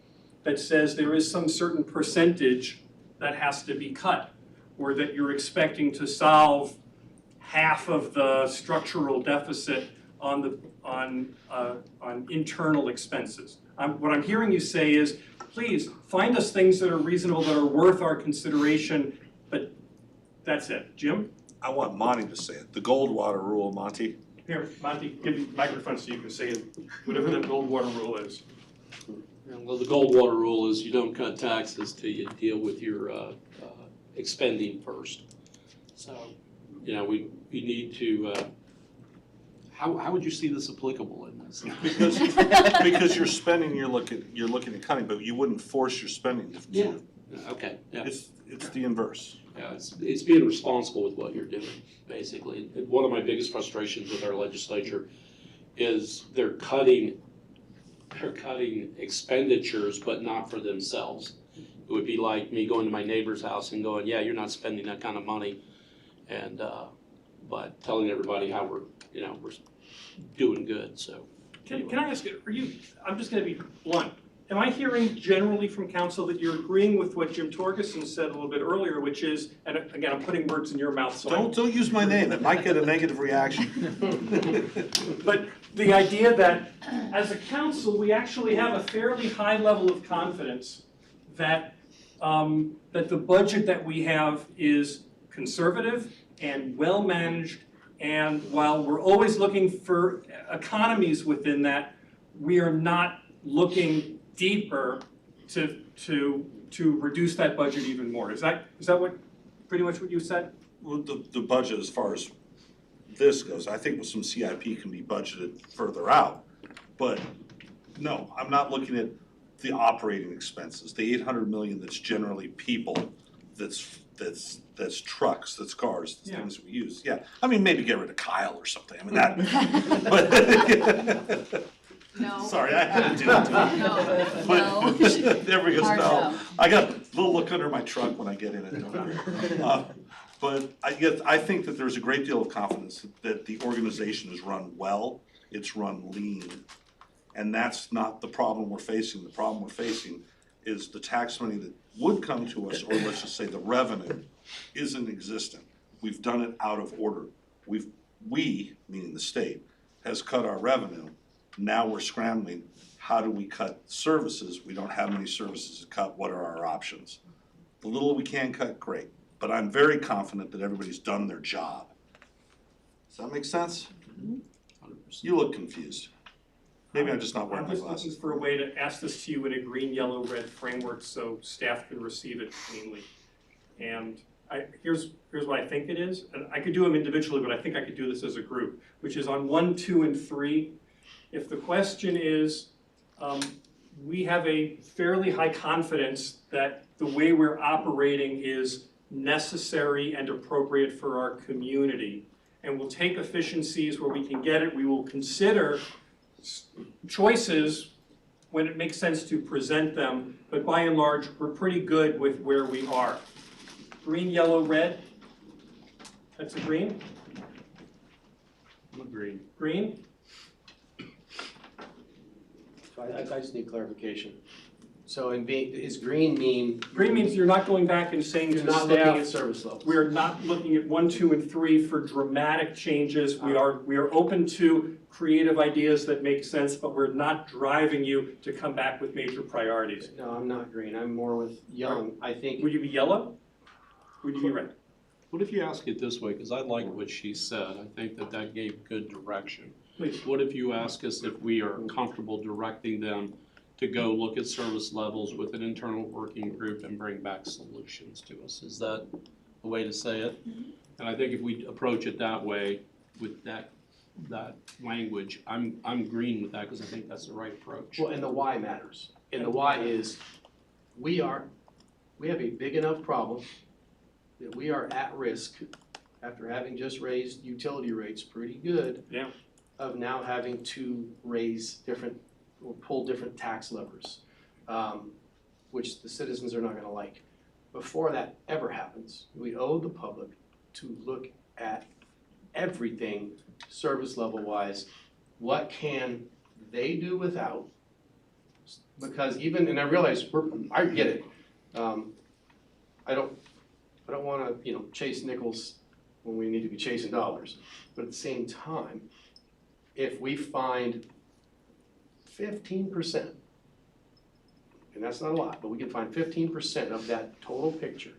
that says there is some certain percentage that has to be cut, or that you're expecting to solve half of the structural deficit on internal expenses. What I'm hearing you say is, please, find us things that are reasonable, that are worth our consideration, but that's it. Jim? I want Monty to say it, the Goldwater rule, Monty. Here, Monty, give me the microphone so you can say it, whatever the Goldwater rule is. Well, the Goldwater rule is you don't cut taxes till you deal with your expending first. So, you know, we need to, how would you see this applicable in this? Because you're spending, you're looking at cutting, but you wouldn't force your spending to. Yeah, okay, yeah. It's the inverse. Yeah, it's being responsible with what you're doing, basically. And one of my biggest frustrations with our legislature is they're cutting expenditures, but not for themselves. It would be like me going to my neighbor's house and going, yeah, you're not spending that kind of money, and but telling everybody how we're doing good. So Can I ask you, I'm just gonna be blunt. Am I hearing generally from council that you're agreeing with what Jim Torgerson said a little bit earlier, which is, and again, I'm putting words in your mouth, so Don't use my name, it might get a negative reaction. but the idea that as a council, we actually have a fairly high level of confidence that that the budget that we have is conservative and well-managed, and while we're always looking for economies within that, we are not looking deeper to reduce that budget even more. Is that what, pretty much what you said? Well, the budget, as far as this goes, I think with some CIP can be budgeted further out. But no, I'm not looking at the operating expenses, the 800 million that's generally people, that's trucks, that's cars, that's things we use. Yeah, I mean, maybe get rid of Kyle or something, I mean, that, but. No. Sorry, I had to do it. No. But, there we go, Hard no. no. I got a little look under my truck when I get in it, don't I? But I think that there's a great deal of confidence that the organization is run well, it's run lean. And that's not the problem we're facing. The problem we're facing is the tax money that would come to us, or let's just say the revenue, isn't existent. We've done it out of order. We, meaning the state, has cut our revenue. Now we're scrambling, how do we cut services? We don't have many services to cut, what are our options? The little we can cut, great, but I'm very confident that everybody's done their job. Does that make sense? 100%. You look confused. Maybe I'm just not wearing I'm my just glasses. looking for a way to ask this to you in a green, yellow, red framework so staff can receive it cleanly. And here's what I think it is, and I could do them individually, but I think I could do this as a group, which is on 1, 2, and 3. If the question is, we have a fairly high confidence that the way we're operating is necessary and appropriate for our community, and we'll take efficiencies where we can get it, we will consider choices when it makes sense to present them, but by and large, we're pretty good with where we are. Green, yellow, red. That's a green? I'm agreeing. Green? So I just need clarification. So is green mean? Green means you're not going back and saying to You're the not looking at staff, service levels. we're not looking at 1, 2, and 3 for dramatic changes. We are open to creative ideas that make sense, but we're not driving you to come back with major priorities. No, I'm not green, I'm more with young, I think. Would you be yellow? Would you be red? What if you ask it this way, because I like what she said, I think that gave good direction. Please. What if you ask us if we are comfortable directing them to go look at service levels with an internal working group and bring back solutions to us? Is that a way to say it? Mm-hmm. And I think if we approach it that way, with that language, I'm green with that, because I think that's the right approach. Well, and the why matters. And the why is, we have a big enough problem that we are at risk, after having just raised utility rates pretty good, Yeah. of now having to raise different, or pull different tax levers, which the citizens are not gonna like. Before that ever happens, we owe the public to look at everything service level wise. What can they do without? Because even, and I realize, I get it. I don't wanna, chase nickels when we need to be chasing dollars. But at the same time, if we find 15%, and that's not a lot, but we can find 15% of that total picture,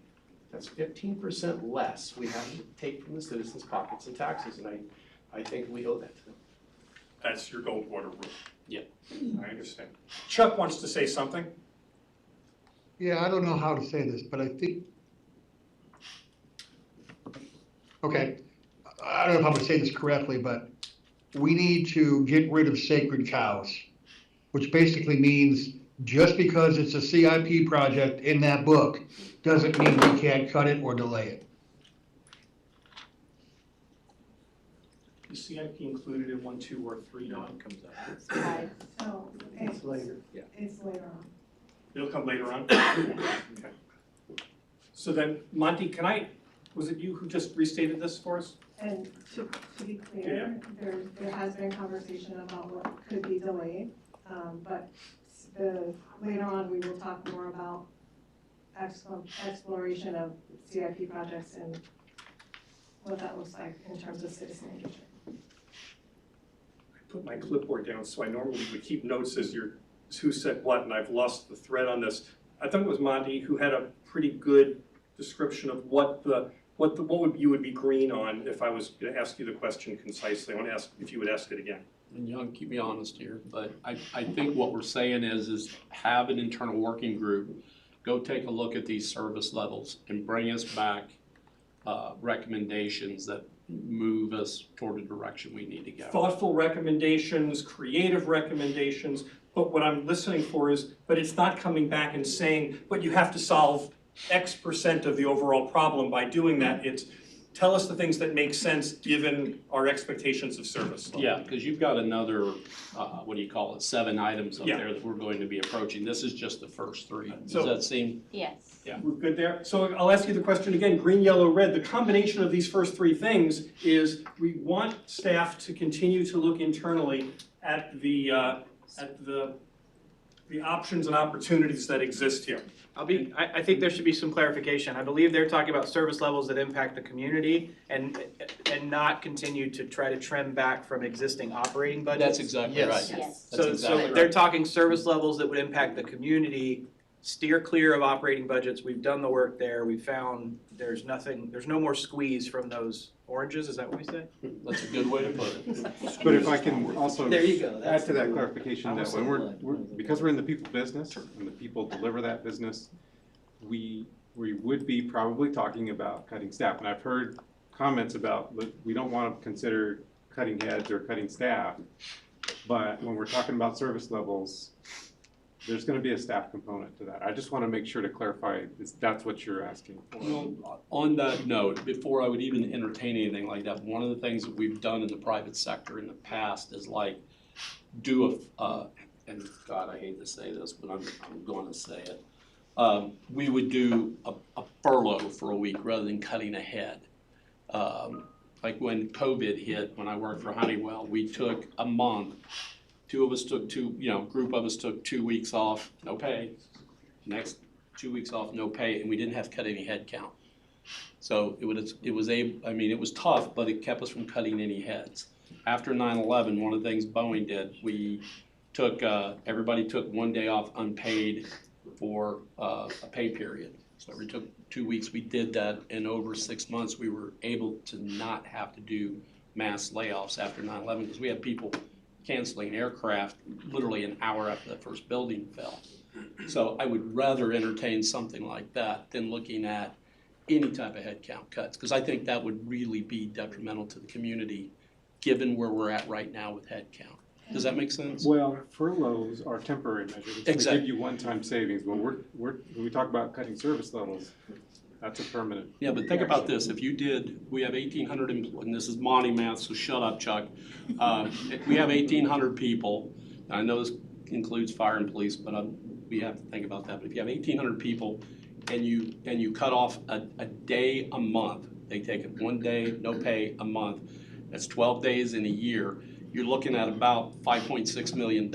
that's 15% less we have to take from the citizens' pockets in taxes, and I think we owe that to them. That's your Goldwater rule. Yeah. I understand. Chuck wants to say something. Yeah, I don't know how to say this, but I think, okay, I don't know if I'm gonna say this correctly, but we need to get rid of sacred cows, which basically means just because it's a CIP project in that book, doesn't mean we can't cut it or delay it. Is CIP included in 1, 2, or 3 now? It comes up. So It's later. Yeah. it's later on. It'll come later on? Okay. So then, Monty, was it you who just restated this for us? And to be clear, there has been conversation about what could be delayed, but later on, we will talk more about exploration of CIP projects and what that looks like in terms of citizen engagement. I put my clipboard down, so I normally would keep notes as who said what, and I've lost the thread on this. I thought it was Monty who had a pretty good description of what you would be green on if I was gonna ask you the question concisely. I want to ask if you would ask it again. And Young, keep me honest here, but I think what we're saying is have an internal working group, go take a look at these service levels and bring us back recommendations that move us toward the direction we need to go. Thoughtful recommendations, creative recommendations, but what I'm listening for is, but it's not coming back and saying, but you have to solve X% of the overall problem by doing that. It's tell us the things that make sense given our expectations of service. Yeah, because you've got another, what do you call it, 7 items up Yeah. there that we're going to be approaching. This is just the first 3. Does So- that seem? Yes. Yeah. We're good there? So I'll ask you the question again, green, yellow, red. The combination of these first 3 things is we want staff to continue to look internally at the options and opportunities that exist here. I think there should be some clarification. I believe they're talking about service levels that impact the community and not continue to try to trim back from existing operating budgets. That's exactly right. Yes. That's So exactly right. they're talking service levels that would impact the community, steer clear of operating budgets. We've done the work there. We found there's no more squeeze from those oranges. Is that what we said? That's a good way to put it. But if I can also There you go. add to that clarification, that when because we're in the people business and the people deliver that business, we would be probably talking about cutting staff. And I've heard comments about, we don't want to consider cutting heads or cutting staff. But when we're talking about service levels, there's going to be a staff component to that. I just want to make sure to clarify, that's what you're asking for. Well, on that note, before I would even entertain anything like that, one of the things that we've done in the private sector in the past is like do and God, I hate to say this, but I'm going to say it. We would do a furlough for a week rather than cutting a head. Like when COVID hit, when I worked for Honeywell, we took a month. Group of us took 2 weeks off, no pay. Next 2 weeks off, no pay, and we didn't have to cut any head count. So it was tough, but it kept us from cutting any heads. After 9/11, one of the things Boeing did, everybody took 1 day off unpaid for a pay period. So we took 2 weeks, we did that, and over 6 months, we were able to not have to do mass layoffs after 9/11, because we had people canceling aircraft literally an hour after the first building fell. So I would rather entertain something like that than looking at any type of headcount cuts, because I think that would really be detrimental to the community, given where we're at right now with headcount. Does that make sense? Well, furloughs are temporary measures. It's Exactly. to give you one-time savings. When we talk about cutting service levels, that's a permanent. Yeah, but think about this, we have 1,800 employees, and this is Monty math, so shut up, Chuck. We have 1,800 people, and I know this includes fire and police, but we have to think about that. But if you have 1,800 people and you cut off a day a month, they take it 1 day, no pay, a month, that's 12 days in a year, you're looking at about $5.6 million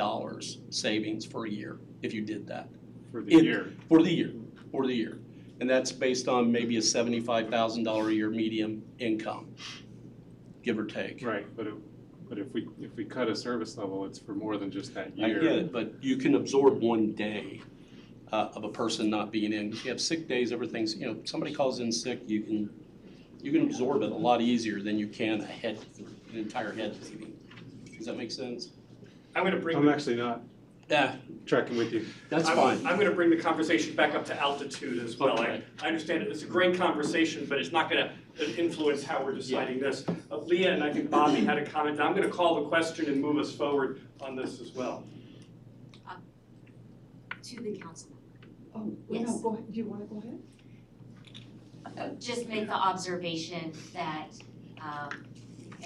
savings for a year if you did that. For the year. For the year. And that's based on maybe a $75,000 a year median income, give or take. Right, but if we cut a service level, it's for more than just that I year. get it, but you can absorb 1 day of a person not being in. You have sick days, everything's, somebody calls in sick, you can absorb it a lot easier than you can an entire head meeting. Does that make sense? I'm gonna bring. I'm actually not tracking with you. That's fine. I'm gonna bring the conversation back up to altitude as well. Okay. I understand it's a great conversation, but it's not gonna influence how we're deciding this. Leah and I think Bobby had a comment. I'm gonna call the question and move us forward on this as well. To the council. Oh, Yes. no, go ahead, do you wanna go ahead? Just make the observation that,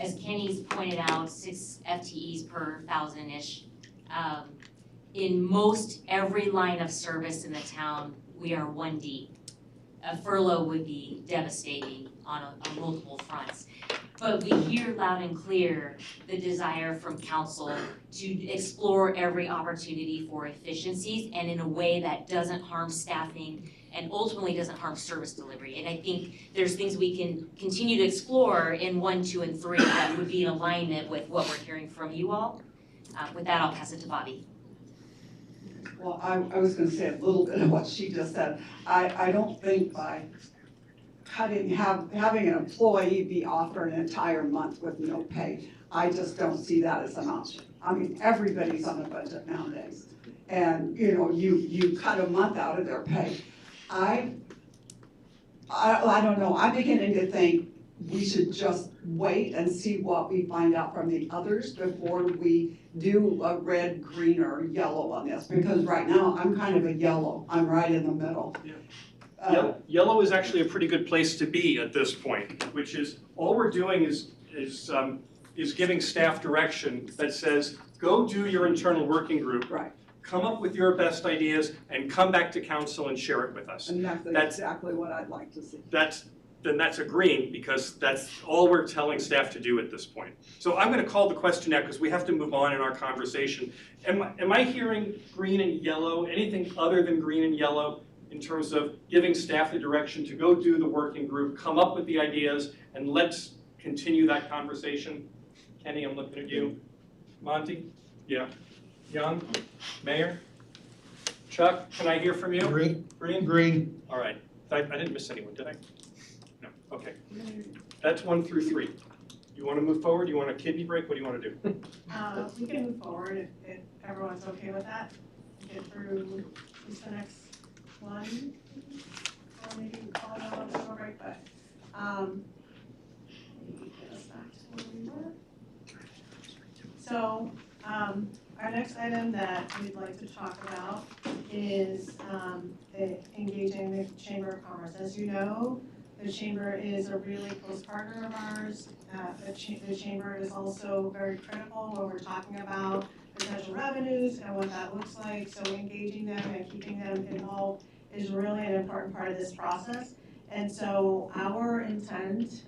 as Kenny's pointed out, 6 FTEs per 1,000-ish. In most every line of service in the town, we are 1 deep. A furlough would be devastating on multiple fronts. But we hear loud and clear the desire from council to explore every opportunity for efficiencies and in a way that doesn't harm staffing and ultimately doesn't harm service delivery. And I think there's things we can continue to explore in 1, 2, and 3 that would be in alignment with what we're hearing from you all. With that, I'll pass it to Bobby. Well, I was gonna say a little bit of what she just said. I don't think by having an employee be off for an entire month with no pay, I just don't see that as an option. I mean, everybody's on a budget nowadays. And, you cut a month out of their pay. I don't know, I'm beginning to think we should just wait and see what we find out from the others before we do a red, green, or yellow on this, because right now, I'm kind of a yellow, I'm right in the middle. Yellow is actually a pretty good place to be at this point, which is, all we're doing is giving staff direction that says, go do your internal working group. Right. Come up with your best ideas and come back to council and share it with us. And that's exactly what I'd like to see. Then that's a green, because that's all we're telling staff to do at this point. So I'm gonna call the question now, because we have to move on in our conversation. Am I hearing green and yellow, anything other than green and yellow, in terms of giving staff the direction to go do the working group, come up with the ideas, and let's continue that conversation? Kenny, I'm looking at you. Monty? Yeah. Young? Mayor? Chuck, can I hear from you? Green. Green? Green. All right. I didn't miss anyone, did I? No, okay. That's 1 through 3. You want to move forward? You want a kidney break? What do you want to do? We can move forward if everyone's okay with that. Get through at least the next one, or maybe call it a little break, but, maybe get us back to where we were. So, our next item that we'd like to talk about is, engaging the Chamber of Commerce. As you know, the Chamber is a really close partner of ours. The Chamber is also very critical when we're talking about potential revenues and what that looks like. So engaging them and keeping them involved is really an important part of this process. And so our intent,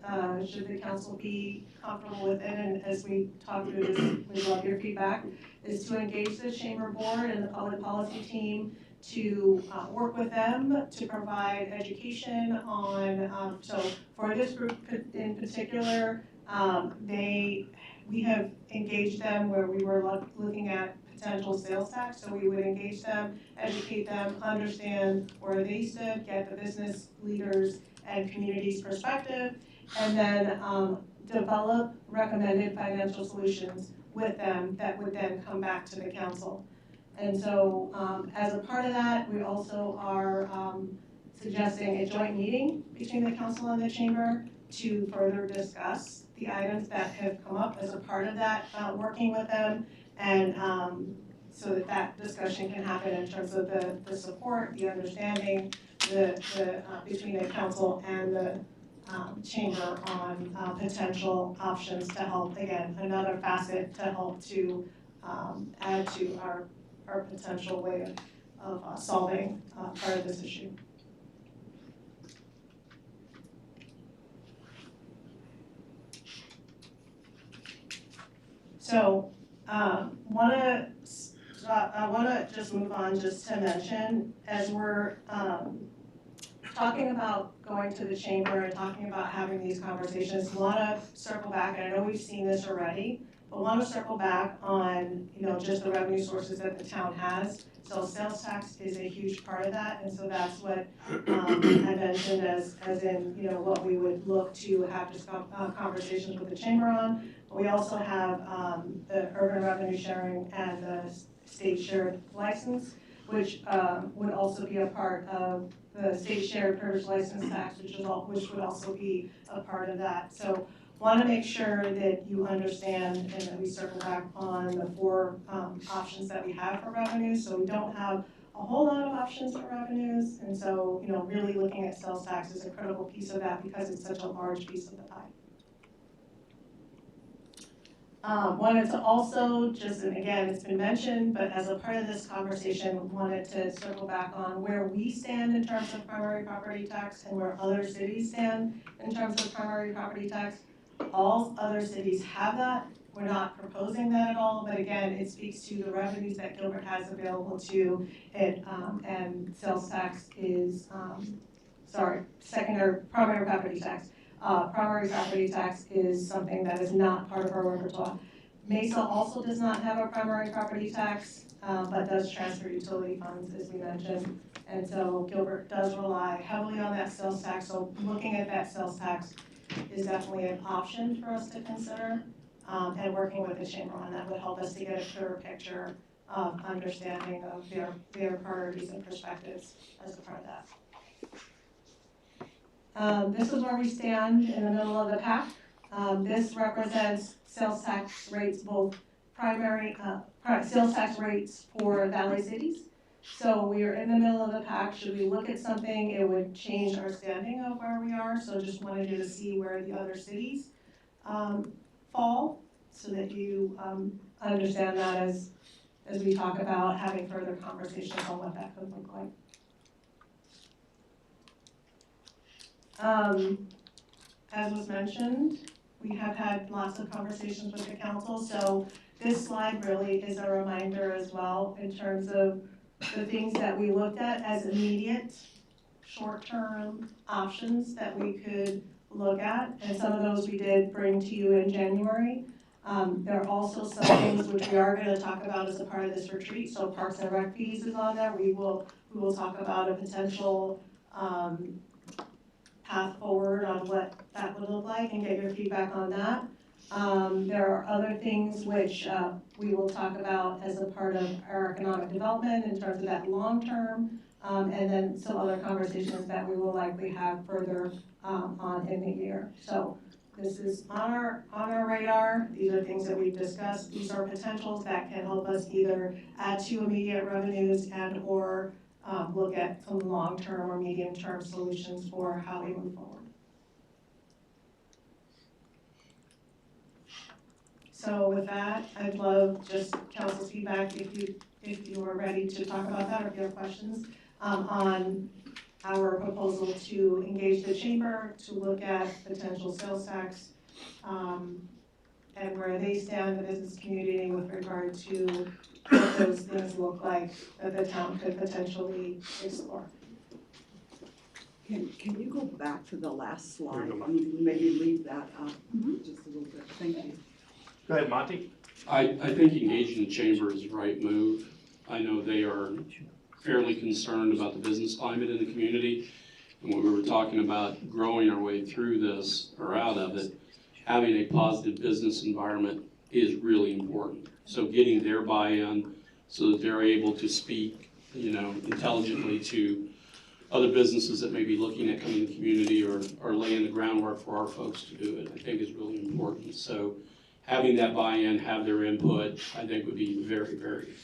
should the council be comfortable with it, and as we talk through this, we love your feedback, is to engage the Chamber Board and the public policy team to work with them to provide education on, so for this group in particular, we have engaged them where we were looking at potential sales tax, so we would engage them, educate them, understand where they stood, get the business leaders and community's perspective, and then develop recommended financial solutions with them that would then come back to the council. And so as a part of that, we also are suggesting a joint meeting between the council and the chamber to further discuss the items that have come up as a part of that, working with them, and so that discussion can happen in terms of the support, the understanding, between the council and the chamber on potential options to help, again, another facet to help to add to our potential way of solving part of this issue. So I wanna just move on just to mention, as we're talking about going to the chamber and talking about having these conversations, want to circle back, and I know we've seen this already, but want to circle back on, just the revenue sources that the town has. So sales tax is a huge part of that, and so that's what I mentioned as in, what we would look to have conversations with the chamber on. We also have the urban revenue sharing and the state shared license, which would also be a part of the state shared privilege license tax, which would also be a part of that. So want to make sure that you understand and that we circle back on the 4 options that we have for revenue. So we don't have a whole lot of options for revenues, and so really looking at sales tax is a critical piece of that because it's such a large piece of the pie. Wanted to also, and again, it's been mentioned, but as a part of this conversation, wanted to circle back on where we stand in terms of primary property tax and where other cities stand in terms of primary property tax. All other cities have that. We're not proposing that at all, but again, it speaks to the revenues that Gilbert has available to it, and sales tax is, primary property tax. Primary property tax is something that is not part of our repertoire. Mesa also does not have a primary property tax, but does transfer utility funds, as we mentioned. And so Gilbert does rely heavily on that sales tax, so looking at that sales tax is definitely an option for us to consider, and working with the chamber on that would help us to get a clearer picture of understanding of their priorities and perspectives as a part of that. This is where we stand in the middle of the pack. This represents sales tax rates, both sales tax rates for valley cities. So we are in the middle of the pack. Should we look at something, it would change our standing of where we are. So just wanted you to see where the other cities fall, so that you understand that as we talk about having further conversations on what that could look like. As was mentioned, we have had lots of conversations with the council, so this slide really is a reminder as well in terms of the things that we looked at as immediate, short-term options that we could look at, and some of those we did bring to you in January. There are also some things which we are going to talk about as a part of this retreat, so Parks and Rec fees is on there. We will talk about a potential path forward on what that would look like and get your feedback on that. There are other things which we will talk about as a part of our economic development in terms of that long term, and then some other conversations that we will likely have further on in the year. So this is on our radar. These are things that we've discussed. These are potentials that can help us either add to immediate revenues and or look at some long-term or medium-term solutions for how we move forward. So with that, I'd love just council's feedback if you are ready to talk about that, or if you have questions on our proposal to engage the chamber to look at potential sales tax, and where they stand, the business community, with regard to what those things look like that the town could potentially explore. Can you go back to the last slide and maybe leave that up just a little bit? Thank you. Go ahead, Monty. I think engaging the chamber is the right move. I know they are fairly concerned about the business climate in the community. And when we were talking about growing our way through this or out of it, having a positive business environment is really important. So getting their buy-in so that they're able to speak, intelligently to other businesses that may be looking at coming to the community or laying the groundwork for our folks to do it, I think is really important. So having that buy-in, have their input, I think would be very, very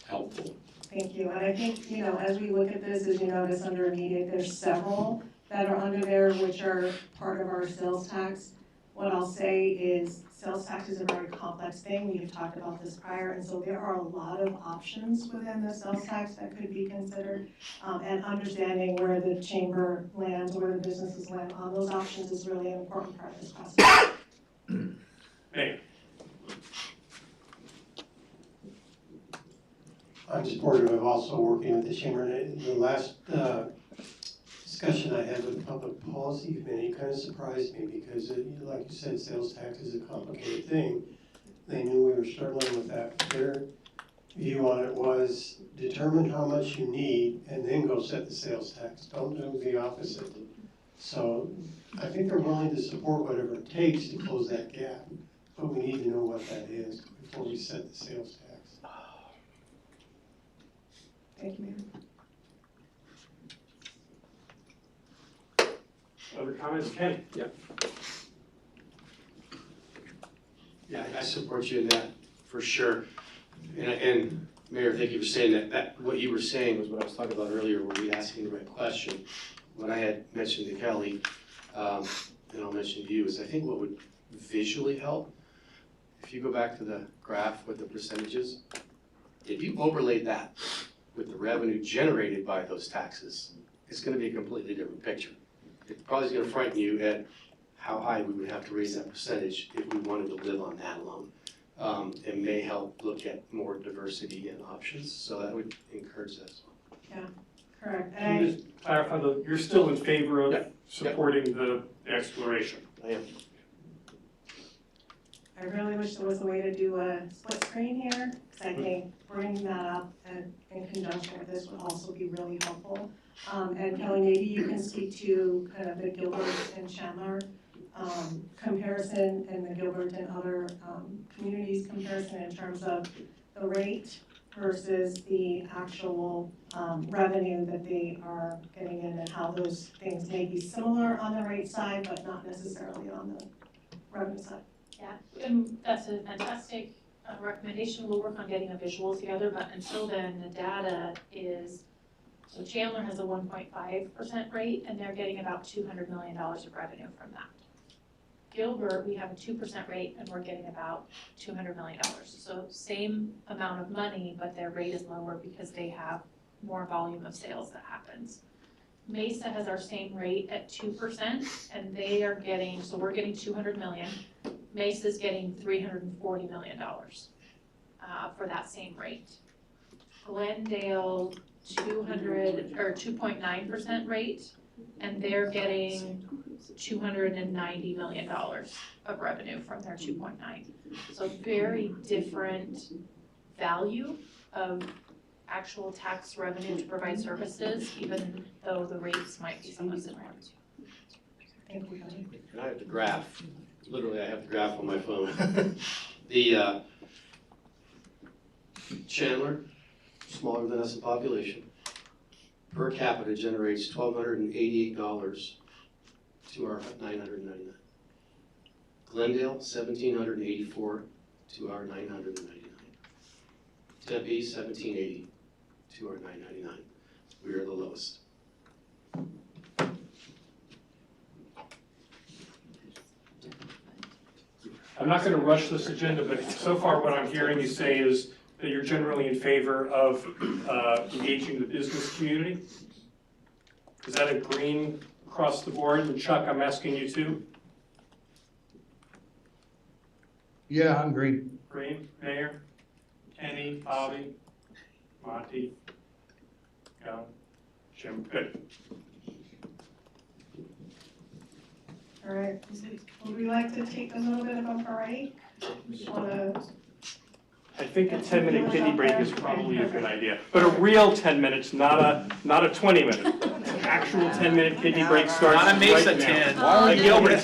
helpful. Thank you. And I think, as we look at this, as you notice under immediate, there's several that are under there which are part of our sales tax. What I'll say is sales tax is a very complex thing. We have talked about this prior, and so there are a lot of options within the sales tax that could be considered, and understanding where the chamber lands, where the businesses land on those options is really an important part of this process. Hey. I'm supportive of also working with the chamber. In the last discussion discussion I had with the Public Policy Committee kind of surprised me because, like you said, sales tax is a complicated thing. They knew we were struggling with that. Their view on it was determine how much you need and then go set the sales tax. Don't do the opposite. So I think they're willing to support whatever it takes to close that gap, but we need to know what that is before we set the sales tax. Thank you, Mayor. Other comments, Kenny? Yeah, I support you in that, for sure. And Mayor, thank you for saying that. That, what you were saying was what I was talking about earlier, were we asking the right question? What I had mentioned to Kelly, and I'll mention to you, is I think what would visually help, if you go back to the graph with the percentages, if you overlay that with the revenue generated by those taxes, it's gonna be a completely different picture. It probably is gonna frighten you at how high we would have to raise that percentage if we wanted to live on that alone. It may help look at more diversity and options, so that would encourage that as well. Yeah, correct. Can you just clarify, you're still in favor of supporting the exploration? I am. I really wish there was a way to do a split screen here, because I think bringing that up and in conjunction with this would also be really helpful. And Kelly, maybe you can speak to kind of the Gilbert and Chandler comparison and the Gilbert and other communities comparison in terms of the rate versus the actual revenue that they are getting in, and how those things may be similar on the rate side, but not necessarily on the revenue side. Yeah, that's a fantastic recommendation. We'll work on getting the visuals together, but until then, the data is, so Chandler has a 1.5% rate, and they're getting about $200 million of revenue from that. Gilbert, we have a 2% rate, and we're getting about $200 million. So same amount of money, but their rate is lower because they have more volume of sales that happens. Mesa has our same rate at 2%, and they are getting, so we're getting 200 million. Mesa's getting $340 million for that same rate. Glendale, 2.9% rate, and they're getting $290 million of revenue from their 2.9. So very different value of actual tax revenue to provide services, even though the rates might be somewhat similar. Thank you, Kelly. And I have the graph, literally I have the graph on my phone. The Chandler, smaller than us in population, per capita generates $1,288 to our $999. Glendale, $1,784 to our $999. Tempe, $1,780 to our $999. We are the lowest. I'm not gonna rush this agenda, but so far what I'm hearing you say is that you're generally in favor of engaging the business community. Is that a green across the board? And Chuck, I'm asking you too. Yeah, I'm green. Green, Mayor, Kenny, Bobby, Monty, Jim, good. All right, would we like to take a little bit of a break? I think a 10-minute kidney break is probably a good idea, but a real 10 minutes, not a 20-minute. An actual 10-minute kidney break starts Not a Mesa right now. 10. A Gilbert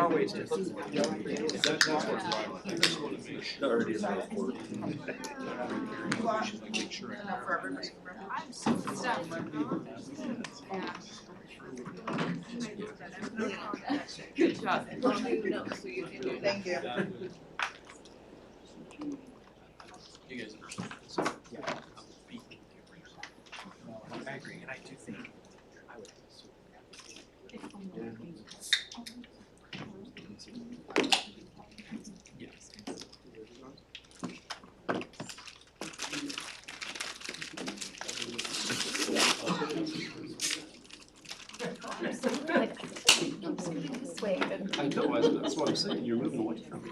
are ways to look for it. That's what's why I just want to make sure. Make sure I have Good job. Thank you. You guys understand this? Yeah. I agree, and I do think I would. I know, that's what I'm saying, you're moving away from me.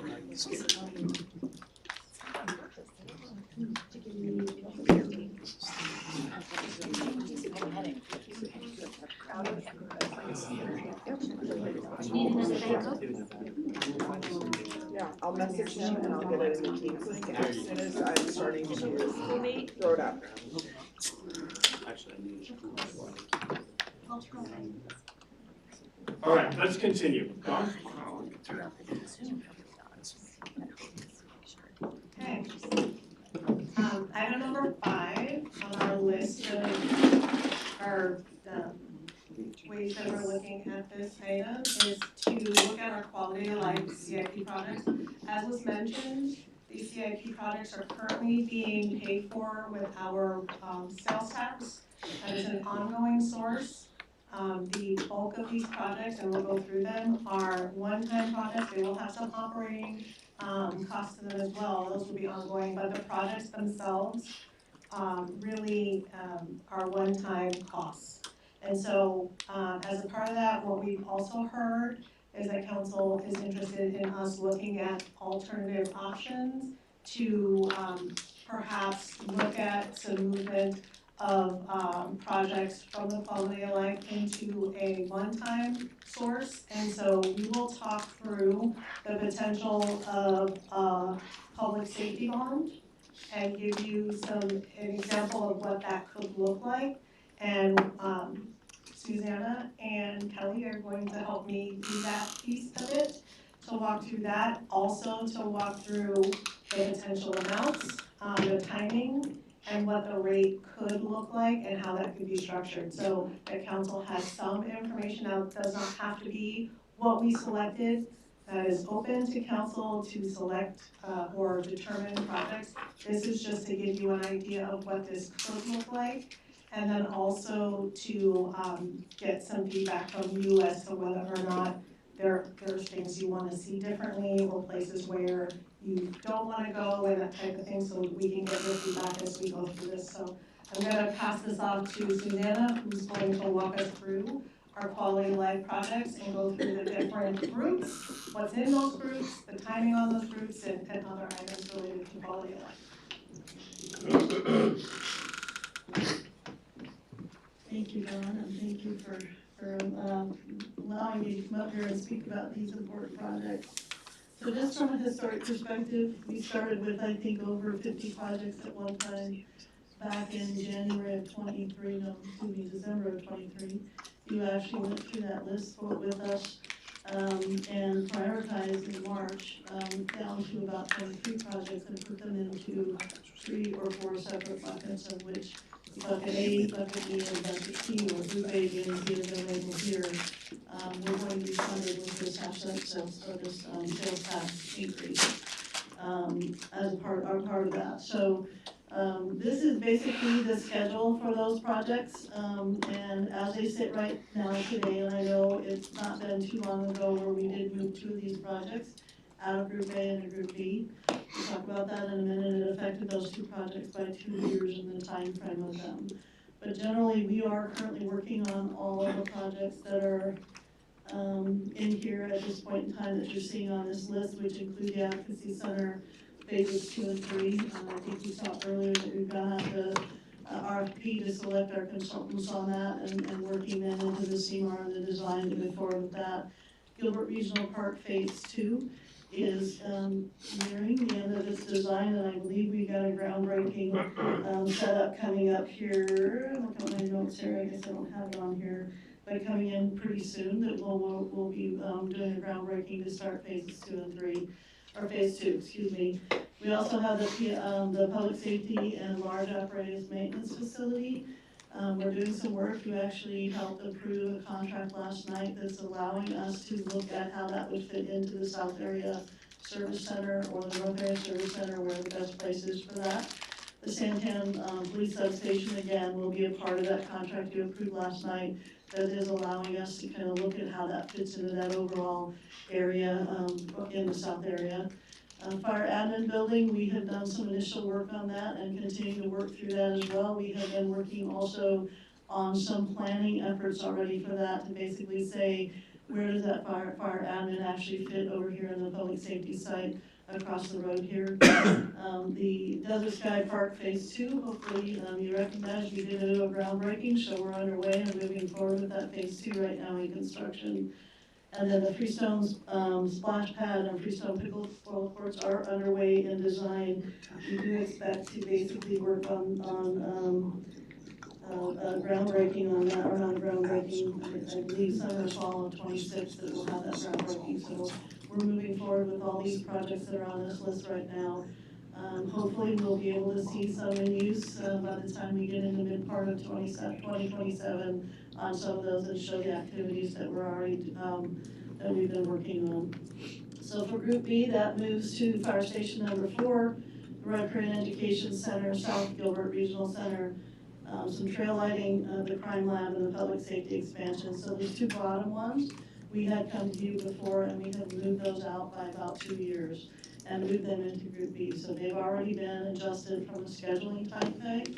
Yeah, I'll message him and I'll get it in the Teams as soon as I'm starting to throw it out. All right, let's continue. Dawn? Okay. Item number 5 on our list of our ways that we're looking at this item is to look at our quality of life CIP projects. As was mentioned, these CIP projects are currently being paid for with our sales tax. That is an ongoing source. The bulk of these projects, and we'll go through them, are one-time projects. They will have some operating costs to them as well. Those will be ongoing, but the projects themselves really are one-time costs. And so as a part of that, what we've also heard is that council is interested in us looking at alternative options to perhaps look at some movement of projects from the quality of life into a one-time source. And so we will talk through the potential of a public safety bond and give you an example of what that could look like. And Susanna and Kelly are going to help me do that piece of it, to walk through that, also to walk through the potential amounts, the timing, and what the rate could look like and how that could be structured. So the council has some information. Now, it does not have to be what we selected. That is open to council to select or determine projects. This is just to give you an idea of what this could look like. And then also to get some feedback from you as to whether or not there's things you want to see differently or places where you don't want to go and that type of thing, so we can get your feedback as we go through this. So I'm going to pass this off to Susanna, who's going to walk us through our quality of life projects and go through the different groups, what's in those groups, the timing on those groups, and other items related to quality of life. Thank you, Dawn, and thank you for allowing me to come up here and speak about these important projects. So just from a historic perspective, we started with, I think, over 50 projects at one time back in January of 23, December of 23. You actually went through that list with us and prioritized in March down to about 23 projects and put them into 3 or 4 separate buckets, of which bucket A, bucket B, and bucket C, or group A, B, and C as they're labeled here, we're going to be funded with this sales tax increase as a part of that. So this is basically the schedule for those projects, and as they sit right now today, and I know it's not been too long ago where we did move 2 of these projects out of Group A into Group B. We'll talk about that in a minute. It affected those 2 projects by 2 years in the time frame of them. But generally, we are currently working on all of the projects that are in here at this point in time that you're seeing on this list, which include the Advocacy Center phases 2 and 3. I think you saw earlier that we've got the RFP to select our consultants on that and working then into the CMAR and the design to move forward with that. Gilbert Regional Park Phase 2 is nearing the end of its design, and I believe we got a groundbreaking setup coming up here. Look at my notes here, I guess I don't have it on here. by coming in pretty soon, that we'll be doing a groundbreaking to start phases 2 and 3, or phase 2, excuse me. We also have the public safety and large apparatus maintenance facility. We're doing some work. We actually helped approve a contract last night that's allowing us to look at how that would fit into the South Area Service Center or the North Area Service Center, where the best place is for that. The Santan Police Substation, again, will be a part of that contract you approved last night that is allowing us to kind of look at how that fits into that overall area in the South Area. Fire admin building, we have done some initial work on that and continue to work through that as well. We have been working also on some planning efforts already for that, to basically say, where does that fire admin actually fit over here in the public safety site across the road here. The Desert Sky Park Phase 2, hopefully you recognize we did a groundbreaking, so we're underway and moving forward with that Phase 2 right now in construction. And then the Freestone splash pad and Freestone pickleball courts are underway in design. We do expect to basically work on groundbreaking on that, or not groundbreaking, I believe summer or fall of 26 that we'll have that groundbreaking. So we're moving forward with all these projects that are on this list right now. Hopefully we'll be able to see some in use by the time we get into mid part of 2027 on some of those and show the activities that we're already, that we've been working on. So for Group B, that moves to Fire Station number 4, the Red Crane Education Center, South Gilbert Regional Center, some trail lighting, the crime lab, and the public safety expansion. So these 2 bottom ones, we had come to you before, and we have moved those out by about 2 years and moved them into Group B. So they've already been adjusted from a scheduling time thing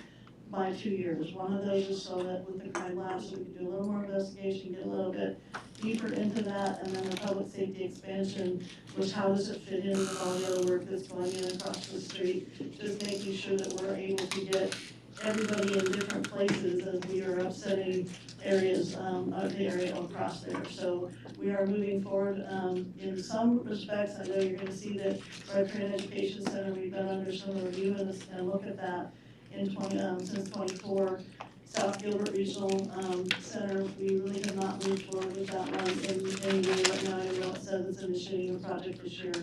by 2 years. One of those is so that with the crime lab, so we can do a little more investigation, get a little bit deeper into that, and then the public safety expansion was how does it fit in with all the other work that's going in across the street, just making sure that we're able to get everybody in different places as we are upsetting areas of the area across there. So we are moving forward in some respects. I know you're going to see that Red Crane Education Center, we've been under some review and look at that in since 24. South Gilbert Regional Center, we really have not moved forward with that one in any way right now. I know it says it's initiating a project this year.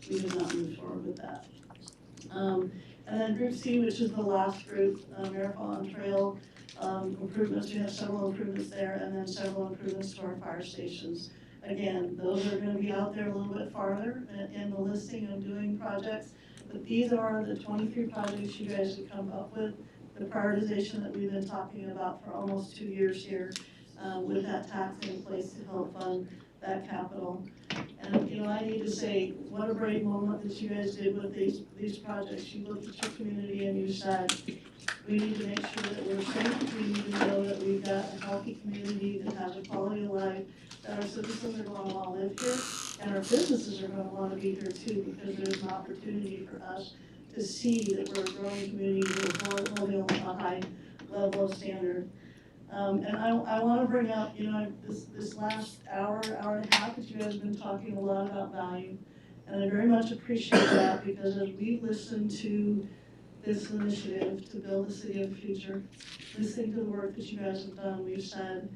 We have not moved forward with that. And then Group C, which is the last group, Marathon Trail improvements. We have several improvements there, and then several improvements to our fire stations. Again, those are going to be out there a little bit farther in the listing of doing projects. But these are the 23 projects you guys have come up with, the prioritization that we've been talking about for almost 2 years here, with that tax in place to help fund that capital. And, you know, I need to say, what a brave moment that you guys did with these projects. You looked at your community and you said, we need to make sure that we're safe. We need to know that we've got a healthy community that has a quality of life, that our citizens are going to want to live here, and our businesses are going to want to be here too, because there's an opportunity for us to see that we're a growing community with holding a high level of standard. And I want to bring up, you know, this last hour and a half that you guys have been talking a lot about value. And I very much appreciate that, because as we listen to this initiative to build a city of the future, listening to the work that you guys have done, we've said,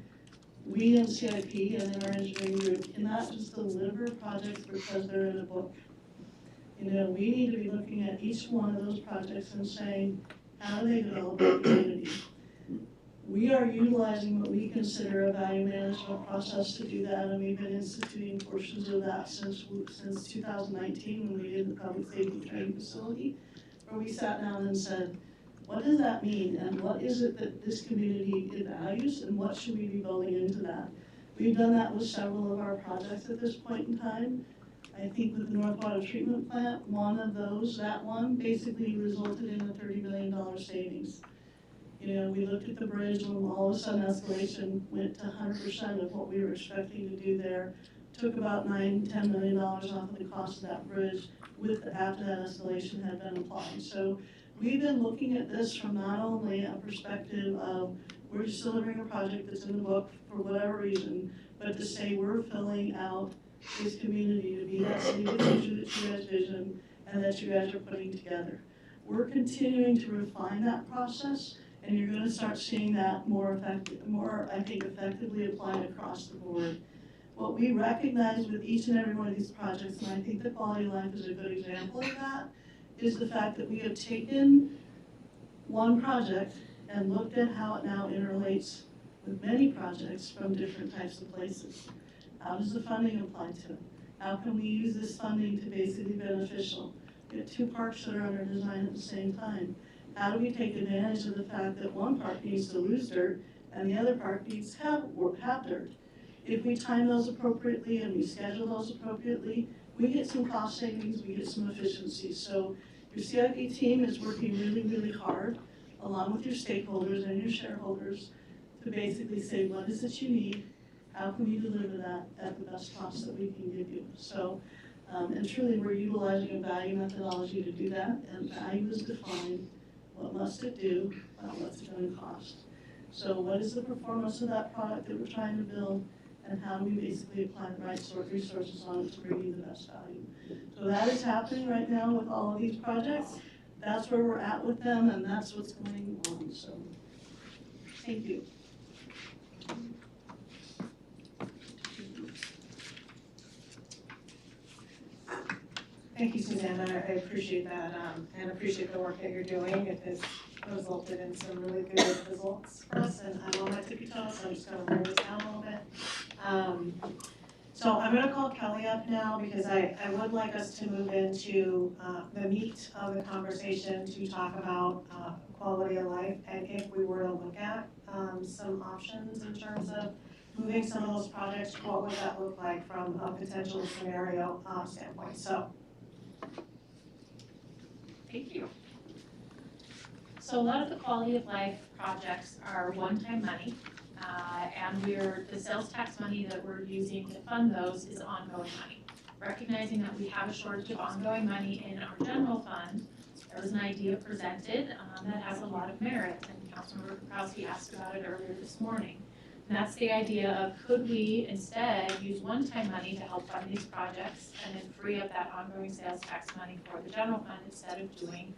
we in CIP and in our engineering group cannot just deliver projects because they're in a book. You know, we need to be looking at each one of those projects and saying, how do they develop our community? We are utilizing what we consider a value management process to do that, and we've been instituting portions of that since 2019 when we did the public safety training facility, where we sat down and said, what does that mean, and what is it that this community values, and what should we be building into that? We've done that with several of our projects at this point in time. I think with the North Water Treatment Plant, one of those, that one, basically resulted in a $30 million savings. You know, we looked at the bridge when all of a sudden escalation went to 100% of what we were expecting to do there. Took about $9–10 million off of the cost of that bridge after that escalation had been applied. So we've been looking at this from not only a perspective of we're just delivering a project that's in the book for whatever reason, but to say we're filling out this community to be that city of the future that you guys vision and that you guys are putting together. We're continuing to refine that process, And you're gonna start seeing that more effectively applied across the board. What we recognize with each and every one of these projects, and I think the quality of life is a good example of that, is the fact that we have taken one project and looked at how it now interrelates with many projects from different types of places. How does the funding apply to it? How can we use this funding to basically be beneficial? We have 2 parks that are under design at the same time. How do we take advantage of the fact that one park needs to lose dirt and the other park needs to have dirt? If we time those appropriately and we schedule those appropriately, we get some cost savings, we get some efficiencies. So your CIP team is working really, really hard, along with your stakeholders and your shareholders, to basically say, what is it you need? How can we deliver that at the best cost that we can give you? So, and truly, we're utilizing a value methodology to do that, and value is defined. What must it do? What's it going to cost? So what is the performance of that product that we're trying to build, and how do we basically apply the right sort of resources on it to bring you the best value? So that is happening right now with all of these projects. That's where we're at with them, and that's what's going on, so thank you. Thank you, Susanna, I appreciate that, and appreciate the work that you're doing. It has resulted in some really good results for us, and I'm on my tippy toes, so I'm just gonna roll this down a little bit. So I'm gonna call Kelly up now, because I would like us to move into the meat of the conversation to talk about quality of life, and if we were to look at some options in terms of moving some of those projects, what would that look like from a potential scenario standpoint? So. Thank you. So a lot of the quality of life projects are one-time money, and the sales tax money that we're using to fund those is ongoing money. Recognizing that we have a shortage of ongoing money in our general fund, there was an idea presented that has a lot of merit, and Councilmember Krause asked about it earlier this morning. And that's the idea of, could we instead use one-time money to help fund these projects and then free up that ongoing sales tax money for the general fund instead of doing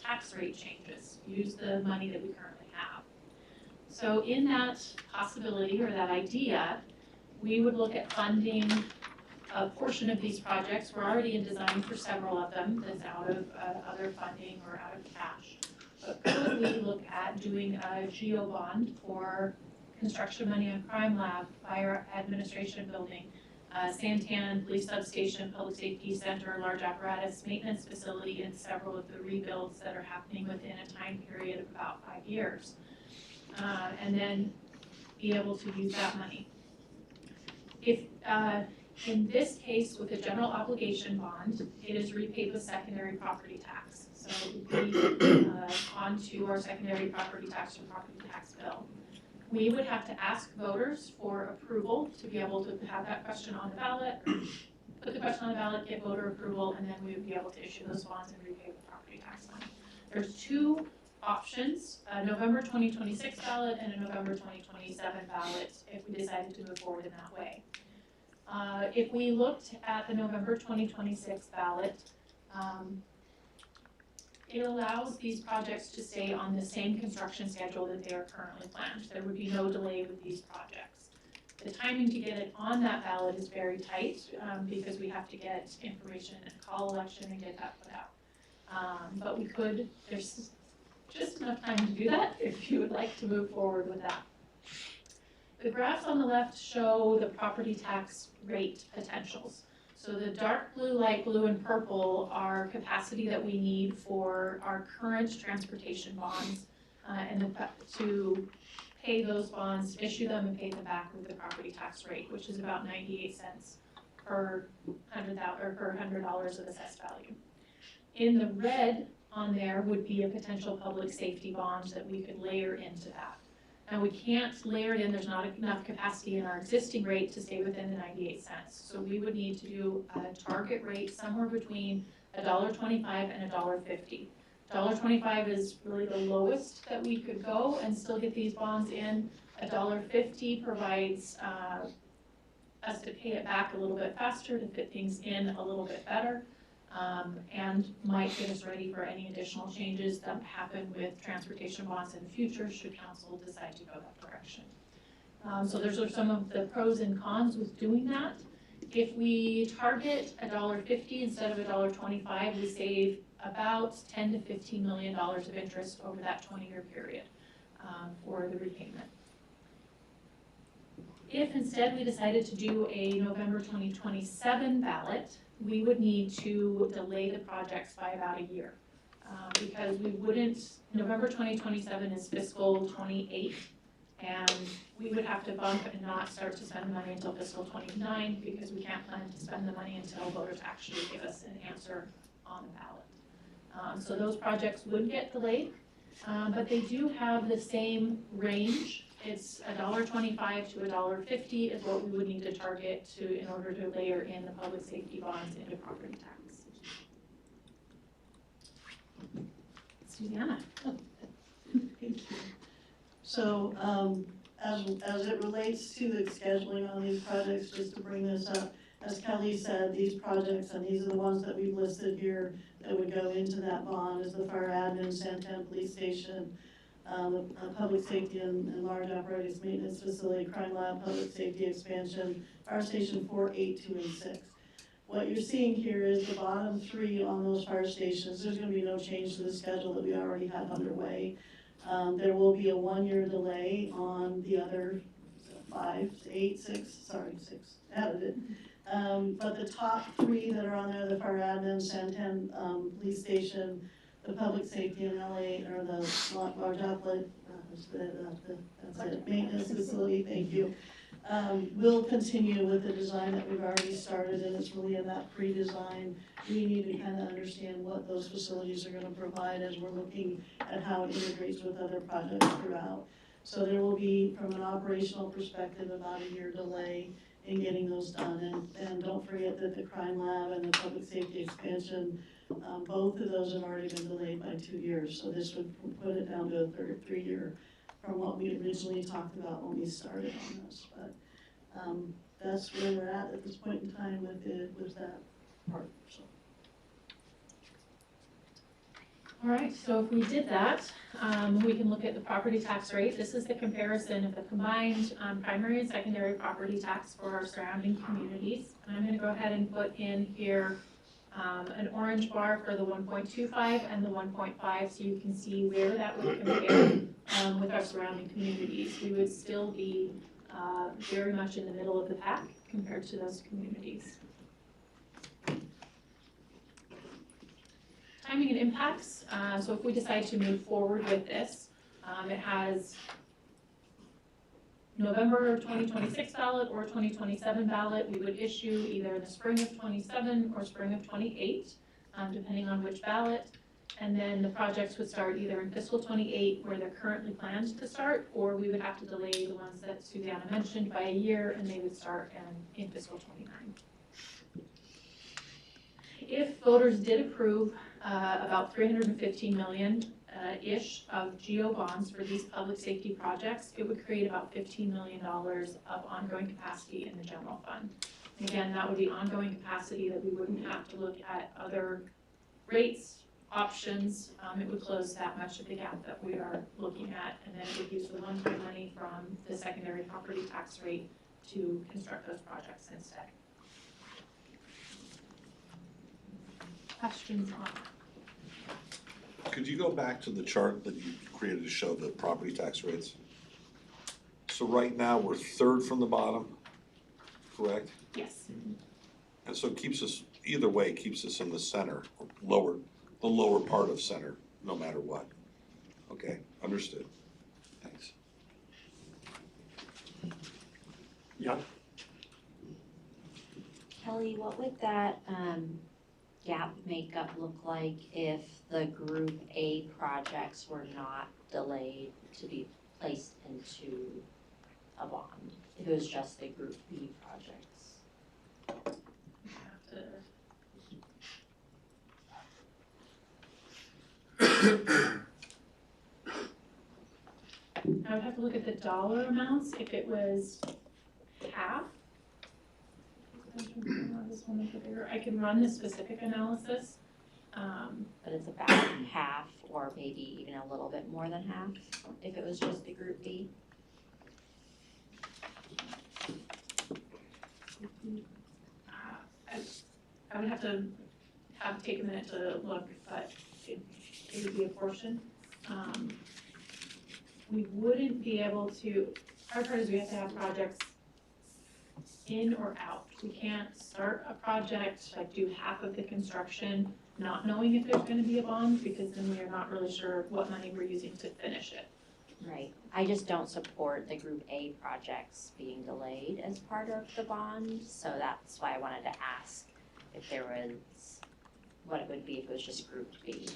tax rate changes, use the money that we currently have. So in that possibility or that idea, we would look at funding a portion of these projects. We're already in design for several of them that's out of other funding or out of cash. But could we look at doing a GEO bond for construction money on Crime Lab, Fire Administration Building, Santan Police Substation, Public Safety Center, large apparatus maintenance facility, and several of the rebuilds that are happening within a time period of about 5 years. And then be able to use that money. If, in this case, with a general obligation bond, it is repaid with secondary property tax. So it would be onto our secondary property tax or property tax bill. We would have to ask voters for approval to be able to have that question on the ballot, put the question on the ballot, get voter approval, and then we would be able to issue those bonds and repay the property tax money. There's 2 options, a November 2026 ballot and a November 2027 ballot if we decided to move forward in that way. If we looked at the November 2026 ballot, it allows these projects to stay on the same construction schedule that they are currently planned. There would be no delay with these projects. The timing to get it on that ballot is very tight because we have to get information and call election and get that put out. But we could, there's just enough time to do that if you would like to move forward with that. The graphs on the left show the property tax rate potentials. So the dark blue, light blue, and purple are capacity that we need for our current transportation bonds and to pay those bonds, issue them, and pay them back with the property tax rate, which is about 98 cents per $100 of assessed value. In the red on there would be a potential public safety bond that we could layer into that. Now we can't layer it in, there's not enough capacity in our existing rate to stay within the 98 cents. So we would need to do a target rate somewhere between $1.25 and $1.50. $1.25 is really the lowest that we could go and still get these bonds in. $1.50 provides us to pay it back a little bit faster, to fit things in a little bit better. and might get us ready for any additional changes that happen with transportation bonds in the future, should council decide to go that direction. So those are some of the pros and cons with doing that. If we target $1.50 instead of $1.25, we save about $10 to $15 million of interest over that 20-year period for the repayment. If instead we decided to do a November 2027 ballot, we would need to delay the projects by about a year. Because we wouldn't, November 2027 is fiscal 28, and we would have to bump and not start to spend the money until fiscal 29, because we can't plan to spend the money until voters actually give us an answer on the ballot. So those projects would get delayed, but they do have the same range. It's $1.25 to $1.50 is what we would need to target in order to layer in the public safety bonds into property tax. Susanna. Thank you. So, as it relates to the scheduling on these projects, just to bring this up, as Kelly said, these projects, and these are the ones that we've listed here that would go into that bond, is the fire admin, Santan Police Station, the public safety and large apparatus maintenance facility, crime lab, public safety expansion, fire station 4, 8, 2, and 6. What you're seeing here is the bottom three on those fire stations. There's gonna be no change to the schedule that we already have underway. There will be a 1-year delay on the other 6, added it. But the top three that are on there, the fire admin, Santan Police Station, the public safety in LA, or the large outlet, maintenance facility, thank you, will continue with the design that we've already started, and it's really in that pre-design. We need to kind of understand what those facilities are gonna provide as we're looking at how it integrates with other projects throughout. So there will be, from an operational perspective, about a year delay in getting those done. And don't forget that the crime lab and the public safety expansion, both of those have already been delayed by 2 years. So this would put it down to a 3-year from what we originally talked about when we started on this. But that's where we're at this point in time with that part, so. All right, so if we did that, we can look at the property tax rate. This is the comparison of the combined primary and secondary property tax for our surrounding communities. And I'm gonna go ahead and put in here an orange bar for the 1.25 and the 1.5, so you can see where that would compare with our surrounding communities. We would still be very much in the middle of the pack compared to those communities. Timing and impacts, so if we decide to move forward with this, it has November 2026 ballot or 2027 ballot. We would issue either in the spring of 27 or spring of 28, depending on which ballot. And then the projects would start either in fiscal 28, where they're currently planned to start, or we would have to delay the ones that Susanna mentioned by a year, and they would start in fiscal 29. If voters did approve about 315 million ish of GO bonds for these public safety projects, it would create about $15 million of ongoing capacity in the general fund. And again, that would be ongoing capacity that we wouldn't have to look at other rates, options. It would close that much of the gap that we are looking at, and then it would use the one-time money from the secondary property tax rate to construct those projects instead. Questions on that? Could you go back to the chart that you created to show the property tax rates? So right now, we're third from the bottom, correct? Yes. And so it keeps us, either way, keeps us in the center, or the lower part of center, no matter what. Okay, understood. Thanks. Yeah. Kelly, what would that gap makeup look like if the Group A projects were not delayed to be placed into a bond? If it was just the Group B projects? I would have to look at the dollar amounts. If it was half, This one over there, I can run the specific analysis. But it's about half or maybe even a little bit more than half if it was just the Group B. I would have to take a minute to look, but it would be a portion. We wouldn't be able to, our part is we have to have projects in or out. We can't start a project, like do half of the construction, not knowing if there's gonna be a bond, because then we are not really sure what money we're using to finish it. Right. I just don't support the Group A projects being delayed as part of the bond, so that's why I wanted to ask if there was, what it would be if it was just Group B.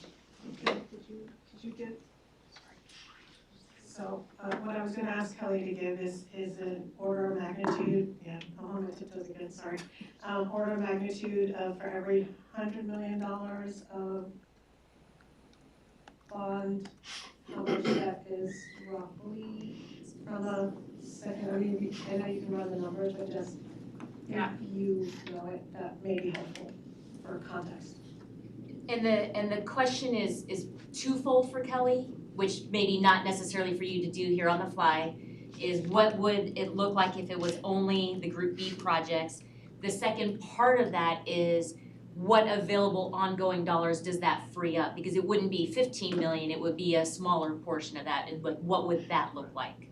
Did you get? So, what I was gonna ask Kelly to give is an order of magnitude, yeah, I'm on my tiptoes again, sorry. Order of magnitude of for every $100 million of bond, how much that is roughly from a second, I mean, I know you can run the numbers, but just if you know it, that may be helpful for context. And the question is twofold for Kelly, which maybe not necessarily for you to do here on the fly, is what would it look like if it was only the Group B projects? The second part of that is what available ongoing dollars does that free up? Because it wouldn't be 15 million, it would be a smaller portion of that, and what would that look like?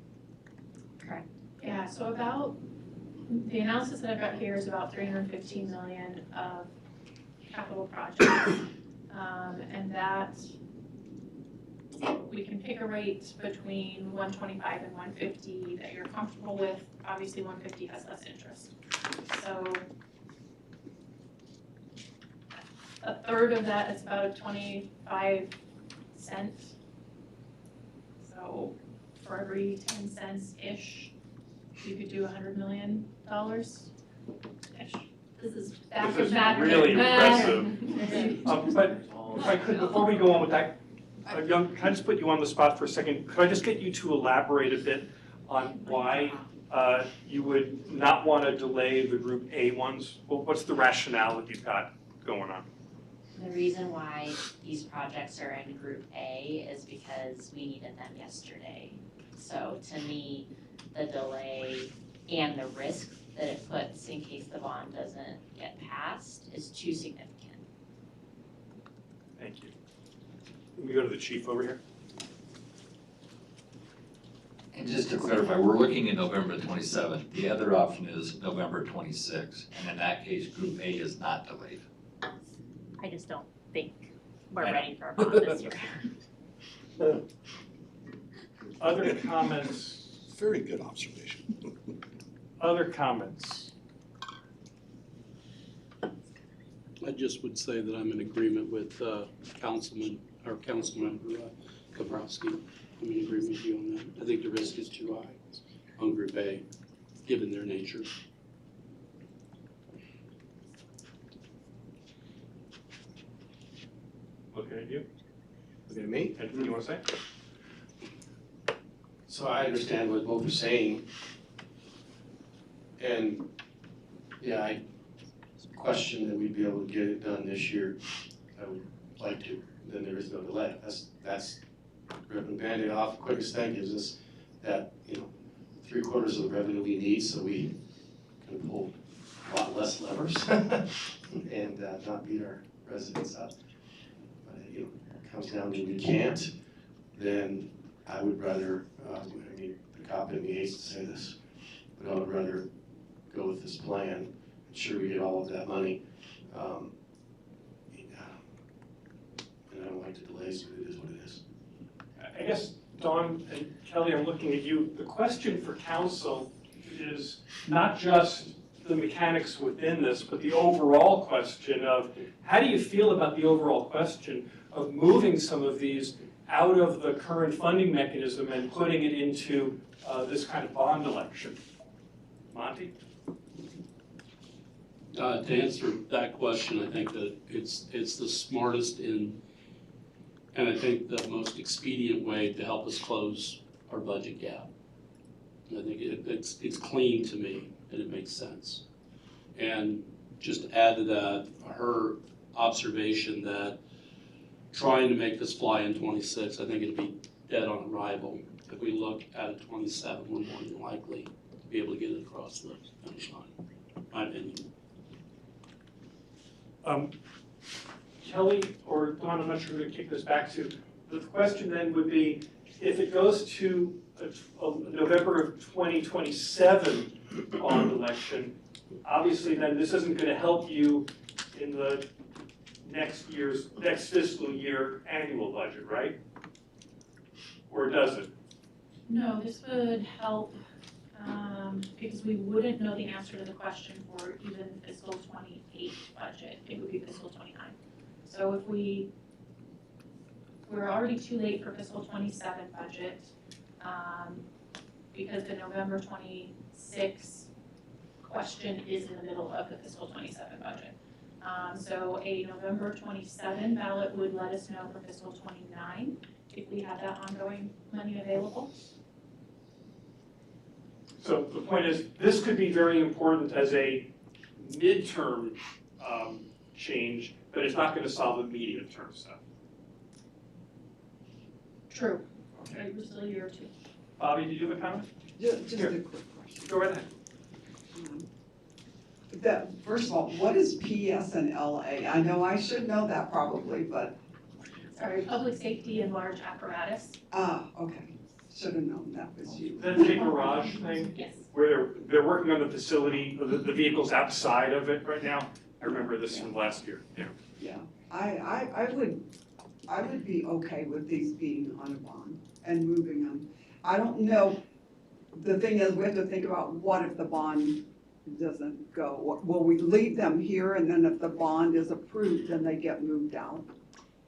Correct. Yeah, so about, the analysis that I've got here is about 315 million of capital projects. And that, we can pick a rate between 125 and 150 that you're comfortable with. Obviously, 150 has less interest. So a third of that is about a 25 cents. So for every 10 cents-ish, you could do $100 million-ish. This is back This of is back. really impressive. But if I could, before we go on with that, can I just put you on the spot for a second? Could I just get you to elaborate a bit on why you would not want to delay the Group A ones? Well, what's the rationale that you've got going on? The reason why these projects are in Group A is because we needed them yesterday. So to me, the delay and the risk that it puts in case the bond doesn't get passed is too significant. Thank you. Can we go to the chief over here? And just to clarify, we're looking at November 27th. The other option is November 26th, and in that case, Group A is not delayed. I just don't think we're I know. ready for a bond this year. Other comments? Very good observation. Other comments? I just would say that I'm in agreement with Councilmember Kaprowski. I'm in agreement with you on that. I think the risk is too high on Group A, given their nature. Looking at you. Looking at me? Anything you want to say? So I understand what both are saying. And, yeah, I question that we'd be able to get it done this year. I would like to, then there is no delay. That's ripping the Band-Aid off, the quickest thing gives us that, 3/4 of the revenue we need, so we can pull a lot less levers and not beat our residents up. But, it comes down to we can't, then I would rather, the cop in me hates to say this, but I would rather go with this plan, ensure we get all of that money. And I don't like the delays, but it is what it is. I guess, Dawn and Kelly, I'm looking at you. The question for council is not just the mechanics within this, but the overall question of how do you feel about the overall question of moving some of these out of the current funding mechanism and putting it into this kind of bond election? Monty? To answer that question, I think that it's the smartest and I think the most expedient way to help us close our budget gap. I think it's clean to me and it makes sense. And just add to that, her observation that trying to make this fly in 26, I think it'll be dead on arrival. If we look at 27, we're more than likely to be able to get it across the finish line, my opinion. Kelly or Don, I'm not sure who to kick this back to. The question then would be, if it goes to November of 2027 bond election, obviously then this isn't going to help you in the next fiscal year annual budget, right? Or does it? No, this would help, because we wouldn't know the answer to the question for even fiscal 28 budget, it would be fiscal 29. So if we're already too late for fiscal 27 budget, because the November 26 question is in the middle of the fiscal 27 budget. So a November 27 ballot would let us know for fiscal 29 if we have that ongoing money available. So the point is, this could be very important as a midterm change, but it's not going to solve the medium term stuff. True. Okay. We're still a year or two. Bobby, did you have a comment? Just Here. a quick question. Go right ahead. First of all, what is PSNLA? I know I should know that probably, but. Sorry, public safety and large apparatus. Okay. Should have known that was you. That big garage thing? Yes. Where they're working on the facility, the vehicle's outside of it right now? I remember this from last year, yeah. Yeah, I would be okay with these being on a bond and moving them. I don't know, the thing is, we have to think about what if the bond doesn't go? Will we leave them here and then if the bond is approved, then they get moved out?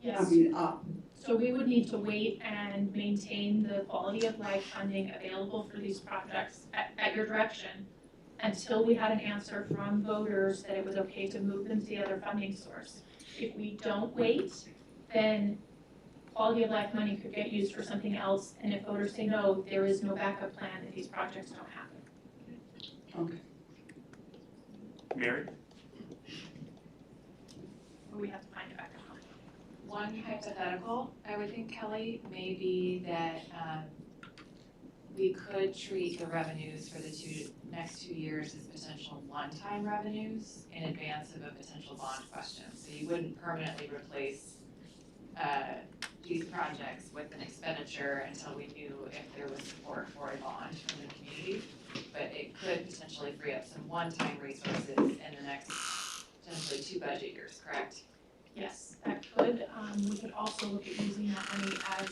Yes. I mean, up. So we would need to wait and maintain the quality of life funding available for these projects at your direction until we had an answer from voters that it was okay to move them to the other funding source. If we don't wait, then quality of life money could get used for something else, and if voters say no, there is no backup plan if these projects don't happen. Okay. Mary? Or we have to find a backup plan. One hypothetical, I would think, Kelly, may be that we could treat the revenues for the next 2 years as potential one-time revenues in advance of a potential bond question. So you wouldn't permanently replace these projects with an expenditure until we knew if there was support for a bond from the community. But it could potentially free up some one-time resources in the next potentially 2 budget years, correct? Yes, that could. We could also look at using that money as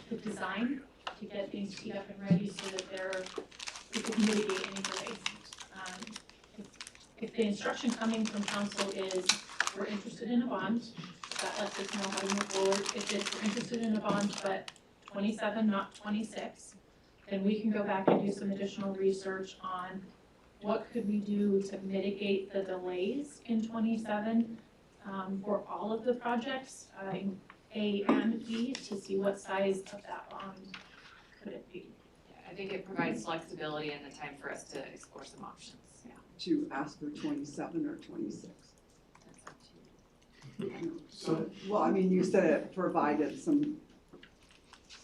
the design to get things teed up and ready so that we could mitigate any delays. If the instruction coming from council is we're interested in a bond, that lets us know how to move forward. If it's we're interested in a bond but 27, not 26, then we can go back and do some additional research on what could we do to mitigate the delays in 27 for all of the projects, A and B, to see what size of that bond could it be. Yeah, I think it provides flexibility and the time for us to explore some options. Yeah. To ask for 27 or 26? That's up to you. So, Well, I mean, you said it provided some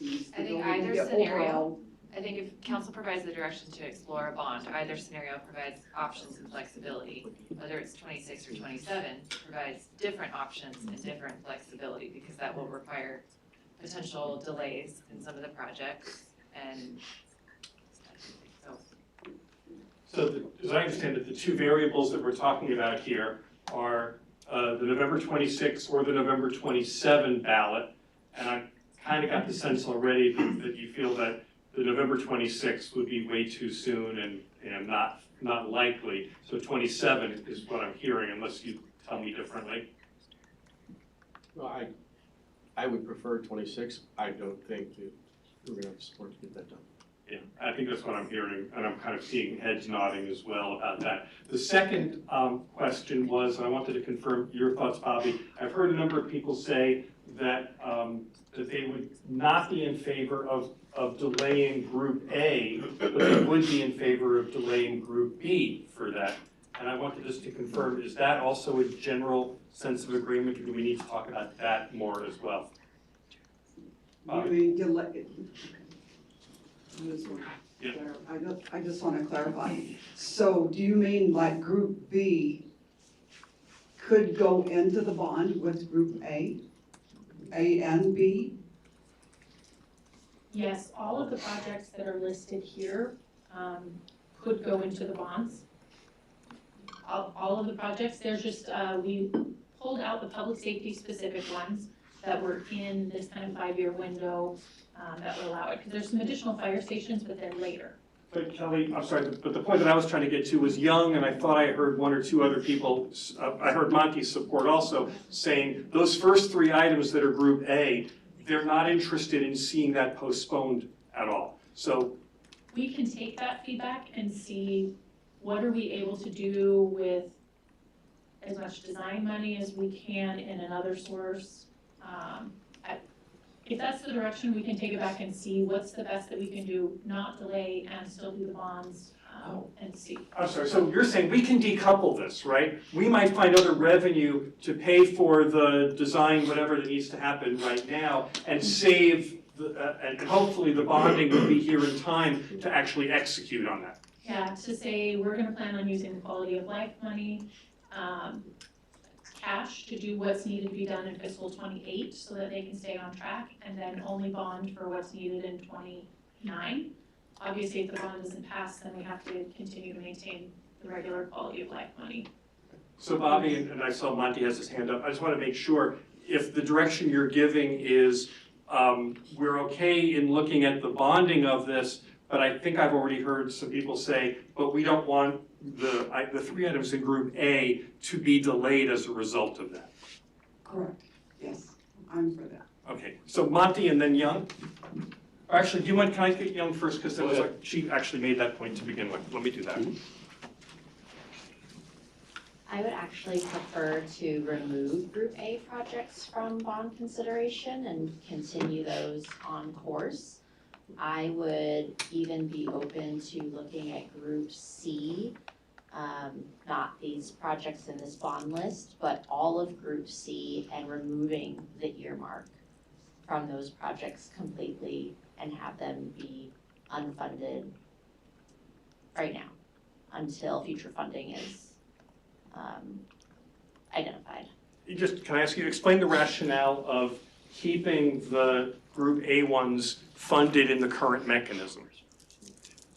I think either scenario, I think if council provides the direction to explore a bond, either scenario provides options and flexibility. Whether it's 26 or 27, provides different options and different flexibility because that will require potential delays in some of the projects and So as I understand it, the 2 variables that we're talking about here are the November 26 or the November 27 ballot. And I kind of got the sense already that you feel that the November 26 would be way too soon and not likely. So 27 is what I'm hearing, unless you tell me differently. Well, I would prefer 26. I don't think that we're gonna have support to get that done. Yeah, I think that's what I'm hearing, and I'm kind of seeing heads nodding as well about that. The second question was, and I wanted to confirm your thoughts, Bobby. I've heard a number of people say that that they would not be in favor of delaying Group A, but they would be in favor of delaying Group B for that. And I wanted just to confirm, is that also a general sense of agreement, or do we need to talk about that more as well? You mean delay? Yeah. I just wanna clarify. So do you mean like Group B could go into the bond with Group A and B? Yes, all of the projects that are listed here could go into the bonds. All of the projects, there's just, we pulled out the public safety specific ones that were in this kind of 5-year window that would allow it, because there's some additional fire stations, but they're later. But Kelly, I'm sorry, but the point that I was trying to get to was Young, and I thought I heard one or two other people, I heard Monty's support also, saying those first 3 items that are Group A, they're not interested in seeing that postponed at all. So We can take that feedback and see what are we able to do with as much design money as we can in another source. If that's the direction, we can take it back and see what's the best that we can do, not delay and still do the bonds, and see. I'm sorry, so you're saying we can decouple this, right? We might find other revenue to pay for the design, whatever that needs to happen right now, and save, and hopefully the bonding will be here in time to actually execute on that. Yeah, to say, we're gonna plan on using the quality of life money, cash to do what's needed to be done in fiscal '28 so that they can stay on track, and then only bond for what's needed in '29. Obviously, if the bond doesn't pass, then we have to continue to maintain the regular quality of life money. So Bobby, and I saw Monty has his hand up, I just want to make sure, if the direction you're giving is, we're okay in looking at the bonding of this, but I think I've already heard some people say, but we don't want the 3 items in Group A to be delayed as a result of that. Correct, yes, I'm for that. Okay, so Monty and then Young? Actually, can I get Young first, because she actually made that point to begin with. Let me do that. I would actually prefer to remove Group A projects from bond consideration and continue those on course. I would even be open to looking at Group C, not these projects in this bond list, but all of Group C, and removing the earmark from those projects completely and have them be unfunded right now until future funding is identified. Can I ask you to explain the rationale of keeping the Group A ones funded in the current mechanism?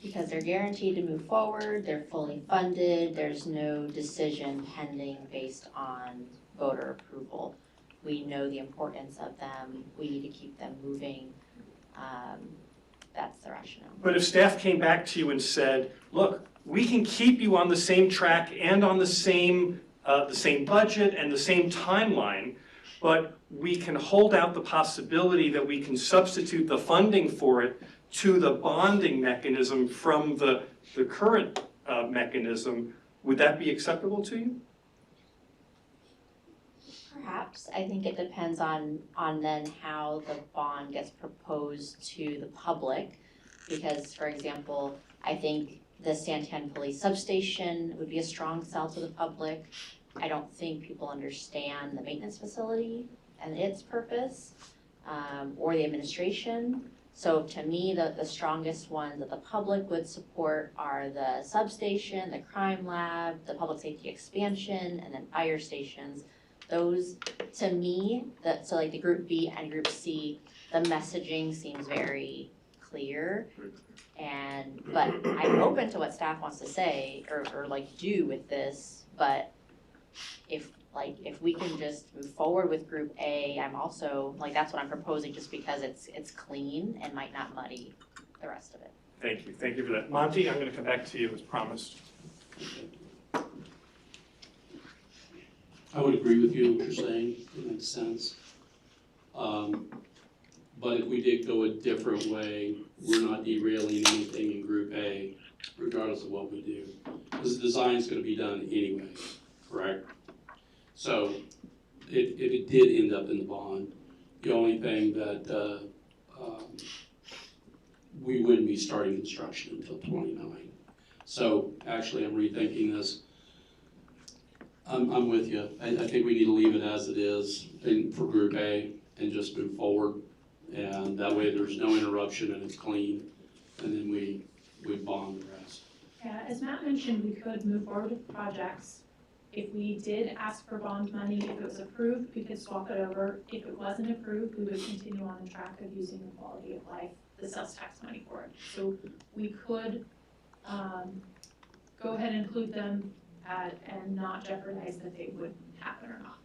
Because they're guaranteed to move forward, they're fully funded, there's no decision pending based on voter approval. We know the importance of them, we need to keep them moving. That's the rationale. But if staff came back to you and said, look, we can keep you on the same track and on the same budget and the same timeline, but we can hold out the possibility that we can substitute the funding for it to the bonding mechanism from the current mechanism, would that be acceptable to you? Perhaps. I think it depends on then how the bond gets proposed to the public. Because, for example, I think the Santan Police Substation would be a strong sell to the public. I don't think people understand the maintenance facility and its purpose, or the administration. So to me, the strongest ones that the public would support are the substation, the crime lab, the public safety expansion, and then fire stations. Those, to me, so like the Group B and Group C, the messaging seems very clear. But I'm open to what staff wants to say or like do with this, but if we can just move forward with Group A, I'm also, like, that's what I'm proposing, just because it's clean and might not muddy the rest of it. Thank you for that. Monty, I'm gonna come back to you as promised. I would agree with you what you're saying, it makes sense. But if we did go a different way, we're not derailing anything in Group A, regardless of what we do. Because the design's gonna be done anyway, correct? So if it did end up in the bond, the only thing that we wouldn't be starting construction until '29. So actually, I'm rethinking this. I'm with you. I think we need to leave it as it is for Group A and just move forward. And that way there's no interruption and it's clean, and then we bond the rest. Yeah, as Matt mentioned, we could move forward with projects. If we did ask for bond money, if it was approved, we could swap it over. If it wasn't approved, we would continue on the track of using the quality of life, the sales tax money for it. So we could go ahead and include them and not jeopardize that they would happen or not.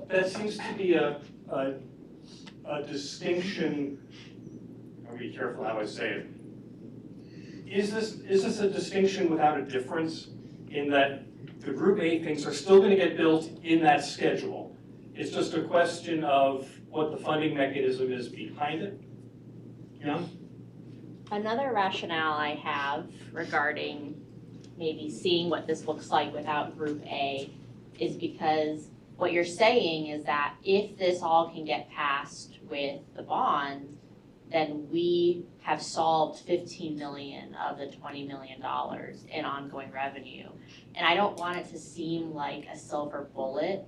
That seems to be a distinction, I'll be careful how I say it. Is this a distinction without a difference in that the Group A things are still gonna get built in that schedule? It's just a question of what the funding mechanism is behind it? Yeah? Another rationale I have regarding maybe seeing what this looks like without Group A is because what you're saying is that if this all can get passed with the bond, then we have solved 15 million of the $20 million in ongoing revenue. And I don't want it to seem like a silver bullet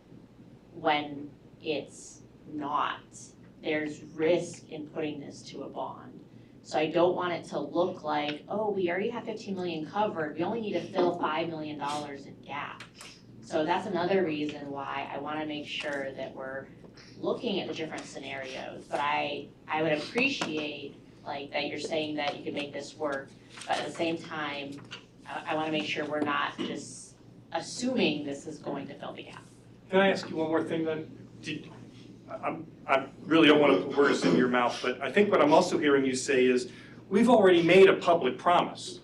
when it's not. There's risk in putting this to a bond. So I don't want it to look like, oh, we already have 15 million covered, we only need to fill $5 million in gap. So that's another reason why I wanna make sure that we're looking at the different scenarios. But I would appreciate like that you're saying that you can make this work, but at the same time, I wanna make sure we're not just assuming this is going to fill the gap. Can I ask you one more thing then? I really don't want to put words in your mouth, but I think what I'm also hearing you say is, we've already made a public promise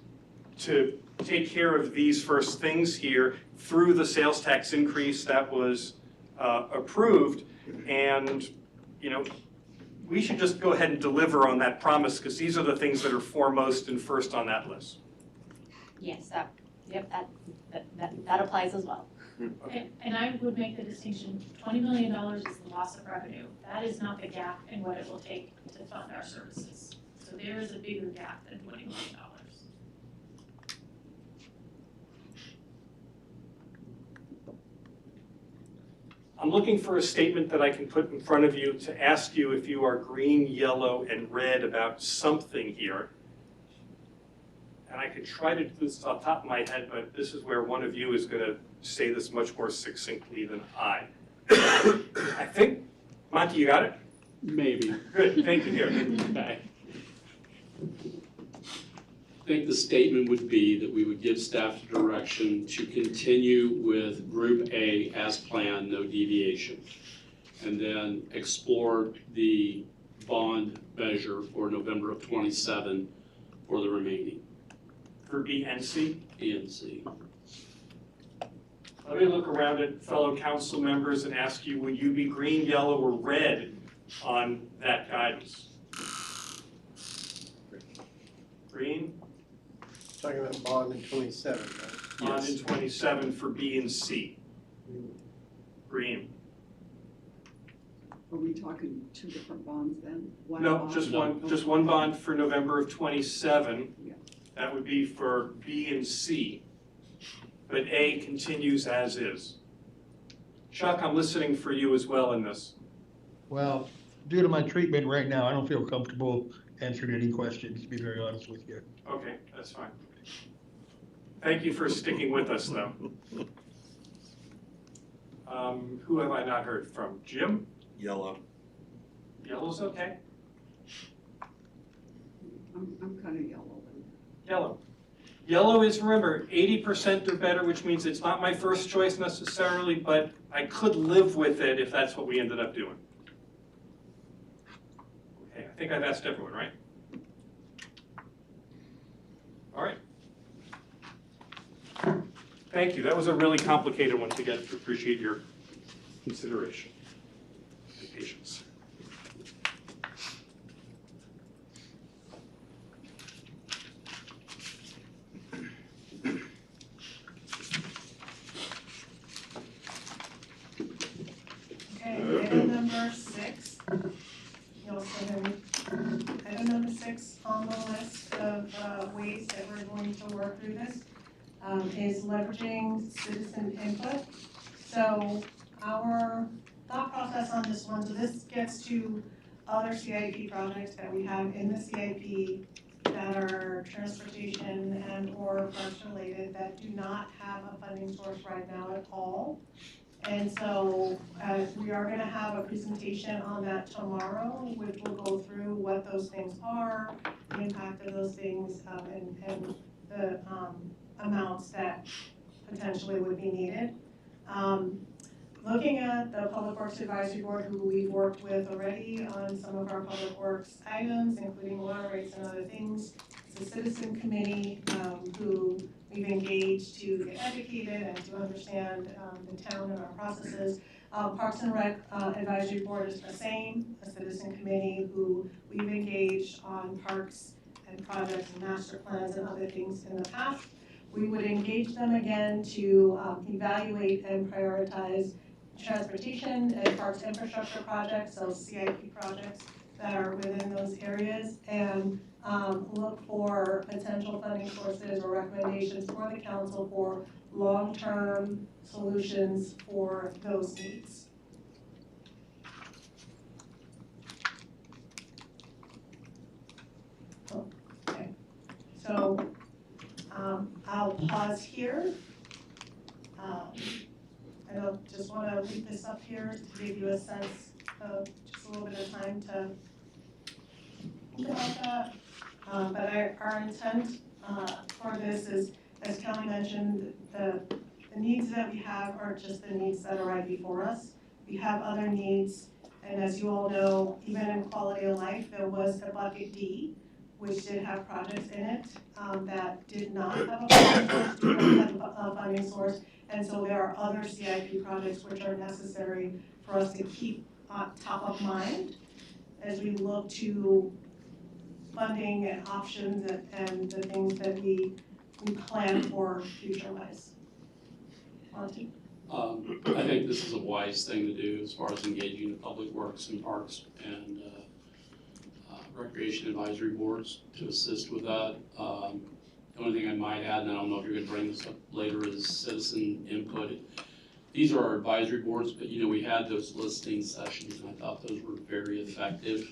to take care of these first things here through the sales tax increase that was approved, and, you know, we should just go ahead and deliver on that promise, because these are the things that are foremost and first on that list. Yes, that applies as well. Okay. And I would make the distinction, $20 million is the loss of revenue. That is not the gap in what it will take to fund our services. So there is a bigger gap than $20 million. I'm looking for a statement that I can put in front of you to ask you if you are green, yellow, and red about something here. And I could try to do this off the top of my head, but this is where one of you is gonna say this much more succinctly than I. I think, Monty, you got it? Maybe. Good, thank you, here. Okay. I think the statement would be that we would give staff direction to continue with Group A as planned, no deviation. And then explore the bond measure for November of '27 for the remaining. For B and C? B and C. Let me look around at fellow council members and ask you, will you be green, yellow, or red on that guidance? Green? Talking about bond in 27, right? Bond in 27 for B and C. Green. Are we talking two different bonds then? One No, bond? just one bond for November of 27. Yeah. That would be for B and C. But A continues as is. Chuck, I'm listening for you as well in this. Well, due to my treatment right now, I don't feel comfortable answering any questions, to be very honest with you. Okay, that's fine. Thank you for sticking with us, though. Who have I not heard from? Jim? Yellow. Yellow's okay? I'm kind of yellow then. Yellow. Yellow is, remember, 80% or better, which means it's not my first choice necessarily, but I could live with it if that's what we ended up doing. Okay, I think I've asked everyone, right? All right. Thank you. That was a really complicated one to get to. Appreciate your consideration and patience. Okay, item number 6, you'll see him 6 on the list of ways that we're going to work through this is leveraging citizen input. So our thought process on this one, so this gets to other CIP projects that we have in the CIP that are transportation and or parks related that do not have a funding source right now at all. And so we are gonna have a presentation on that tomorrow, which will go through what those things are, the impact of those things, and the amounts that potentially would be needed. Looking at the Public Works Advisory Board, who we've worked with already on some of our public works items, including water rates and other things. It's a citizen committee who we've engaged to get educated and to understand the town and our processes. Parks and Rec Advisory Board is the same, a citizen committee who we've engaged on parks and projects and master plans and other things in the past. We would engage them again to evaluate and prioritize transportation and parks infrastructure projects, so CIP projects that are within those areas, and look for potential funding sources or recommendations for the council for long-term solutions for those needs. Okay, so I'll pause here. I don't just want to leave this up here to give you a sense of just a little bit of time to think about that. But our intent for this is, as Kelly mentioned, the needs that we have are just the needs that are right before us. We have other needs, and as you all know, even in quality of life, there was a bucket D, which did have projects in it that did not have a funding source. And so there are other CIP projects which are necessary for us to keep top of mind as we look to funding and options and the things that we plan for future-wise. Monty? I think this is a wise thing to do as far as engaging the public works and parks and recreation advisory boards to assist with that. The only thing I might add, and I don't know if you're gonna bring this up later, is citizen input. These are our advisory boards, but we had those listening sessions, and I thought those were very effective.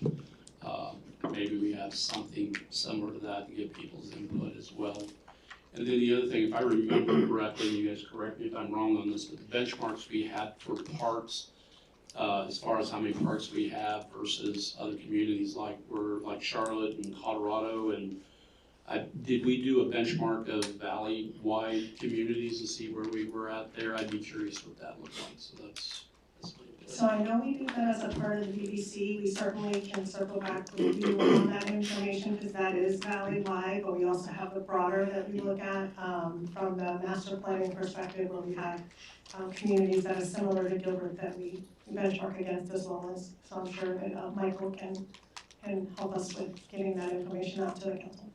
Maybe we have something similar to that to get people's input as well. And then the other thing, if I remember correctly, and you guys correct me if I'm wrong on this, but the benchmarks we had for parks, as far as how many parks we have versus other communities like Charlotte and Colorado, and did we do a benchmark of valley-wide communities to see where we were at there? I'd be curious what that looked like, so that's So I know we do that as a part of the BBC. We certainly can circle back with you on that information because that is valley-wide, but we also have the broader that we look at from the master planning perspective where we have communities that are similar to Gilbert that we benchmark against as well as, so I'm sure that Michael can help us with getting that information out to the council.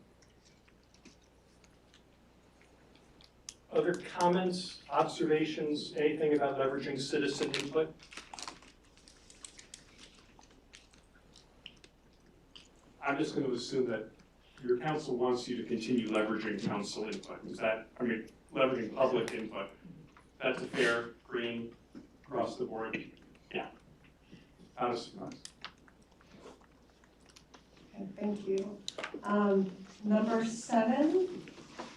Other comments, observations, anything about leveraging citizen input? I'm just going to assume that your council wants you to continue leveraging council input. Is that, leveraging public input? That's a fair, green, across the board? Yeah. Not a surprise. Okay, thank you. Number 7.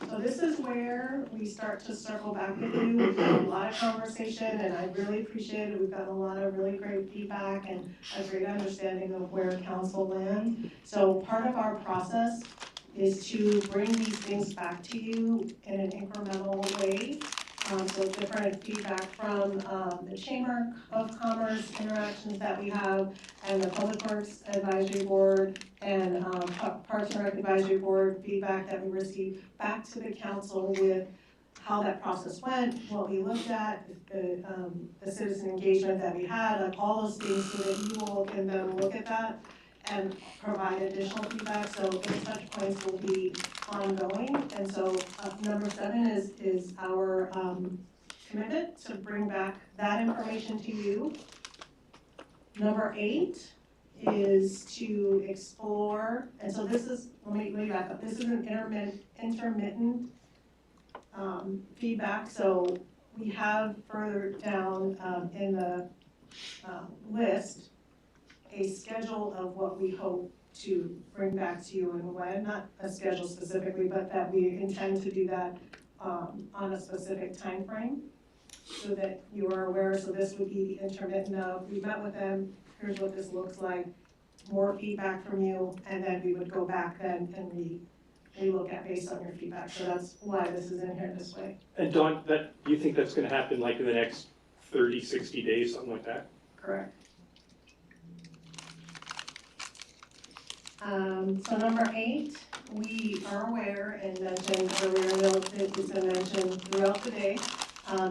So this is where we start to circle back with you. We've had a lot of conversation and I really appreciate it. We've got a lot of really great feedback and a great understanding of where council lands. So part of our process is to bring these things back to you in an incremental way. So different feedback from the Chamber of Commerce interactions that we have and the Public Works Advisory Board and Parks and Rec Advisory Board feedback that we received back to the council with how that process went, what we looked at, the citizen engagement that we had, like all those things so that you all can then look at that and provide additional feedback. So those touch points will be ongoing. And so number 7 is our commitment to bring back that information to you. Number 8 is to explore, and so this is, let me back up, this is an intermittent feedback, so we have further down in the list a schedule of what we hope to bring back to you and when, not a schedule specifically, but that we intend to do that on a specific time frame, so that you are aware. So this would be the intermittent of, we met with them, here's what this looks like, more feedback from you, and then we would go back then and relook at based on your feedback. So that's why this is in here this way. And Dawn, do you think that's gonna happen like in the next 30, 60 days, something like that? Correct. So number 8, we are aware and mentioned earlier, it's been mentioned throughout the day,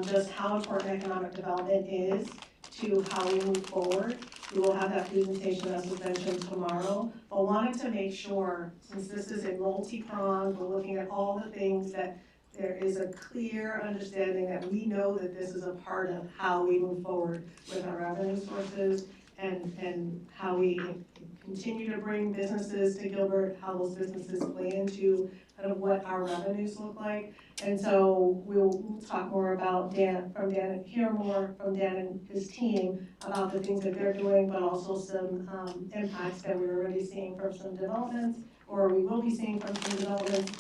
just how important economic development is to how we move forward. We will have that presentation, as was mentioned, tomorrow, but wanted to make sure, since this is a multi-pronged, we're looking at all the things, that there is a clear understanding that we know that this is a part of how we move forward with our revenue sources and how we continue to bring businesses to Gilbert, how those businesses play into kind of what our revenues look like. And so we'll talk more about hear more from Dan and his team about the things that they're doing, but also some impacts that we're already seeing from some developments, or we will be seeing from some developments,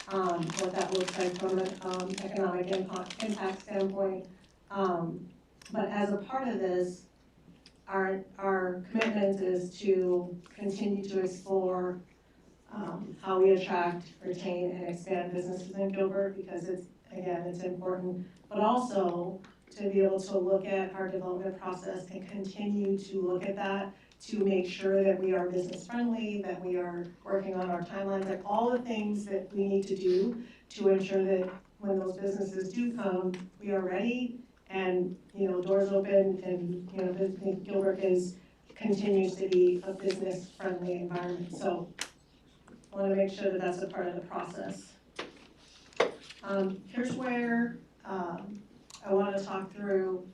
what that looks like from an economic impact standpoint. But as a part of this, our commitment is to continue to explore how we attract, retain, and expand businesses in Gilbert, because it's important, but also to be able to look at our development process and continue to look at that to make sure that we are business friendly, that we are working on our timelines, like all the things that we need to do to ensure that when those businesses do come, we are ready and, doors open and, Gilbert continues to be a business friendly environment. So I want to make sure that that's a part of the process. Here's where I want to talk through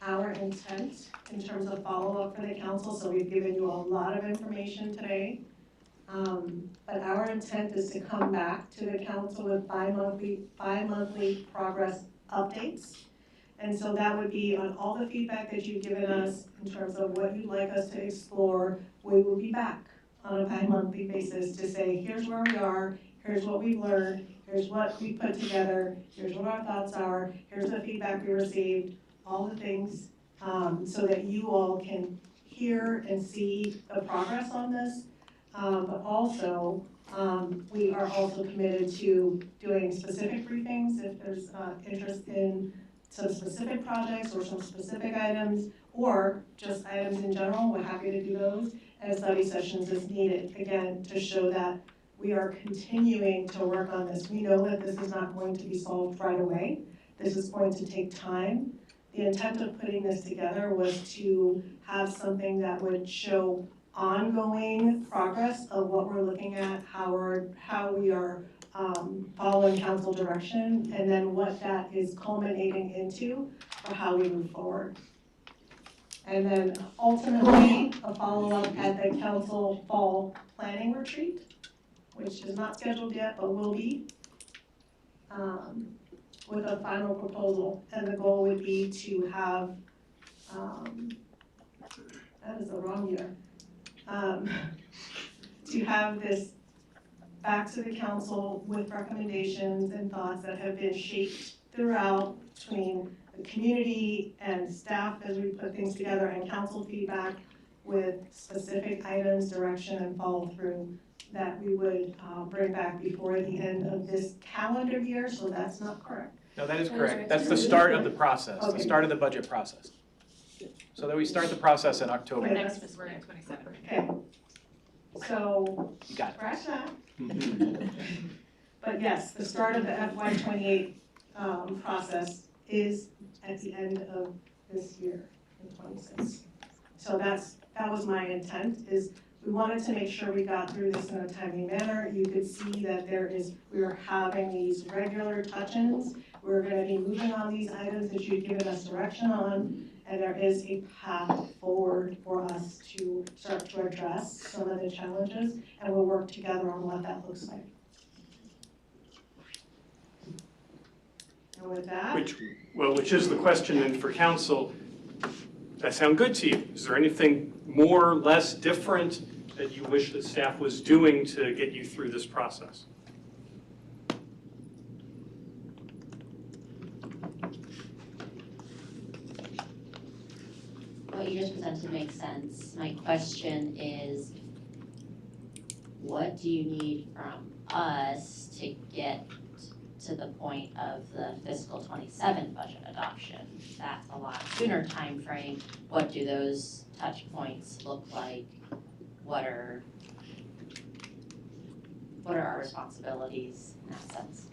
our intent in terms of follow-up for the council. So we've given you a lot of information today. But our intent is to come back to the council with bi-monthly progress updates. And so that would be on all the feedback that you've given us in terms of what you'd like us to explore. We will be back on a bi-monthly basis to say, here's where we are, here's what we've learned, here's what we put together, here's what our thoughts are, here's the feedback we received, all the things, so that you all can hear and see the progress on this. But also, we are also committed to doing specific briefings if there's interest in some specific projects or some specific items, or just items in general. We're happy to do those, and study sessions as needed, again, to show that we are continuing to work on this. We know that this is not going to be solved right away. This is going to take time. The intent of putting this together was to have something that would show ongoing progress of what we're looking at, how we are following council direction, and then what that is culminating into for how we move forward. And then ultimately, a follow-up at the council fall planning retreat, which is not scheduled yet, but will be, with a final proposal. And the goal would be to have, that is the wrong year, to have this back to the council with recommendations and thoughts that have been shaped throughout between the community and staff as we put things together, and council feedback with specific items, direction, and follow through that we would bring back before the end of this calendar year. So that's not correct. No, that is correct. That's the start of the process, the start of the budget process. So that we start the process in October. Okay, Next fiscal year, 27. Okay. So, You got it. scratch that. But yes, the start of the FY '28 process is at the end of this year, in '26. So that was my intent, is we wanted to make sure we got through this in a timely manner. You could see that we are having these regular touch-ins. We're gonna be moving on these items that you've given us direction on, And there is a path forward for us to start to address some of the challenges, and we'll work together on what that looks like. And with that. Which is the question then for council. That sound good to you? Is there anything more, less different that you wish that staff was doing to get you through this process? What you just presented makes sense. My question is, what do you need from us to get to the point of the fiscal 27 budget adoption? That's a lot sooner time frame. What do those touch points look like? What are our responsibilities in that sense?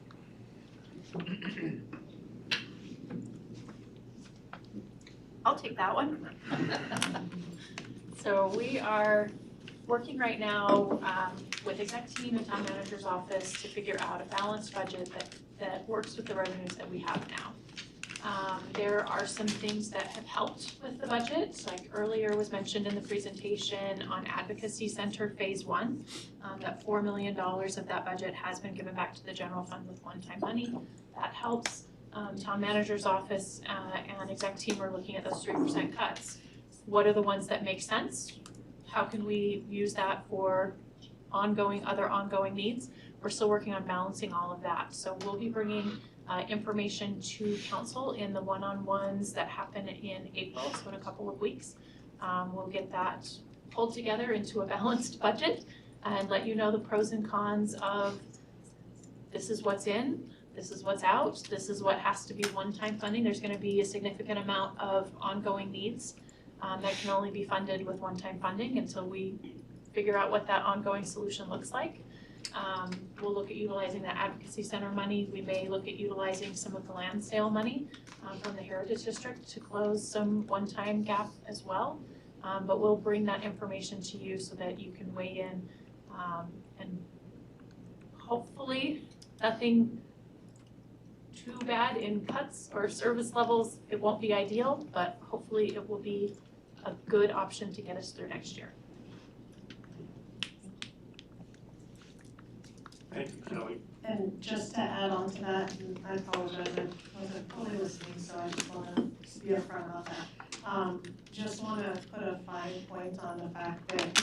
I'll take that one. So we are working right now with exec team and town manager's office to figure out a balanced budget that works with the revenues that we have now. There are some things that have helped with the budget, like earlier was mentioned in the presentation on Advocacy Center Phase 1, that $4 million of that budget has been given back to the general fund with one-time money. That helps. Town manager's office and exec team are looking at those 3% cuts. What are the ones that make sense? How can we use that for other ongoing needs? We're still working on balancing all of that. So we'll be bringing information to council in the one-on-ones that happen in April, so in a couple of weeks. We'll get that pulled together into a balanced budget and let you know the pros and cons of this is what's in, this is what's out, this is what has to be one-time funding. There's gonna be a significant amount of ongoing needs that can only be funded with one-time funding until we figure out what that ongoing solution looks like. We'll look at utilizing the Advocacy Center money. We may look at utilizing some of the land sale money from the Heritage District to close some one-time gap as well. But we'll bring that information to you so that you can weigh in and hopefully nothing too bad in cuts or service levels. It won't be ideal, but hopefully it will be a good option to get us through next year. Thank you, Kelly. And just to add on to that, and I apologize, I wasn't fully listening, so I just wanna be upfront about that. Just wanna put a fine point on the fact that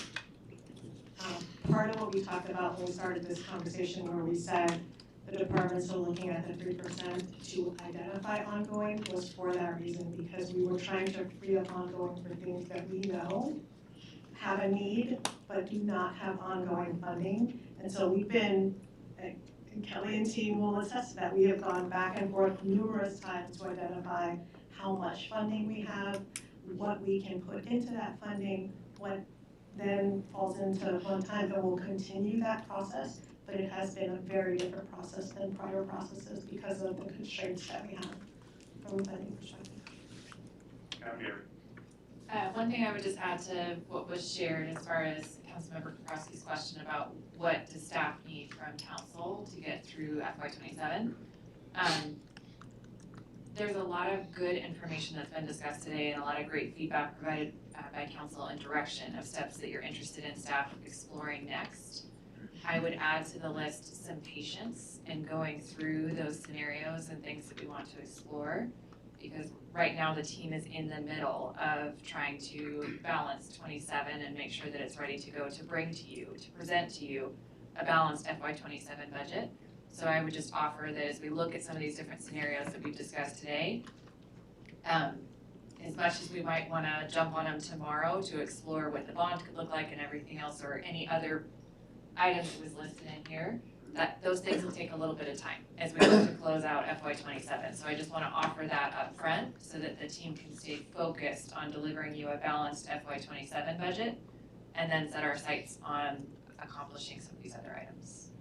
part of what we talked about when we started this conversation where we said the departments are looking at the 3% to identify ongoing was for that reason, because we were trying to free up ongoing for things that we know have a need, but do not have ongoing funding. And so we've been, and Kelly and team will attest to that, we have gone back and forth numerous times to identify how much funding we have, what we can put into that funding, what then falls into one time, and we'll continue that process. But it has been a very different process than prior processes because of the constraints that we have from a funding perspective. One thing I would just add to what was shared as far as Councilmember Kaprowski's question about what does staff need from council to get through FY27. There's a lot of good information that's been discussed today and a lot of great feedback provided by council and direction of steps that you're interested in staff exploring next. I would add to the list some patience in going through those scenarios and things that we want to explore, because right now the team is in the middle of trying to balance 27 and make sure that it's ready to go to bring to you, to present to you a balanced FY27 budget. So I would just offer that as we look at some of these different scenarios that we've discussed today, as much as we might wanna jump on them tomorrow to explore what the bond could look like and everything else, or any other items that was listed in here, that those things will take a little bit of time as we look to close out FY27. So I just wanna offer that up front so that the team can stay focused on delivering you a balanced FY27 budget and then set our sights on accomplishing some of these other items.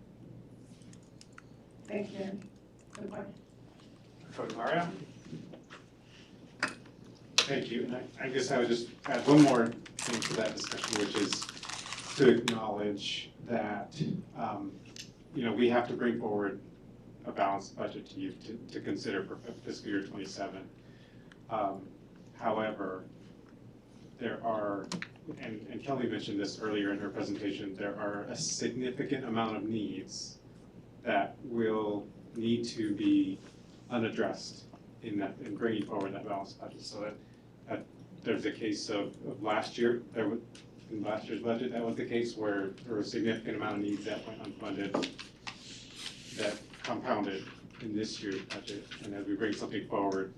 Thank you. Good point. Mario? Thank you, and I guess I would just add one more thing to that discussion, which is to acknowledge that, we have to bring forward a balanced budget to you to consider for fiscal year 27. However, there are, and Kelly mentioned this earlier in her presentation, there are a significant amount of needs that will need to be unaddressed in bringing forward that balanced budget. So that there's a case of last year, in last year's budget, that was the case where there was a significant amount of needs that went unfunded that compounded in this year's budget. And as we bring something forward,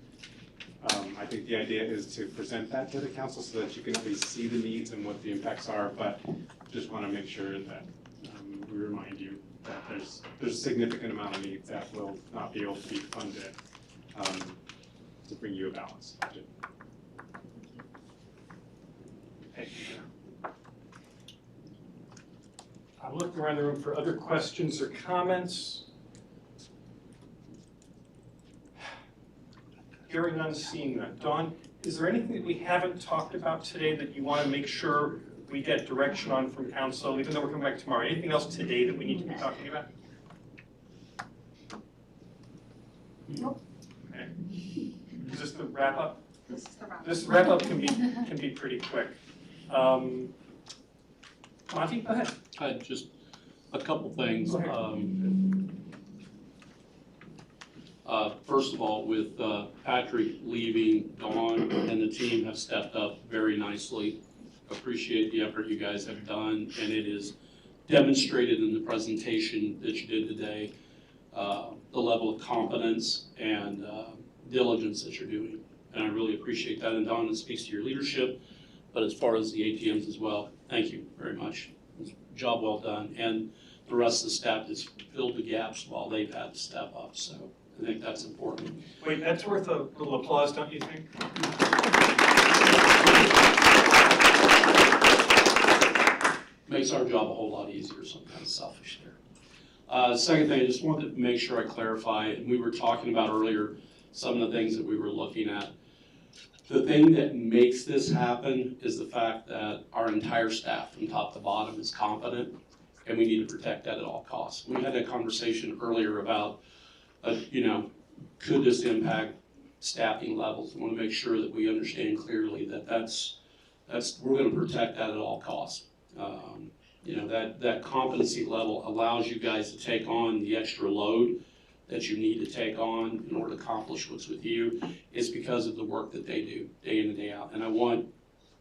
I think the idea is to present that to the council so that you can at least see the needs and what the impacts are, but just want to make sure that we remind you that there's a significant amount of needs that will not be able to be funded to bring you a balanced budget. Thank you. I'm looking around the room for other questions or comments. Hearing none, seeing none. Dawn, is there anything that we haven't talked about today that you want to make sure we get direction on from council, even though we're coming back tomorrow? Anything else today that we need to be talking about? Nope. Okay. Is this the wrap up? This is the wrap up. This wrap up can be pretty quick. Monty, go ahead. Just a couple things. Go ahead. First of all, with Patrick leaving, Dawn and the team have stepped up very nicely. Appreciate the effort you guys have done, and it is demonstrated in the presentation that you did today, the level of competence and diligence that you're doing. And I really appreciate that. And Dawn, it speaks to your leadership, but as far as the ATMs as well, thank you very much. Job well done. And the rest of the staff has filled the gaps while they've had to step up, so I think that's important. Wait, that's worth a little applause, don't you think? Makes our job a whole lot easier, so I'm kind of selfish there. Second thing, I just wanted to make sure I clarify, and we were talking about earlier some of the things that we were looking at. The thing that makes this happen is the fact that our entire staff from top to bottom is competent, and we need to protect that at all costs. We had that conversation earlier about, could this impact staffing levels? I want to make sure that we understand clearly that we're going to protect that at all costs. That competency level allows you guys to take on the extra load that you need to take on in order to accomplish what's with you. It's because of the work that they do day in and day out. And I want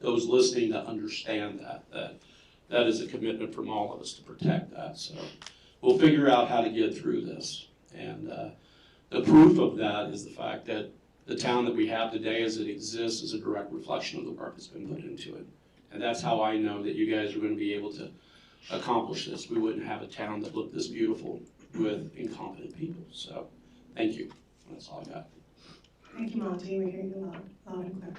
those listening to understand that is a commitment from all of us to protect that. So we'll figure out how to get through this. And the proof of that is the fact that the town that we have today as it exists is a direct reflection of the work that's been put into it. And that's how I know that you guys are going to be able to accomplish this. We wouldn't have a town that looked this beautiful with incompetent people. So thank you. That's all I got. Thank you, Monty. We hear you loud and clear.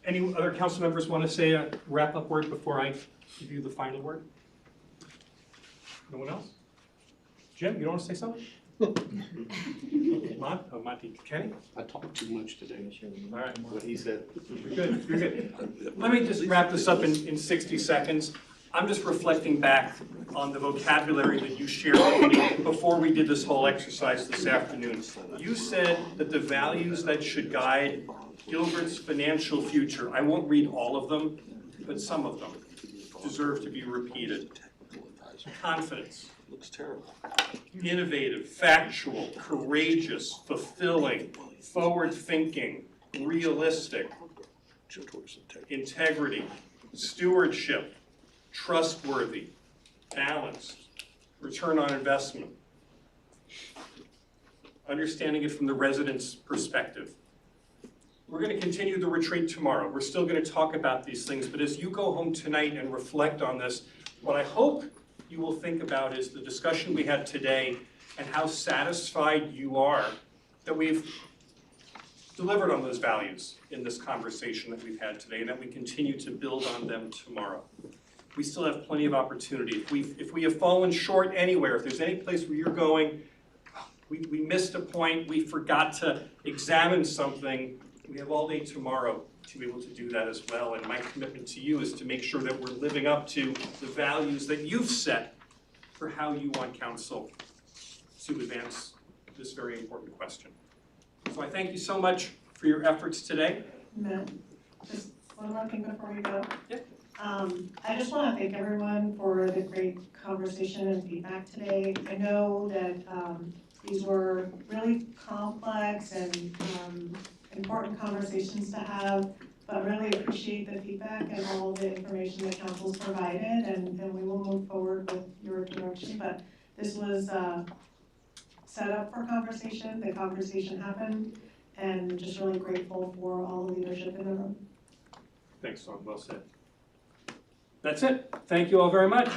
Any other council members want to say a wrap-up word before I give you the final word? No one else? Jim, you don't want to say something? Monty, Kenny? I talked too much today. All right. What he said. You're good, you're good. Let me just wrap this up in 60 seconds. I'm just reflecting back on the vocabulary that you shared with me before we did this whole exercise this afternoon. You said that the values that should guide Gilbert's financial future, I won't read all of them, but some of them deserve to be repeated. Confidence. Looks terrible. Innovative, factual, courageous, fulfilling, forward-thinking, realistic, integrity, stewardship, trustworthy, balanced, return on investment. Understanding it from the resident's perspective. We're going to continue the retreat tomorrow. We're still going to talk about these things, but as you go home tonight and reflect on this, what I hope you will think about is the discussion we had today and how satisfied you are that we've delivered on those values in this conversation that we've had today and that we continue to build on them tomorrow. We still have plenty of opportunity. If we have fallen short anywhere, if there's any place where you're going, we missed a point, we forgot to examine something, we have all day tomorrow to be able to do that as well. And my commitment to you is to make sure that we're living up to the values that you've set for how you want council to advance this very important question. So I thank you so much for your efforts today. Matt, just one more thing before we go. Yeah. I just want to thank everyone for the great conversation and feedback today. I know that these were really complex and important conversations to have, but really appreciate the feedback and all the information that council's provided, and we will move forward with your direction. But this was set up for conversation, the conversation happened, and just really grateful for all the leadership in the room. Thanks, Dawn. Well said. That's it. Thank you all very much.